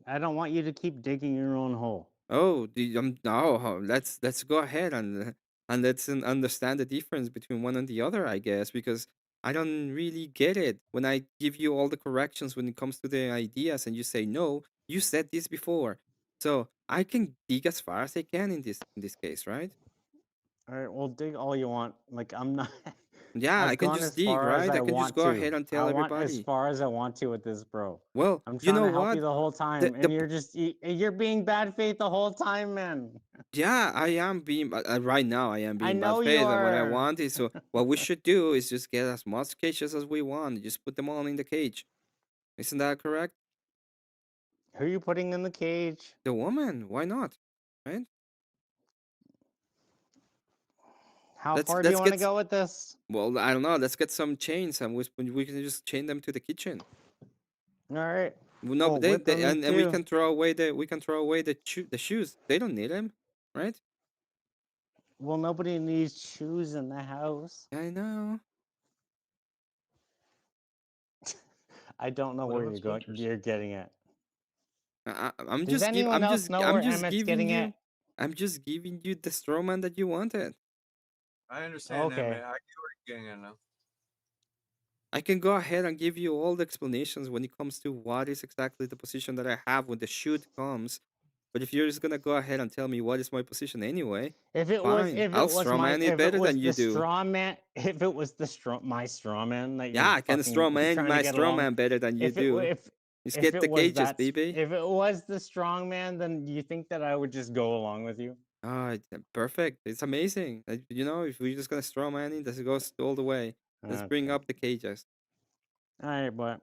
I don't want you to keep digging your own hole. Oh, no. Let's go ahead and let's understand the difference between one and the other, I guess, because I don't really get it. When I give you all the corrections when it comes to the ideas, and you say no, you said this before, so I can dig as far as I can in this case, right? All right, well, dig all you want. Like I'm not. Yeah, I I've can gone just as dig, far as right? I I can just want go to. ahead and I tell want as everybody. far as I want to with this, bro. Well, I'm you trying know to help you what? the whole time, and you're being bad faith the whole time, man. Yeah, I am being right now. I am I being bad know you faith, and what I are. want is so what we should do is just get as much cages as we want. Just put them all in the cage. Isn't that correct? Who are you putting in the cage? The woman. Why not? Right? How far do you want to go with this? Well, I don't know. Let's get some chains, and we can just chain them to the kitchen. All right. Well, no, Well, whip them and we too. can throw away the shoes. They don't need them, right? Well, nobody needs shoes in the house. I know. I don't know where you're going. You're getting at. I'm Does just anyone else know where Emmet's getting at? I'm just giving you the straw man that you wanted. I understand that, man. I get where you're getting at now. I can go ahead and give you all the explanations when it comes to what is exactly the position that I have when the shoot comes. But if you're just gonna go ahead and tell me what is my position anyway, fine. I'll straw man it better than you do. If it was my straw man that Yeah, I can straw man my straw man better than you do. Just get the cages, baby. If it was the strong man, then you think that I would just go along with you? Perfect. It's amazing. You know, if we're just gonna straw man it, this goes all the way. Let's bring up the cages. All right, but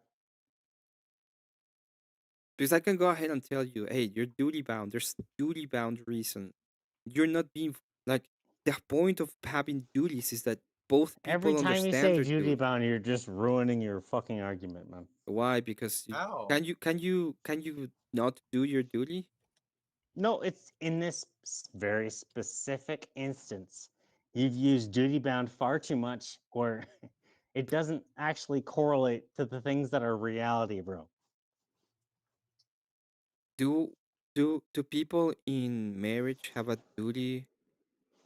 because I can go ahead and tell you, hey, you're duty bound. There's duty bound reason. You're not being like the point of having duties is that both people every time understand you say their duty bound, you're just ruining your fucking argument, man. Why? Because can you not do your duty? No, it's in this very specific instance. You've used duty bound far too much, or it doesn't actually correlate to the things that are reality, bro. Do people in marriage have a duty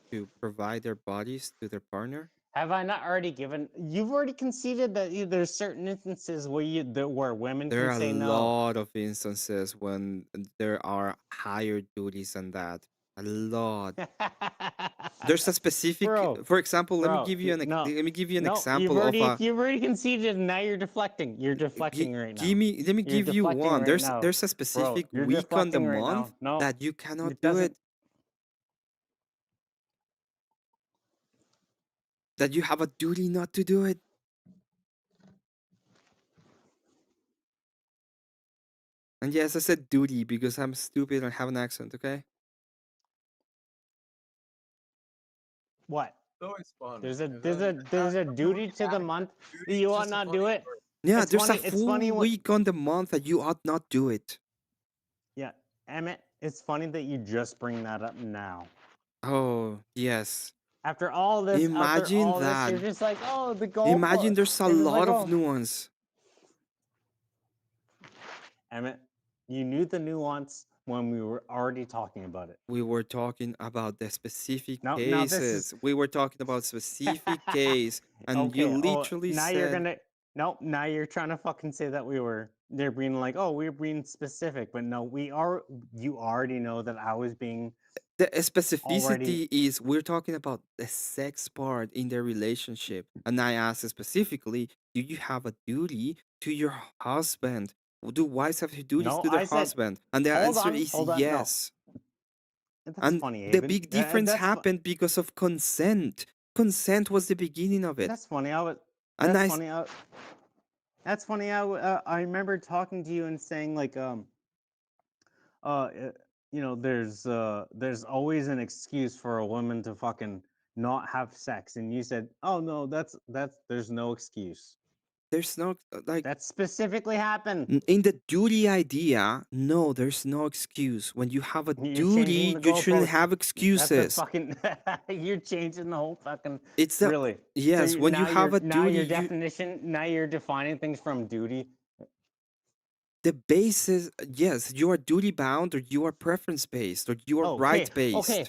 to provide their bodies to their partner? Have I not already given? You've already conceded that there's certain instances where women There can are say a no. lot of instances when there are higher duties than that. A lot. There's a specific, for example, let me give you an example of a. You've already conceded, and now you're deflecting. You're deflecting right now. Let me give you one. Right there's a specific week on the month that you cannot do it. That you have a duty not to do it. And yes, I said duty because I'm stupid and have an accent, okay? What? Always fun. There's a duty to the month. You ought not do it. Yeah, there's a full week on the month that you ought not do it. Yeah, Emmett, it's funny that you just bring that up now. Oh, yes. After all this, imagine that. You're just like, oh, the goal. Imagine there's a lot of nuance. Emmett, you knew the nuance when we were already talking about it. We were talking about the specific cases. We were talking about specific case, and you literally now said. You're gonna. Nope. Now you're trying to fucking say that they're being like, oh, we're being specific, but no, you already know that I was being. The specificity is we're talking about the sex part in the relationship. And I asked specifically, do you have a duty to your husband? Do wives have duties to their husband? And the answer is yes. No. That's funny, the big difference happened because of consent. Consent was the beginning of it. That's funny. That's funny. I remember talking to you and saying like, you know, there's always an excuse for a woman to fucking not have sex, and you said, oh no, there's no excuse. There's no like that specifically happened in the duty idea. No, there's no excuse. When you have a duty, you shouldn't have excuses. That's a fucking. You're changing the whole fucking. It's really yes. So when you have a duty, now your definition. Now you're defining things from duty. The basis, yes, you are duty bound, or you are preference based, or you are right based. Okay.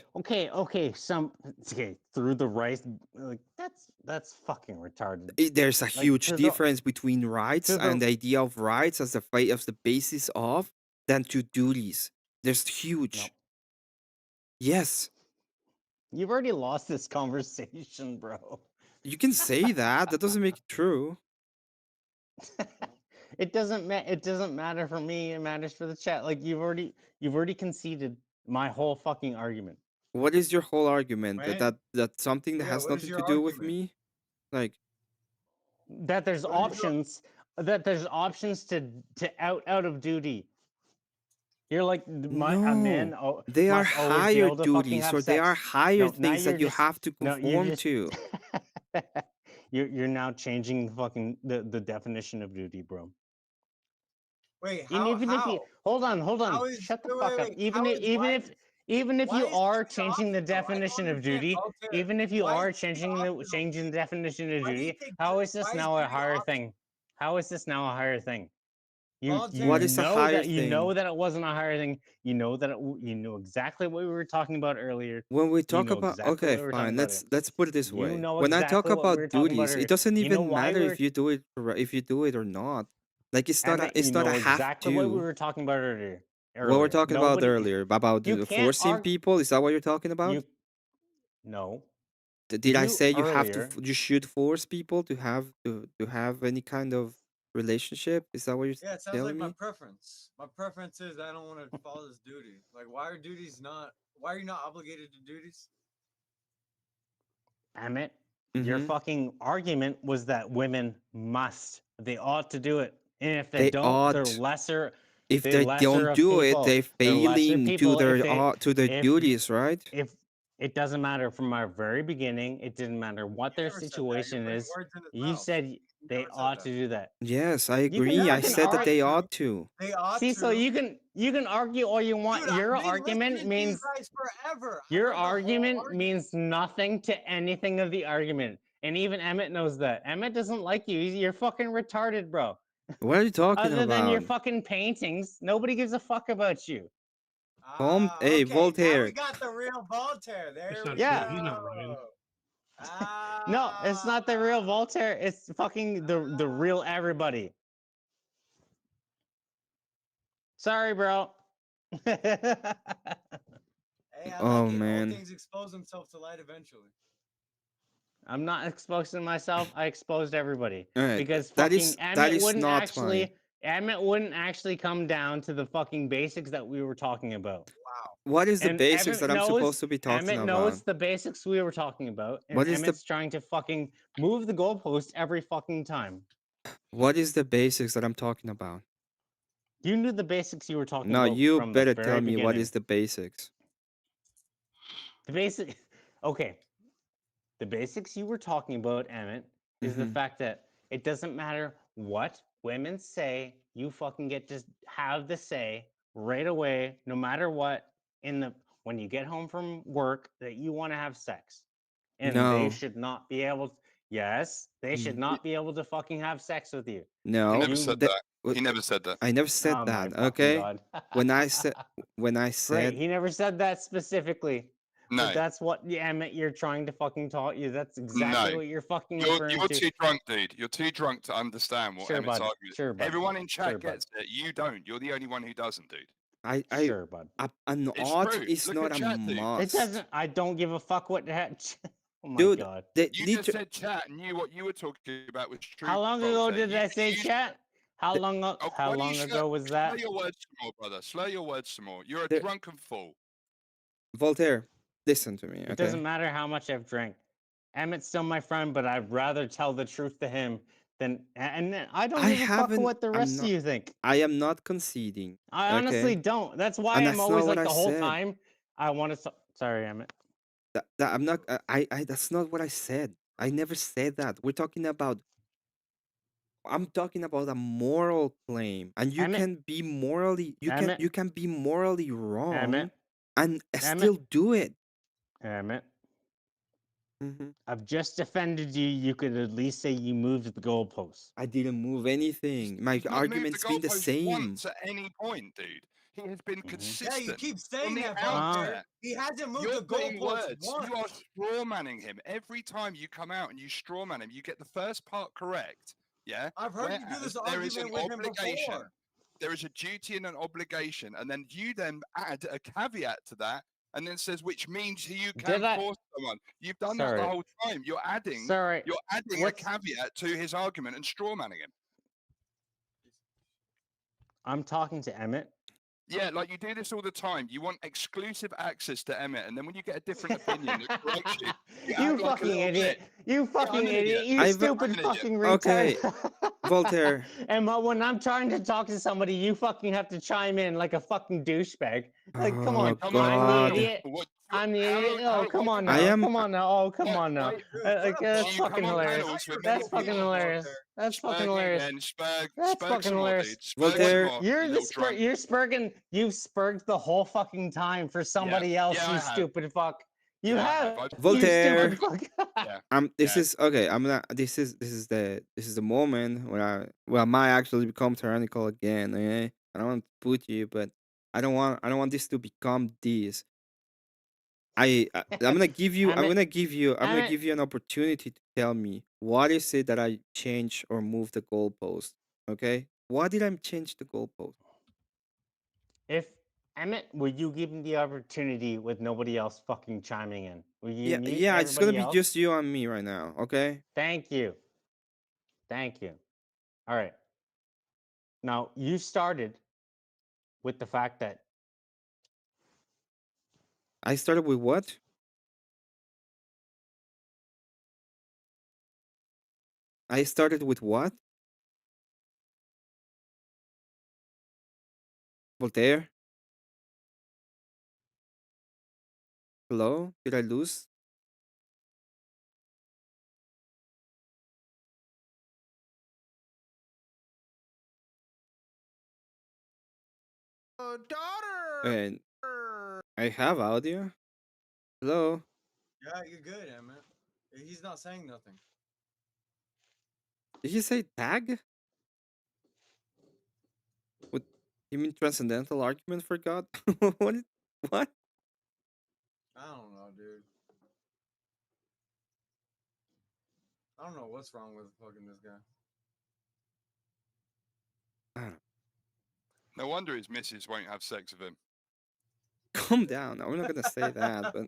Through the right, like that's fucking retarded. There's a huge difference between rights and the idea of rights as the basis of than to duties. There's huge. No. Yes. You've already lost this conversation, bro. You can say that. That doesn't make it true. It doesn't matter for me. It matters for the chat. Like you've already conceded my whole fucking argument. What is your whole argument? That something that has nothing to do with me? Like that there's options. That there's options to out of duty. You're like a man. They are higher duties, or they are higher things that you have to conform to. You're now changing the definition of duty, bro. Wait, hold on. Shut the fuck up. even if you Why is are duty changing the optional? I don't definition of understand, duty, Voltaire. even if you Why are is duty changing optional? the definition of Why do you duty, think how is this why is now a duty higher optional? thing? How is this now a higher thing? You Voltaire. What is a higher you know thing? that it wasn't a higher thing. You know that you know exactly what we were talking about earlier. When we You talk know about exactly okay, what we were talking fine. about. Let's put it this You way. know When I talk exactly what we were about talking about duties, earlier. it doesn't You know even why matter we were if you do it if you do it or not. Like Emmett, you it's not a know have exactly what we to. were talking about earlier. What we're talking about Nobody earlier about you can't forcing argue people. Is that what you're talking about? you no. Did I You say you have to? earlier You should force people to have any kind of relationship? Is that what you're Yeah, it sounds like telling my me? preference. My preference is I don't want to follow this duty. Like, why are you not obligated to duties? Emmett, your Mm-hmm. fucking argument was that women must. They ought to do it. And if they They don't, ought. If they're they lesser don't of do it, people. they're They're lesser failing people to their if you duties, right? if it doesn't matter from our very beginning, it didn't matter what You their never said that. You're situation putting is. words in his You mouth. said You they never said ought that. to do that. Yes, I You can agree. I fucking said that they argue. ought to. They ought See, to. so you can argue all you want. Dude, I've Your been argument listening to you means guys forever. I your heard the whole argument argument. means nothing to anything of the argument. And even Emmett knows that. Emmett doesn't like you. You're fucking retarded, bro. What are you talking Other than your about? fucking paintings, nobody gives a fuck about you. Hey, Okay, now we Voltaire. got the real Voltaire. There That's we not Yeah. true. He's not Ryan. No, it's not the real Voltaire. It's fucking the real everybody. Hey, Sorry, bro. I Oh, like it. All man. things expose themselves to light eventually. I'm not exposing myself. I exposed everybody. All right. Because That fucking is not my. Emmett wouldn't actually come down to the fucking basics that we were talking about. Wow. What is the And basics that I'm supposed to be talking Emmett about? knows the basics we were talking about. And What is Emmett's trying to fucking move the goalpost every fucking time. What is the basics that I'm talking about? You knew the basics you were talking No, about you from the better very tell me beginning. what is the basics. The basic, okay. The basics you were talking about, Emmett, is the Mhm. fact that it doesn't matter what women say, you fucking get to have the say right away, no matter what, when you get home from work, that you want to have sex. And they No. should not be able yes, they should not be able to fucking have sex with you. No. He never said that. He never said that. I never said Oh my that. fucking Okay. God. when I Great, said he never said that specifically. No. But that's what Emmett, you're trying to fucking talk you. That's exactly No. what you're fucking You're referring to. too drunk, dude. You're too drunk to understand what Sure, Emmett's bud. argument. Sure, bud. Everyone in chat Sure, bud. gets it. You don't. You're the only one who doesn't, dude. Sure, bud. An It's ought true. is Look not at a chat, dude. must. It doesn't. I don't give a fuck what that. Oh my Dude, God. You just said chat and knew what you were talking about was true. How long ago Voltaire. did I say chat? How long? How why do you long ago was Slow that? your words some more, brother. Slow your words some more. You're a There- drunken fool. Voltaire, listen to me, It okay? doesn't matter how much I've drank. Emmett's still my friend, but I'd rather tell the truth to him than. And I don't give a fuck what the rest of you think. I am not conceding. I honestly okay? don't. That's why And I'm that's always not what like I the whole said. time. I want to. Sorry, Emmett. That I'm not. I. That's not what I said. I never said that. We're talking about. I'm talking about a moral claim, and you Emmett. can be morally. Emmett. You can be morally wrong, Emmett. and Emmett. still do it. Emmett. Mhm. I've just defended you. You could at least say you moved the goalposts. I didn't move anything. My He's not moved the argument's been the goalpost same. once at any point, dude. He has been Yeah, consistent. you keep from saying the that, outset. Voltaire. He hasn't moved You're the putting goalposts words. once. You are straw manning him. Every time you come out and you straw man him, you get the first part correct. Yeah. I've heard you do Whereas this there is an argument with him obligation. before. There is a duty and an obligation, and then you then add a caveat to that, and then says which means you can force someone. You've done that the whole time. You're adding. You're adding a caveat to his argument and straw manning him. I'm talking to Emmett. Yeah, like you do this all the time. You want exclusive access to Emmett, and then when you get a different opinion that corrects you, You fucking idiot! You fucking idiot! You stupid fucking Okay, retard! Voltaire. And when I'm trying to talk to somebody, you fucking have to chime in like a fucking douchebag. Like, come on, Oh I'm the God. idiot. I'm the idiot. Oh, come on now. Come on now. Oh, come on now. Like, that's fucking hilarious. That's fucking hilarious. That's fucking hilarious. That's fucking hilarious. Voltaire. You're the you're spurging. You've spurged the whole fucking time for somebody else. You stupid fuck. You have. You Voltaire. stupid fuck. This is okay. I'm not. This is the moment when I might actually become tyrannical again. Okay? I don't want to put you, but I don't want this to become this. I'm gonna give you. I'm gonna give you. I'm gonna give you an opportunity to tell me what is it that I change or move the goalpost. Okay, why did I change the goalpost? If Emmett, would you give him the opportunity with nobody else fucking chiming in? Will you mute Yeah. It's gonna everybody be else? just you and me right now. Okay. Thank you. Thank you. All right. Now you started with the fact that I started with what? I started with what? Voltaire? Hello? Did I lose? Daughter. And I have audio. Hello? Yeah, you're good, Emmett. He's not saying nothing. Did you say tag? What you mean transcendental argument for God? What? What? I don't know, dude. I don't know what's wrong with fucking this guy. No wonder his missus won't have sex with him. Calm down. I'm not gonna say that, but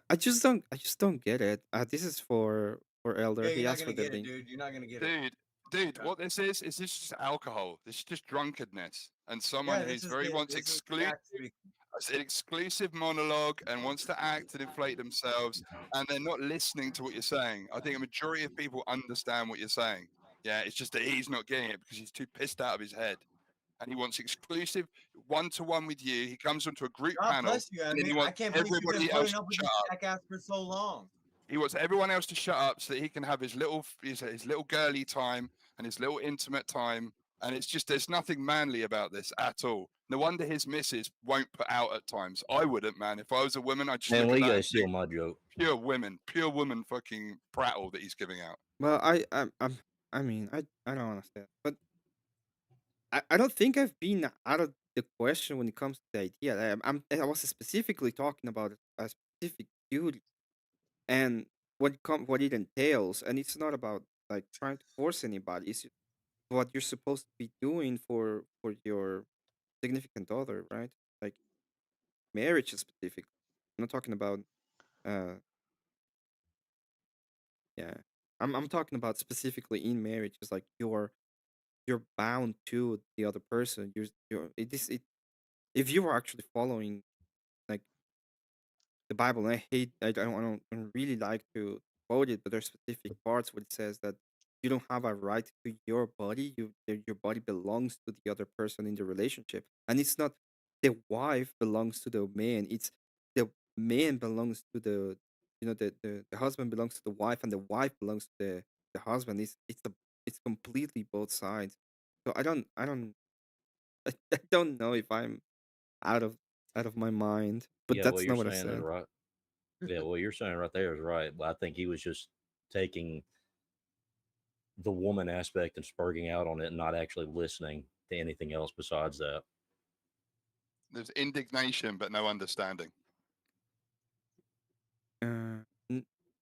I just don't get it. This is for Elder. Yeah, He you're not asked for gonna the get it, link. dude. You're not gonna get it. Dude, what this is this just alcohol. This is just drunkenness. And someone who's wants an exclusive monologue and wants to act and inflate themselves, and they're not listening to what you're saying. I think a majority of people understand what you're saying. Yeah, it's just that he's not getting it because he's too pissed out of his head. And he wants exclusive one-to-one with you. He comes onto a group God panel, bless you, and Emmett. he I wants can't believe you've been everybody else putting up to with shut this up. jackass for so long. He wants everyone else to shut up so that he can have his little girly time and his little intimate time. And it's just there's nothing manly about this at all. No wonder his missus won't put out at times. I wouldn't, man. If I was a woman, I'd just Man, look we at that gotta and steal think, my joke. pure woman fucking prattle that he's giving out. Well, I mean, I don't understand, but I don't think I've been out of the question when it comes to the idea. I was specifically talking about a specific duty and what it entails, and it's not about like trying to force anybody. It's what you're supposed to be doing for your significant other, right? Like marriage specifically. I'm not talking about uh yeah. I'm talking about specifically in marriage. It's like you're bound to the other person. If you are actually following like the Bible, and I don't really like to quote it, but there's specific parts where it says that you don't have a right to your body. Your body belongs to the other person in the relationship, and it's not the wife belongs to the man. It's the man belongs to the husband belongs to the wife, and the wife belongs to the husband. It's completely both sides. So I don't know if I'm out of out of my mind, but Yeah, what that's you're not what I saying is said. right. Yeah, what you're saying right there is right. But I think he was just taking the woman aspect and spurging out on it and not actually listening to anything else besides that. There's indignation, but no understanding.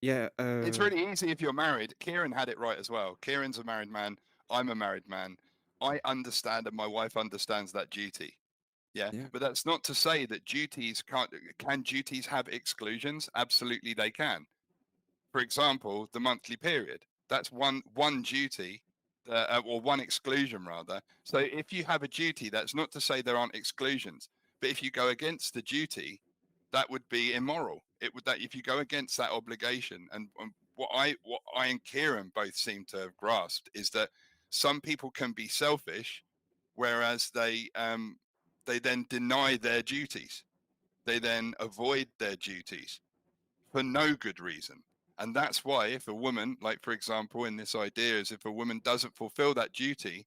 Yeah. It's really easy if you're married. Kieran had it right as well. Kieran's a married man. I'm a married man. I understand, and my wife understands that duty. Yeah, but that's not to say that duties can duties have exclusions? Absolutely, they can. For example, the monthly period. That's one duty, or one exclusion rather. So if you have a duty, that's not to say there aren't exclusions. But if you go against the duty, that would be immoral. It would that if you go against that obligation, and what I and Kieran both seem to have grasped is that some people can be selfish whereas they then deny their duties. They then avoid their duties for no good reason. And that's why if a woman, like for example, in this idea is if a woman doesn't fulfill that duty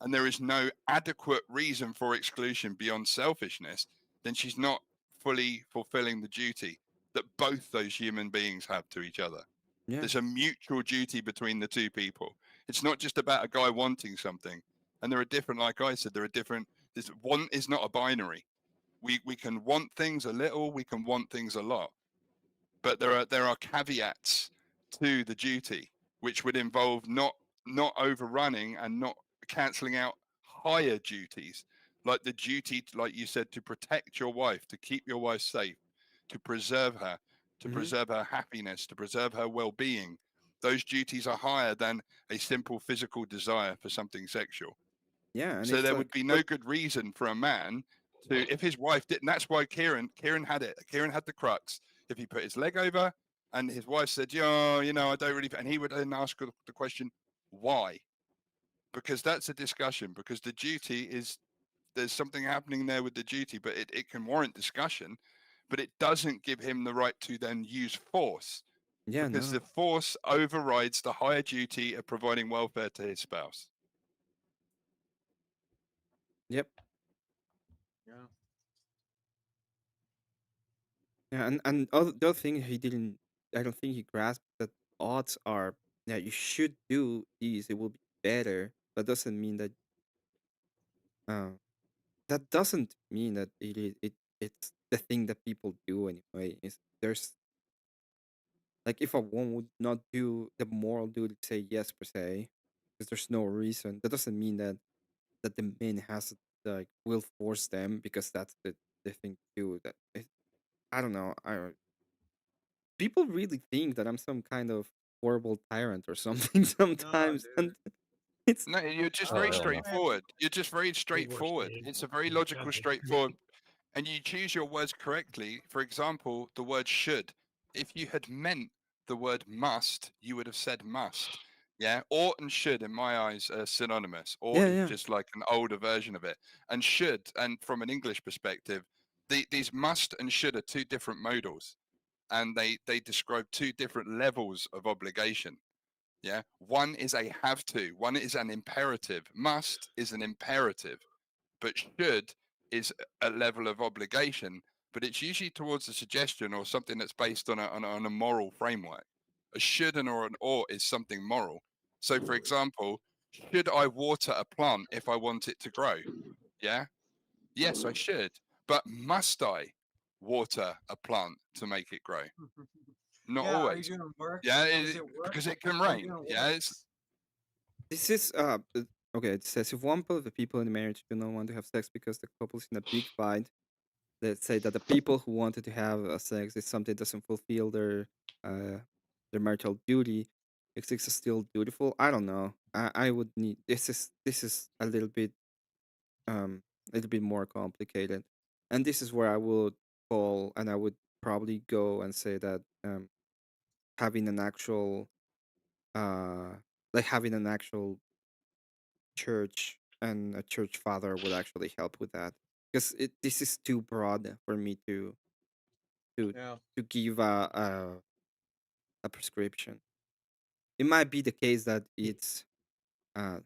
and there is no adequate reason for exclusion beyond selfishness, then she's not fully fulfilling the duty that both those human beings have to each other. Yeah. There's a mutual duty between the two people. It's not just about a guy wanting something. And there are different, like I said, there are different, this want is not a binary. We can want things a little, we can want things a lot. But there are caveats to the duty, which would involve not overrunning and not cancelling out higher duties, like the duty, like you said, to protect your wife, to keep your wife safe, to preserve her, to preserve her happiness, to preserve her well-being. Those duties are higher than a simple physical desire for something sexual. Yeah, and so there would be no good reason for a man to, if his wife didn't. That's why Kieran had it. Kieran had the crux. If he put his leg over, and his wife said, "Yeah, you know, I don't really," and he would then ask the question, "Why?" Because that's a discussion. Because the duty is, there's something happening there with the duty, but it can warrant discussion, but it doesn't give him the right to then use force. Yeah, because no. the force overrides the higher duty of providing welfare to his spouse. Yep. Yeah. Yeah, and the other thing he didn't, I don't think he grasped that odds are, yeah, you should do these, it will be better, but doesn't mean that, uh, that doesn't mean that it's the thing that people do anyway. There's, like, if a woman would not do the moral duty to say yes per se, because there's no reason, that doesn't mean that the man has to, like, will force them because that's the thing to do. I don't know. People really think that I'm some kind of horrible tyrant or something sometimes, and it's No, you're just very straightforward. You're just very straightforward. It's a very logical, straightforward, and you choose your words correctly. For example, the word should. If you had meant the word must, you would have said must. Yeah, ought and should, in my eyes, are synonymous. Ought is yeah. just like an older version of it, and should, and from an English perspective, these must and should are two different modals, and they describe two different levels of obligation. Yeah, one is a have to, one is an imperative. Must is an imperative, but should is a level of obligation, but it's usually towards a suggestion or something that's based on a moral framework. A should and or an ought is something moral. So for example, should I water a plant if I want it to grow? Yeah, yes, I should, but must I water a plant to make it grow? Not Yeah, are you always. doing work? Yeah, Is it work? because it can Are you rain. doing Yeah, work? it's this is okay. It says if one of the people in the marriage do not want to have sex because the couple is in a big fight, let's say that the people who wanted to have sex is something that doesn't fulfill their marital duty. Is sex still dutiful? I don't know. I would need this is a little bit more complicated, and this is where I would call and I would probably go and say that having an actual uh like having an actual church and a church father would actually help with that, because this is too broad for me to Yeah. to give a prescription. It might be the case that uh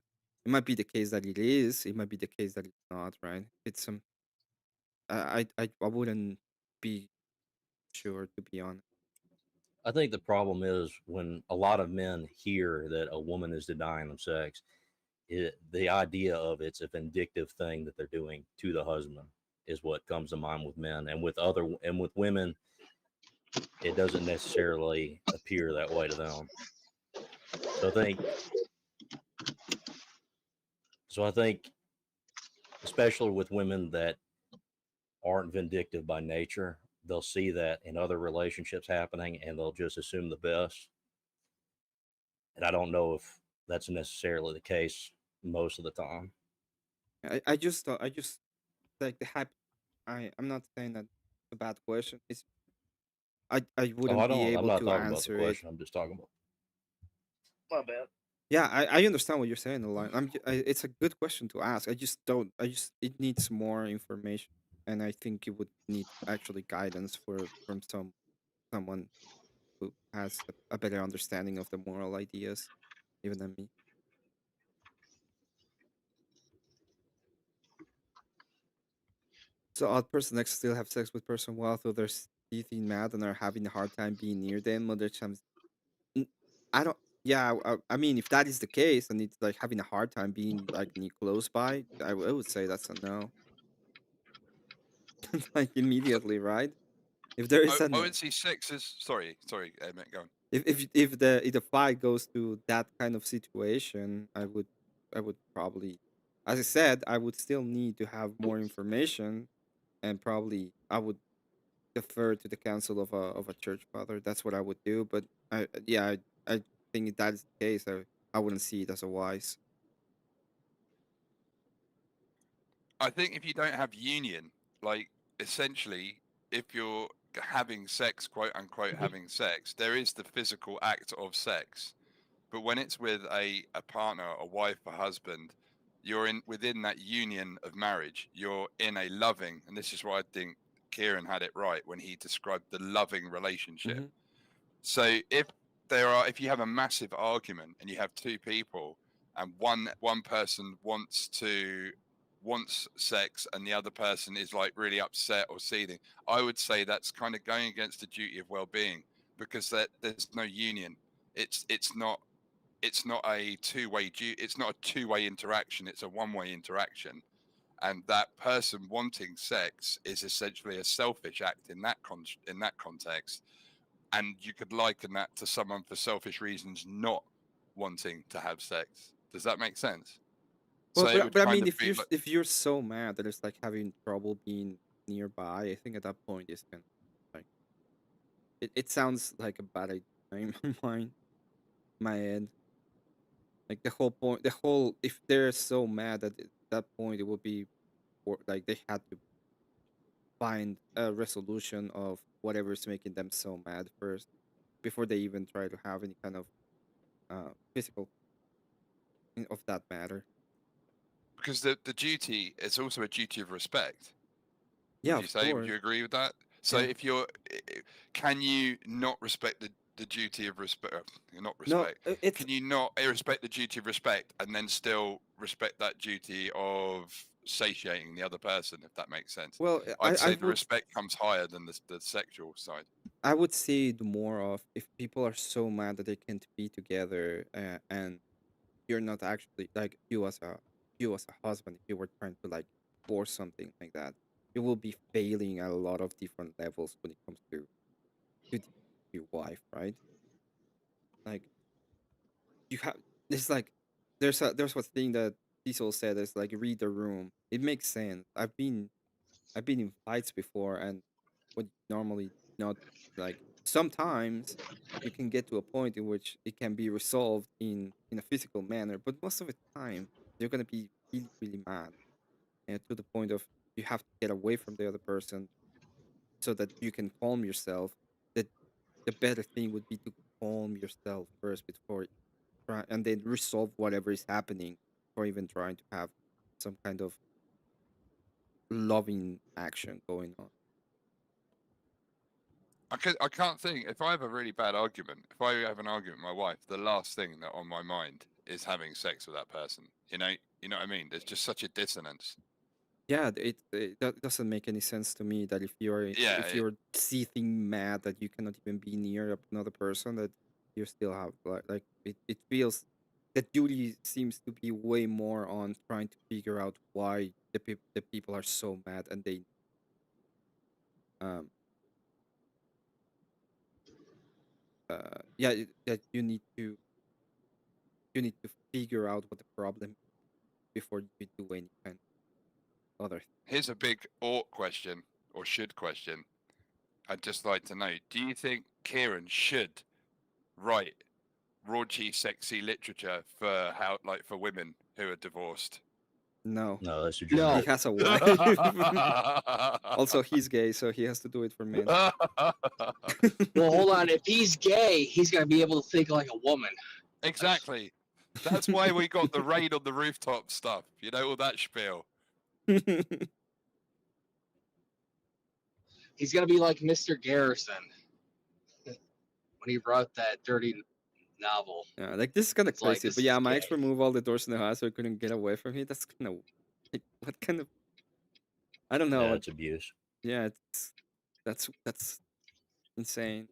it might be the case that it is, it might be the case that it's not, right? It's I wouldn't be sure, to be honest. I think the problem is when a lot of men hear that a woman is denying them sex, the idea of it's a vindictive thing that they're doing to the husband is what comes to mind with men, and with women, it doesn't necessarily appear that way to them. So I think, especially with women that aren't vindictive by nature, they'll see that in other relationships happening and they'll just assume the best. And I don't know if that's necessarily the case most of the time. I just like the hype. I'm not saying that it's a bad question. I Oh, I wouldn't be don't. I'm able not to talking about the answer it. question. I'm just talking about. My bad. Yeah, I understand what you're saying, Line. It's a good question to ask. I just don't. It needs more information, and I think you would need actually guidance from someone who has a better understanding of the moral ideas, even than me. So odd person X still have sex with person Y, though they're teething mad and are having a hard time being near them. Mother times, I don't. Yeah, I mean, if that is the case, and it's like having a hard time being like close by, I would say that's a no. Like immediately, right? If there is I an would see sex as sorry, Emmett, go on. if the fight goes to that kind of situation, I would probably, as I said, I would still need to have more information, and probably I would defer to the counsel of a church father. That's what I would do. But I think if that is the case, I wouldn't see it as a wise. I think if you don't have union, like essentially, if you're having sex, quote unquote, having sex, there is the physical act of sex. But when it's with a partner, a wife, a husband, you're within that union of marriage. You're in a loving, and this is why I think Kieran had it right when he described the loving relationship. Mm-hmm. So if you have a massive argument and you have two people and one person wants sex and the other person is like really upset or seething, I would say that's kind of going against the duty of well-being, because there's no union. It's not a two-way it's not a two-way interaction, it's a one-way interaction, and that person wanting sex is essentially a selfish act in that context, and you could liken that to someone for selfish reasons not wanting to have sex. Does that make sense? Well, So it would but I kind mean, of be like, if you're so mad that it's like having trouble being nearby, I think at that point it's kind of like it sounds like a bad idea in my end. Like the whole point, if they're so mad at that point, it would be like they had to find a resolution of whatever's making them so mad first before they even try to have any kind of physical of that matter. because the duty is also a duty of respect. Yeah, Would you say? Would you agree with that? So Yeah. if you're, can you not respect the duty of respect? Not No, respect. Can you not respect the duty of respect and then still respect that duty of satiating the other person, if that makes sense? Well, I'd say the respect comes higher than the sexual side. I would say the more of if people are so mad that they can't be together, and you're not actually like you as a husband, if you were trying to like force something like that, you will be failing at a lot of different levels when it comes to your wife, right? Like you have it's like there's a thing that Diesel said is like read the room. It makes sense. I've been in fights before, and what normally not like sometimes you can get to a point in which it can be resolved in a physical manner, but most of the time you're gonna be really really mad, and to the point of you have to get away from the other person so that you can calm yourself. That the better thing would be to calm yourself first before and then resolve whatever is happening, or even trying to have some kind of loving action going on. I can't think. If I have a really bad argument, if I have an argument with my wife, the last thing that on my mind is having sex with that person. You know what I mean? There's just such a dissonance. Yeah, that doesn't make any sense to me. That if you're seething mad that you cannot even be near another person, that you still have like it feels the duty seems to be way more on trying to figure out why the people are so mad, and they um that you need to figure out what the problem is before you do any kind of other. Here's a big ought question or should question. I'd just like to know: do you think Kieran should write raunchy, sexy literature for for women who are divorced? No. No, that's your He has a wife. Also, he's gay, so he has to do it for men. Well, hold on. If he's gay, he's gonna be able to think like a woman. Exactly. That's why we got the rain on the rooftop stuff. You know, all that spiel. He's gonna be like Mr. Garrison when he wrote that dirty novel. Yeah, like this is kind of It's like, crazy, this but yeah, is my gay. ex removed all the doors in the house so I couldn't get away from it. That's kind of like, what kind of, I don't know. Yeah, it's abuse. Yeah, that's insane.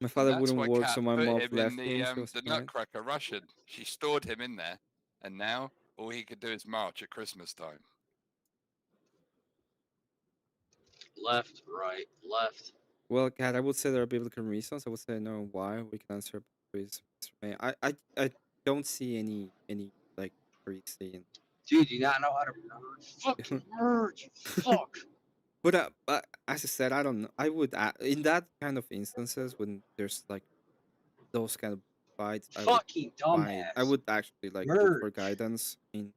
My father That's wouldn't why work, so Kat my put mom him in left him. She was the fine. Nutcracker Russian. She stored him in there, and now all he could do is march at Christmas time. Left, right, left. Well, Kat, I would say there are biblical reasons. I would say no. Why? We can answer please. I don't see any like reason. Dude, you not know how to merge? Fucking merge, you fuck. But as I said, I don't know. I would in that kind of instances when there's like those kind of fights, Fucking dumbass. I would actually like look for guidance in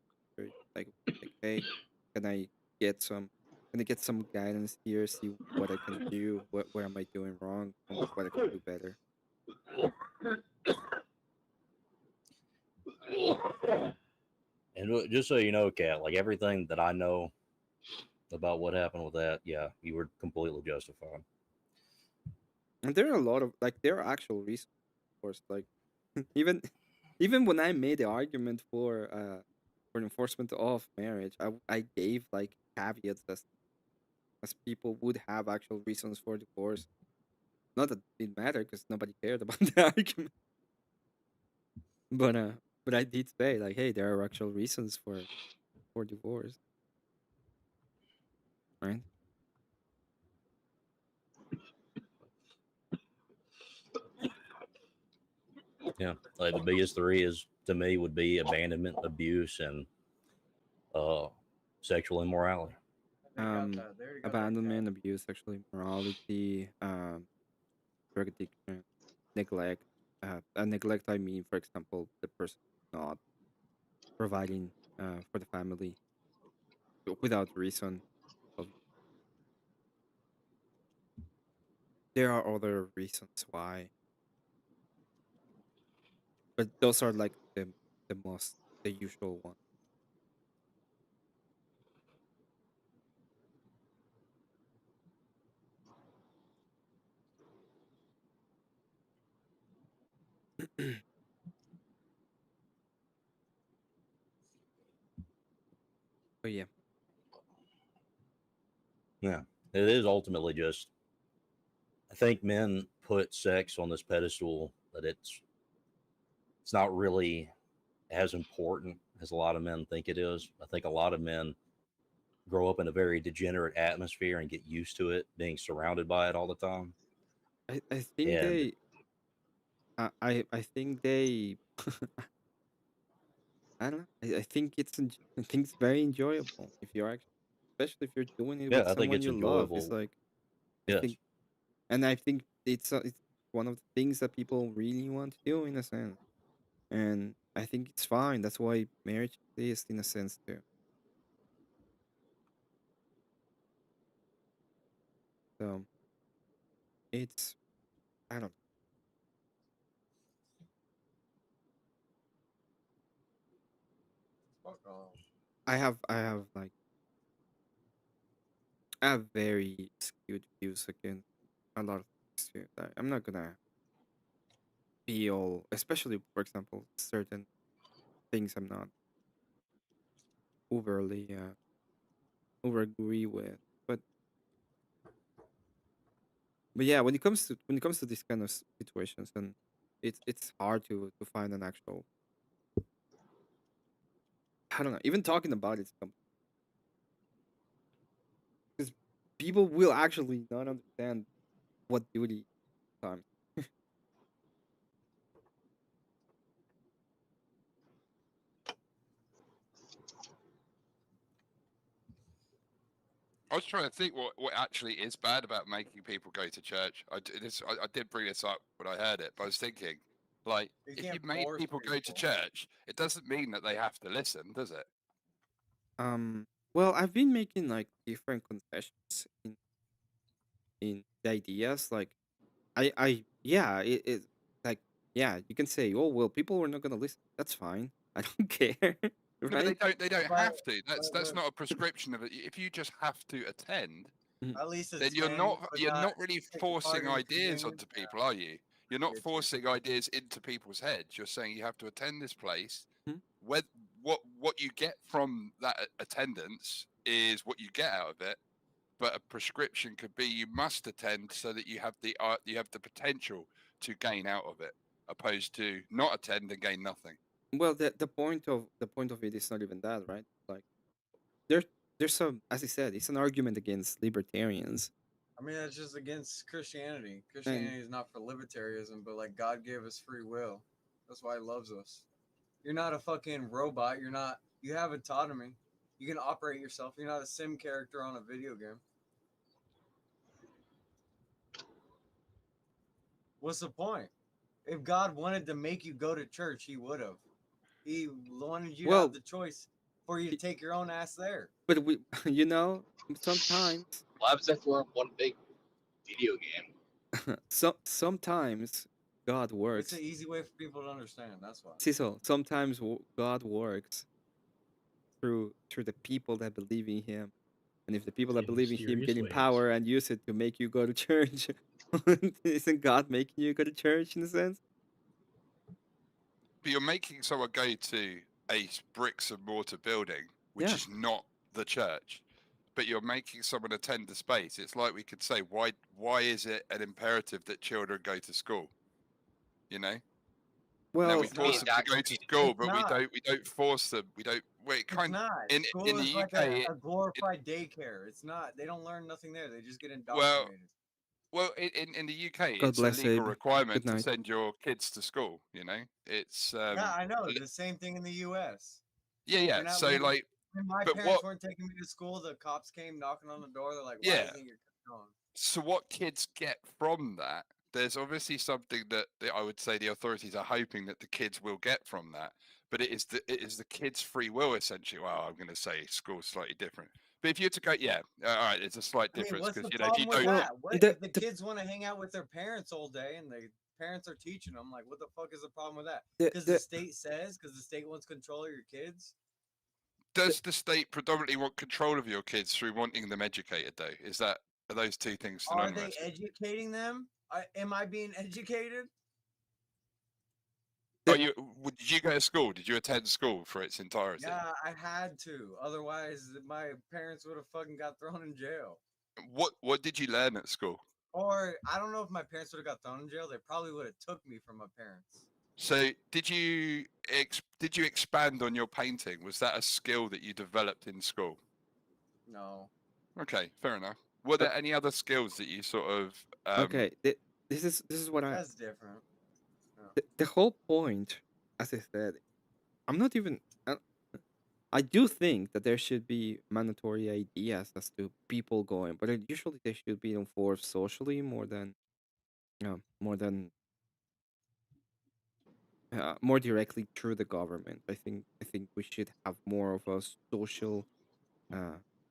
like hey, can I get some guidance here? See what I can do. What am I doing wrong? And what I can do better. And just so you know, Kat, like everything that I know about what happened with that, yeah, you were completely justified. And there are a lot of there are actual reasons, of course. Like even when I made the argument for enforcement of marriage, I gave like caveats as people would have actual reasons for divorce. Not that it mattered because nobody cared about the argument. But I did say like, hey, there are actual reasons for divorce, right? Yeah, like the biggest three is to me would be abandonment, abuse, and sexual immorality. Abandonment, abuse, sexual immorality, drug addiction, neglect. Neglect, I mean, for example, the person not providing for the family without reason. There are other reasons why, but those are like the usual one. But yeah. Yeah, it is ultimately just. I think men put sex on this pedestal that it's not really as important as a lot of men think it is. I think a lot of men grow up in a very degenerate atmosphere and get used to it, being surrounded by it all the time. I think they. I think they. I don't know. I think it's very enjoyable if you're actually, especially if you're doing it Yeah, with I think someone it's you love. It's enjoyable. like, Yes. I think it's one of the things that people really want to do in a sense, and I think it's fine. That's why marriage exists in a sense too. So it's I don't. I have like I have very skewed views against a lot of things too. I'm not gonna be all, especially for example, certain things I'm not overly over agree with. But yeah, when it comes to these kind of situations, then it's hard to find an actual. I don't know. Even talking about it, because people will actually not understand what duty times. I was trying to think what actually is bad about making people go to church. I did bring this up when I heard it, but I was thinking, like, if you made people go to church, it doesn't mean that they have to listen, does it? Well, I've been making like different concessions in the ideas. Like, yeah, it like yeah, you can say, oh well, people were not gonna listen. That's fine. I don't care, No, but right? they don't But, have to. That's not a prescription of it. If you just have to attend, at least then attend, but you're not not really take part forcing in ideas communion. onto people, are you? You're not True. forcing ideas into people's heads. You're saying you have to attend this place. Mhm. What you get from that attendance is what you get out of it. But a prescription could be you must attend so that you have the potential to gain out of it, opposed to not attend and gain nothing. Well, the point of it is not even that, right? Like there there's some, as I said, it's an argument against libertarians. I mean, that's just against Christianity. Christianity is not for libertarianism, but like God gave us free will. That's why He loves us. You're not a fucking robot. You're not. You have autonomy. You can operate yourself. You're not a sim character on a video game. What's the point? If God wanted to make you go to church, He would have. He wanted you to have the choice for you to take your own ass there. But we, you know, sometimes. What happens if we're one big video game? Sometimes God works. It's an easy way for people to understand. That's why. Cecil, sometimes God works through the people that believe in Him, and if the people that believe in Him get in power and use it to make you go to church, isn't God making you go to church in a sense? But you're making someone go to a bricks and mortar building, which is not the church, but you're making someone attend the space. It's like we could say, why is it an imperative that children go to school? You know. Well, now we force them to go to school, but we don't force them. We don't. Wait, it's not. In School the is UK, like a glorified daycare. It's not. They don't learn nothing there. They just get indoctrinated. Well, in the UK, God it's a bless legal Abe. requirement Good to night. send your kids to school. You know, it's yeah, I know. The same thing in the US. Yeah. So like, when my parents weren't taking me to school, the cops came knocking on the door. They're like, "Why isn't your kid going?" So what kids get from that? There's obviously something that I would say the authorities are hoping that the kids will get from that, but it is the kids' free will essentially. Well, I'm going to say school's slightly different, but if you're to go, all right, it's a slight difference because if you don't, what if the kids want to hang out with their parents all day and the parents are teaching them? Like, what the fuck is the problem with that? Because the state says, because the state wants control of your kids. Does the state predominantly want control of your kids through wanting them educated? Though, are those two things synonymous? Are they educating them? Am I being educated? Did you go to school? Did you attend school for its entirety? Yeah, I had to. Otherwise, my parents would have fucking got thrown in jail. What did you learn at school? Or I don't know if my parents would have got thrown in jail. They probably would have took me from my parents. So did you expand on your painting? Was that a skill that you developed in school? No. Okay, fair enough. Were there any other skills that you sort of? Okay, this is what That's different. The whole point, as I said, I'm not even. I do think that there should be mandatory ideas as to people going, but usually they should be enforced socially more than more directly through the government. I think we should have more of a social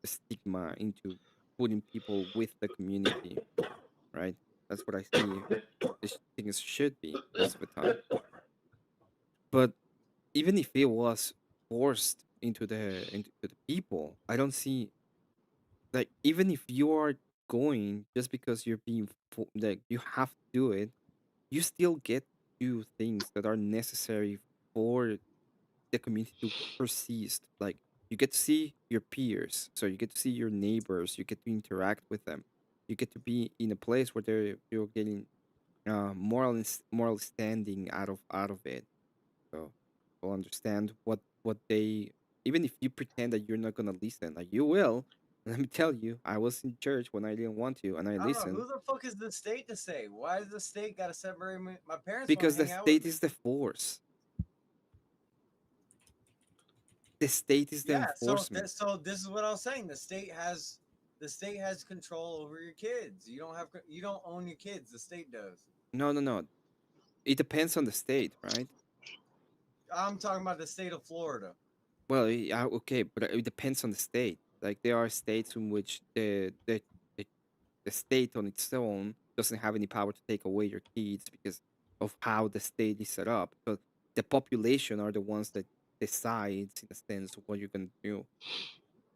stigma into putting people with the community, right? That's what I see. Things should be most of the time. But even if it was forced into the people, I don't see, like, even if you are going just because you're being like you have to do it, you still get to do things that are necessary for the community to persist. Like, you get to see your peers, so you get to see your neighbors, you get to interact with them, you get to be in a place where you're getting moral standing out of it. So people understand what they, even if you pretend that you're not gonna listen, like you will. Let me tell you, I was in church when I didn't want to, and I listened. Who the fuck is the state to say? Why does the state got to separate me? My parents Because wanna the hang out state with is the force. The state is the enforcement. So this is what I was saying. The state has control over your kids. You don't own your kids. The state does. No. It depends on the state, right? I'm talking about the state of Florida. Well, yeah, okay, but it depends on the state. Like, there are states in which the state on its own doesn't have any power to take away your kids because of how the state is set up. So the population are the ones that decides, in a sense, what you're gonna do.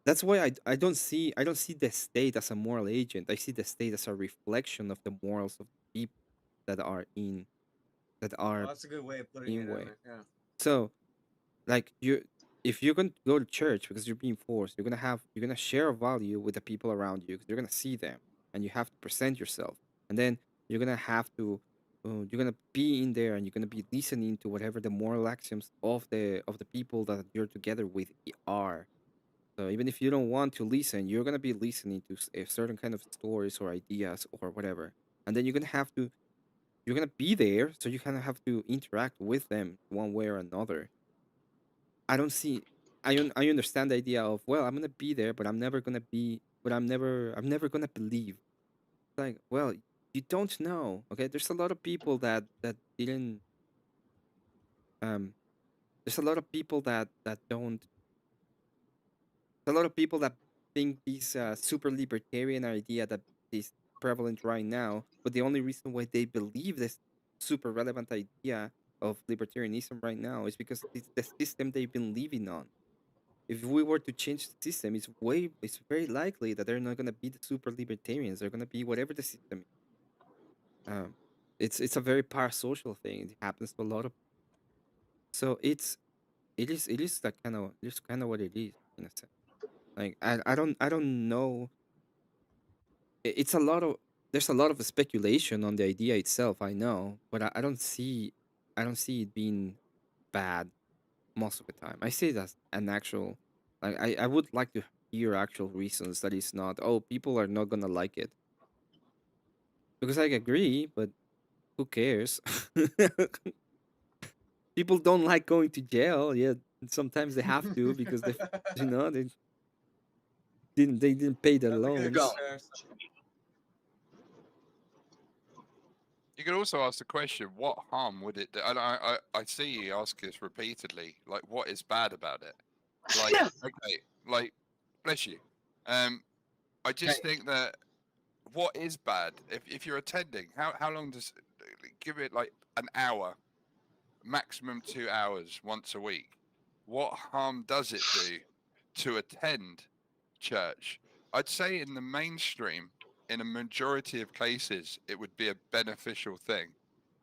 That's why I don't see the state as a moral agent. I see the state as a reflection of the morals of the people that are in that Well, are that's a good way of putting in it, way. Emmett. Yeah. So like if you're going to go to church because you're being forced, you're gonna share a value with the people around you because you're gonna see them and you have to present yourself, and then you're gonna have to you're gonna be in there and you're gonna be listening to whatever the moral axioms of the people that you're together with are. So even if you don't want to listen, you're gonna be listening to a certain kind of stories or ideas or whatever, and then you're gonna be there, so you kind of have to interact with them one way or another. I don't see. I understand the idea of, well, I'm gonna be there, but I'm never gonna be. But I'm never gonna believe. Like, well, you don't know. Okay, there's a lot of people that didn't. Um, there's a lot of people that don't. A lot of people that think this super libertarian idea that is prevalent right now, but the only reason why they believe this super relevant idea of libertarianism right now is because it's the system they've been living on. If we were to change the system, it's very likely that they're not gonna be the super libertarians. They're gonna be whatever the system is. It's a very parasocial thing. It happens to a lot of. So it is that kind of it's kind of what it is in a sense. Like I don't know. It's a lot of there's a lot of speculation on the idea itself. I know, but I don't see it being bad most of the time. I see it as an actual, like I would like to hear actual reasons that it's not, oh, people are not gonna like it. Because I agree, but who cares? People don't like going to jail. Yeah, sometimes they have to because they didn't pay their That's a good loans. comparison. You could also ask the question, what harm would it do? And I see you ask this repeatedly. Like, what is bad about it? Like, okay, like, bless you. I just think that what is bad if you're attending, how long does give it like an hour, maximum 2 hours once a week? What harm does it do to attend church? I'd say in the mainstream, in a majority of cases, it would be a beneficial thing.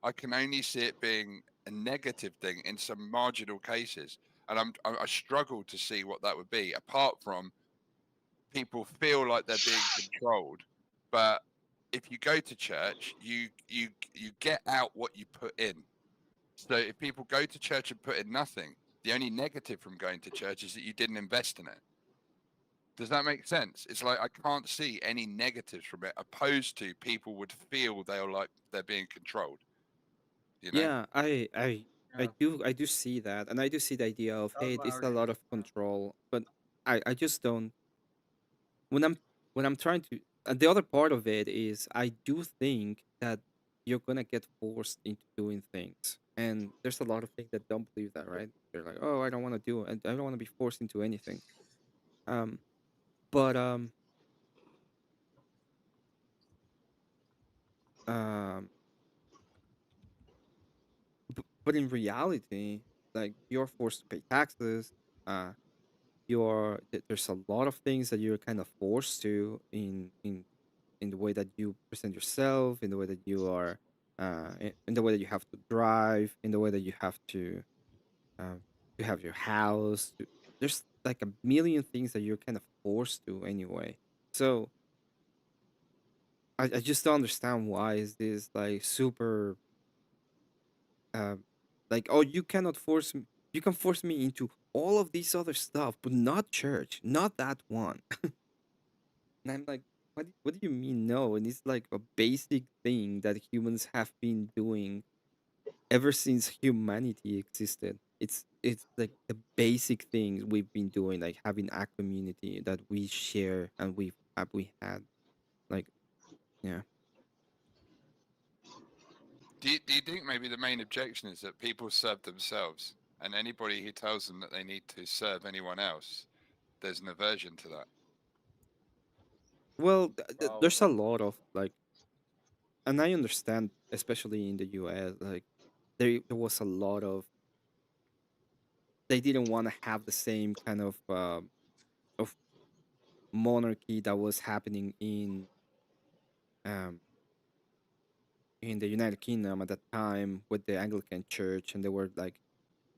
I can only see it being a negative thing in some marginal cases, and I struggle to see what that would be, apart from people feel like they're being controlled. But if you go to church, you get out what you put in. So if people go to church and put in nothing, the only negative from going to church is that you didn't invest in it. Does that make sense? It's like I can't see any negatives from it, opposed to people would feel they're being controlled. You know? Yeah, I do see that, and I do see the idea of, That was hey, my it's a argument. lot of control, but I just don't when I'm trying to. And the other part of it is I do think that you're gonna get forced into doing things, and there's a lot of things that don't believe that, right? They're like, oh, I don't want to do it, I don't want to be forced into anything. Um, but um, but in reality, like you're forced to pay taxes. Uh, there's a lot of things that you're kind of forced to in the way that you present yourself, in the way that you are, in the way that you have to drive, in the way that um, you have your house. There's like a million things that you're kind of forced to anyway. So I just don't understand why is this like super, um, like, oh, you cannot force me. You can force me into all of these other stuff, but not church, not that one. And I'm like, what do you mean no? And it's like a basic thing that humans have been doing ever since humanity existed. It's like the basic things we've been doing, like having a community that we share and we had. Like, yeah. Do you think maybe the main objection is that people serve themselves, and anybody who tells them that they need to serve anyone else, there's an aversion to that? Well, there's a lot of like, and I understand, especially in the US, like there was a lot of, they didn't want to have the same kind of monarchy that was happening um in the United Kingdom at that time with the Anglican Church, and they were like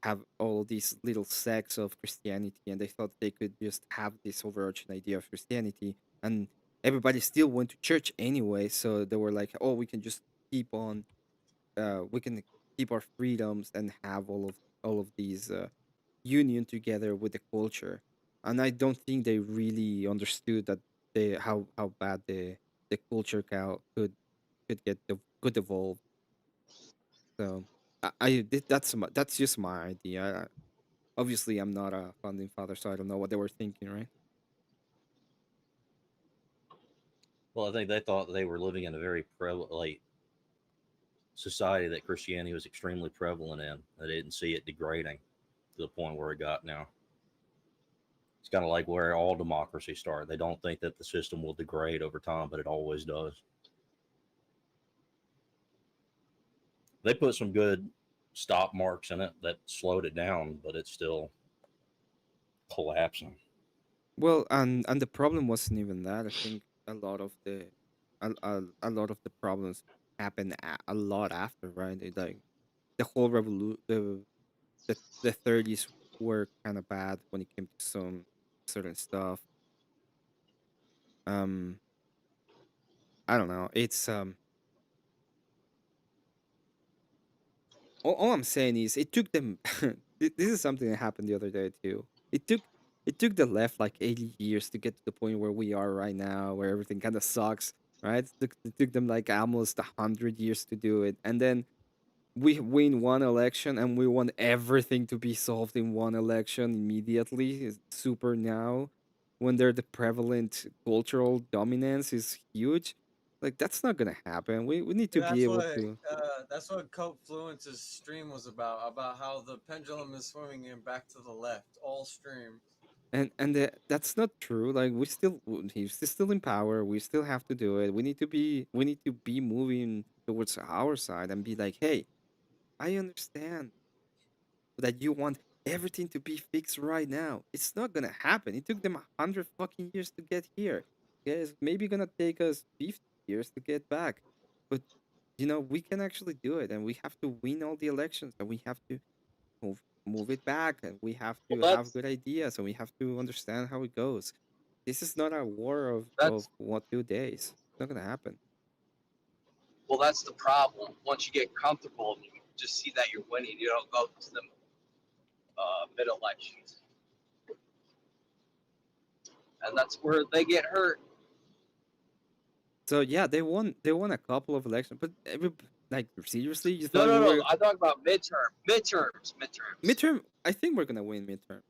have all these little sects of Christianity, and they thought they could just have this overarching idea of Christianity, and everybody still went to church anyway. So they were like, "Oh, we can just keep on, we can keep our freedoms and have all of these union together with the culture." And I don't think they really understood that they how bad the culture could get could evolve. So that's just my idea. Obviously, I'm not a founding father, so I don't know what they were thinking, right? Well, I think they thought they were living in a very prevalent society that Christianity was extremely prevalent in. They didn't see it degrading to the point where it got now. It's kind of like where all democracies start. They don't think that the system will degrade over time, but it always does. They put some good stop marks in it that slowed it down, but it's still collapsing. Well, and the problem wasn't even that. I think a lot of the problems happened a lot after, right? Like the whole revolution, the 30s were kind of bad when it came to some certain stuff. Um, I don't know. It's all I'm saying is it took them. This is something that happened the other day too. It took the left like 80 years to get to the point where we are right now, where everything kind of sucks, right? It took them like almost 100 years to do it, and then we win one election and we want everything to be solved in one election immediately. It's super now, when they're the prevalent cultural dominance is huge. Like that's not gonna happen. We need to be able to. That's what Cope Fluence's stream was about how the pendulum is swinging in back to the left, all stream. That's not true. Like he's still in power. We still have to do it. We need to be moving towards our side and be like, hey, I understand that you want everything to be fixed right now. It's not gonna happen. It took them 100 fucking years to get here. Yeah, it's maybe gonna take us 50 years to get back. But we can actually do it, and we have to win all the elections, and we have to move it back, and we have Well, to have good ideas, and we have to understand how it goes. This is not a war of that's 1 2 days. It's not gonna happen. that's the problem. Once you get comfortable, and you just see that you're winning. You don't go to the mid elections, and that's where they get hurt. So yeah, they won a couple of elections, but like seriously, you No, thought we no, were no. I talk about midterms. midterm? I think we're gonna win midterm.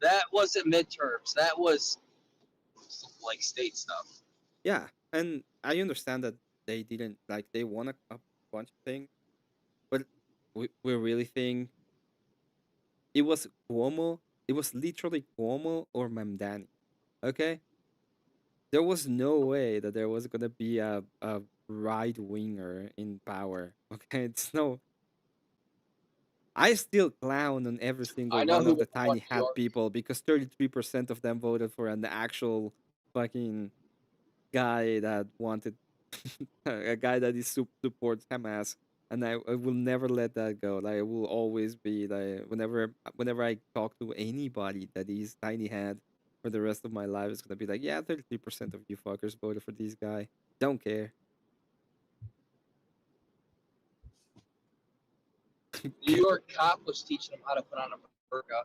That wasn't midterms. That was like state stuff. Yeah, and I understand that they didn't like they won a bunch of things, but we really think it was Cuomo. It was literally Cuomo or Mamdani. Okay, there was no way that there was gonna be a right winger in power. Okay, it's no. I still clown on every single I know one who of the won tiny New hat York. people because 33% of them voted for an actual fucking guy that wanted a guy that is supports Hamas, and I will never let that go. Like I will always be like whenever I talk to anybody that is tiny hat for the rest of my life, it's gonna be like, yeah, 33% of you fuckers voted for this guy. Don't care. New York cop was teaching him how to put on a burqa.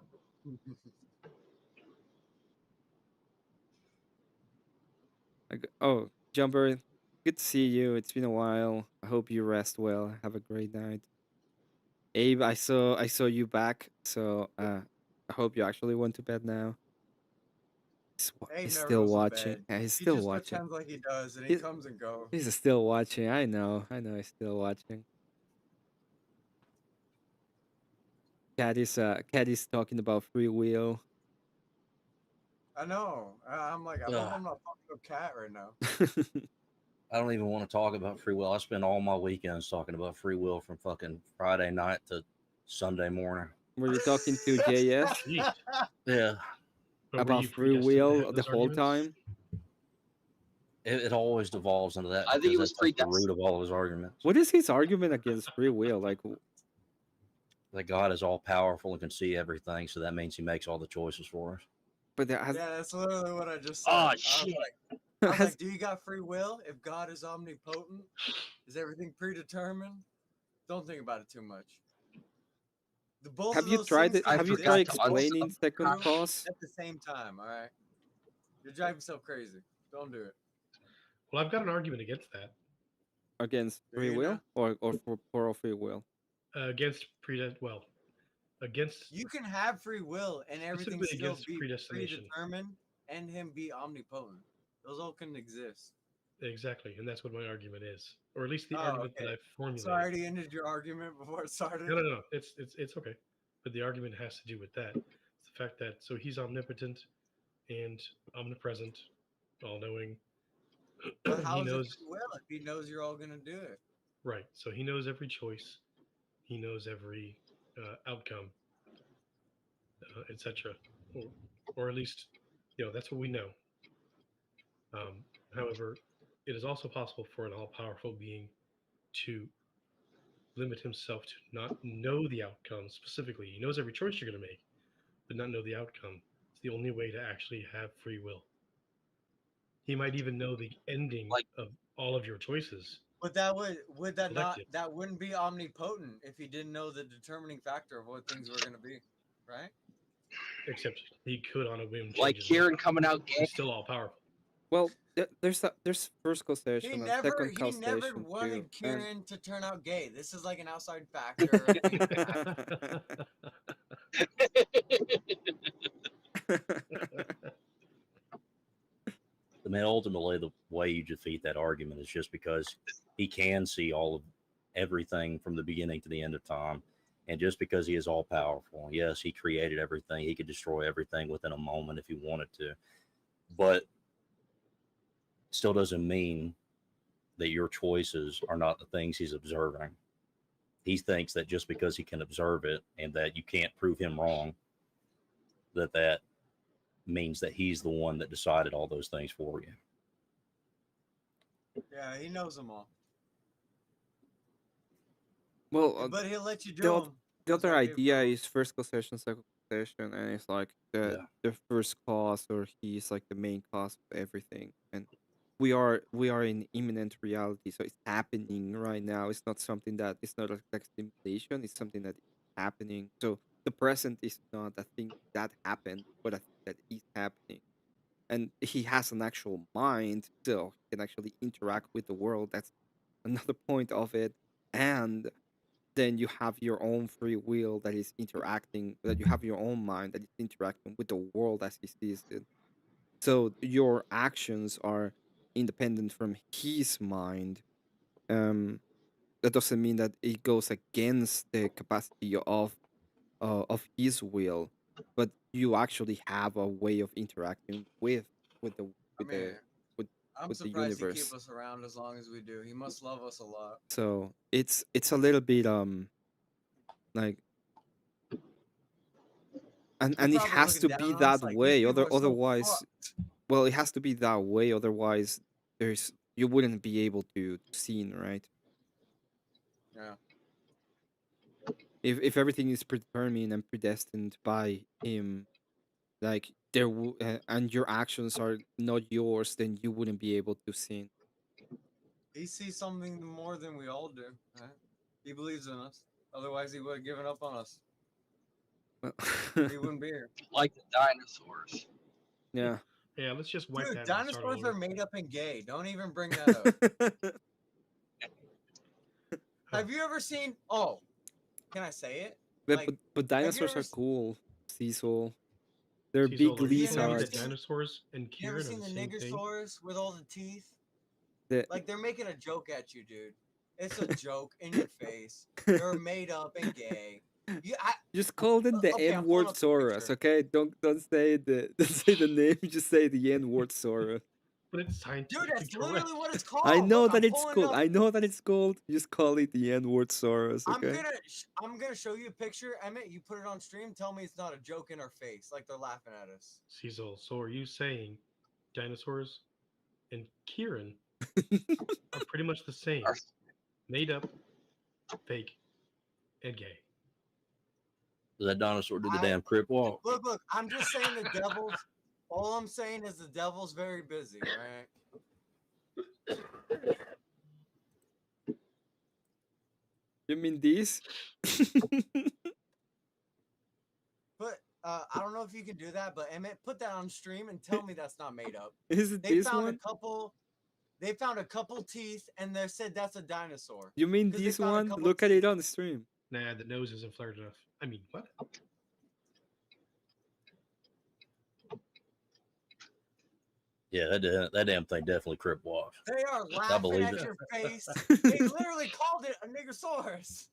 Oh, Jumper, good to see you. It's been a while. I hope you rest well. Have a great night. Abe, I saw you back, so I hope you actually went to bed now. Abe He's never still goes to watching. bed. Yeah, he's He still just watching. pretends like he does, and he comes and goes. He's still watching. I know he's still watching. Cat is talking about free will. I know. I'm like, I'm not talking to a cat right now. I don't even want to talk about free will. I spend all my weekends talking about free will from fucking Friday night to Sunday morning. Were you talking to JS? Yeah. About free will the whole time? It always devolves into that. I think it was that's the root of all of his arguments. What is his argument against free will? Like, that God is all powerful and can see everything, so that means he makes all the choices for us. But yeah, that's literally what I just said. Oh shit! I was like, do you got free will? If God is omnipotent, is everything predetermined? Don't think about it too much. Have you tried it? Have you tried explaining second cause? At the same time, all right? You're driving yourself crazy. Don't do it. Well, I've got an argument against that. Against free will, or for free will? Against against. You can have free will and everything still against be predestination. predetermined, and him be omnipotent. Those all can exist. Exactly, and that's what my argument is, or at least the argument that I formulated. So I already ended your argument before it started. No. It's okay, but the argument has to do with that. It's the fact that so he's omnipotent and omnipresent, all-knowing. But how he is knows. it free will if he knows you're all gonna do it? Right. So he knows every choice. He knows every outcome, etc. Or at least, that's what we know. However, it is also possible for an all-powerful being to limit himself to not know the outcome specifically. He knows every choice you're going to make, but not know the outcome. It's the only way to actually have free will. He might even know the ending of all of your choices. But that wouldn't be omnipotent if he didn't know the determining factor of what things were going to be, right? Except he could on a whim. Like Kieran coming out gay. He's still all powerful. Well, there's first causation and second causation. He never wanted too. Kieran to turn out gay. This is like an outside factor. I mean, ultimately, the way you defeat that argument is just because he can see all of everything from the beginning to the end of time. And just because he is all powerful, yes, he created everything. He could destroy everything within a moment if he wanted to. But still doesn't mean that your choices are not the things he's observing. He thinks that just because he can observe it and that you can't prove him wrong, that means that he's the one that decided all those things for you. Yeah, he knows them all. Well, but he'll let you do them. The other idea is first causation, second causation, and it's like the first cause, or he's like the main cause of everything. And we are in imminent reality, so it's happening right now. It's not something that it's not like simulation. It's something that is happening. So the present is not a thing that happened, but a thing that is happening. And he has an actual mind, so he can actually interact with the world. That's another point of it. And then you have your own free will that is interacting, that you have your own mind that is interacting with the world as he sees it. So your actions are independent from his mind. That doesn't mean that it goes against the capacity of his will, but you actually have a way of interacting with the surprised universe. He keep us around as long as we do. He must love us a lot. So it's a little bit like, and it has to be that way. Otherwise, well, it has to be that way. Otherwise, you wouldn't be able to see, right? Yeah. If everything is predetermined and predestined by him, like and your actions are not yours, then you wouldn't be able to sin. He sees something more than we all do. Right? He believes in us. Otherwise, he would have given up on us. He wouldn't be here. Like the dinosaurs. Yeah. Yeah, let's just wipe that. Dinosaurs are made up and gay. Don't even bring that up. Have you ever seen? Oh, can I say it? But dinosaurs are cool, Cecil. They're big lizards. Dinosaurs and Kieran. You ever seen the Niggersaurs with all the teeth? Like they're making a joke at you, dude. It's a joke in your face. They're made up and gay. Just call them the N-word Saurus, okay? Don't say the name. Just say the N-word Saurus. But it's Dude, scientific. that's literally what it's called. I know Look, that I'm it's pulling called. up. I know that it's called. Just call it the N-word Soros, okay? I'm gonna show you a picture, Emmett. You put it on stream. Tell me it's not a joke in our face, like they're laughing at us. Cecil, so are you saying dinosaurs and Kieran are pretty much the same? Made up, fake, and gay. That dinosaur did the damn crip walk. Look. I'm just saying the devil's. All I'm saying is the devil's very busy, right? You mean these? But I don't know if you can do that. But Emmett, put that on stream and tell me that's not made up. Is it this one? They found a couple teeth, and they said that's a dinosaur. You mean this one? Look at it on the stream. Nah, the nose isn't flared enough. I mean, what? Yeah, that damn thing definitely crip walked. They are I believe laughing at it. your face. They literally called it a niggersaurus.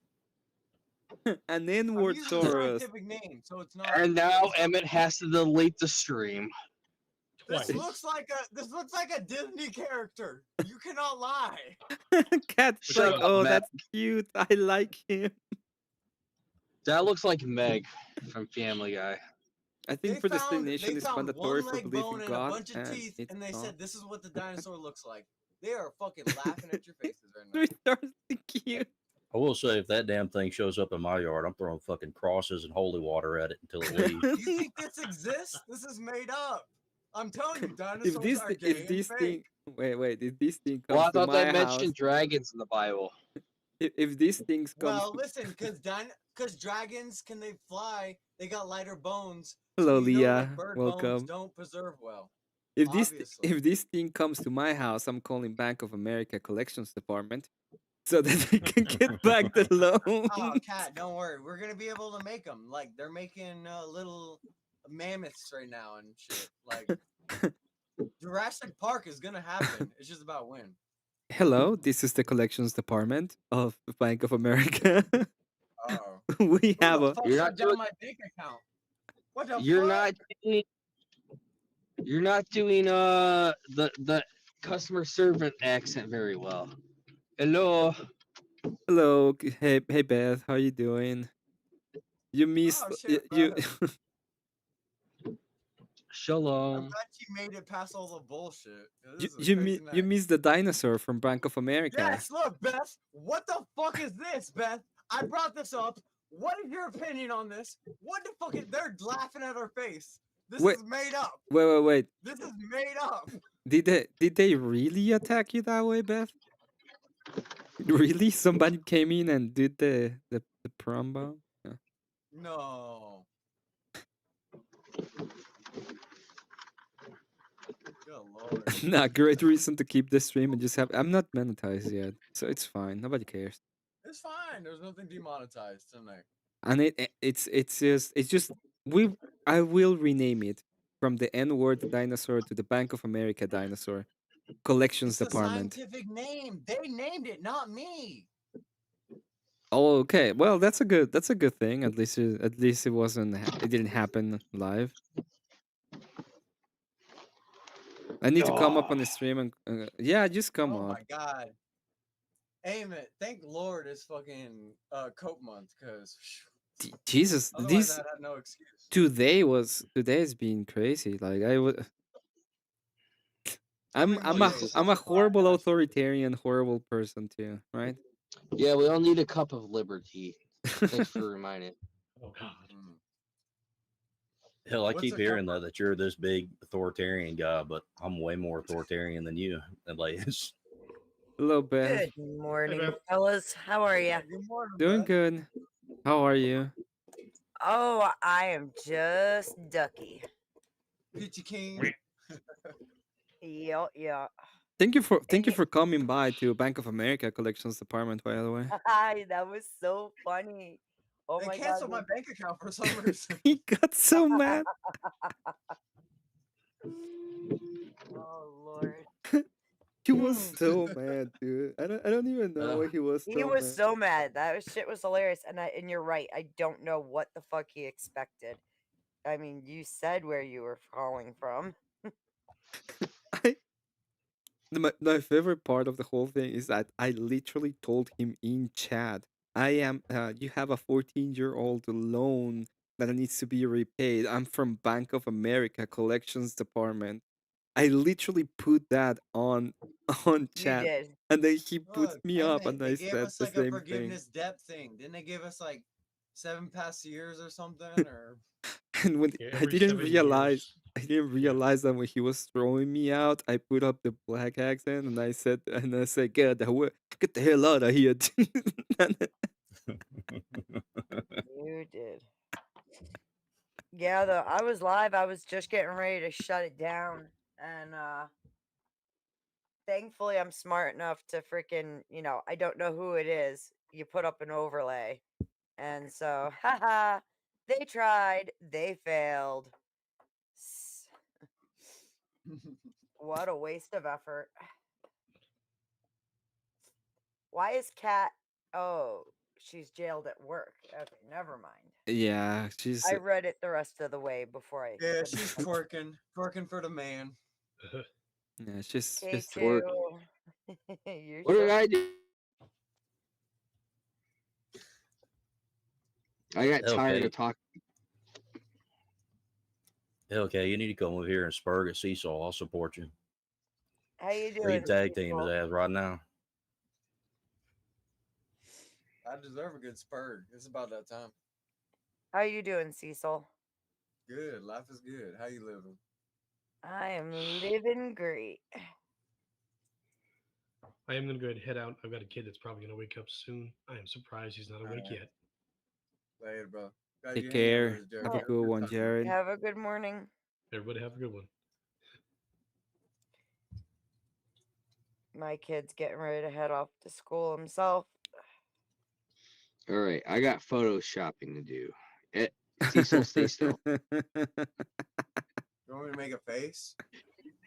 An N-word Soros. Scientific name, so it's not. And now Emmett has to delete the stream. This looks like a Disney character. You cannot lie. Cat's like, oh, that's cute. I like him. That looks like Meg from Family Guy. I think predestination is mandatory for believing God. A bunch of teeth, and they said this is what the dinosaur looks like. They are fucking laughing at your faces right now. Cute. I will say, if that damn thing shows up in my yard, I'm throwing fucking crosses and holy water at it until it leaves. You think this exists? This is made up. I'm telling you, dinosaurs are gay and fake. Wait, if this thing comes Well, I to thought my they mentioned house, dragons in the Bible. if these things come, Well, listen, because dragons, can they fly? They got lighter bones. hello, So you know, Leah, like, bird bones welcome. don't preserve well. If Obviously. this thing comes to my house, I'm calling Bank of America Collections Department so that they can get back the loan. Oh, Cat, don't worry. We're gonna be able to make them. Like they're making little mammoths right now and shit. Like Jurassic Park is gonna happen. It's just about when. Hello, this is the Collections Department of Bank of America. Oh. We have a. You're not doing my bank account. What the You're fuck? You're not doing the customer servant accent very well. Hello. Hello, hey Beth, how you doing? You missed you. Shalom. I'm glad you made it past all the bullshit. You missed the dinosaur from Bank of America. Yes, look, Beth. What the fuck is this, Beth? I brought this up. What is your opinion on this? What the fuck is? They're laughing at our face. This is made up. Wait. This is made up. Did they really attack you that way, Beth? Really? Somebody came in and did the prom bomb? Yeah. No. Good lord. Nah, great reason to keep the stream and just have. I'm not monetized yet, so it's fine. Nobody cares. It's fine. There's nothing demonetized tonight. And it's just I will rename it from the N-word dinosaur to the Bank of America dinosaur collections It's department. a scientific name. They named it, not me. Oh, okay. Well, that's a good thing. At least it wasn't. It didn't happen live. I need to come up on the stream and yeah, just come up. Oh my god. Emmett, thank Lord it's fucking Cope month, cause Jesus, otherwise I had no excuse. Today has been crazy. Like I'm a horrible authoritarian, horrible person too, right? Yeah, we all need a cup of liberty. Thanks for reminding. Oh God. Hell, I keep hearing that you're this big authoritarian guy, but I'm way more authoritarian than you. And like, hello, Beth. Good morning, fellas. How are you? Good morning, Doing good. How are you? Oh, I am just ducky. Peachy King. Yeah. Thank you for coming by to Bank of America Collections Department, by the way. That was so funny. Oh they my canceled God. my bank account for some reason. He got so mad. Oh Lord. He was so mad, dude. I don't even know why he was so He was mad. so mad. Shit was hilarious. And you're right. I don't know what the fuck he expected. I mean, you said where you were calling from. My favorite part of the whole thing is that I literally told him in chat, you have a 14-year-old loan that needs to be repaid. I'm from Bank of America collections department. I literally put that on You chat, did. and then he put Look, me and up, they, and they I gave said us the like a same thing. forgiveness debt thing. Didn't they give us like 7 past years or something? Or And when Yeah, I every didn't 7 realize, years. I didn't realize that when he was throwing me out, I put up the black accent, and I said, get the hell out of here. You did. Yeah, though I was live. I was just getting ready to shut it down, and thankfully I'm smart enough to freaking, I don't know who it is. You put up an overlay, and so, haha, they tried, they failed. What a waste of effort. Why is Kat? Oh, she's jailed at work. Okay, never mind. Yeah, she's I read it the rest of the way before I. yeah, she's twerking for the man. yeah, she's K2. You're What did so I do? I got tired of talking. Okay, you need to come over here and spurg at Seesaw. I'll support you. How you We doing? can tag team his ass right now. I deserve a good spur. It's about that time. How you doing, Cecil? Good. Life is good. How you living? I am living great. I am gonna go ahead and head out. I've got a kid that's probably gonna wake up soon. I am surprised he's not awake yet. Later, bro. Glad Take you hanging out with care. us, Jared. Have a Have good one, time. Jared. Have a good morning. Everybody have a good one. My kid's getting ready to head off to school himself. All right, I got photoshopping to do. Cecil, stay still. You want me to make a face?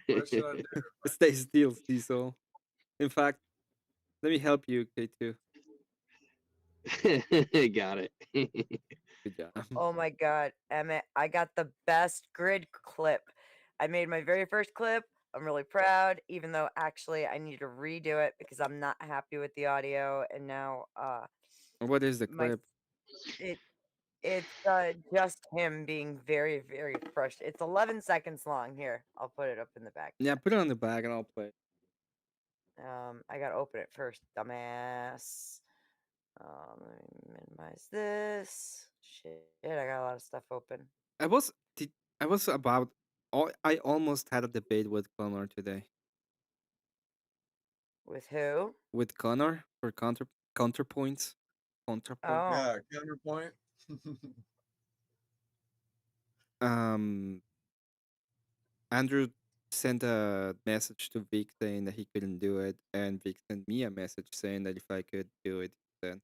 What should I do? Stay still, Cecil. In fact, let me help you, K2. Got it. Good job. Oh my god, Emmett, I got the best grid clip. I made my very first clip. I'm really proud, even though actually I need to redo it because I'm not happy with the audio. And now, What is the clip? It's just him being very, very frustrated. It's 11 seconds long. Here, I'll put it up in the back. Yeah, put it on the back and I'll play it. I gotta open it first, dumbass. Let me minimize this. Shit, I got a lot of stuff open. I almost had a debate with Connor today. With who? With Connor for counterpoints. Counterpoint. Oh. Yeah, counterpoint. Andrew sent a message to Vic saying that he couldn't do it, and Vic sent me a message saying that if I could do it, then.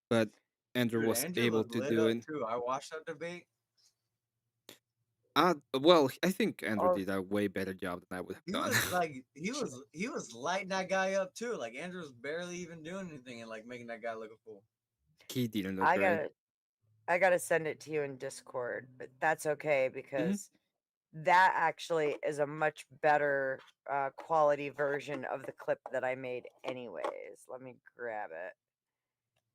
But Andrew was Andrew able looked to lit do up it. too. I watched that debate. Well, I think Andrew did a way better job than I would have He done. was like he was lighting that guy up too. Like Andrew was barely even doing anything and like making that guy look a fool. He didn't look great. I gotta send it to you in Discord, but that's okay because that actually is a much better quality version of the clip that I made anyways. Let me grab it.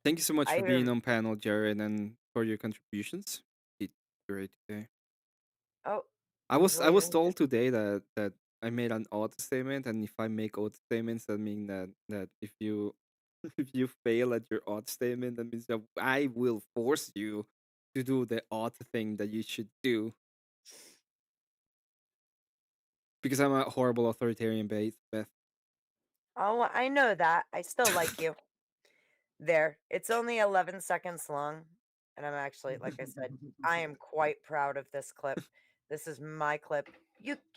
Thank you so much for being on panel, Jared, and for your contributions. You did great today. Oh, I was told today that I made an odd statement, and if I make odd statements, that means that if you if you fail at your odd statement, that means that I will force you to do the odd thing that you should do. Because I'm a horrible authoritarian, Beth. Oh, I know that. I still like you. There. It's only 11 seconds long. And I'm actually, like I said, I am quite proud of this clip. This is my clip.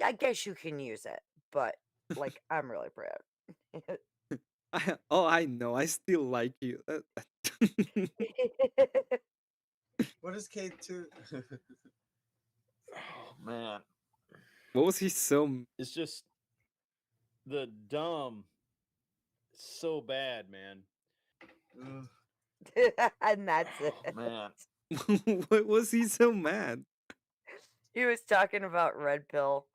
I guess you can use it, but like I'm really proud. I know. I still like you. What is K2? Oh man. What was he so? It's just the dumb. So bad, man. And that's it. Man. What was he so mad? He was talking about Red Pill.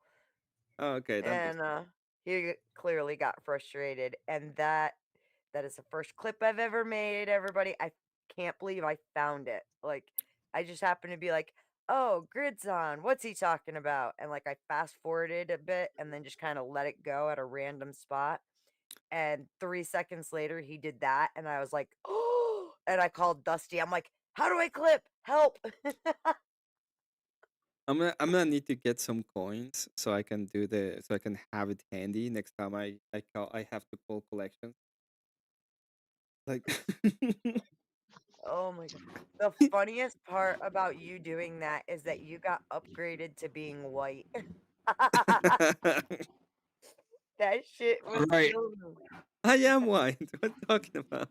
Oh, okay, that makes And he clearly got frustrated, and that is the first clip I've ever made. Everybody, I can't believe I found it. Like, I just happened to be like, "Oh, grid's on. What's he talking about?" And like, I fast forwarded a bit, and then just kind of let it go at a random spot. And 3 seconds later, he did that, and I was like, "Oh!" And I called Dusty. I'm like, "How do I clip? Help!" I'm gonna need to get some coins so I can so I can have it handy next time I have to call collections. Like Oh my god. The funniest part about you doing that is that you got upgraded to being white. That shit All was right. killing me. I am white. What are you talking about?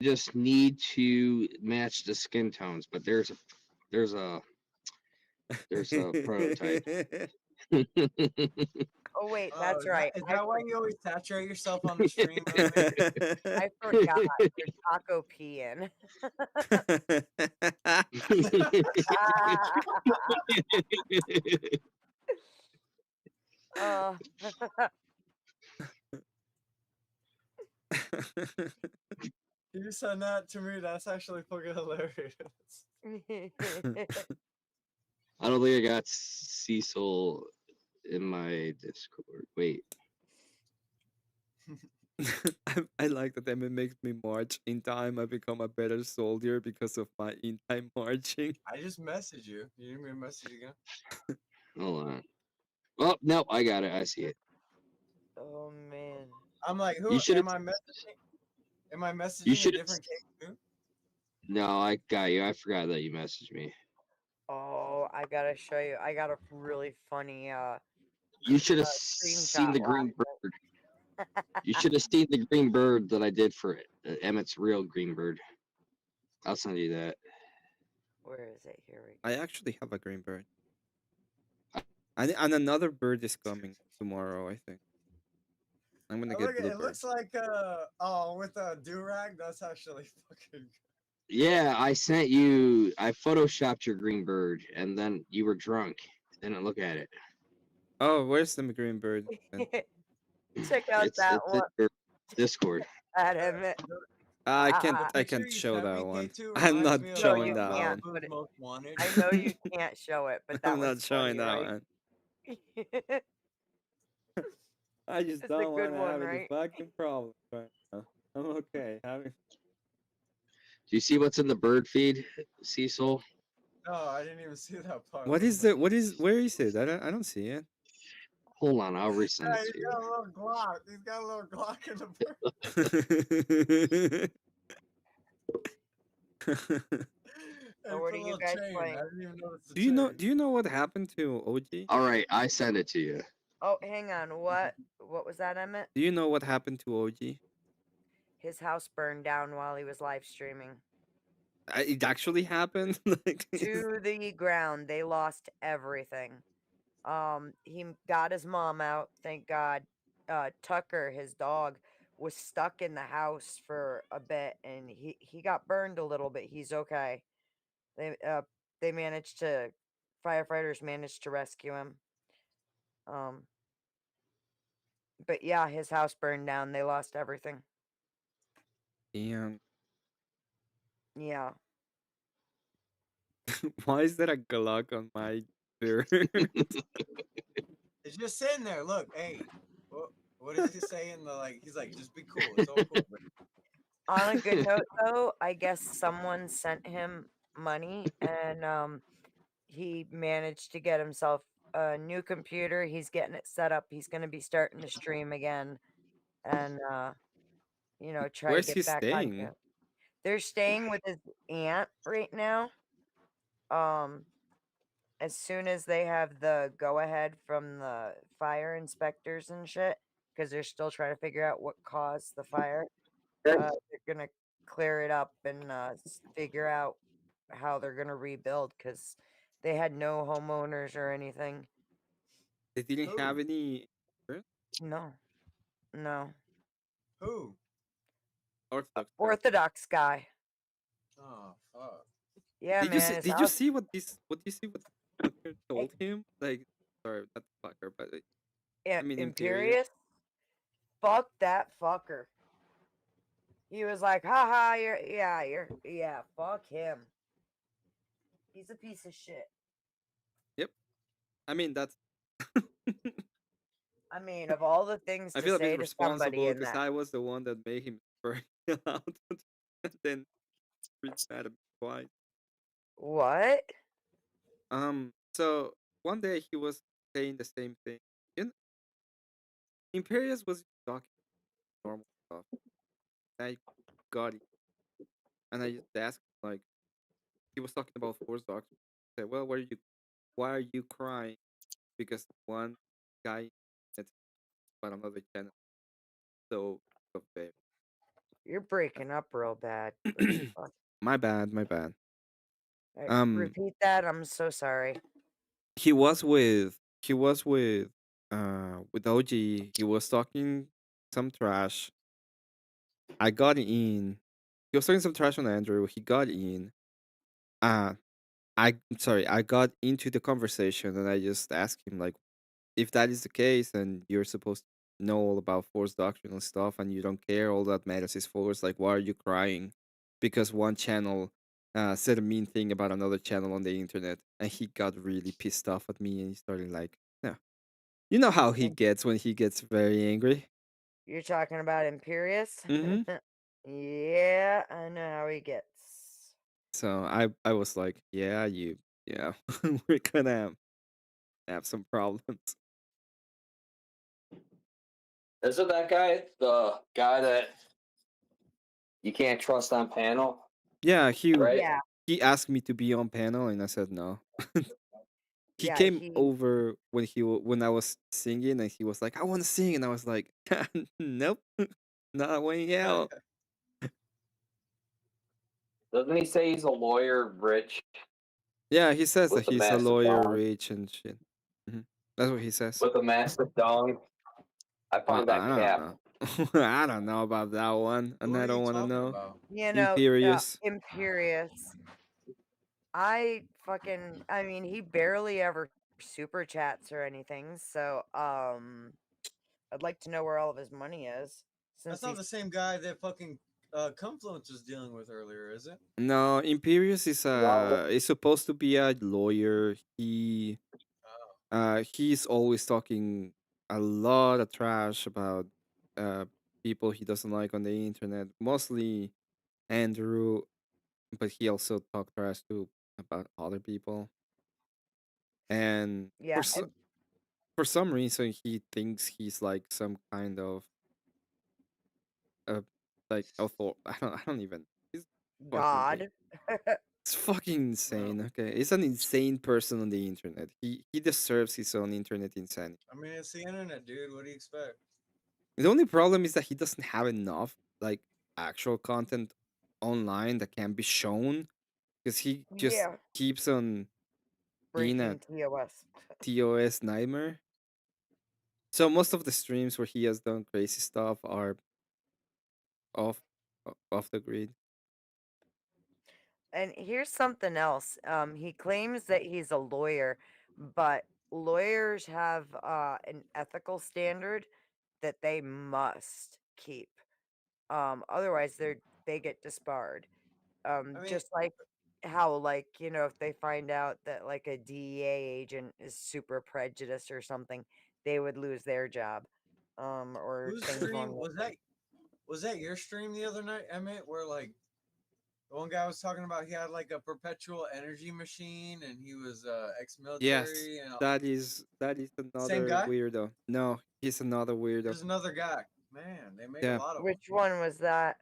Just need to match the skin tones, but there's a prototype. Oh wait, Oh, that's right. is that why you always saturate yourself on the stream? I forgot you're taco peeing. Uh, You send that to me. That's actually fucking hilarious. I don't think I got Cecil in my Discord. Wait. I like that Emmett makes me march in time. I become a better soldier because of my in time marching. I just messaged you. You need me to message again? Hold on. Oh no, I got it. I see it. Oh man. I'm like, who You should am I messaging? Am I messaging a should different case too? No, I got you. I forgot that you messaged me. Oh, I gotta show you. I got a really funny You should have seen screenshot the green bird. You should have seen the green bird that I did for it. Emmett's real green bird. I'll send you that. Where is it? Here we go. I actually have a green bird. And another bird is coming tomorrow, I think. I'm gonna get Look, it bluebird. looks like oh, with a do-rag. That's actually fucking good. Yeah, I sent you. I photoshopped your green bird, and then you were drunk. Didn't look at it. Oh, where's the green bird? Check out that it's one. in your Discord. At Emmett. I Picture can't you show sent me, that one. K2 I'm reminds not me of, No, showing you that can't. one. But Most Wanted. I know you can't show it, but that I'm not one's showing funny, that right? one. I just It's a don't good want to one, have any right? fucking problems right now. I'm okay. Do you see what's in the bird feed, Cecil? No, I didn't even see that part. What is the? Where is it? I don't see it. Hold on, I'll resend Yeah, it to he's you. got a little Glock. He's got a little Glock in the bird. So what are you guys playing? I didn't even notice the Do you know what happened to OG? All right, I send it to you. Oh, hang on. What was that, Emmett? Do you know what happened to OG? His house burned down while he was live streaming. It actually happened. Like, To the ground. They lost everything. He got his mom out, thank God. Tucker, his dog, was stuck in the house for a bit, and he got burned a little bit. He's okay. They managed to firefighters managed to rescue him. But yeah, his house burned down. They lost everything. damn. Yeah. Why is there a Glock on my bird? It's just sitting there. Look, hey, what is he saying? He's like, just be cool. It's all cool. On a good note, though, I guess someone sent him money, and he managed to get himself a new computer. He's getting it set up. He's going to be starting to stream again, and try to Where's he get back on staying? camp. They're staying with his aunt right now. As soon as they have the go ahead from the fire inspectors and shit, because they're still trying to figure out what caused the fire. They're gonna clear it up and figure out how they're gonna rebuild, because they had no homeowners or anything. They didn't have any. No, no. Who? Orthodox guy. Oh fuck. Yeah, Did man. you see? his Did you house- see what this? What do you see? What the fucker told him? Like, sorry, not the fucker, but I mean, Imperious? Fuck that fucker. He was like, haha, yeah, fuck him. He's a piece of shit. Yep. I mean, that's. I mean, of all the things I to feel a say bit to somebody responsible in because that. I was the one that made him burn out, and then really mad at me twice. What? So one day he was saying the same thing. You know, Imperius was talking normal stuff. I got it, and I just asked him, like, he was talking about Force Dogs. I said, "Well, why are you crying?" Because one guy that's but another channel. So fair. You're breaking up real bad. What the fuck? My bad, my bad. Repeat that. I'm so sorry. He was with OG. He was talking some trash. I got in. He was talking some trash on Andrew. He got in. Uh I got into the conversation and I just asked him, like, if that is the case and you're supposed to know all about Force doctrinal stuff and you don't care, all that matters is Force, like, why are you crying? Because one channel said a mean thing about another channel on the internet, and he got really pissed off at me and he started like, yeah. You know how he gets when he gets very angry. You're talking about Imperious? Mm-hmm. Yeah, I know how he gets. So I was like, yeah, we're gonna have some problems. Isn't that guy the guy that you can't trust on panel? Yeah, Right? Yeah. he asked me to be on panel and I said no. He Yeah, came over when I was singing and he was like, I want to sing, and I was like, nope, not when yell. Doesn't he say he's a lawyer, rich? Yeah, he says that With the he's a massive lawyer, dong? rich and shit. That's what he says. With a massive dong? I Well, find that I don't cap. know. I don't know about that one, and I don't want to know. You know, Imperious. Imperious. I mean, he barely ever super chats or anything, so I'd like to know where all of his money is. That's Since not he's the same guy that fucking Confluence was dealing with earlier, is it? No, Imperious is supposed to be a lawyer. He's always talking a lot of trash about uh people he doesn't like on the internet. Mostly Andrew, but he also talk trash too about other people. And yeah, for some reason he thinks he's like some kind of uh like author. I don't even. He's fucking God. It's fucking insane. Okay, it's an insane person on the internet. He deserves his own internet insanity. I mean, it's the internet, dude. What do you expect? The only problem is that he doesn't have enough like actual content online that can be shown, because he just Yeah. keeps on being a Breaking TOS. TOS nightmare. So most of the streams where he has done crazy stuff are off off the grid. And here's something else. He claims that he's a lawyer, but lawyers have an ethical standard that they must keep. Otherwise they get disbarred. I mean, Just like how, like, you know, if they find out that like a DEA agent is super prejudiced or something, they would lose their job. Or whose things stream along was those that? Was that your stream the other night, Emmett? Where like the one guy was talking about he had like a perpetual energy machine and he was Yes, ex-military and that is same another guy. weirdo. No, he's another weirdo. There's another guy. Man, they make a Yeah. lot of them. Which one was that?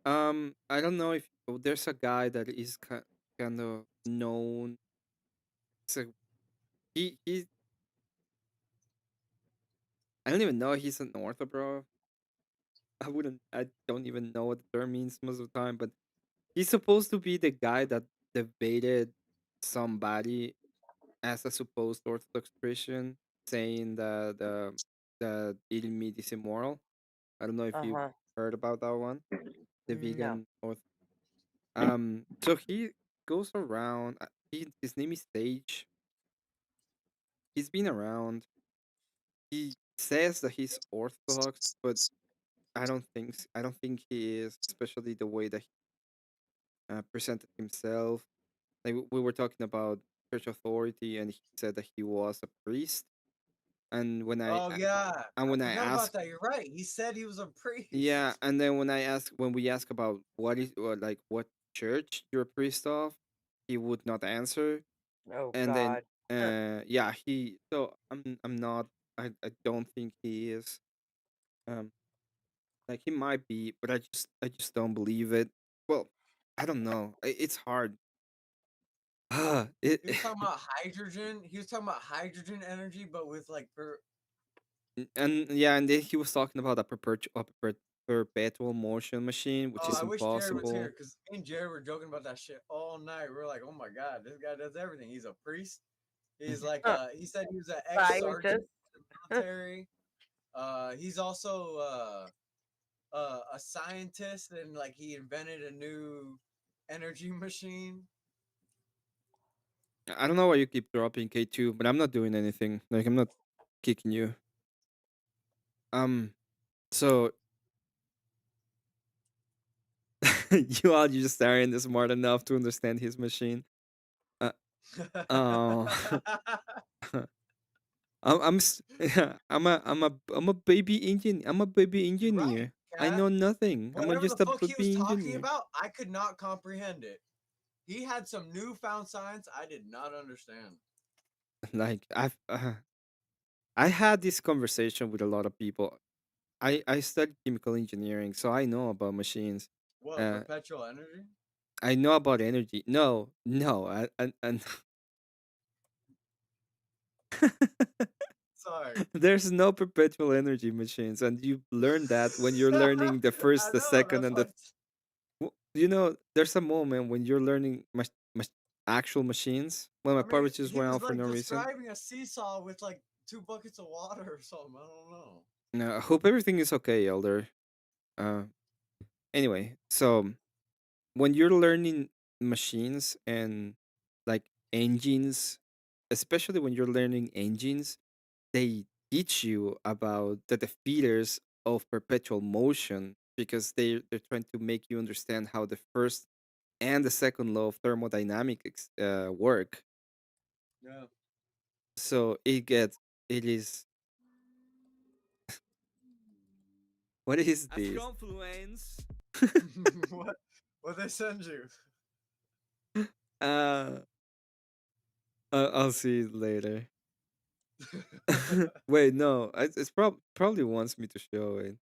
I don't know if there's a guy that is kind of known. So he I don't even know he's an ortho, bro. I don't even know what the term means most of the time, but he's supposed to be the guy that debated somebody as a supposed Orthodox Christian, saying that eating meat is immoral. I don't know if you Uh-huh. heard about that one. The No. vegan orth. So he goes around. His name is Sage. He's been around. says that he's Orthodox, but I don't think he is, especially the way that he presented himself. Like we were talking about church authority, and he said that he was a priest. And Oh yeah, I when I forgot about asked, that. You're right. He said he was a priest. yeah, and then when we ask about what church you're a priest of, he would not answer. Oh And then God. yeah, I'm not, I don't think he is. Um like he might be, but I just don't believe it. Well, I don't know. It's hard. It He was talking about hydrogen. He was talking about hydrogen energy, but with like and yeah, and then he was talking about a perpetual motion machine, which Oh, is I wish Jared was here impossible. because me and Jared were joking about that shit all night. We are like, oh my god, this guy does everything. He's a priest. He's like, he said he was an ex-sergeant Scientist. in the military. He's also a scientist, and like he invented a new energy machine. I don't know why you keep dropping K2, but I'm not doing anything. Like I'm not kicking you. So you just aren't smart enough to understand his machine. Oh, yeah, I'm a baby engine. I'm a baby You're right, engineer. I Cat. know nothing. I'm Whatever the just a fuck he was baby talking engineer. about, I could not comprehend it. He had some newfound science I did not understand. Like I had this conversation with a lot of people. I studied chemical engineering, so I know about machines. What, Uh, perpetual energy? I know about energy. No, no, I Sorry. there's no perpetual energy machines, and you learn that when you're learning the I first, the know, second, that's and what there's a moment when you're learning actual machines. Well, my I mean, parents just he went was out for like no reason. describing a seesaw with like 2 buckets of water or something. I don't know. No, I hope everything is okay, Elder. Uh, anyway, so when you're learning machines and like engines, especially when you're learning engines, they teach you about the defeaters of perpetual motion because they're trying to make you understand how the first and the second law of thermodynamics work. Yeah. So it is what is As this? confluence. What they send you? Uh, I'll see it later. Wait, no, it's probably wants me to show it.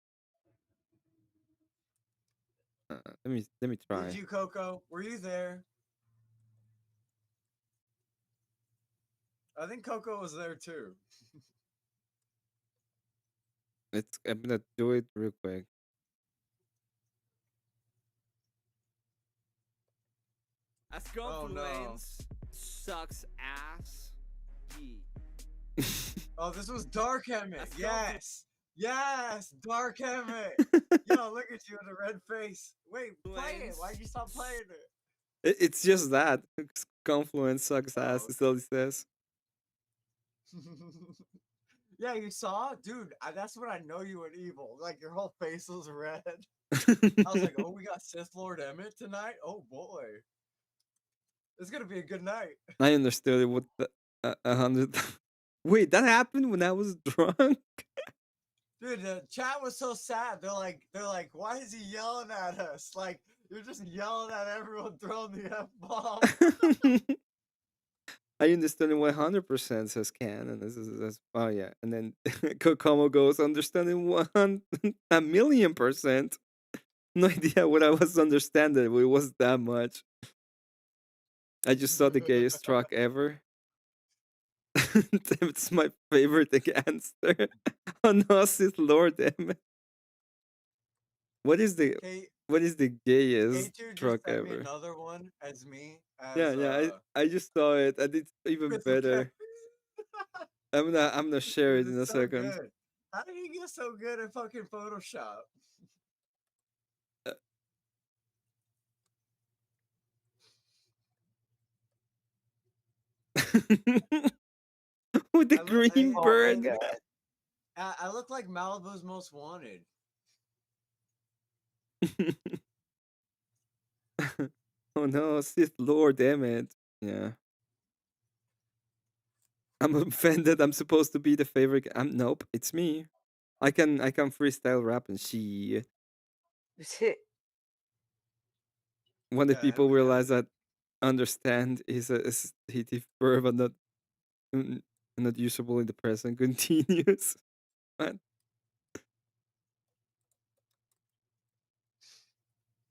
Let me Did try. you, Coco? Were you there? I think Coco was there too. I'm gonna do it real quick. As Oh no. confluence sucks ass. Oh, this was Dark Emmett. Yes. Yes, Dark Emmett. Yo, look at you with a red face. Wait, play it. Why'd you stop playing it? It's just that confluence sucks ass. Oh, Is all it says. yeah, you saw, dude. That's when I know you were evil. Like your whole face was red. I was like, oh, we got Sith Lord Emmett tonight. Oh boy, it's gonna be a good night. I understood it with the 100. Wait, that happened when I was drunk. Dude, the chat was so sad. They're like, why is he yelling at us? Like you're just yelling at everyone throwing the F bomb. I understand 100% says can, and this is oh yeah, and then Kokomo goes understanding 1,000,000%. No idea what I was understanding. It was that much. I just saw the gayest truck ever. It's my favorite gangster. Oh no, Sith Lord, damn it. What is the gayest K2 just truck sent me ever? another one as me Yeah, as yeah, I just saw it, and it's even Chris McCaffrey. better. I'm gonna share Dude, it in it's a so second. good. How did he get so good at fucking Photoshop? With the green bird. I look like Malibu's Most Wanted. Oh no, Sith Lord, damn it. Yeah. I'm offended. I'm supposed to be the favorite. Nope, it's me. I can freestyle rap and she. When the people realize that understand is a stative verb and not usable in the present continuous. What?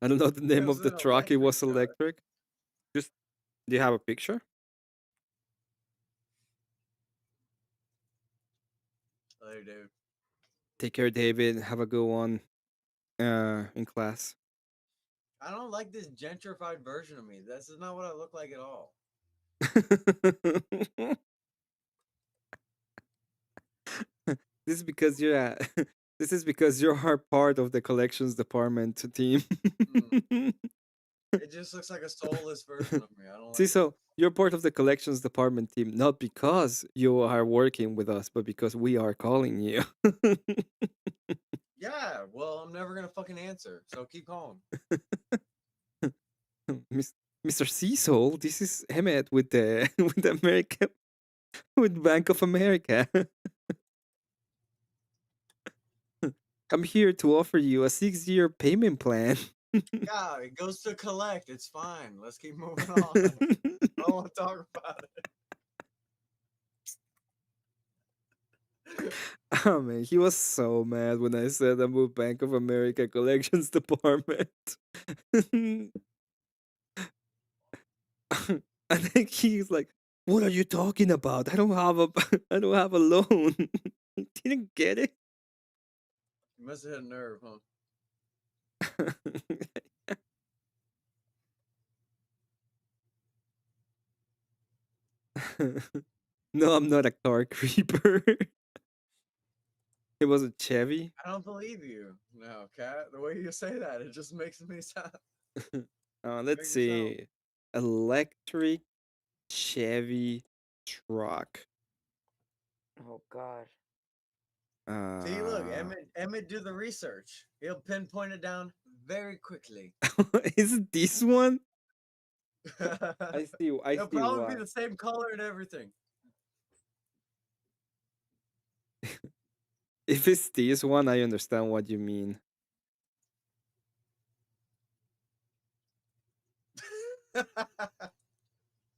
I don't know the name of the truck. It was electric. Just, do you have a picture? Later, dude. Take care, David. Have a good one in class. I don't like this gentrified version of me. This is not what I look like at all. This is because you're this is because you are part of the collections department team. It just looks like a soulless version of me. I don't See, like so you're part of the collections department team, not because you are working with us, but because we are calling you. Yeah, well, I'm never gonna fucking answer, so keep calling. Mr. Cecil, this is Emmet with the with America with Bank of America. I'm here to offer you a 6-year payment plan. Yeah, it goes to collect. It's fine. Let's keep moving on. I don't want to talk about it. Oh man, he was so mad when I said I moved Bank of America collections department. I think he's like, "What are you talking about? I don't have a loan." He didn't get it. You must have hit a nerve, huh? No, I'm not a car creeper. It was a Chevy. I don't believe you. No, Cat. The way you say that, it just makes me sound. Let's see. Electric Chevy truck. Oh God. See, look, Emmett do the research. He'll pinpoint it down very quickly. Is it this one? I see. It'll probably be the same color and everything. If it's this one, I understand what you mean.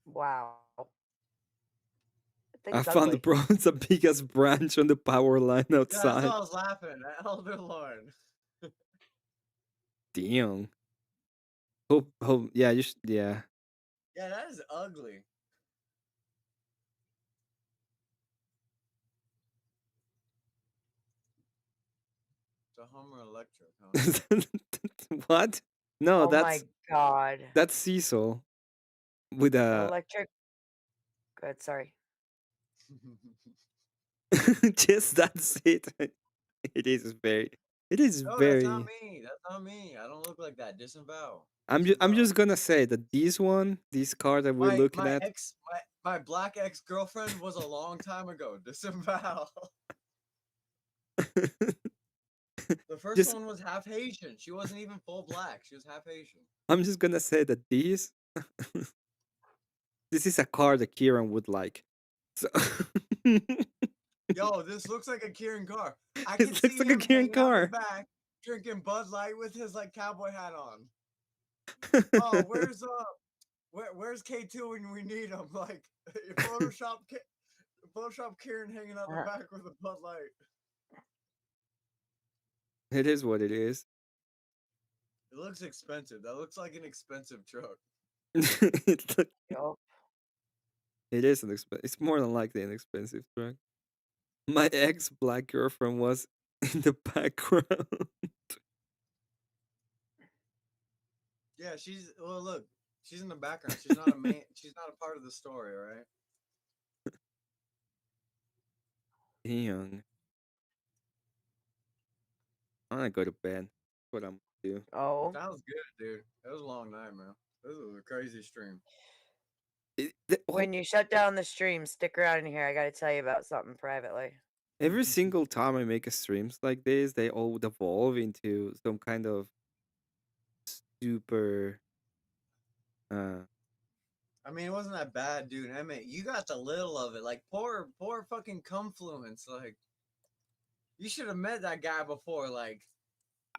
Wow. I found the bronze the biggest branch on the power line outside. Yeah, that's why I was laughing. Elder Lord. Damn. Hope, yeah, you should, yeah. Yeah, that is ugly. It's a Hummer Electric, huh? What? No, Oh that's my God. That's Cecil with a Electric. Good, sorry. just that's it. It is very. No, very. that's not me. That's not me. I don't look like that. Disavow. I'm just gonna say that this car that we're looking at. My black ex-girlfriend was a long time ago. Disavow. The first one was half Haitian. She wasn't even full black. She was half Haitian. I'm just gonna say that this is a car that Kieran would like. So Yo, this looks like a Kieran car. I It can looks see like a him Kieran hanging out in the car. back, drinking Bud Light with his like cowboy hat on. Oh, where's K2 when we need him? Like Photoshop Kieran hanging out the back with a Bud Light. It is what it is. It looks expensive. That looks like an expensive truck. It is an expensive. It's more than likely an expensive truck. My ex black girlfriend was in the background. Yeah, look, she's in the background. She's not a main. She's not a part of the story, all right? Young. I'm gonna go to bed. What I'm gonna do. Oh. Sounds good, dude. It was a long night, man. This was a crazy stream. When you shut down the stream, stick around in here. I got to tell you about something privately. Every single time I make a streams like this, they all would evolve into some kind of super. I mean, it wasn't that bad, dude. Emmett, you got the little of it. Like, poor fucking Confluence. Like, you should have met that guy before. Like,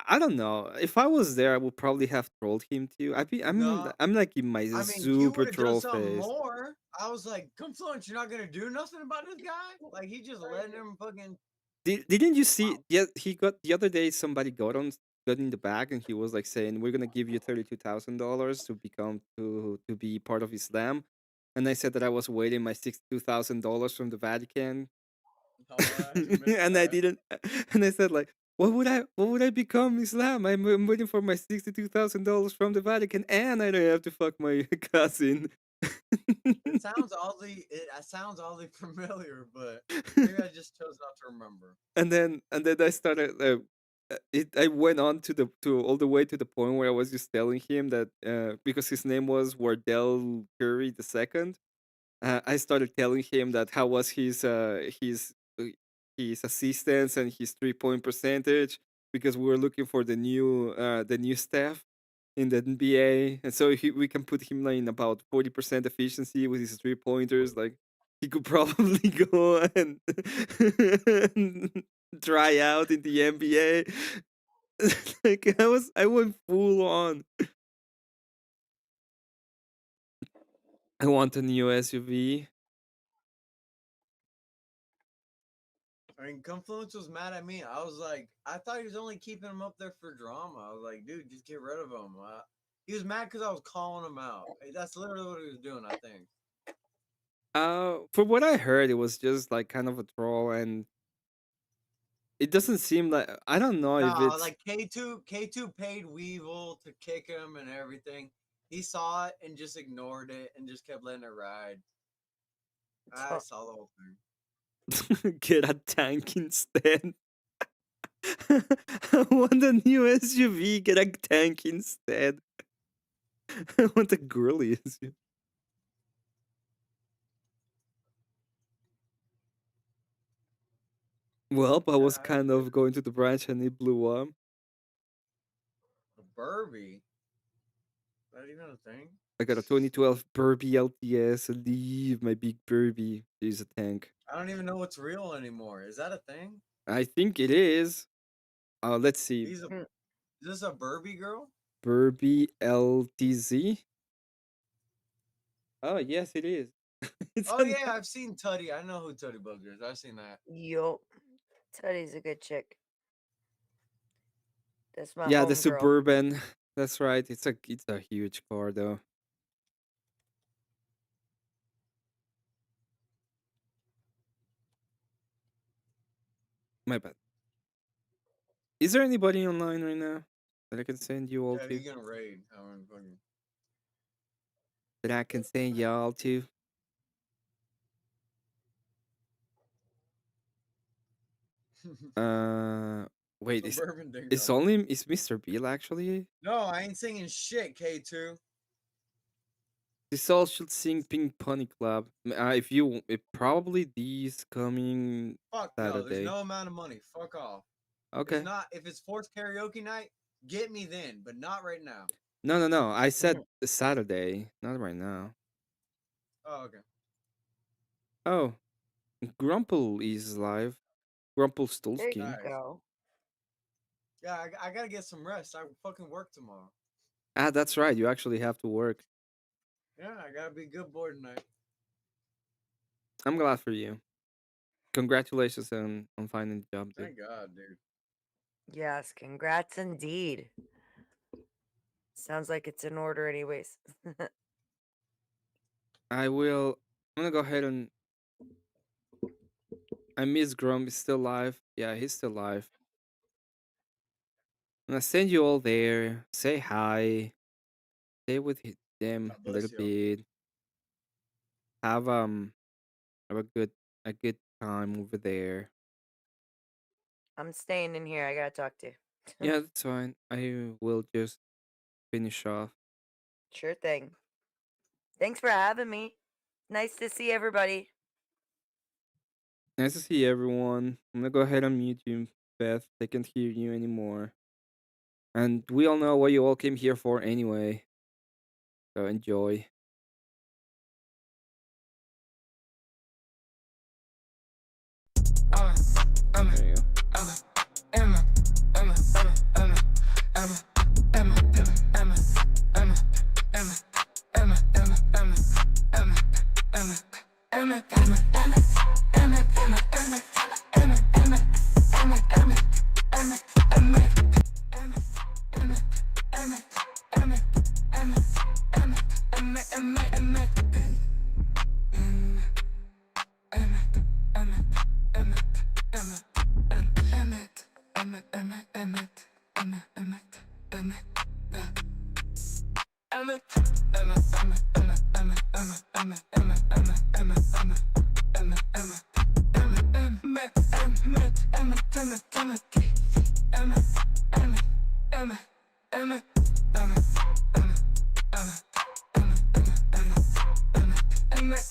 I don't know. If I was there, I would probably have trolled him too. no. I'm like in my I mean, you super would have done troll something phase. more. I was like, Confluence, you're not gonna do nothing about this guy? Like, he just letting him fucking. Didn't you see? Yeah, he got the other day. Somebody got in the bag, and he was like saying, "We're gonna give you $32,000 to be part of Islam." And I said that I was waiting my $62,000 from the Vatican, and I didn't. And I said like, what would I become Islam? I'm waiting for my $62,000 from the Vatican, and I don't have to fuck my cousin. It sounds oddly familiar, but maybe I just chose not to remember. And then I started. I went on to all the way to the point where I was just telling him that because his name was Wardell Curry II, I started telling him that how was his assistance and his 3-point percentage, because we were looking for the new staff in the NBA, and so we can put him like in about 40% efficiency with his 3-pointers. Like he could probably go and try out in the NBA. Like I went full on. I want a new SUV. I mean, Confluence was mad at me. I was like, I thought he was only keeping him up there for drama. I was like, dude, just get rid of him. He was mad because I was calling him out. That's literally what he was doing, I think. For what I heard, it was just like kind of a troll, and it doesn't seem like, I don't know if No, it's like K2 paid Weevil to kick him and everything. He saw it and just ignored it and just kept letting it ride. I saw the whole thing. get a tank instead. I want a new SUV. Get a tank instead. I want a girly SUV. Well, I was kind of going to the branch and it blew up. A Burby? Is that even a thing? I got a 2012 Burby LTS. Leave my big Burby. He's a tank. I don't even know what's real anymore. Is that a thing? I think it is. Let's see. Is this a Burby girl? Burby LTZ. Oh yes, it is. Oh yeah, I've seen Tutty. I know who Tutty Bug is. I've seen that. Yup. Tutty's a good chick. That's my Yeah, the homegirl. Suburban. That's right. It's a huge car though. My bad. Is there anybody online right now that I can send you all Yeah, to? he's gonna raid. Fucking... That I can send y'all to? Wait, Suburban it's Dingo. only is Mr. Beal actually? No, I ain't singing shit, K2. This all should sing Pink Pony Club. If probably these coming Fuck Saturday. no, there's no amount of money. Fuck off. Okay. If it's forced karaoke night, get me then, but not right now. No. I said Saturday, not right now. Oh, okay. Oh, Grumple is live. Grumple Stolsky. There you go. Yeah, I gotta get some rest. I fucking work tomorrow. Ah, that's right. You actually have to work. Yeah, I gotta be a good boy tonight. I'm glad for you. Congratulations on finding the job, dude. Thank God, dude. Yes, congrats indeed. Sounds like it's in order anyways. I'm gonna go ahead and I miss Grum. He's still alive. Yeah, he's still alive. I'm gonna send you all there. Say hi. Stay with them a little bit. Have a good time over there. I'm staying in here. I gotta talk to you. Yeah, that's fine. I will just finish off. Sure thing. Thanks for having me. Nice to see everybody. Nice to see everyone. I'm gonna go ahead and mute you, Beth. They can't hear you anymore. And we all know what you all came here for anyway. So enjoy. There you go.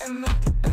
Emmet.